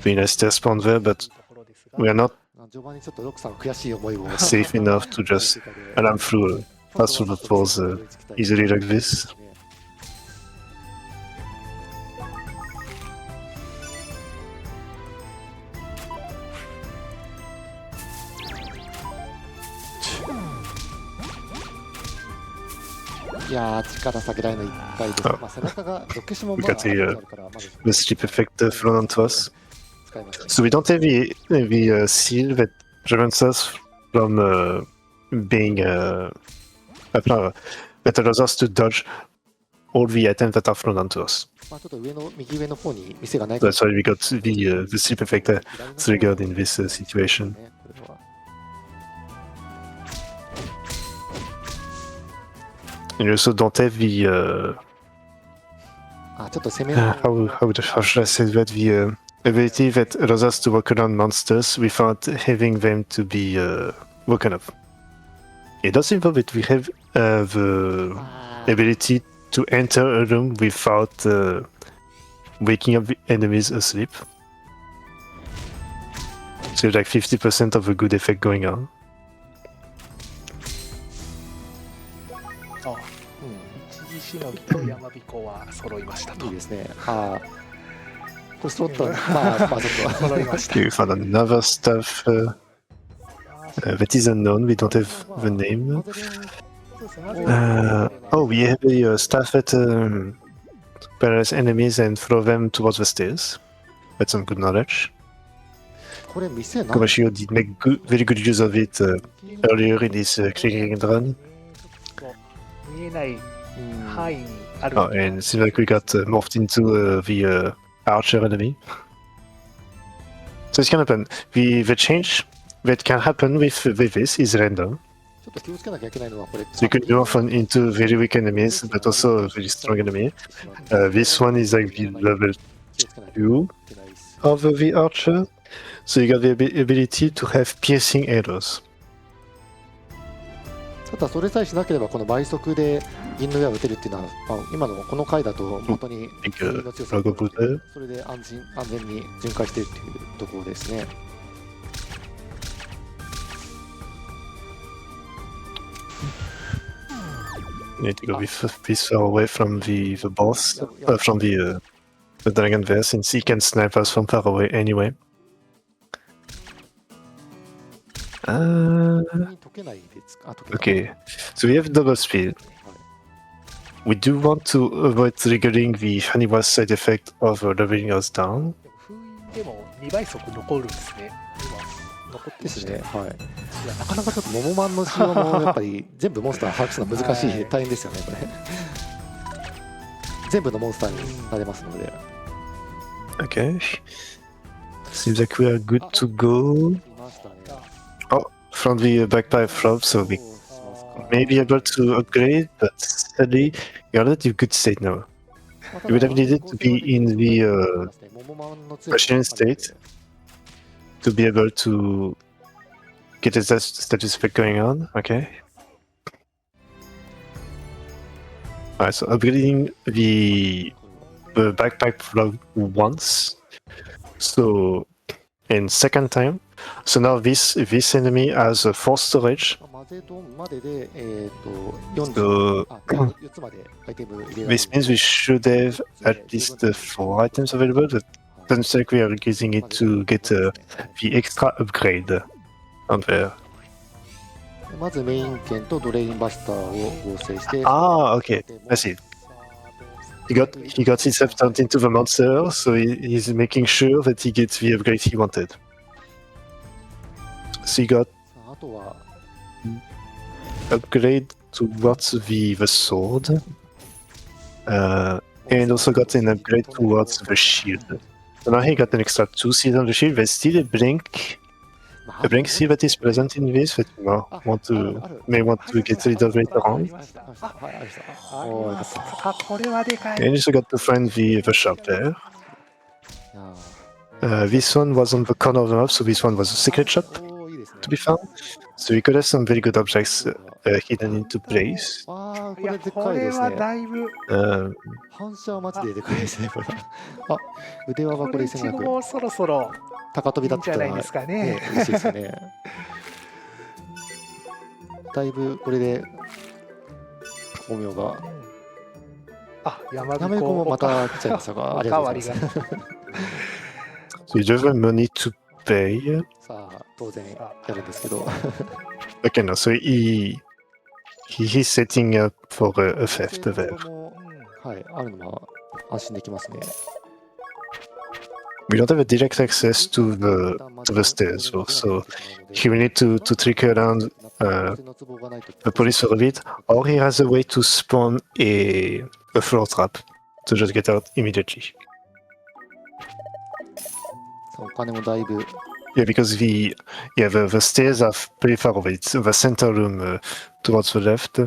Very nice stair spawn there, but ところですが we are not 序盤にちょっとロックさん悔しい思いを safe enough to just alarm through, pass through the floors easily like this. いやー力下げられない1回です。まあ背中がロケシも We まあ got the あるからまず the sleep effect thrown onto us. 使いましたね。 So we don't have the seal that prevents us from being that allows us to dodge all the items that are thrown onto us. まあちょっと右上の方に店がない That's why we got the sleep effect triggered in this situation. ねこれは And you also don't have the あちょっと攻めの how should I say that the ability that allows us to walk around monsters without having them to be woken up. It does involve that we have the ability to enter a room without waking up the enemies asleep. So like 50% of a good effect going on. 一時しのぎと山彦は揃いましたと。いいですね。これ揃ったら、まあちょっと揃いました。 We found another staff that is unknown. We don't have the name. We have a staff that paralyze enemies and throw them towards the stairs. That's some good knowledge. これ店なん Komashio did make very good use of it earlier in his clearing run. 見えない範囲にある。 Oh, and it seems like we got morphed into the archer enemy. So this can happen. The change that can happen with this is random. ちょっと気をつけなきゃいけないのはこれ。 So you can morph into very weak enemies, but also a very strong enemy. This one is like the level 気をつけないと 2いけないです。 of the archer. So you got the ability to have piercing arrows. ただそれさえしなければこの倍速で銀の矢を打てるっていうのは、今のこの回だと本当に Like 銀の強さ Rogue Buddha. それで安全に巡回しているっていうところですね。 You need to go this far away from the boss, from the dragon there, since he can snipe us from far away anyway. 解けないですか？解け Okay, so we have double speed. We do want to avoid triggering the Haniwa side effect of leveling us down. 封印でも2倍速残るんですね。今残ってですね。はい。いやなかなかちょっとモモマンの仕様もやっぱり全部モンスター把握するの難しい、大変ですよねこれ。全部のモンスターになれますので。 Okay, seems like we are good to go. 来ましたね。 From the backpipe flop, so we どうしますか？ may be able to upgrade, but sadly, you're not in good state now. You would have needed to be in the machine state to be able to get a status effect going on. Okay. Alright, so upgrading the backpack flop once. So, and second time. So now this enemy has a 4 storage. 混ぜドンまでで4 So 4つまでアイテム入れられる。 this means we should have at least 4 items available, but doesn't seem like we are using it to get the extra upgrade on there. まずメイン剣とドレインバスターを合成して。 Ah, okay, I see. He got himself turned into the monster, so he's making sure that he gets the upgrade he wanted. So he got あとは upgrade towards the sword, and also got an upgrade towards the shield. So now he got an extra 2 seeds on the shield. There's still a blink seal that is present in this that you may want to get rid of later on. はい、ありました。おーよかった。あ、これはでかい。 And you also got to find the shop there. いや This one was on the corner of the map, so this one was a secret shop おーいいですね to be found. So you could have some very good objects hidden into place. ああ、こいや、れでこれはかいですね。だいぶ。反射はマジででかいですね、これ。あ、腕輪はこれ一1500。号そろそろ高飛びだったらいいんじゃないですかねね、嬉しいですよね。だいぶこれで巧妙が。あ、山やめこもまた来ちゃいましたが、ありがとうございます。 So you do have money to pay. さあ、当然やるんですけど。 Okay, no, so he's setting up for a theft there. はい、あるのは安心できますね。 We don't have a direct access to the stairs, so he will need to trick around the police for a bit, or he has a way to spawn a floor trap to just get out immediately. お金もだいぶ。 Yeah, because the stairs are pretty far away. It's the center room towards the left.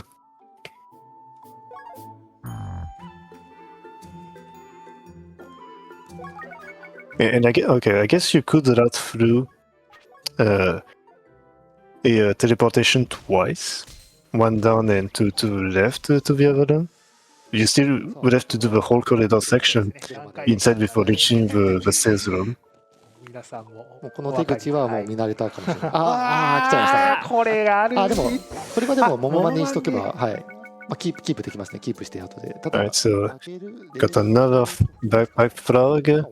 And I guess you could route through a teleportation twice, one down and two to the left to the other one. You still would have to do the whole corridor section inside before reaching the sales room. 皆さんももうこの手口はもう見慣れたかもしれない。来ちゃいましあーこれがあるた。でもこれはでもモモマネにしとけば、はい。まあキープできますね。キープして後で。ただ Alright, so got another backpack frog.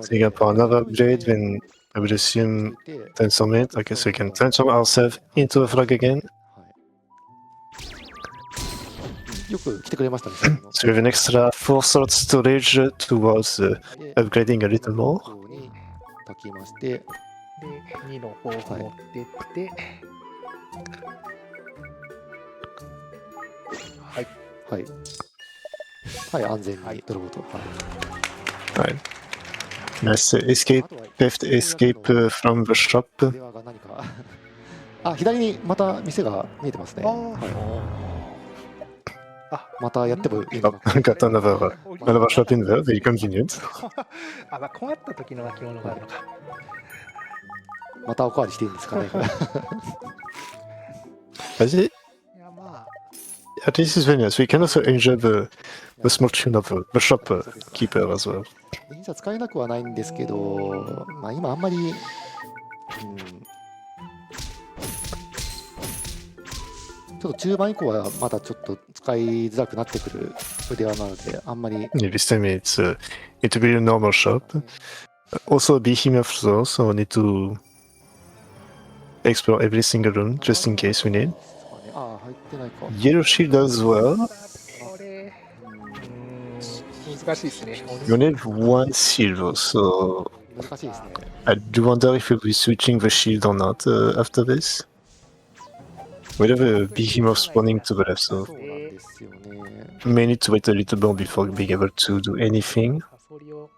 So you can put another upgrade, then I would assume transform it. Okay, so we can transform ourselves into a frog again. よく来てくれましたね。 So we have an extra 4 slot storage towards upgrading a little more. に炊きまして、で2の方を持ってってはいはい。はい、安全に泥棒と。Right. Nice escape, theft escape from the shop. 電話が何か。左にまた店が見えてますね。またやってもいいの Oh, か。got another shop in there, very convenient. まあ困った時の巻物があるのか。またおかわりしていいんですかね。Is it? いやまあ This is very nice. We can also enjoy the small tune of the shop keeper as well. 電車使えなくはないんですけど、まあ今あんまり、ちょっと中盤以降はまだちょっと使いづらくなってくる腕輪なので、あんまり。Yeah, this time it will be a normal shop. Also a behemoth floor, so we need to explore every single room just in case we need. 入ってないか。 Yellow shield as well. これ難しいですね。 You need one silver, so 難しいですね。 I do wonder if we'll be switching the shield or not after this. We have a behemoth spawning to the left, so そうなんですよね。 may need to wait a little more before being able to do anything. サソリを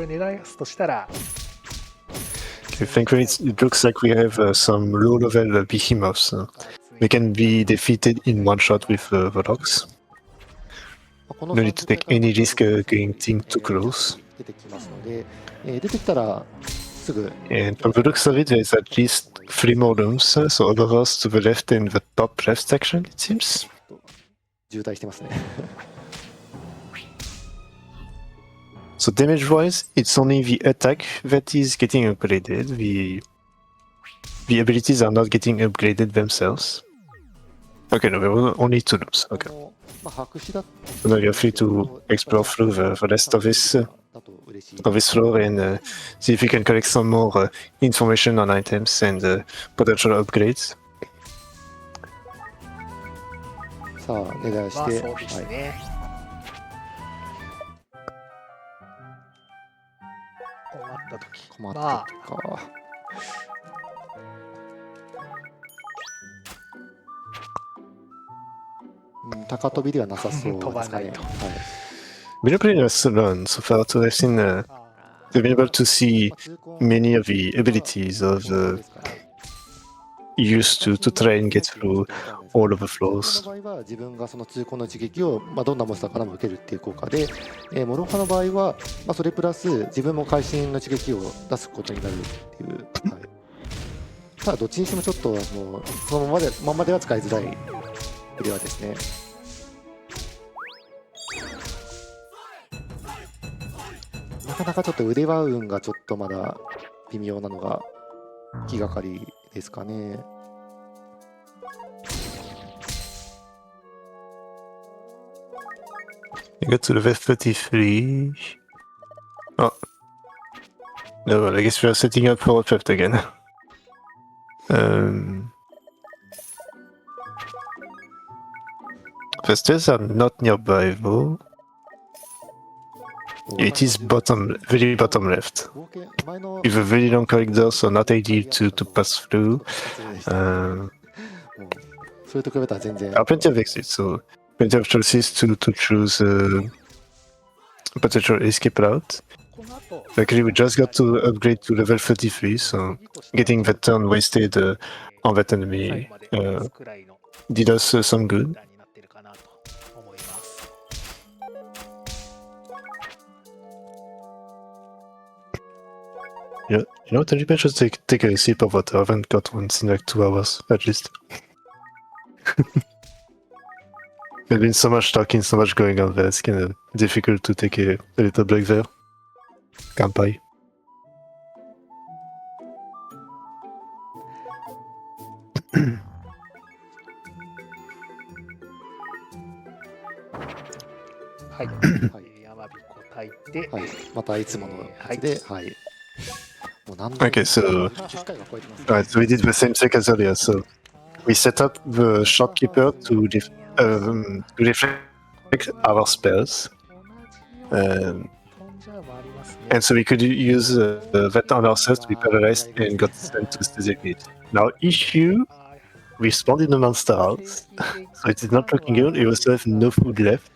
狙いすとしたら Okay, thankfully it looks like we have some low level behemoths. They can be defeated in one shot with the rocks. No need to take any risk getting things too close. 出てきますので、出てきたらすぐ And from the looks of it, there's at least 3 more rooms, so others to the left in the top left section, it seems. 渋滞してますね。 So damage-wise, it's only the attack that is getting upgraded. The abilities are not getting upgraded themselves. Okay, no, there were only 2 rooms. Okay. まあ白紙だ So now you're free to explore through the rest of this だと嬉しい。 floor and see if you can collect some more information on items and potential upgrades. さあ、値段して、まあそうですね。困った時。困ったまあ時か。高飛びではなさそうですかね。飛ばないと。はい。 Been a pretty nice run so far. So I've seen they've been able to see many of the abilities of the used to try and get through all of the こ floors. の場合は自分がその通行の一撃を、どんなモンスターからも受けるっていう効果で、モロハの場合は、それプラス自分も会心の一撃を出すことになるっていう、はい、ただどっちにしてもちょっともうそのままでは使いづらい腕輪ですね。なかなかちょっと腕輪運がちょっとまだ微妙なのが気がかりですかね。You got to level 33. Oh. No, well, I guess we are setting up for a theft again. The stairs are not nearby though. It is very bottom left. 冒険前の With a very long corridor, so not ideal to pass through. もうそれと比べたら全然 There are plenty of exits, so plenty of choices to choose potential escape route. この後 Luckily, we just got to upgrade to level 33, so getting that turn wasted on that 最 enemy 後まで待つくらいの did us some good. プランになってるかなと思います。You know what? Maybe I should take a sip of water. I haven't got one in like 2 hours, at least. There's been so much talking, so much going on there. It's kind of difficult to take a little break there. Kanpai. はい。山彦炊いて、はい、またいつものやつで、はい。もう何度も Okay, so 10回は超えてますね。 alright, so we did the same thing as earlier. So we set up the shopkeeper to reflect our spells, 飛んじゃうもありますね。 and so we could use that on ourselves to be paralyzed and got sent to designate. Now, if you respawned in the monster house, so it is not looking good. You also have no food left.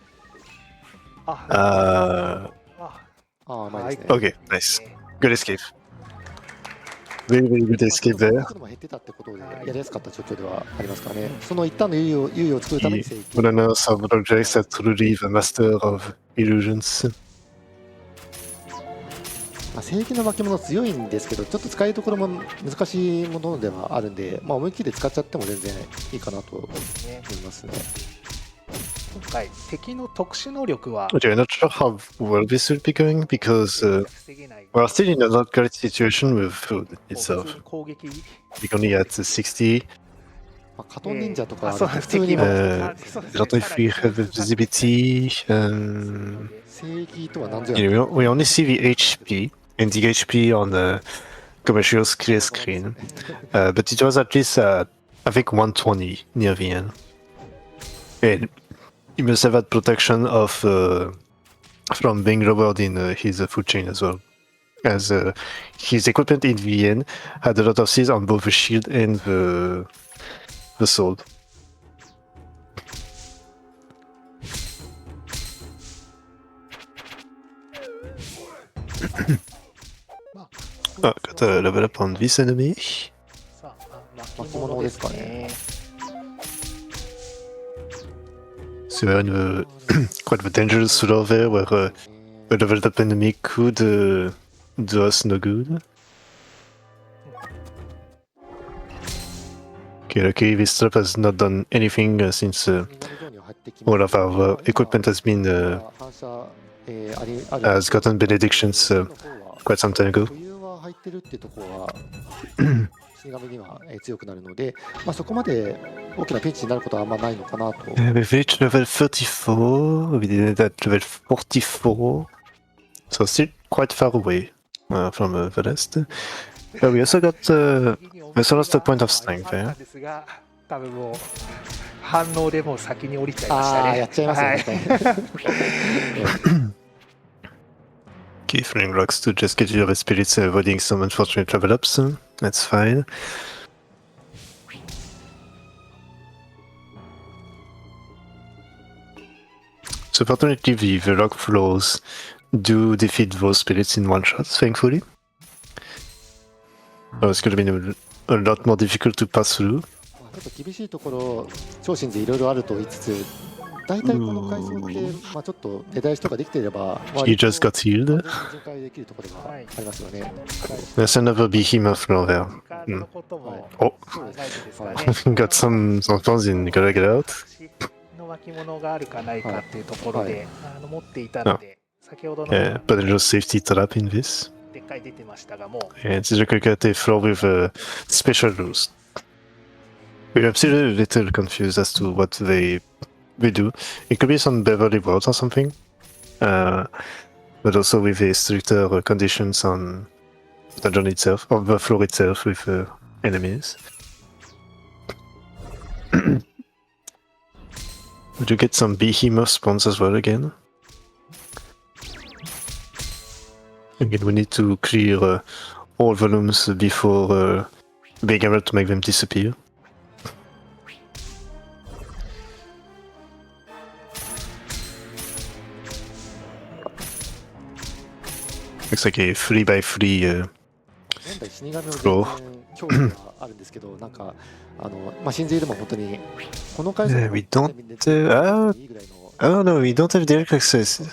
あ、 ああ、まあですね。 Okay, nice. Good escape. Very, very good escape there. 速度も減ってたってことでやりやすかった状況ではありますからね。その一旦の猶予を作るために The 正規。 runners of objects are truly the master of illusions. まあ、正規の巻物強いんですけど、ちょっと使いどころも難しいものではあるんで、まあ、思いっきり使っちゃっても全然いいかなと思いますね。今回敵の特殊能力は Okay, I'm not sure how well this will be going because 防げない。 we're still in a not great situation with food 普通 itself. に攻撃 We're only at 60. まあ、カトン忍者とかあそう普通に敵も I don't know if we have visibility. 正規とは何ぞ You や know, we only see the HP and the HP on the commercial's clear screen. But it was at least, I think, 120 near the end. And he must have had protection of from being lowered in his food chain as well. As his equipment in the end had a lot of seals on both the shield and the sword. Got a level up on this enemy. さあ、巻物ですかね。 So we're in a, quite a dangerous floor there where a leveled up enemy could do us no good. Okay, luckily this trap has not done anything since all of our equipment has been 反射ありある has gotten benedictions quite some time ago. 保有は入ってるっていうところは死神には強くなるので、まあ、そこまで大きなピンチになることはあんまないのかなと。 We've reached level 34. We did it at level 44. So still quite far away from the rest. We also got we also lost a point of strength there. ですが、多分もう反応でもう先に降りちゃいましたね。ああ、やっちゃいますよね。 Okay, throwing rocks to just get your spirits avoiding some unfortunate level ups. That's fine. So fortunately the rock floors do defeat those spirits in one shot, thankfully. Oh, it's gonna be a lot more difficult to pass through. ちょっと厳しいところ、超新寺いろいろあると言いつつ、大体この階層って、まあ、ちょっと出だしとかできていれば、 He just got healed. 巡回できるところがありますよね。 There's another behemoth floor there. カードのことも Oh, 考えてですかね。 got some spawns in, gotta get out. の巻物があるかないかっていうところで、持っていたので、先ほどの But there's a safety trap in this. でっかい出てましたが、もう And it's a creative floor with special rules. I'm still a little confused as to what they do. It could be some Beverly Worlds or something. But also with a stricter conditions on the dungeon itself, on the floor itself with enemies. Would you get some behemoth spawns as well again? Again, we need to clear all volumes before being able to make them disappear. Looks like a 3x3現代死神の全然興味があるんですけど、なんかまあ神髄でも本当にこの階層 we don't いいぐらいの Oh no, we don't have direct access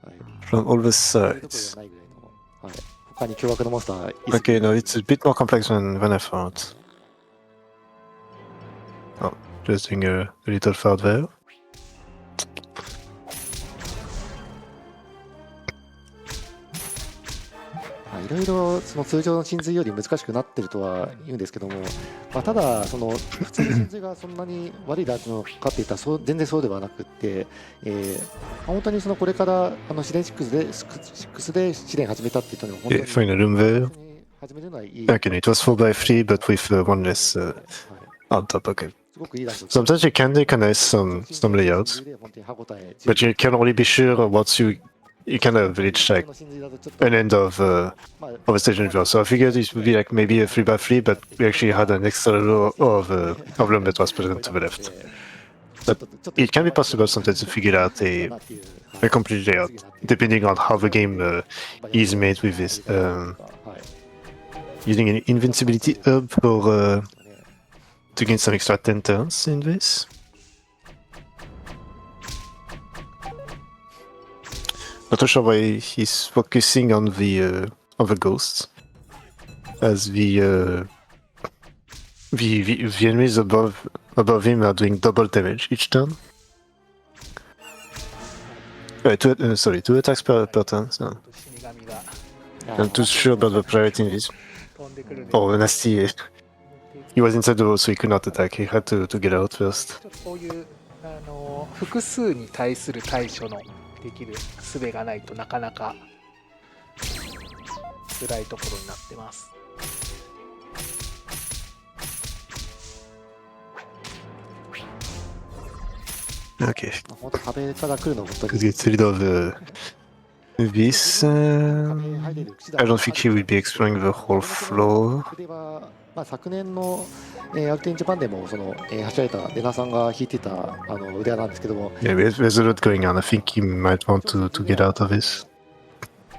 はい from all the そういうところ sides. じゃないぐらいの、はい、他他に凶悪なモンスターい Okay, no, it's a bit more complex than I thought. Oh, just doing a little fart there. いろいろその通常の真髄より難しくなってるとは言うんですけども、ただその普通の真髄がそんなに悪いダーツのかっていったら全然そうではなくって、本当にそのこれから試練6で試練始めたって言ったのは本当に Find a room there. 始めるのはいい。 Okay, it was 4x3, but with one less on top. Okay. すごくいいダーツ。 Sometimes you can recognize some layouts, but you can only be sure once you kind of reach like an end of a stage in advance. So I figured it would be like maybe a 3x3, but we actually had an extra row of room that was present to the left. But it can be possible sometimes to figure out a complete layout, depending on how the game is made with this. Using an invincibility hub for to gain some extra 10 turns in this. Not too sure why he's focusing on the ghosts, as the enemies above him are doing double damage each turn. Two attacks per turn. So 死神が I'm too sure about the priority in this. 飛んでくるんで、 Oh, nasty! He was inside the wall, so he could not attack. He had to get out first. ちょっとこういう複数に対する対処のできる術がないとなかなか辛いところになってます。 Okay. 本当壁から来るの本当 Could に get rid of this. I don't think he will be exploring the whole floor. では昨年のアルテンジャパンでもその走られたデナさんが弾いてた腕輪なんですけども、 Yeah, there's a lot going on. I think he might want to get out of this.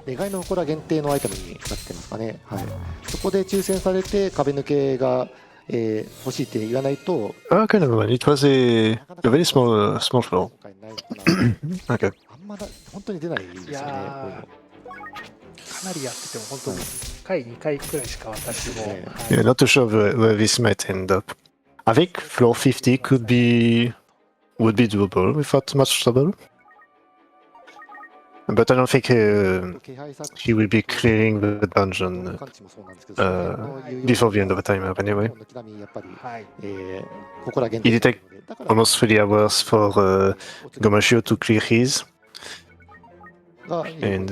意外の祠限定のアイテムになってますかね。はい。そこで抽選されて壁抜けが欲しいって言わないと、 Oh, kind of one. It was a very small floor. 今回ないのかな。 Okay. あんまだ本当に出ないですよね。いやーかなりやってても本当に1回2回くらいしか私も、はい Yeah, not too sure where this might end up. I think floor 50 would be doable without much trouble. But I don't think he will be clearing the dungeon before the end of the timer anyway. はい He did take almost 3 hours for Gomashio to clear his, and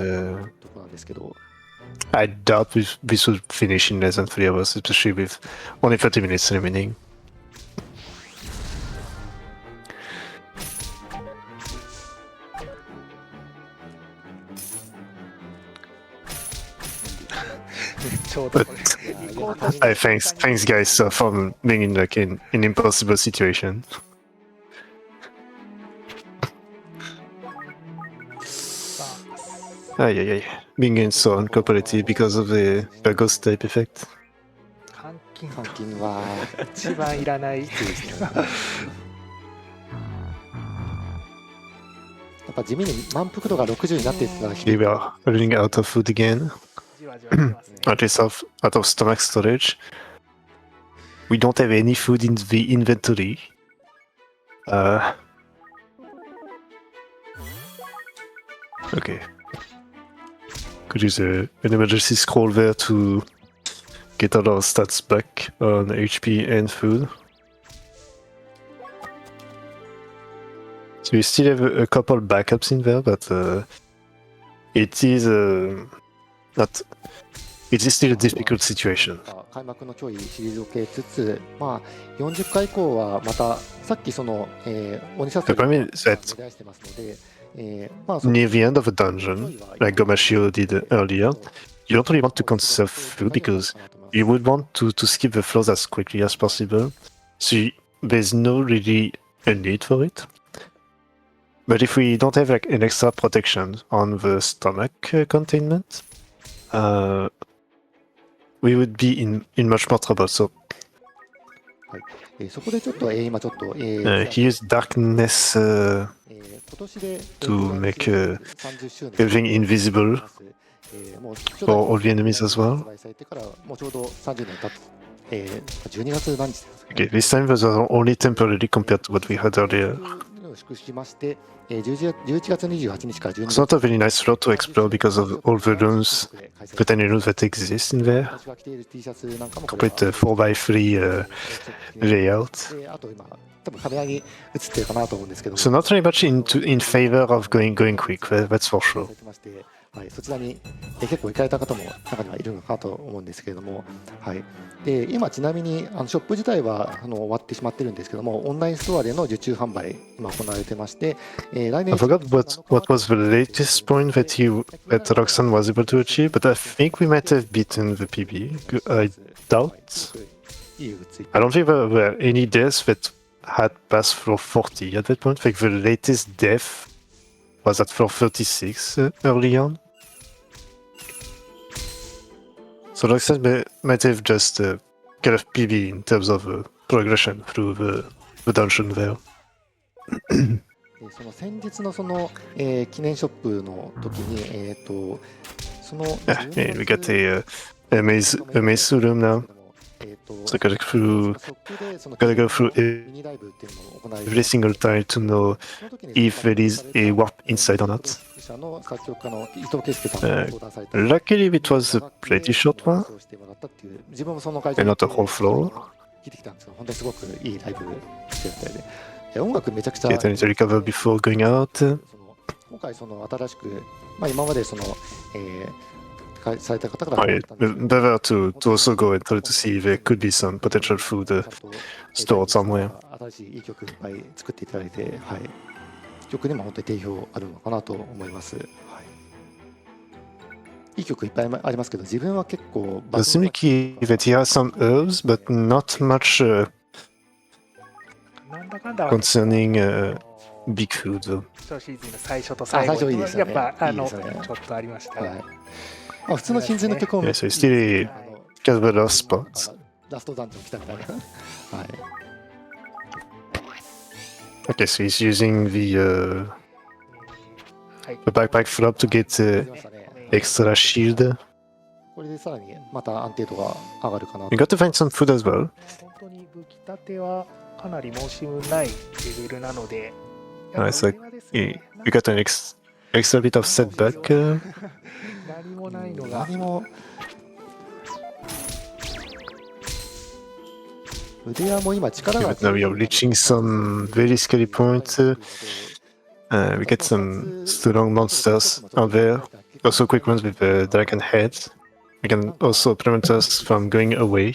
I doubt this will finish in less than 3 hours, especially with only 30 minutes remaining. .ちょうどこれ Thanks guys for being in like an impossible situation. さあ Being in so uncooperative because of the ghost type effect. 換金換金は一番いらないやっぱ地味に満腹度が60になっていったら We are running out of food again, じわじわ来てますね at least out of stomach storage. We don't have any food in the inventory. Okay. Could use an emergency scroll there to get all our stats back on HP and food. So we still have a couple backups in there, but it is not. It is still a difficult situation. 開幕の脅威退けつつ、40回以降はまたさっきその鬼殺 The problem is that 出してますので、near the end of a dungeon, like Gomashio did earlier, you don't really want to conserve food because you would want to skip the floors as quickly as possible. So there's no really a need for it. But if we don't have like an extra protection on the stomach containment, we would be in much more trouble. So そこでちょっと今ちょっと he used darkness 今年で to make 30周年 everything invisible for all the enemies as well. 発売されてからもうちょうど30年経つ、12月何日ですかね。 Okay, this time was only temporary compared to what we had earlier. を縮しまして、11月28日から12 It's 月 not a very nice floor to explore because of all the rooms, the tiny rooms that exist in there. 私が着ている T シャツなんかもこれは Complete 4x3 layout. であと今多分カメラに映ってるかなと思うんですけども、 So not very much in favor of going quick, that's for sure. されてまして、はい、そちらに結構行かれた方も中にはいるのかなと思うんですけれども、はい、で今ちなみにショップ自体は終わってしまってるんですけども、オンラインストアでの受注販売今行われてまして、来年 I forgot what was the latest point that Roxanne was able to achieve, but I think we might have beaten the PB. I doubt. いい遊具ついて I don't think there were any deaths that had passed floor 40 at that point. Like the latest death was at floor 36 early on. So Roxanne might have just kind of PB in terms of progression through the dungeon there. その先日の記念ショップの時にその Yeah, we got a maze room now. So gotta go through every single tile to know if there is a warp inside or not. Luckily, it was a pretty short one, and not a whole floor. 聞いてきたんですけど、本当にすごくいいライブしてたみたいで、音楽めちゃくちゃ Get a little recover before going out. 今回新しく、今までされた方から Oh, yeah. Better to also go and try to see if there could be some potential food stored somewhere. 新しいいい曲いっぱい作っていただいて、はい、曲にも本当に定評あるのかなと思います。はい、いい曲いっぱいありますけど、自分は結構 It seems like that he has some herbs, but not much なんだかんだ concerning big food. Though. シーズンの最初と最後最初いいですよねやっぱいいですねちょっとありました。はい、普通のシーズンの曲も Yeah, so it's still kind of a lost spot. ラストダンジョン来たみたいな。はい。 Okay, so he's using the backpack flop to get 出ましたね。 extra shield. これでさらにまた安定度が上がるかな We got to find some food as well. 本当に武器立てはかなり申し分ないレベルなので、 It's like we got an extra bit of setback. 何もないのが何も腕輪も今力 Okay, が but now we are reaching some very scary points. We get some strong monsters out there. Also quick ones with the dragon heads. We can also prevent us from going away.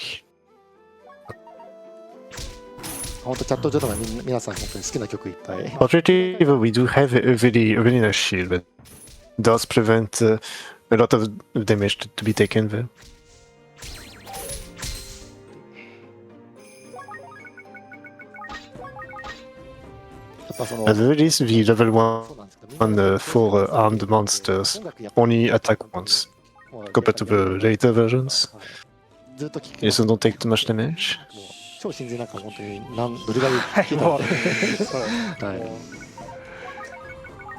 本当チャット上でも皆さん本当に好きな曲いっぱい Fortunately, we do have a very nice shield, but does prevent a lot of damage to be taken there. やっぱ At the very least, the level そうなんですけど 1 for armed monsters only attack once, compared to the later versions. ずっと聴く They also don't take too much damage. もう超新人なんか本当にどれぐらい聴いたものうそうはい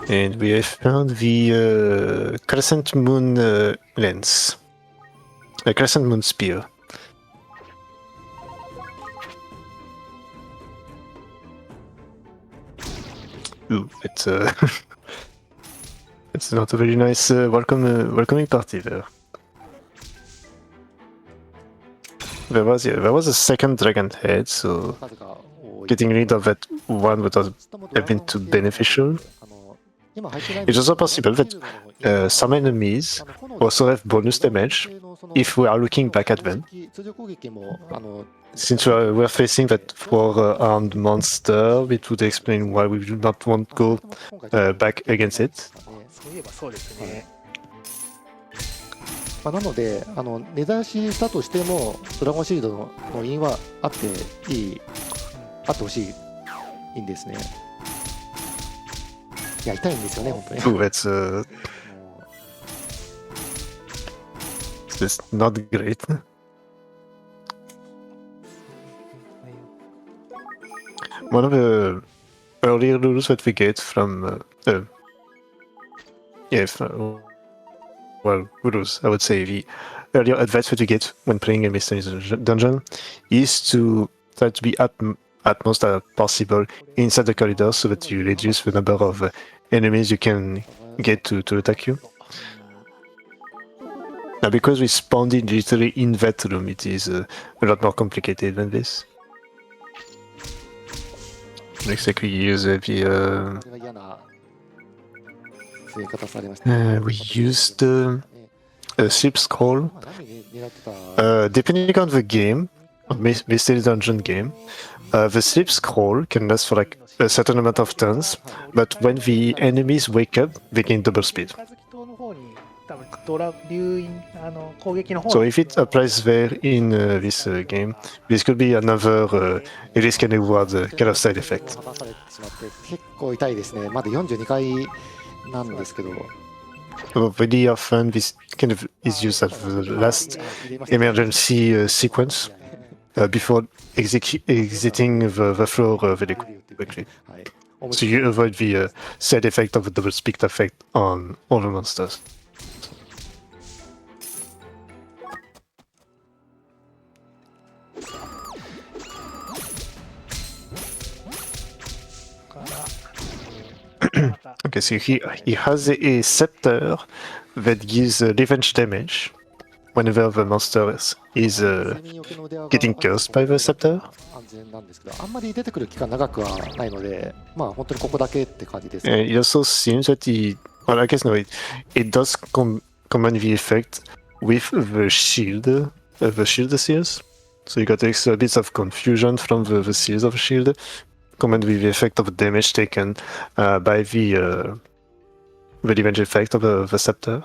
And we have found the Crescent Moon lens. A Crescent Moon spear. Ooh, it's it's not a very nice welcoming party there. There was a second dragon head, so 数が多い getting rid of that one would have been too beneficial. 今入ってないん It's ですけ also ど possible that some enemies also have bonus damage if we are looking back at them. 通常攻撃もSince we're facing that four-armed monster, it would explain why we do not want to go back against it. そういえばそうですね。なので根出ししたとしてもドラゴンシールドの印はあってほしいんですね。いや痛いんですよね本当に。 Ooh, it's not great. One of the earlier rules that we get from well, rules, I would say. The earlier advice that you get when playing a mystery dungeon is to try to be at most possible inside the corridor so that you reduce the number of enemies you can get to attack you. Now, because we spawned in literally in that room, it is a lot more complicated than this. Looks like we use the we used a sleep scroll. Depending on the game, mystery dungeon game, the sleep scroll can last for like a certain amount of turns, but when the enemies wake up, they gain double speed. So if it applies there in this game, this could be another risk and reward kind of side effect. 結構痛いですね。まだ42回なんですけど。Very often this kind of is used as the last emergency sequence before exiting the floor very quickly. So you avoid the side effect of the double speed effect on all the monsters. Okay, so he has a scepter that gives revenge damage whenever the monster is getting cursed by the scepter. 安全なんですけど、あんまり出てくる期間長くはないので、まあ本当にここだけって感じです。It also seems that well, I guess no, it does combine the effect with the shield seals. So you got extra bits of confusion from the seals of the shield, combined with the effect of damage taken by the revenge effect of the scepter.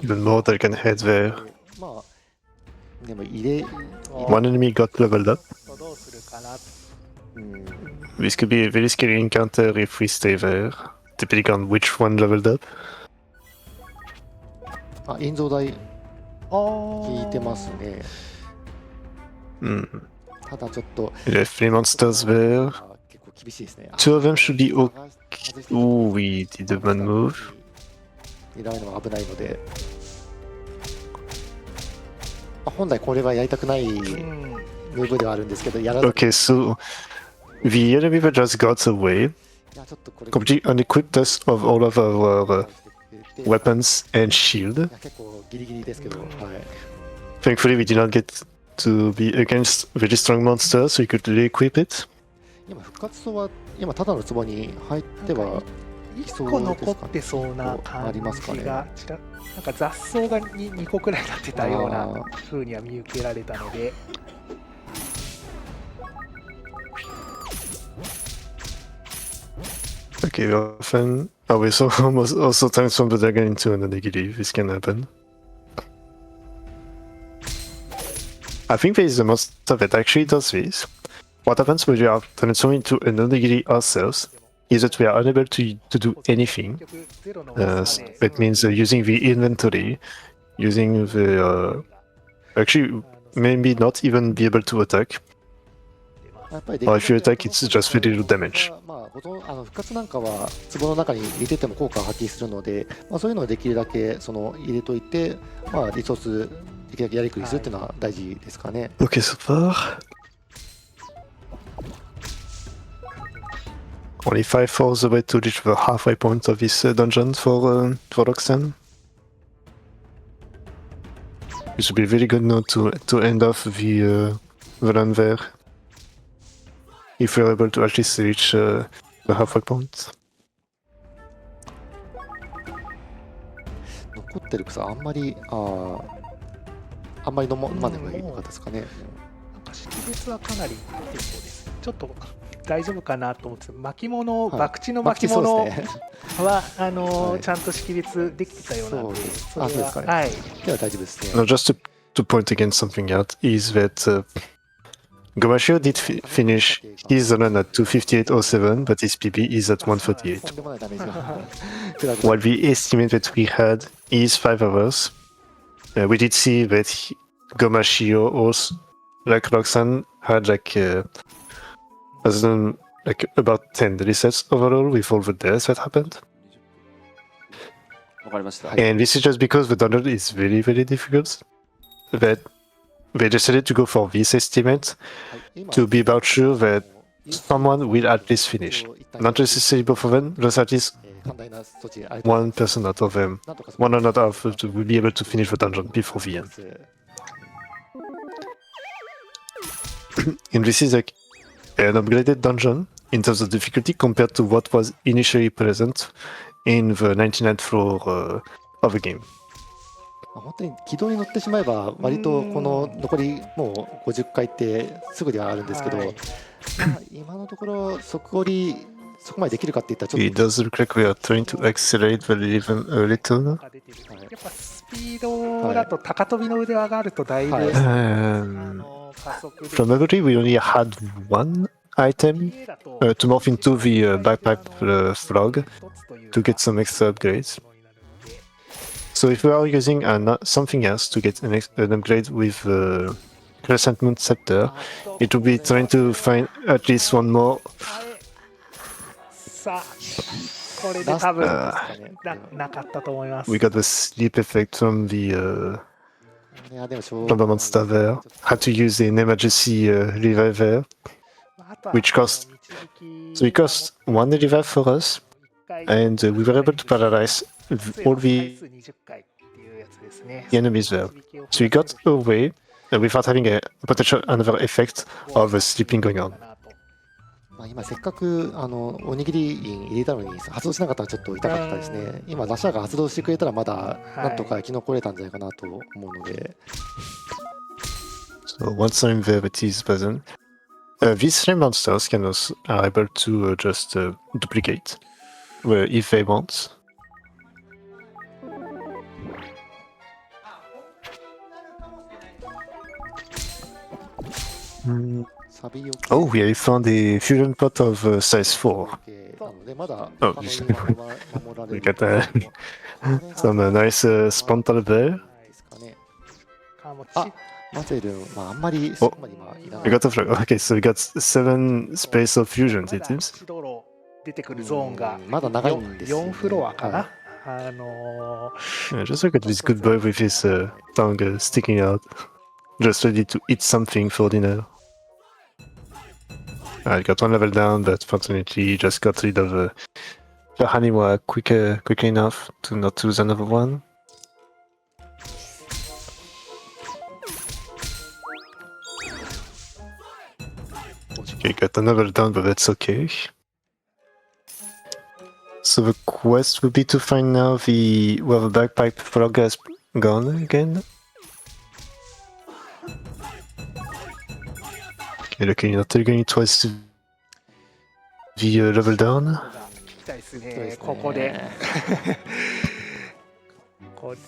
Even more that can head there. One enemy got leveled up. This could be a very scary encounter if we stay there, depending on which one leveled up. あ、印蔵台効いてますね。ただちょっと There are 3 monsters there. 結構厳しいですね。 2 of them should be okay. Ooh, we did a one move. 狙うのは危ないので、本来これはやりたくないムーブではあるんですけど、やらずに。 Okay, so the enemy that just got away completely unequipped us of all of our weapons and shield. 結構ギリギリですけど、はい。 Thankfully, we did not get to be against very strong monsters, so we could re-equip it. 今復活層は今ただの壺に入ってはいそう1個ですか残ってそうな感じが、なんか雑草が 2個くらいになってたような風には見受けられたので。 Okay, often. Oh, we saw almost also transform the dragon into an onigiri. This can happen. I think there is a monster that actually does this. What happens when we are transformed into an onigiri ourselves is that we are unable to do anything. That means using the inventory, using the... actually, maybe not even be able to attack. Or if you attack, it's just very little damage. 復活なんかは壺の中に入れてても効果を発揮するので、そういうのをできるだけ入れといて、リソースできるだけやりくりするっていうのは大事ですかね。Okay, so far. Only 5 falls away to reach the halfway point of this dungeon for Roxanne. It should be very good now to end off the run there. If we're able to at least reach the halfway point. 残ってる草あんまり飲まない方がいいのかですかね。なんか識別はかなり結構です。ちょっと大丈夫かなと思って巻物、博打の巻物はちゃんと識別できてたようなので、それははい。では大丈夫ですね。Now, just to point against something out is that Gomashio did finish his run at 258.07, but his PB is at 148. とんでもないダメージが食らう What we estimate that we had is 5 hours. We did see that Gomashio also, like Roxanne, had like about 10 resets overall with all the deaths that happened. わかりました。 And this is just because the dungeon is very, very difficult. That they decided to go for this estimate to be about sure that someone will at least finish. Not necessarily both of them, just at least 寛大な措置ありがとうござい one ます person out of them, なんとかそ one or another of them will be able to finish the dungeon before the end. And this is like an upgraded dungeon in terms of difficulty compared to what was initially present in the 99th floor of the game. 本当に軌道に乗ってしまえば割とこの残りもう50回ってすぐではあるんですけど、はいまあ今のところ即折りそこまでできるかっていったらちょっ It と does look like we are trying to accelerate the even a little. が出てるやっぱスピードだと高跳びの腕輪があるとだいぶ、はい加速で From memory, we only had one item to morph into the backpipe frog 一つという to get some extra upgrades. So if we are using something else to get an upgrade with Crescent Moon Scepter, it would be trying to find at least one more. さあこれで多分ラストですかねなかったと思います We got the sleep effect from the いやでもしょう from the monster there. Had to use an emergency revive there, あとは which cost so it cost one revive for us, and we were able to paralyze all the 20回っていうやつですね enemies there. So we got away without having a potential another effect of sleeping going on. まあ今せっかくおにぎり印入れたのに発動しなかったらちょっと痛かったですね。今ラシャーが発動してくれたらまだなんとか生き残れたんじゃないかなと思うので、 So once I'm there, it is present. These three monsters can also are able to just duplicate if they want. Mm. サビよけ Oh, we have found a fusion pot of size 4. なのでまだ Oh, 守られ We る got some nice spontal there. ですかね。かもちあマゼルまああんまりそこまで今いらな We い。 got a frog. Okay, so we got 7 space of fusions, it seems. まだ道路出てくるゾーンがまだ長いんですよね4フロアかな、は Yeah, just look at this good boy with his tongue sticking out. Just ready to eat something for dinner. I got one level down, but fortunately just got rid of the Haniwa quickly enough to not lose another one. Okay, got another down, but that's okay. So the quest would be to find now where the bagpipe frog has gone again. Okay, looking not going twice to the level down. 聞きたいですねそうですねここでここで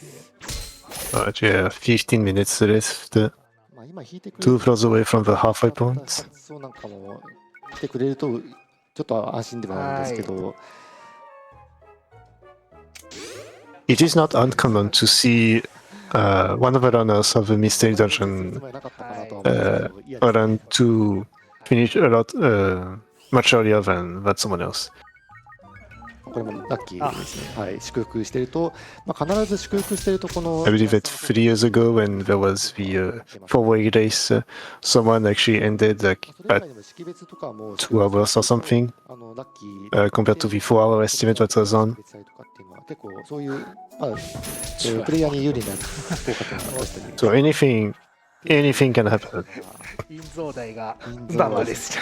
Alright, yeah, 15 minutes left. まあ今引いてくれる Two floors away from the halfway point. そうなんかも来てくれるとちょっと安心ではあるんですけど、 It is not uncommon to see one of the runners of the mystery つ dungeon もりなかったかなとは思うんですけど、いや run to finish a lot much earlier than someone else. これもラッキーですね。はい、祝福してると、まあ、必ず祝福してるとこの I believe that 3 years ago when there was the four-way race, someone actually ended like それ以 at 外にも識別とかも 2 hours or something ラッキー compared to the 4-hour estimate that was on. 識別とかっていうのは結構そういう、まあプレイヤーに有利な効果というのが起こしたり So anything can happen. 陰蔵台が陰蔵バンバです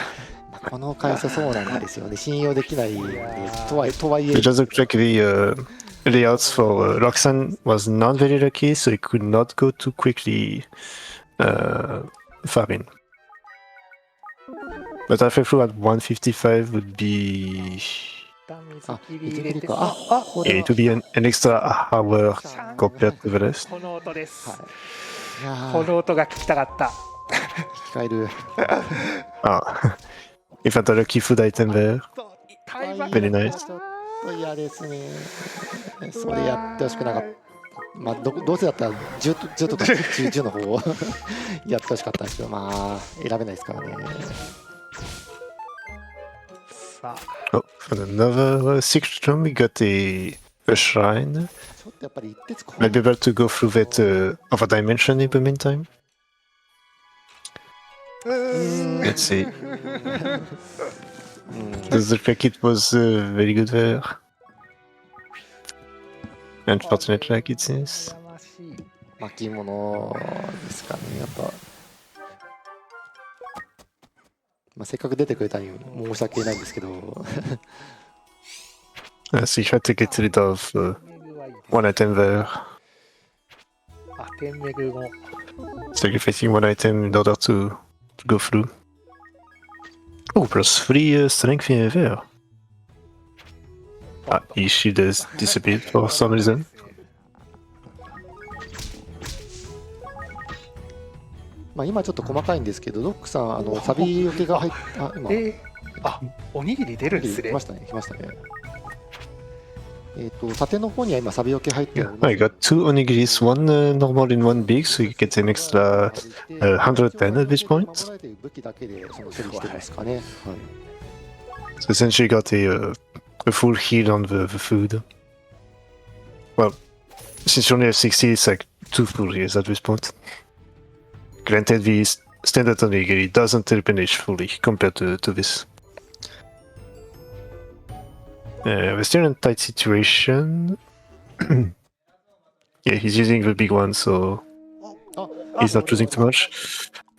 まあこの会社そうなんですよね。信用できないんでとはいえ It just looked like the layouts for Roxanne was not very lucky, so it could not go too quickly far in. But halfway through at 155 would be... あ、水切り見てくれ入れてかあ、こ Yeah, れ it would be an extra hour compared to the rest. この音です、はい、いやーこの音が聞きたかった聞控える。Ah, if I had a key food item there. ち Very ょ nice. っと嫌ですね。それやってほしくなかった。まあ、どうせだったら10とか10の方をやってほしかったんですけど、まあ、選べないですからね。さあ Oh, for another sixth room, we got a shrine. ちょっとやっぱり一徹 Might be able to go through that other dimension in the meantime. Let's see. Does look like it was very good there. Unfortunate like it seems. 羨ましい。巻物ですかね、やっぱ。まあ、せっかく出てくれたのに申し訳ないんですけど、 So you try to get rid of one item there, あ、天めぐも sacrificing one item in order to go through. Oh, plus 3 strength in there. Ah, his shield has disappeared for some reason. まあ今ちょっと細かいんですけど、ロックさん、サビよけが入った、今、あ、おにぎり出るんですね来ま。したね、来ましたね。縦の方には今、サビよけ入ってお Yeah, ります I got 2 onigiris, one normal and one big, so you get an extra 110 at this point. 守られている武器だけでその処理してますかね。はい。 So essentially you got a full heal on the food. Well, since you only have 60, it's like 2 full heals at this point. Granted, the standard onigiri doesn't replenish fully compared to this. We're still in a tight situation. Yeah, he's using the big one, so he's not losing too much.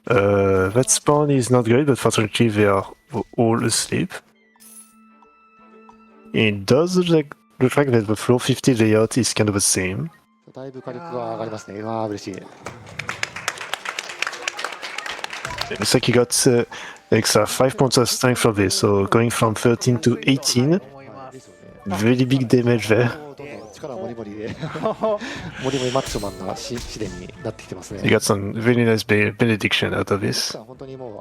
That spawn is not great, but fortunately they are all asleep. It does look like that the floor 50 layout is kind of the same. だいぶ火力が上がりますね。うわー、嬉しい。 It looks like he got extra 5 points of strength for this, so going from 13 to 18. ですよね。 Very big damage there. どんどん力もりもりで、もりもりマッチョマンな試練になってきてますね。 You got some really nice benediction out of this. 本当にもう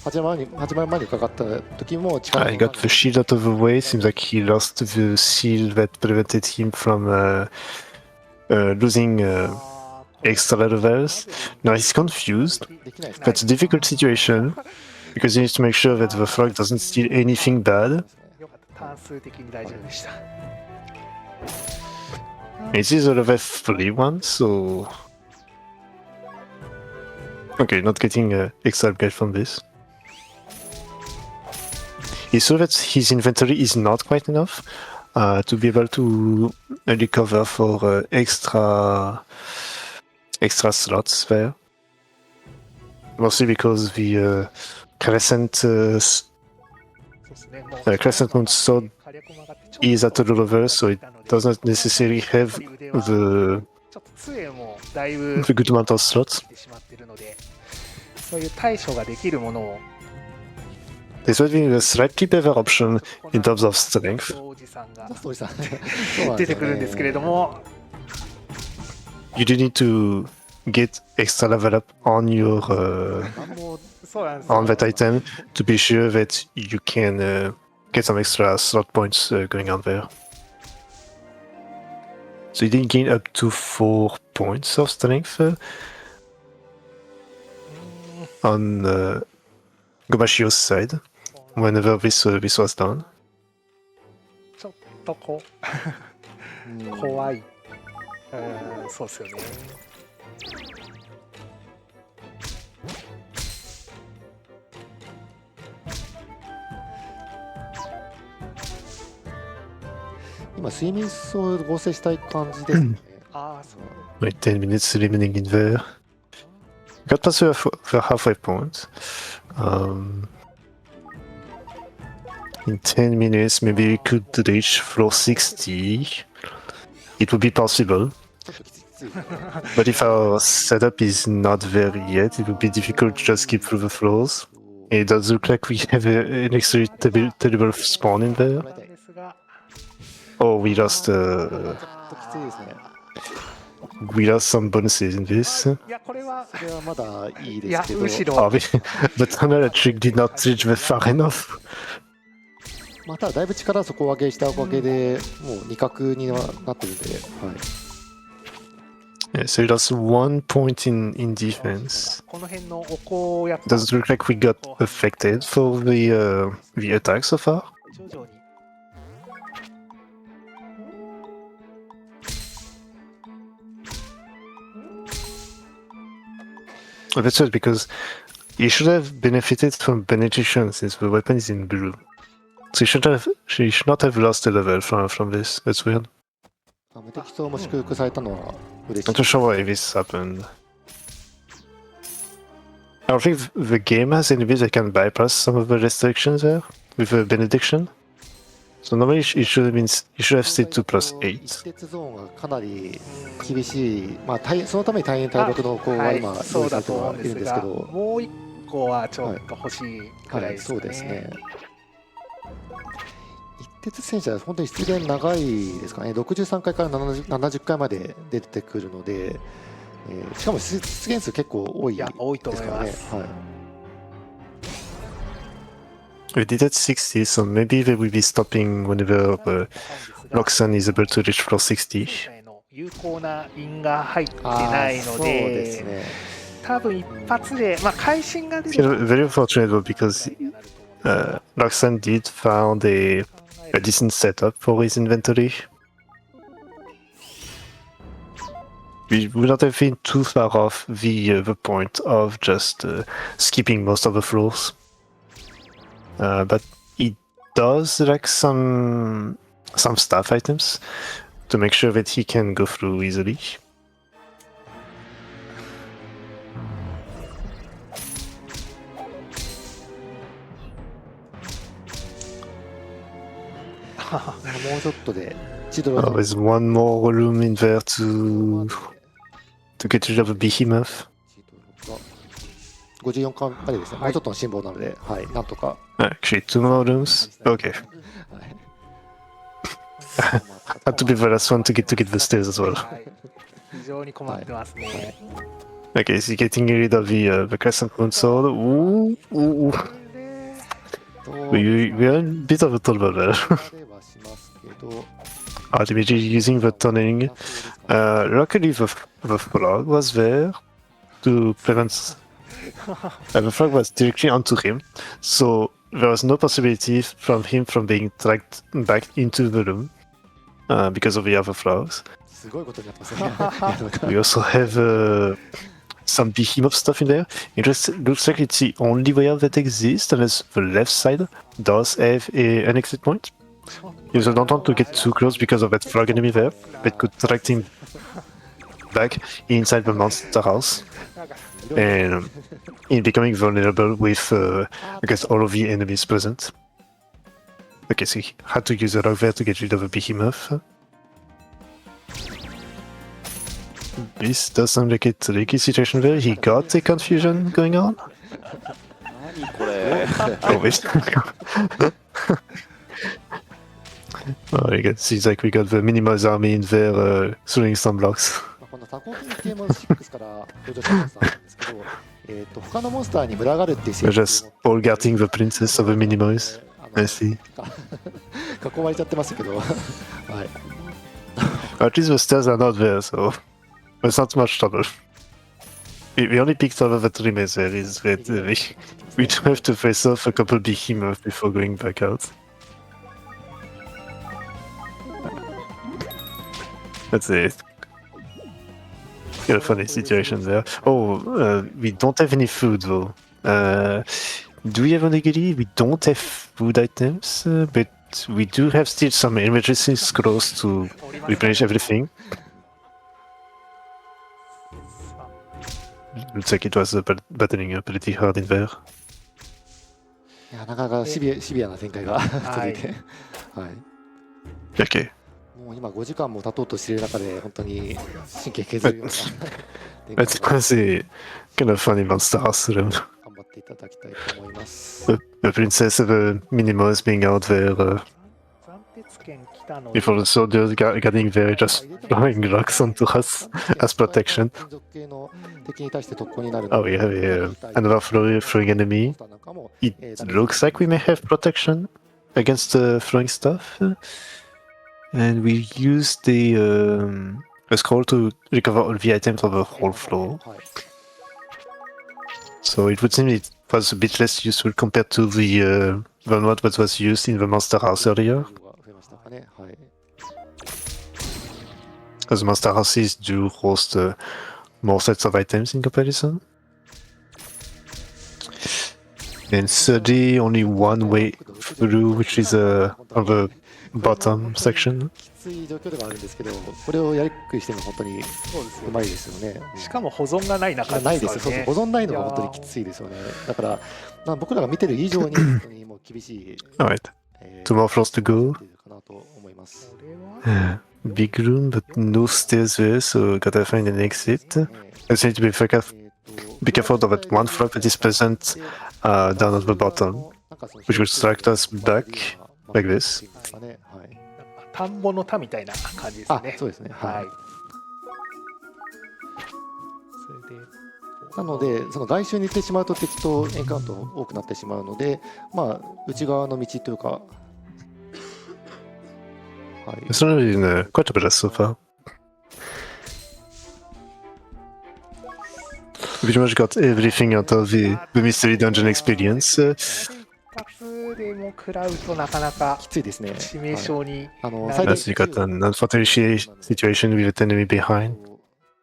始まる前に伺った時も力 He got the shield out of the way. Seems like he lost the shield that prevented him from losing extra levels. Now he's confused. できないですね。 That's a difficult situation because he needs to make sure that the frog doesn't steal anything bad. よかった。単数的に大丈夫でした。 It is a level 3 one, so... Okay, not getting extra upgrade from this. He saw that his inventory is not quite enough to be able to recover for extra slots there. Mostly because the Crescent そうですね。もう Crescent Moon Sword 火力も上がってちょっと is at a low level, so it does not necessarily have ちょっ the と杖もだいぶ good amount of slots. てしまっているので、そういう対処ができるものを This would be a slightly better option in terms of strength. おじさんがストーリーさんそうなん出てくるんですけれども、 You do need to get extra level up on your もうそうなんですよ on that item to be sure that you can get some extra slot points going on there. So you did gain up to 4 points of strength on Gomashio's side whenever this was done. ちょっと怖い。そうですよね。今睡眠層を合成したい感じですね。ああ、そう。 Like 10 minutes remaining in there. Got past the halfway point. In 10 minutes, maybe we could reach floor 60. It would be possible. ちょっときついきつい。 But if our setup is not there yet, it would be difficult to just skip through the floors. It does look like we have an extremely terrible spawn in there. なんですが、 Oh, we lost. ちょっときついですね。we lost some bonuses in this. いや、これは、それはまだいいいやですけど、むしろ Oh, the tunnel trick did not reach far enough. まあ、ただだいぶ力底上げしたおかげで、もう2角にはなってるんで、はい。Yeah, so we lost 1 point in defense. この辺のおこをやった Does it look like we got affected for the attack so far? 徐々に That's right, because he should have benefited from penetration since the weapon is in blue. So she should not have lost a level from this. That's weird. 無敵層も祝福されたのは嬉しい Not too sure why this happened. I don't think the game has enemies that can bypass some of the restrictions there with a benediction. So normally it should have stayed to +8. 一徹ゾーンがかなり厳しい、まあ、そのために大変大学の子は今そうだと思うんいるんですが、ですけど、もう一個はちょっと欲しいくらいですかね。そうですね。一徹戦車は本当に出現長いですかね。63回から70回まで出てくるので、しかも出現数結構多いです多いとからね。思います。はい。We did at 60, so maybe they will be stopping whenever Roxanne is able to reach floor 60. 有効な因が入ってないのそうですで、ね。多分一発で、まあ、会心が出 It's る very unfortunate though, because Roxanne did found a decent setup for his inventory. We would not have been too far off the point of just skipping most of the floors. But he does like some staff items to make sure that he can go through easily. もうちょっとでチドロ Oh, there's one more room in there to get rid of the behemoth. 54巻までですね、もうちょっとの辛抱なので、はい、なんとか。Actually, 2 more rooms. Okay. Had to be the last one to get the stairs as well. はい非常に困ってますね。 Okay, so getting rid of the crescent moon sword. Ooh, ooh. と We are in a bit of a trouble there. ではしますけど、 RiJ using the tunneling. Luckily, the frog was there to prevent. The frog was directly onto him, so there was no possibility from him from being dragged back into the room because of the other frogs. すごいことになってますね。 We also have some behemoth stuff in there. It just looks like it's the only way out that exists, unless the left side does have an exit point. You also don't want to get too close because of that frog enemy there. That could direct him back inside the monster house. And in becoming vulnerable with, I guess, all of the enemies present. Okay, so he had to use a rock there to get rid of a behemoth. This does sound like a tricky situation there. He got a confusion going on. 何これ Oh, wait. Oh, I guess seems like we got the Minimize army in there throwing some blocks. この多項系系も6から登場したモンスターなんですけど、他のモンスターに群がるっていう They're just all guarding the princess of the Minimize. I see. 囲まれちゃってますけど、はい。 At least the stairs are not there, so there's not much trouble. The only big trouble that remains there is that we do have to face off a couple behemoths before going back out. That's it. Got a funny situation there. Oh, we don't have any food though. Do we have onigiri? We don't have food items, but we do have still some emergency scrolls to replenish everything. Looks like it was battling pretty hard in there. いやなかなかシビアな展開が続いて、はい。 Okay. もう今5時間も経とうとしている中で本当に神経削るような展開 That's honestly kind of funny monster house room. 頑張っていただきたいと思います。 The princess of the Minimos being out there. 暫定権 before the soldiers getting there, just throwing rocks onto us as protection. 金属系の敵に対して特攻になる Oh, we have another throwing enemy. It looks like we may have protection against throwing stuff. And we use the scroll to recover all the items of the whole floor. So it would seem it was a bit less useful compared to the one that was used in the monster house earlier. Because the monster houses do host more sets of items in comparison. And thirdly, only one way through, which is on the bottom section. きつい状況ではあるんですけど、これをやりくりしても本当にうまいですよね。しかも保存がない中ないです。そうそう、保存ないのが本当にきついですよね。だから、まあ、僕らが見てる以上に本当にもう厳しい。Alright, two more floors to go. かなと思います。 Big room, but no stairs there, so gotta find an exit. I just need to be careful of that one floor that is present down at the bottom, which will strike us back like this. 田んぼの田みたいな感じですね。そうですね。はい。それでなので、その外周に行ってしまうと敵とエンカウント多くなってしまうので、まあ内側の道というか、はい。It's not really quite a bit so far. We pretty much got everything out of the mystery dungeon experience. 一発でも食らうとなかなかきついですね。致命傷に。Plus, you got an unfortunate situation with an enemy behind.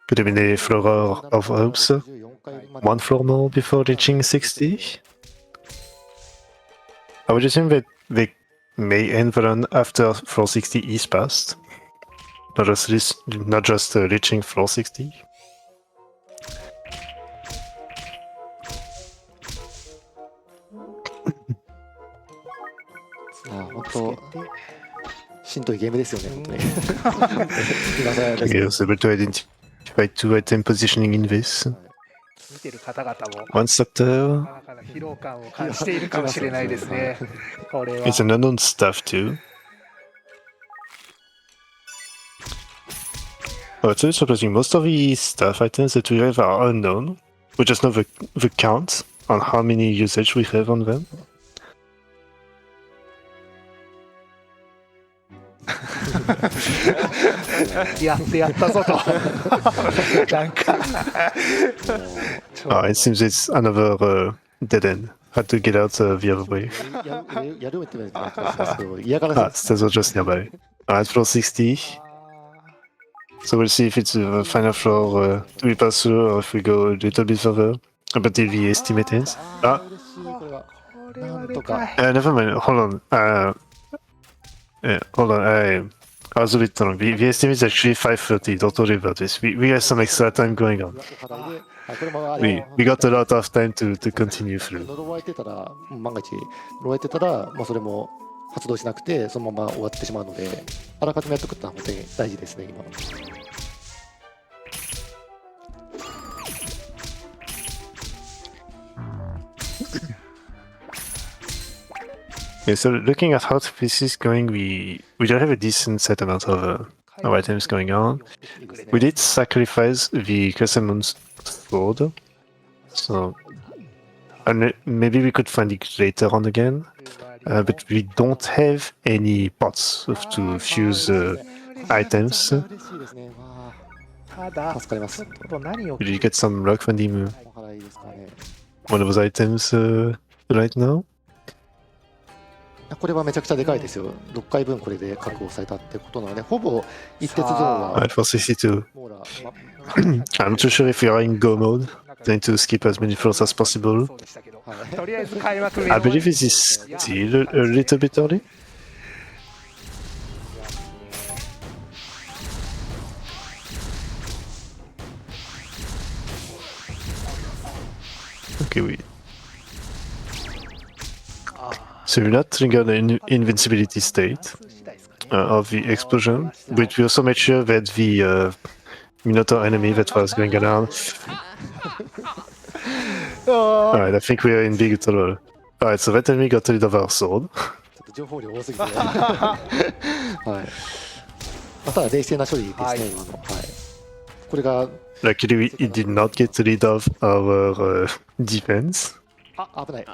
Could have been a floor of hopes. One floor more before reaching 60. I would assume that they may end the run after floor 60 is passed. Not just reaching floor 60. 本当、しんどいゲームですよね、本当に。I was able to identify two item positioning in this. 見てる方々も One sector. なかなか疲労感を感じているかもしれないですね。これは。It's an unknown stuff too. Oh, it's surprising. Most of the stuff items that we have are unknown. We just know the count on how many usage we have on them. やったぞと。なんか。It seems it's another dead end. Had to get out the other way. やるって言われてますけど、嫌がらせ。Stairs are just nearby. Alright, floor 60. So we'll see if it's the final floor we pass through or if we go a little bit further. But the estimate is. Never mind. Hold on. Hold on. I was a bit wrong. The estimate is actually 5:30. Don't worry about this. We have some extra time going on. We got a lot of time to continue through. 呪われてたら、万が一呪われてたら、それも発動しなくてそのまま終わってしまうので、あらかじめやっとくってのは本当に大事ですね、今。Okay, so looking at how this is going, we do have a decent set amount of items going on. We did sacrifice the Crescentmoon's sword, so maybe we could find it later on again. But we don't have any pots to fuse items. 助かります。 Did you get some luck finding one of those items right now? これはめちゃくちゃでかいですよ。6回分これで確保されたってことなので、ほぼ一徹ゾーンは。For 62. I'm not too sure if you are in Go mode, trying to skip as many floors as possible. I believe this is still a little bit early. Okay, wait. So we're not triggered the invincibility state of the explosion, but we also made sure that the Minotaur enemy that was going around. Alright, I think we are in big trouble. Alright, so that enemy got rid of our sword. と情報量多すぎて。はい。まあ、ただ冷静な処理ですね、今の。はい。これが。Luckily, we did not get rid of our defense. あ、危ない。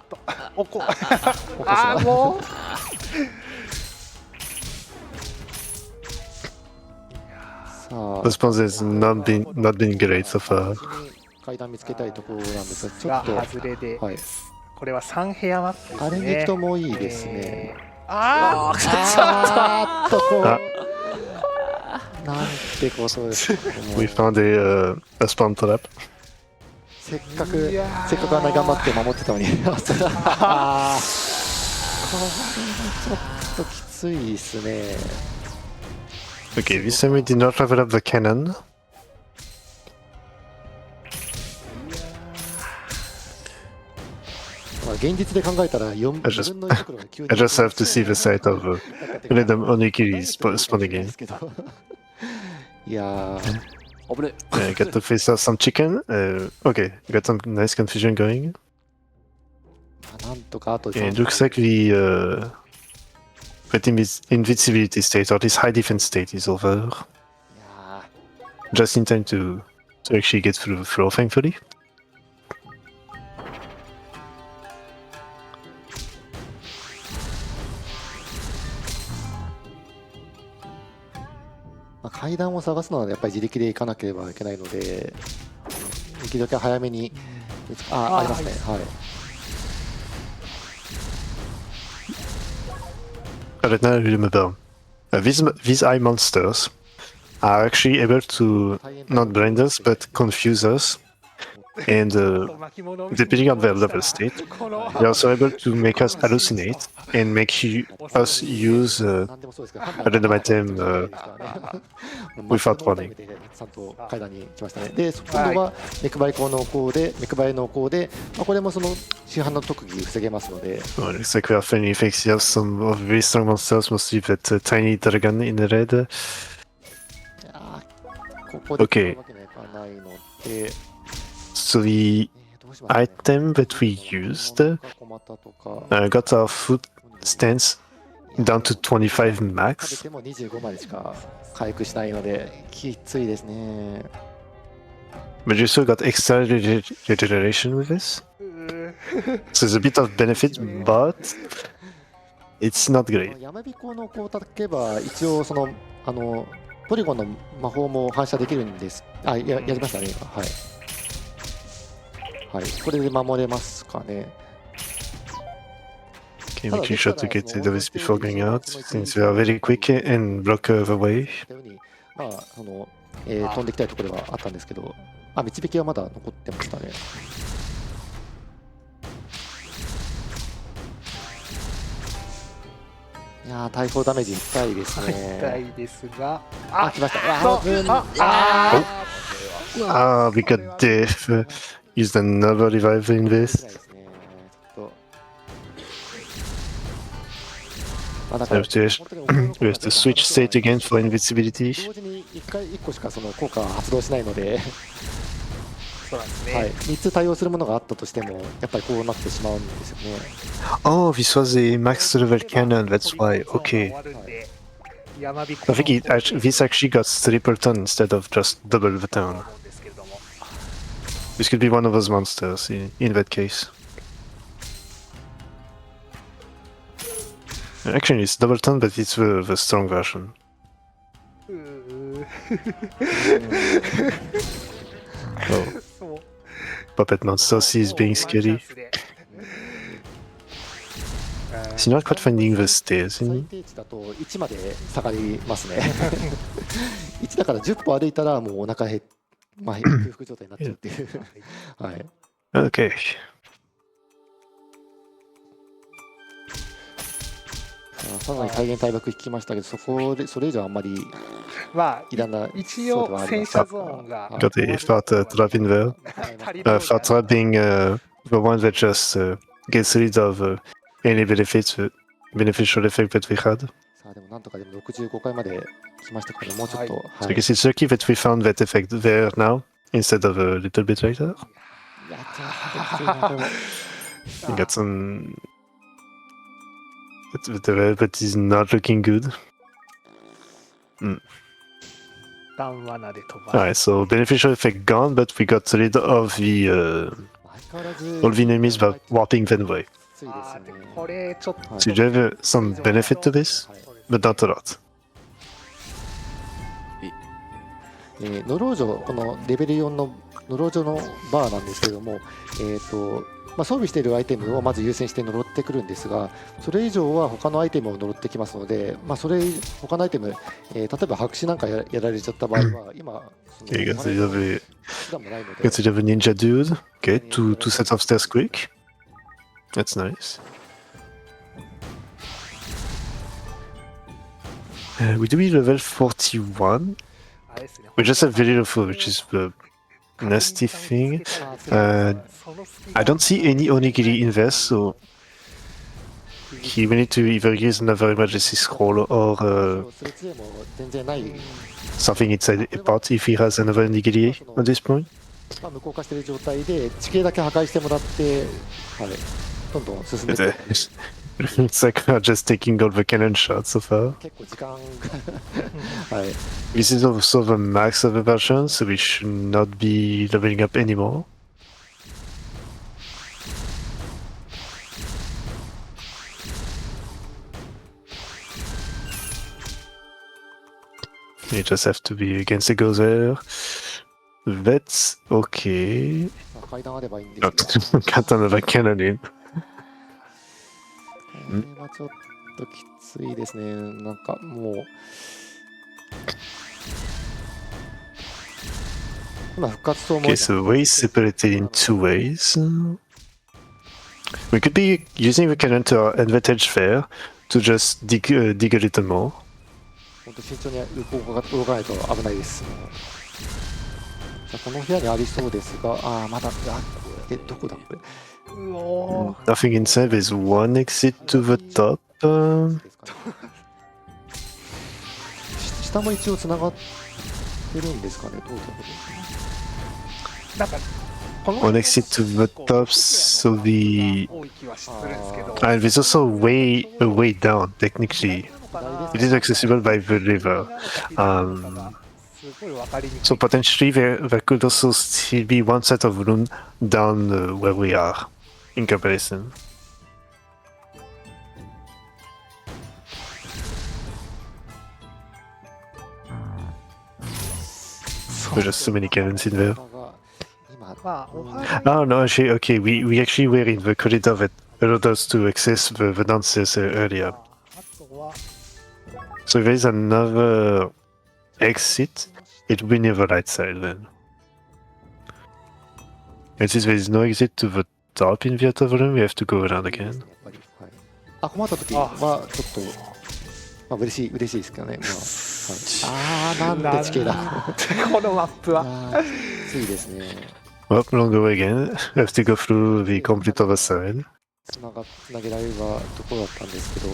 もう。Response has not been great so far. 階段見つけたいところなんですが、ちょっと外れで、はい、これは3部屋マップですね。あれに行くともういいですね。あーっとこう、なんてことですか。We found a spawn trap. せっかくあんなに頑張って守ってたのに、これはちょっときついですね。Okay, this time we did not level up the cannon. 現実で考えたら4分の1黒が急に I just have to see the sight of random onigiri spawning in. いやー、危ね。Got to face off some chicken. Okay, got some nice confusion going. なんとかあと It looks like the invincibility state, or this high defense state, is over. Just in time to actually get through the floor, thankfully. 階段を探すのはやっぱり自力で行かなければいけないので、できるだけ早めにありますね。はい。Right now, I remember these eye monsters are actually able to not blind us but confuse us, and depending on their level state, they're also able to make us hallucinate and make us use a random item without warning. ちゃんと階段に来ましたね。で、今度は目配り濃厚で、これもその市販の特技防げますので。Well, looks like we are finally facing off some of very strong monsters, mostly that tiny dragon in the red. ここで Okay. So the item that we used got our foot stance down to 25 max. でも25までしか回復しないのできついですね。But you still got extra regeneration with this. So there's a bit of benefit, but it's not great. 山彦のこう叩けば一応そのポリゴンの魔法も反射できるんです。やりましたね今。はい。はい。これで守れますかね。Okay, making sure to get rid of this before going out, since we are very quick and block the way. まあ飛んできたいところではあったんですけど、導きはまだ残ってましたね。いやー、大砲ダメージ痛いですね。痛いですが、来ました。We got death. Used another revival in this. We have to switch state again for invincibility. 同時に1個しかその効果は発動しないので、そうなんですね。はい、3つ対応するものがあったとしても、やっぱりこうなってしまうんですよね。Oh, this was a max level cannon, that's why. Okay. I think this actually got triple ton instead of just double the ton. This could be one of those monsters in that case. Actually, it's double ton, but it's the strong version. Oh. Puppet monster is being scary. He's not quite finding the stairs. 最低値だと1まで下がりますね。1だから10歩歩いたらもうお腹空腹状態になっちゃうっていう。はい。Okay. さらに再現対爆引きましたけど、それ以上あんまりいらない。一応戦車ゾーンが Got a fart trap in there. Fart trap being the one that just gets rid of any beneficial effect that we had. さあでもなんとかでも65回まで来ましたから、もうちょっと。So I guess it's lucky that we found that effect there now instead of a little bit later. We got some but the weapon is not looking good. 弾罠で飛ば Alright, so beneficial effect gone, but we got rid of the 相変わらず all the enemies by warping them away. きついですあーでよね。これちょっと So you do have some benefit to this, はい but not a lot. ノロージョ、このレベル4のノロージョのバーなんですけれども、装備しているアイテムをまず優先して呪ってくるんですが、それ以上は他のアイテムを呪ってきますので、他のアイテム、例えば白紙なんかやられちゃった場合は、今、Okay, you got rid of a, 手段もないので、 got rid of a ninja dude. Okay, two sets of stairs quick. That's nice. We do be level 41. あれですね We just have very little, which is the nasty thing. I don't see any onigiri in there, so we need to either use another emergency scroll or スレツエも全然ない、 something inside a pot if he has another onigiri at this point. 無効化している状態で地形だけ破壊してもらって、はい、どんどん進め But, て it's like we're just taking all the cannon shots so far. 結構時間がはい This is also the max of the version, so we should not be leveling up anymore. You just have to be against the gozer. That's okay. 階段あればいいんです Not けど got another cannon in. これはちょっときついですね。なんかもう今復活と思 Okay, so ways separated in two ways. We could be using the cannon to our advantage there to just dig a little more. 本当慎重に動かないと危ないです。じゃあこの部屋にありそうですが、まだどこだこれ。うおー Nothing inside. There's one exit to the top. ですかね下も一応つながってるんですかね。どうだろう。なんかこの One exit to the top, so the 多い気はするんですけど and there's also a way down. Technically, it is accessible by the river. すごいわかりにくい So potentially there could also still be one set of rune down where we are in comparison. There's just so many cannons in there. 今まあおは Oh no, actually, okay, we actually were in the corridor that allowed us to access the downstairs earlier. あとは So if there is another exit, it will be near the right side then. And since there is no exit to the top in the other room, we have to go around や again. っぱりはい困った時はちょっと嬉しいですけどね。なんて地形だ。このマップはきついですね。 Well, along the way again, we have to go through the complete other side. つなげられるところだったんですけど、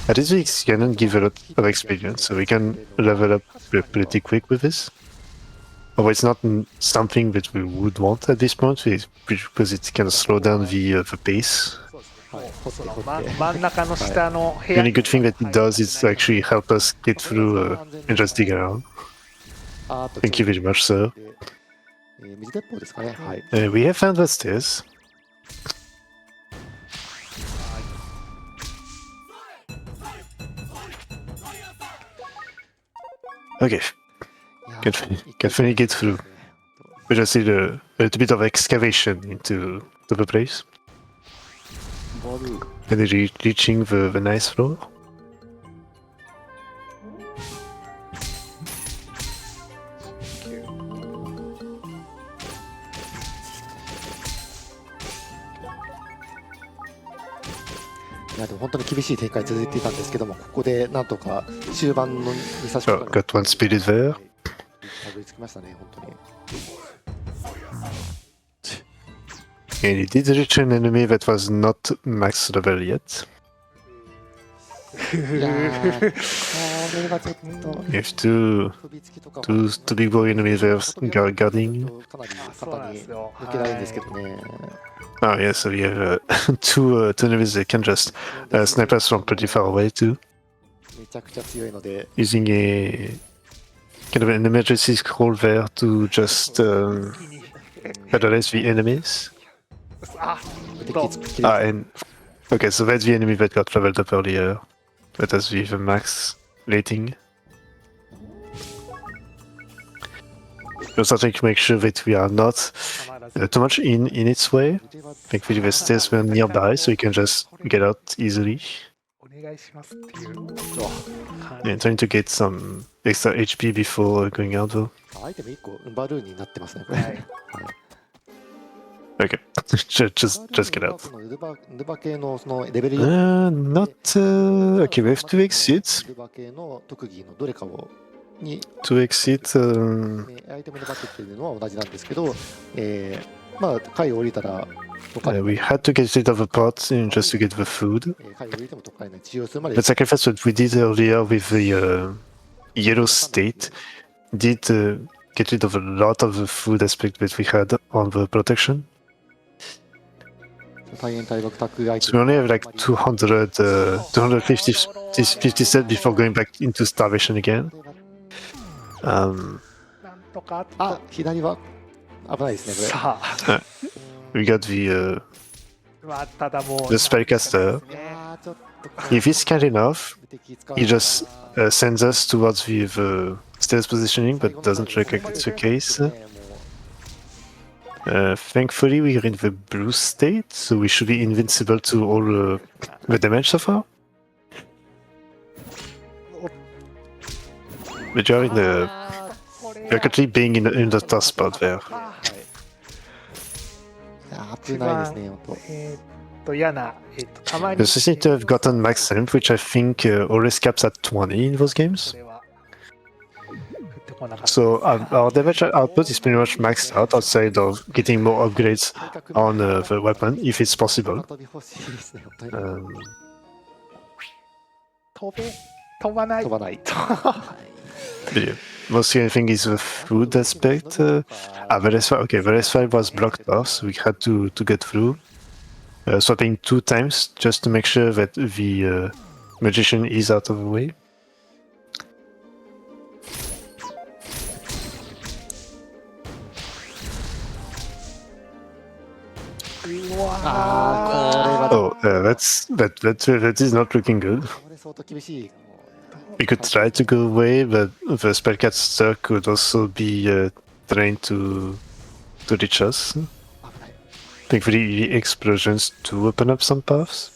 At least we can give a lot of experience, so we can level up pretty quick with this. Although it's not something that we would want at this point, because it can slow down the pace. はい、掘って掘まって。真ん中の下の部 The 屋 only good thing that it does is to actually help us get through and just dig around. あと Thank you very much, sir. 水鉄砲ですかね。はい。 We have found the stairs. Okay, いや can finally get through. We just need a little bit of excavation into the place. And then reaching the nice floor. いやでも本当に厳しい展開続いていたんですけども、ここでなんとか終盤に差し Oh, got one speeded there. たどり着きましたね、本当に。 And he did reach an enemy that was not max level yet. いやー、こ目がちょっと You have two 首付きとかも two big boy enemies there guarding. かなりそうなん肩にですよ。抜けないんですけどね。 Oh yeah, so we have two enemies that can just snipe us from pretty far away too, めちゃくちゃ強いので、 using a kind of an emergency scroll there to just paralyze the enemies. あ、敵と切れ And okay, so that's the enemy that got leveled up earlier. That has the max rating. We're starting to make sure that we are not 必ず too much in its way. Thankfully, the stairs were nearby, so we can just get out easily. お願いしますっていう。 Yeah, trying to get some extra HP before going out though. アイテム1個バルーンになってますね、これ。はい。 Okay, just get out. このルバ系のそのレベル Not okay. We have to exit. ルバ系の特技のどれかをに To exit. アイテムでバケっていうのは同じなんですけど、まあ階を降りたら解かれ We had to get rid of a pot just to get the food. 階を降りても解かれない治療するまで The sacrifice that we did earlier with the yellow state did get rid of a lot of the food aspect that we had on the protection. 大変大学タッグアイテ So we only have like 250 set before going back into starvation again. ム Um, なんとかあ、左は危ないですね、これ。さあ、 we got the まあただもう the spellcaster. いやーちょっとこ If he's kind enough, 無敵使わな he い just sends us towards the stairs positioning, but doesn't look like it's the case. ねもう Thankfully, we're in the blue state, so we should be invincible to all the damage so far. But you're in the これ you're actually being in the tough spot there. いやー危ないですね、本嫌な、たまに You seem to have gotten max strength, which I think always caps at 20 in those こ games. れは降ってこなかった So our damage output is pretty much maxed out outside of getting more upgrades 当 on the weapon, if it's 高 possible. 飛び欲しいですね、本当に。 飛ばない飛ばない。 But yeah, mostly I think is the food aspect. Veresfire was blocked off, so we had to get through. Swapping 2 times just to make sure that the magician is out of the way. Oh, that is not looking good. これ相当厳しい。 We could try to go away, but the spellcaster could also be trying to reach us. 危ない。 Thankfully, the explosions do open up some paths.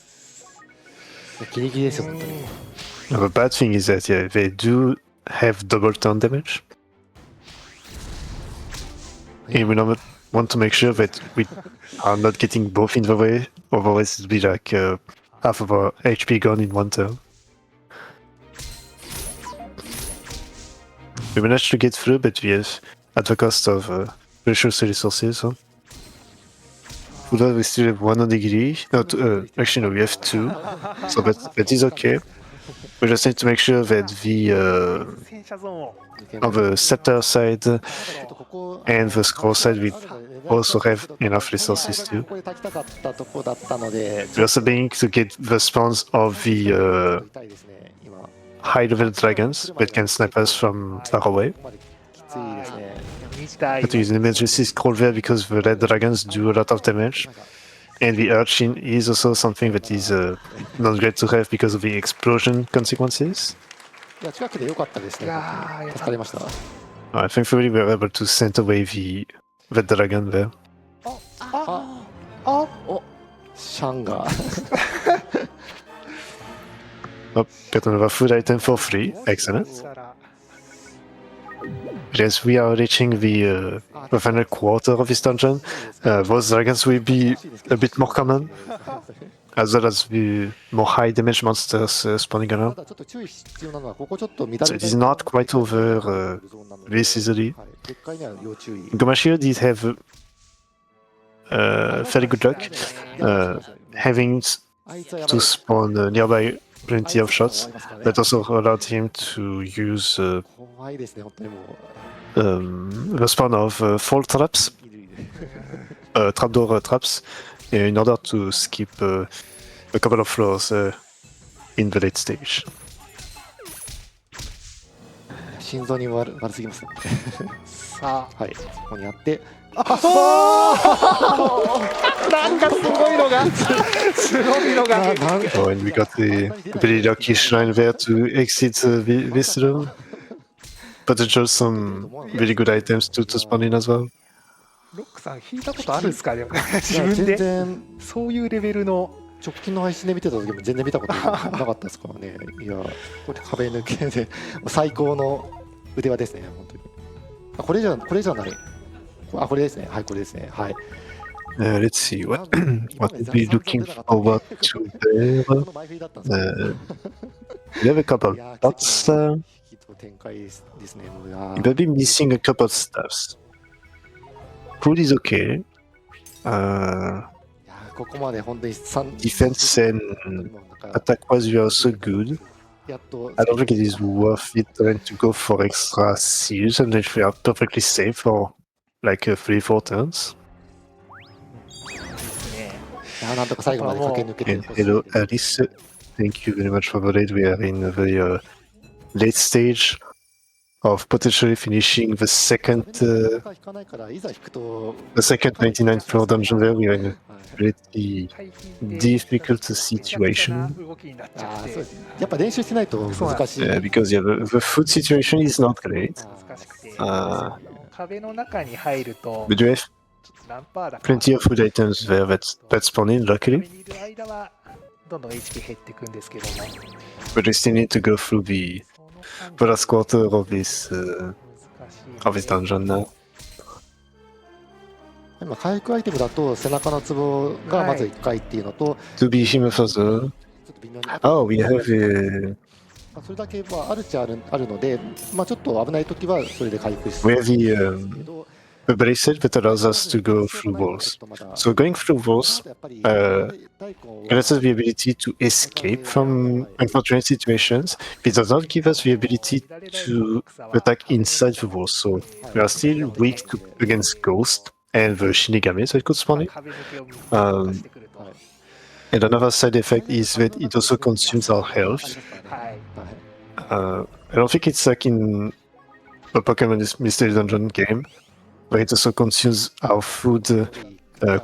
ギリギリですよ、本当に。 Now, the bad thing is that yeah, they do have double turn damage. And we not want to make sure that we are not getting both in the way, otherwise it'll be like half of our HP gone in one turn. We managed to get through, but we have at the cost of precious resources. Huh? Although we still have 1 degree. No, actually no, we have 2, so that is okay. We just need to make sure that the 戦車ゾーンを on the scepter side ちょっとここ and the scroll side we also have enough resources こ too. こで炊きたかったとこだったので、 We're also being to get the spawns of the 痛いですね、今。こ high level dragons that can snipe us from far away. こまできついですね。見たい Had to use an emergency scroll there because the red dragons do a lot of damage. And the urchin is also something that is not great to have because of the explosion consequences. いや、近くで良かったですね。いやー助かりました。 Thankfully we were able to send away the dragon there. あシャンが。 Oh, got another food item for free. Excellent. したら As we are reaching the final quarter of this dungeon, those dragons will be a bit more common, as well as the more high damage monsters spawning た around. だちょっと注意必要なのは、ここちょっと乱れて So it is not quite over ゾーンなので this easily. はい結界には要注意。 Gomashiro did have fairly good luck having あいつはやば to い。 spawn nearby plenty of shots. That also allowed him to use 怖いですね、本当にもう。 the spawn of fall traps, trapdoor traps, in order to skip a couple of floors in the late stage. 心臓に悪すぎますね。さあ、はい、ここにあって。なんかすごいのが、すごいのが。Oh, and we got the very lucky Shiren there to exit this room. But there's just some really good items to spawn in as well. ロックさん弾いたことあるんですか？でも自分全で然そういうレベルの直近の配信で見てた時も全然見たことなかったですからね。いや、これ壁抜けで最高の腕輪ですね、本当に。あ、これじゃない。あ、これですね。はい、これですね。はい。Let's see what we'll be looking forward to there. We have a couple dots. Maybe missing a couple stuffs. Food is okay. ここまで本当にDefense and attack was also good. I don't think it is worth it then to go for extra seals and if we are perfectly safe for like 3-4 turns. なんとか最後まで駆け抜けて And hello Alice, thank you very much for the raid. We are in a very late stage of potentially finishing the second 99th floor dungeon there. We are in a pretty difficult situation. やっぱ練習してないと難しい。 Because the food situation is not great. 壁の中に入ると But you have plenty of food items there that spawn in, luckily. いる間はどんどん HP 減っていくんですけども、 But we still need to go through the last quarter of this dungeon now. 今回復アイテムだと背中のツボがまず1回っていうのと、 To be him further. Oh, we have それだけはあるっちゃあるので、まあちょっと危ない時はそれで回復す we る have the bracelet that allows us to go through walls. So going through walls grants us the ability to escape from unfortunate situations. It does not give us the ability to attack inside the walls. So we are still weak against ghosts and the Shinigamis that could spawn in. 壁抜けを出してくると、 And another side effect is that it also consumes our health. はい、 I don't think it's like in a Pokemon Mystery Dungeon game, but it also consumes our food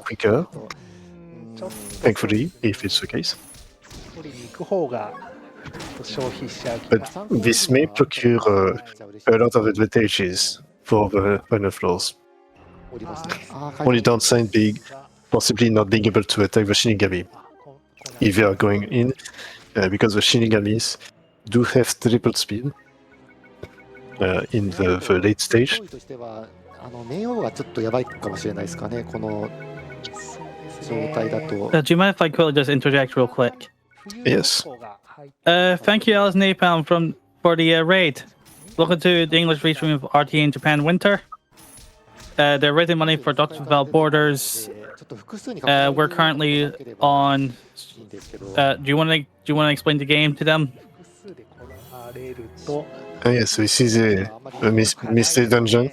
quicker, ちょっと thankfully, if it's the case. 取りに行く方が消費しちゃう気が。 But this may procure a lot of advantages for the final floors. 降りますね。Only downside being possibly not being able to attack the Shinigami if they are going in, because the Shinigamis do have triple speed in the late stage. としては名誉がちょっとやばいかもしれないですかね、この状態だと。 Do you mind if I quickly just interject real quick? Yes. Thank you, Alice Napalm, for the raid. Welcome to the English Restream of RT in Japan Winter. They're raising money for Doctors Without Borders. We're currently on. Do you want to explain the game to them? Yes, so this is a mystery dungeon,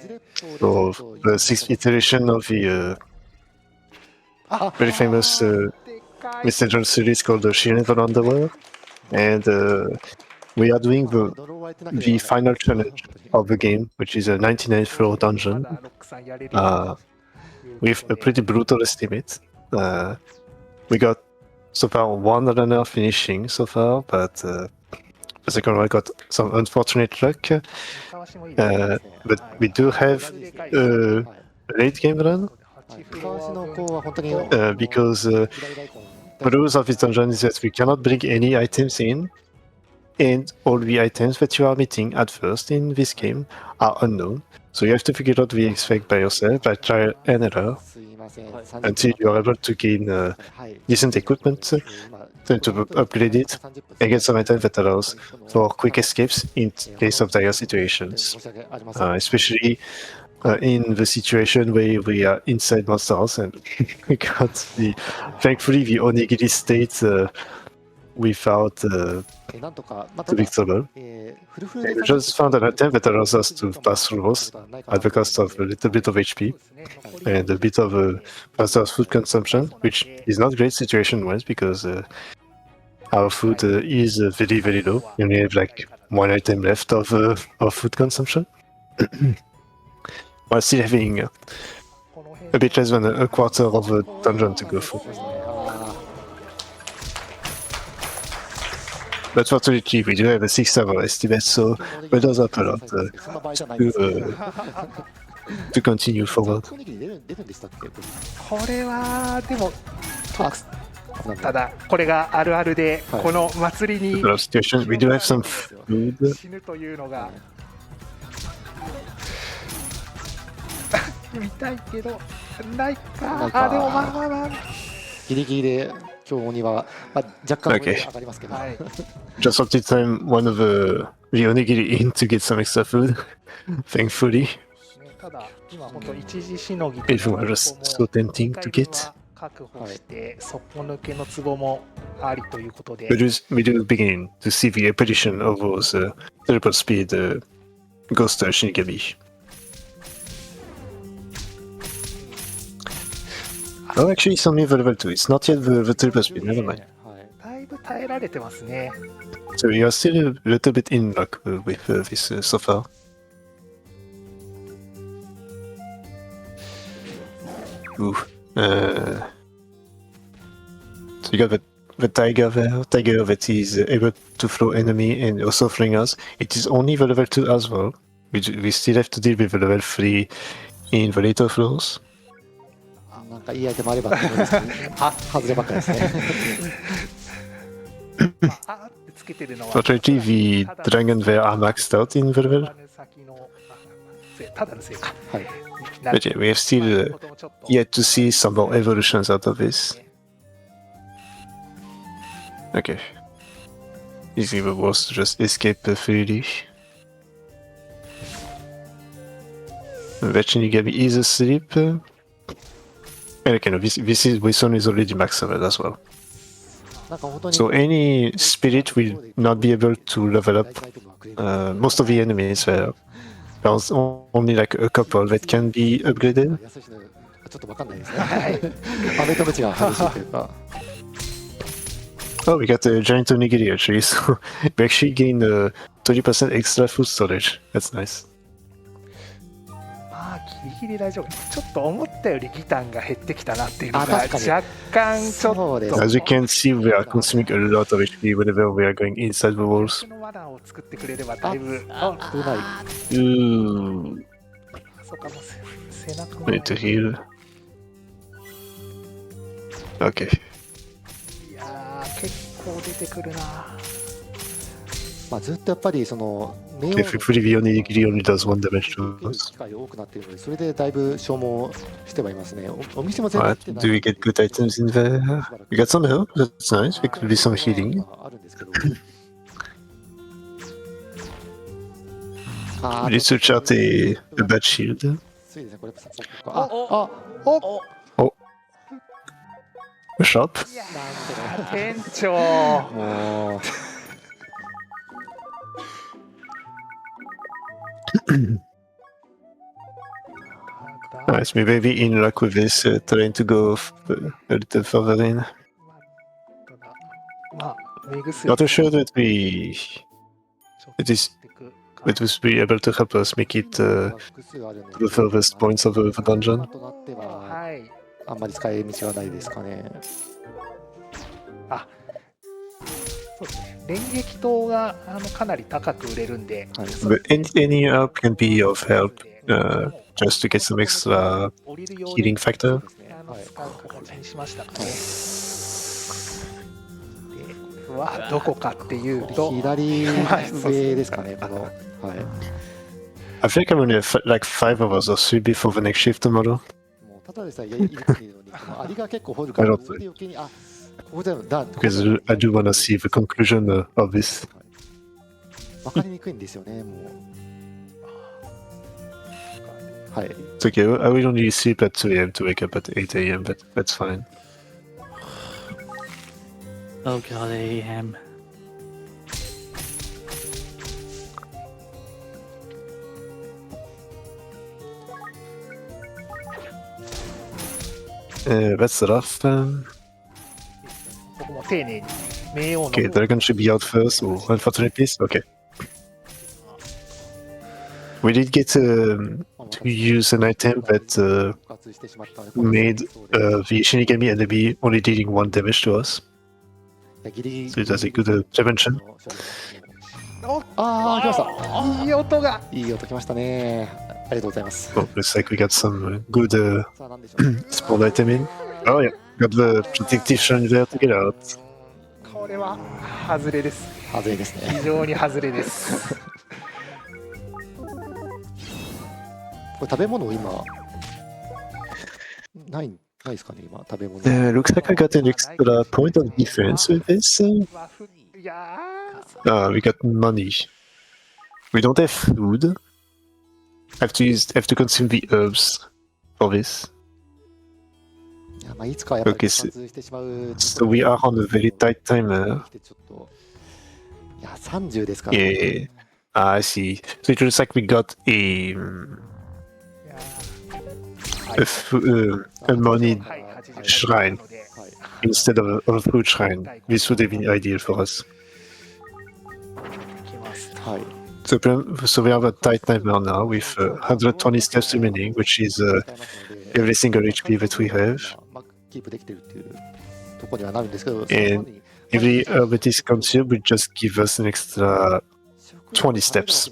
so the 6th iteration of the very famous mystery dungeon series called the Shiren Underworld, and we are doing the final challenge of the game, which is a 99th floor dungeon, with a pretty brutal estimate. We got so far one runner finishing so far, but the second one got some unfortunate luck. But we do have a late game run, because the rules of this dungeon is that we cannot bring any items in, and all the items that you are meeting at first in this game are unknown. So you have to figure out the expect by yourself, by trial and error, until you are able to gain decent equipment, then to upgrade it, and get some items that allows for quick escapes in case of dire situations. Especially in the situation where we are inside monsters, and we got thankfully the Onigiri state without なんとか、まあ、 the big trouble. フルフルで We just found an item that allows us to pass through walls at the cost of a little bit of HP and a bit of faster food consumption, which is not a great situation-wise because our food is very, very low. We only have like one item left of food consumption. While still having a bit less than a quarter of a dungeon to go through. But fortunately, we do have a 6-hour estimate, so it does help a lot to continue forward. 出るんでしたっけ？これはでもただこれがあるあるで、この祭りに situation, we do have some food. 死ぬというのが見たいけどないか。あ、でもまあまあまあギリギリで今日鬼は、まあ、若干上がりますけど。Just wanted time one of the onigiri in to get some extra food. Thankfully. ただ今本当一時しのぎ It was so tempting to get. 確保して底抜けの壺もありということで。We do begin to see the apparition of those triple speed ghost shinigami. Oh, actually, it's only the level 2. It's not yet the triple speed. Never mind. だいぶ耐えられてますね。 So you are still a little bit in luck with this so far. Ooh. So you got the tiger there. Tiger that is able to throw enemy and also throwing us. It is only the level 2 as well. We still have to deal with the level 3 in the later floors. なんかいいアイテムあればって思いますけど、あ、外ればっかりですね。Fortunately, the dragon there are maxed out in the level. But yeah, we have still yet to see some more evolutions out of this. Okay. Easy was to just escape freely. The Shinigami is asleep. And okay, no, this one is already maxed out as well. So any spirit will not be able to level up. Most of the enemies there. There's only like a couple that can be upgraded. Oh, we got a giant onigiri actually, so we actually gain 20% extra food storage. That's nice. ギリギリ大丈夫。ちょっと思ったよりギタンが減ってきたなっていうのが若干ちょっと。As you can see, we are consuming a lot of HP whenever we are going inside the walls. ワナを作ってくれればだいぶ。うまい。そうかも背中も。Need to heal. Okay. いやー結構出てくるな。まあずっとやっぱりその。If we fully the onigiri only does 1 damage to us. 機会多くなっているので、それでだいぶ消耗してはいますね。お店も全然 Do we get good items in there? We got some help. That's nice. We could do some healing. あるんですけど。 We need to chart a bad shield. A shop. 店長。もう。Nice, we may be in luck with this, trying to go a little further in. Not too sure that it was be able to help us make it to the furthest points of the dungeon. あんまり使い道がないですかね。あ、そうですね。連撃刀がかなり高く売れるんで。But any help can be of help, just to get some extra healing factor. 使う形にしましたかね。で、はどこかっていうと左上ですかね。このはい。I think I'm only like 5 hours or 3 before the next shift tomorrow. ただでさえいるのに、アリが結構掘るから、それで余計にBecause I do want to see the conclusion of this. わかりにくいんですよね、もう。はい。It's okay, I will only sleep at 2 a.m. to wake up at 8 a.m., but that's fine. Oh god, I am. That's rough. ここも丁寧に冥王の Okay, Dragon should be out first. Oh, unfortunate piece. Okay. We did get to use an item that 復活してしまったので made the Shinigami enemy only dealing 1 damage to us. ギリギリ So it has a good prevention. ああ、来ました。いい音がいい音きましたね。ありがとうございます。 Oh, looks like we got some good さあ、なんでしょう。 small item in. Oh yeah, got the protective shine there to get out. これは外れです外れですね。非常に外れですこれ食べ物今ないですかね、今食べ物。Looks like I got an extra point of defense with this. いや We got money. We don't have food. Have to consume the herbs for this. いや、まあ、いつかはやっぱり Okay, 復活してしまう。 So we are on a very tight timer. ちょっといや、30ですから、ね。 Yeah. I see. So it looks like we got a money はい Shrine なので instead of a food shrine. This would have been ideal for us. いきますはい。 So we have a tight timer now with 120 steps remaining, which is every single HP that we have. まあ、キープできてるっていうところにはなるんですけど、 And every herb that is consumed will just give us an extra 20 steps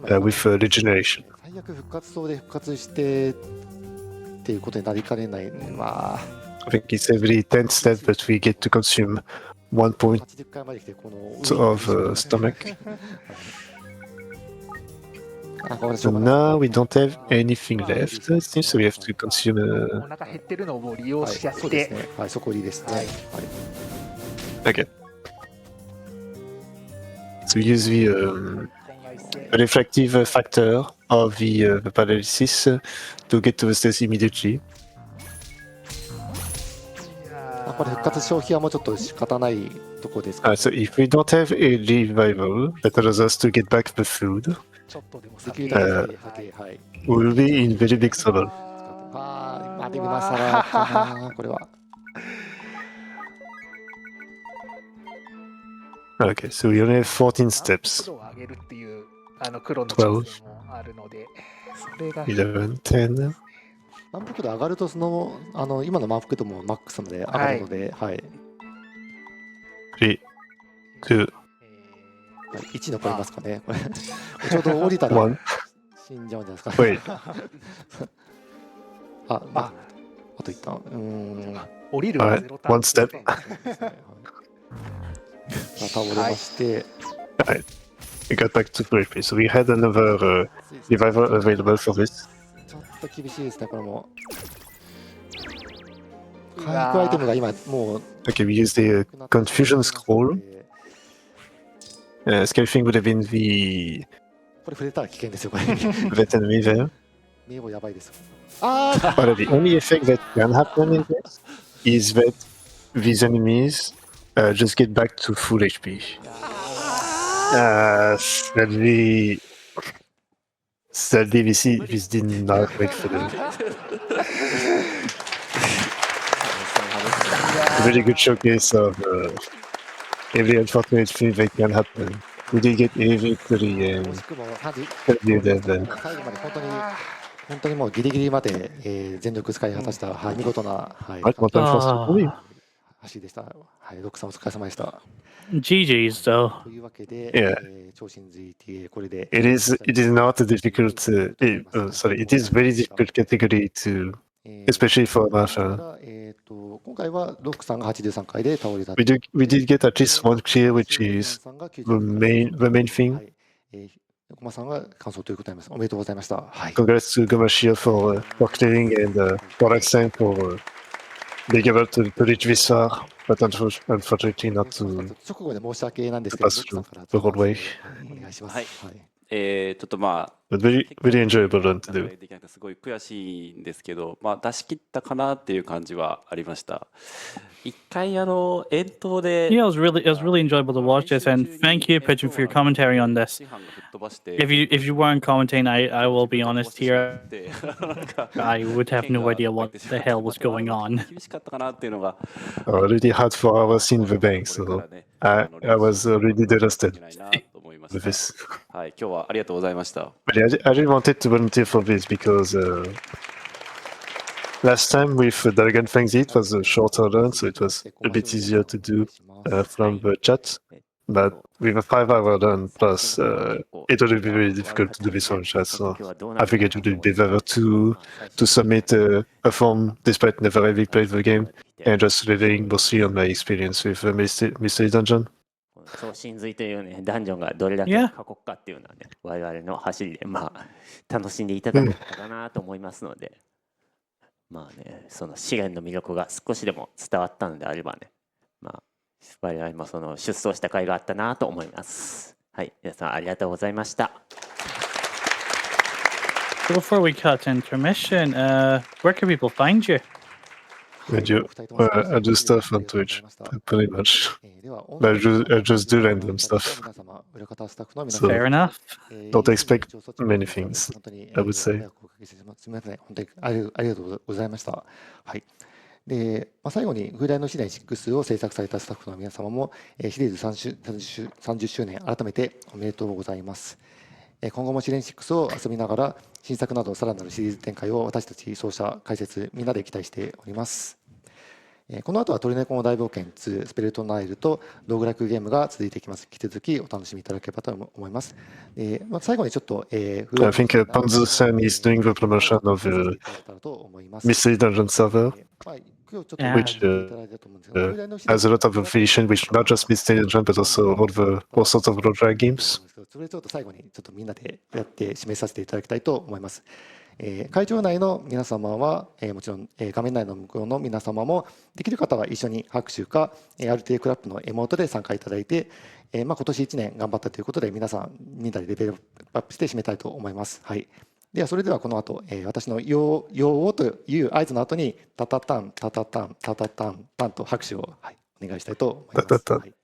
with regeneration. 最悪復活層で復活してっていうことになりかねない。まあ、 I think it's every 10 steps that we get to consume 1 point 80回まで来て、この of stomach. あ、ごめんなさ So い。 now we don't have anything left. It seems so we have to consume お腹減ってるのをもう利用しちゃってそうですね。はい、そこ入りですね。はい。 Okay. So we use the refractive factor of the paralysis to get to the stairs immediately. まあ、これ復活消費はもうちょっと仕方ないとこですか、ね。 So if we don't have a revival that allows us to get back the food, ちょっとでもで先にきるだけ先、はい。 we'll be in very big trouble. ああ、まあでも今更かな、これは。 Okay, so we only have 14 steps. 黒を上げるっていう黒の挑戦もあるのでそれが11, 10. 満腹度上がると今の満腹度もマックスなので上がるので、はい。 3, 2, 1残りますかね。これちょうど降りたら1. 死んじゃうんじゃないですか。 Wait. あと一旦。降りるは Alright, ゼロターン one step. 倒れまして、 Alright, we got back to 3 HP. So we had another revival available for this. ちょっと厳しいですね、これも。回復アイテムが今もう Okay, we used the confusion scroll. Scalping would have been the これ触れたら危険ですよ、これ。 that enemy there. 名簿やばいです。 But the only effect that can happen in this is that these enemies just get back to full HP. Sadly, this did not make for them. A very good showcase of every unfortunate thing that can happen. We did get a victory 惜 and しくもyou did that. 最後まで本当にもうギリギリまで、全力使い果たした、はい、見事な、はい Right, one time for Sukui. 走りでした。はい、ロックさんお疲れ様でした。 GG's though. というわけで、 Yeah. 超新 ZTA これで It is not a difficult, sorry, it is very difficult category to, especially for Marshall. 今回はロックさんが83回で倒れた。 We did get at least one clear, which is the main thing. 小間さんが感想ということになります。おめでとうございました。はい。 Congrats to Gomashio for clearing and for Accent for being able to reach this far, but unfortunately not to 直後で申し訳なんですけど、 pass through the whole way. お願いします。はいはい。ちょっとまあ、But very enjoyable run to do. できなくてすごい悔しいんですけど、まあ、出し切ったかなっていう感じはありました。一回遠投で Yeah, it was really enjoyable to watch this, and thank you, Pigeon, for your commentary on this. If you weren't commenting, I will be honest here. I would have no idea what the hell was going on. 厳しかったかなっていうのが Already had 4 hours in the bank, so I was already devastated と思いまし with た。 this. はい、今日はありがとうございました。 But yeah, I really wanted to volunteer for this because last time with Dragonfangs it was a shorter run, so it was a bit easier to do from the chat. But with a 5-hour run plus, it would be very difficult to do this on chat. So I figured it would be better to submit a form despite never having played the game and just relying mostly on my experience with Mystery Dungeon. そう神髄というねダンジョンがどれだけ Yeah. 過酷かっていうのはね我々の走りでまあ楽しんでいただけたかなと思いますので、まあねその試練の魅力が少しでも伝わったのであればね、まあ我々もその出走した甲斐があったなと思います。はい、皆さんありがとうございました。 Before we cut intermission, where can people find you? I do stuff on Twitch, pretty much. But I just do random stuff. So Fair enough. don't expect many things, I would say. すみません、本当にありがとうございました。はい。で、最後に、グライの試練6を制作されたスタッフの皆様も、シリーズ30周年、改めておめでとうございます。今後も試練6を遊びながら、新作などさらなるシリーズ展開を私たち奏者、解説、みんなで期待しております。この後はトリネコの大冒険2スペルトナイルとローグライクゲームが続いていきます。引き続きお楽しみいただければと思います。最後にちょっと、I think Ponzo-san is doing the promotion of the Mystery Dungeon server, which has a lot of affiliation with not just Mystery Dungeon, but also all sorts of roguelike games. それちょっと最後にちょっとみんなでやって締めさせていただきたいと思います。会場内の皆様は、もちろん、画面内の向こうの皆様もできる方は一緒に拍手か、RTA クラップのエモートで参加いただいて、今年1年頑張ったということで皆さんみんなでレベルアップして締めたいと思います。はい。ではそれではこの後、私のよーという合図の後にタタタンタタタンタタタンパンと拍手を、はい、お願いしたいと思います。はい、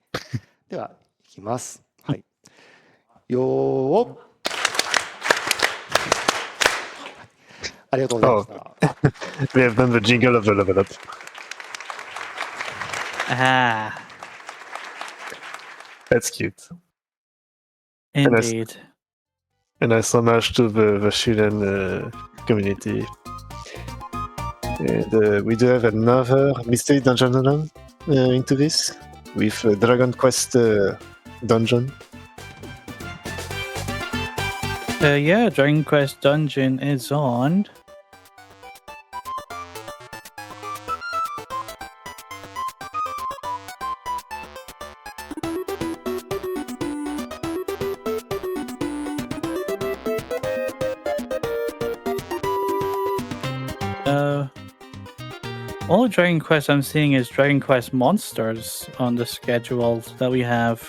ではいきます。はい。よー。ありがとうございました。We have done the jingle of the level up. Ah, That's cute. indeed. And nice homage to the Shiren community. And we do have another Mystery Dungeon run into this with Dragon Quest Dungeon. Yeah, Dragon Quest Dungeon is on. All Dragon Quest I'm seeing is Dragon Quest Monsters on the schedule that we have.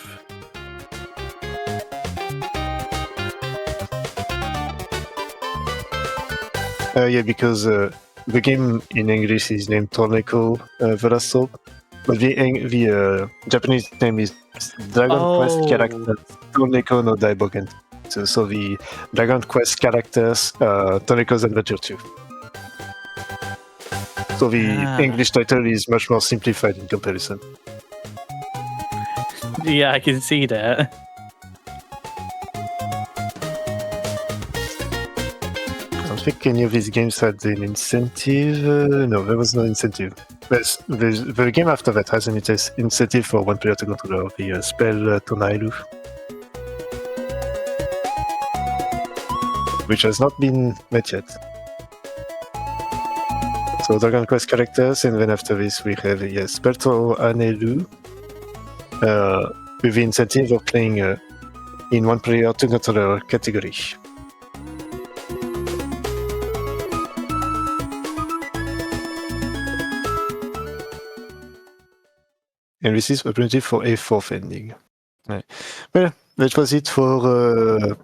Yeah, because the game in English is named Torneko Verasol, but the Japanese name is Dragon Quest Characters Torneko no Daiboken. So the Dragon Quest characters Torneko's Adventure 2. So the English title is much more simplified in comparison. Yeah, I can see that. I don't think any of these games had an incentive. No, there was no incentive. The game after that has an incentive for one player to control the spell Tonairu, which has not been met yet. So Dragon Quest characters, and then after this we have Spelto Anelu, with the incentive of playing in one player to controller category. And this is opportunity for a fourth ending. Right. Well, that was it for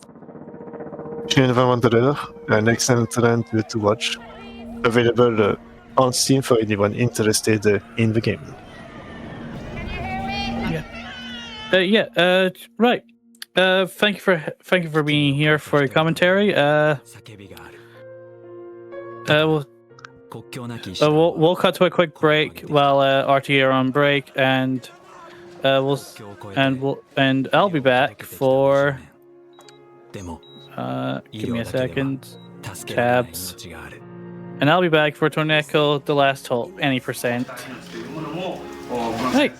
Shiren 100, an excellent run to watch. Available on Steam for anyone interested in the game. Right. Thank you for being here for your commentary. We'll cut to a quick break while RTA are on break, and I'll be back for give me a second. Tabs. And I'll be back for Torneko, the last hole, any percent. Right.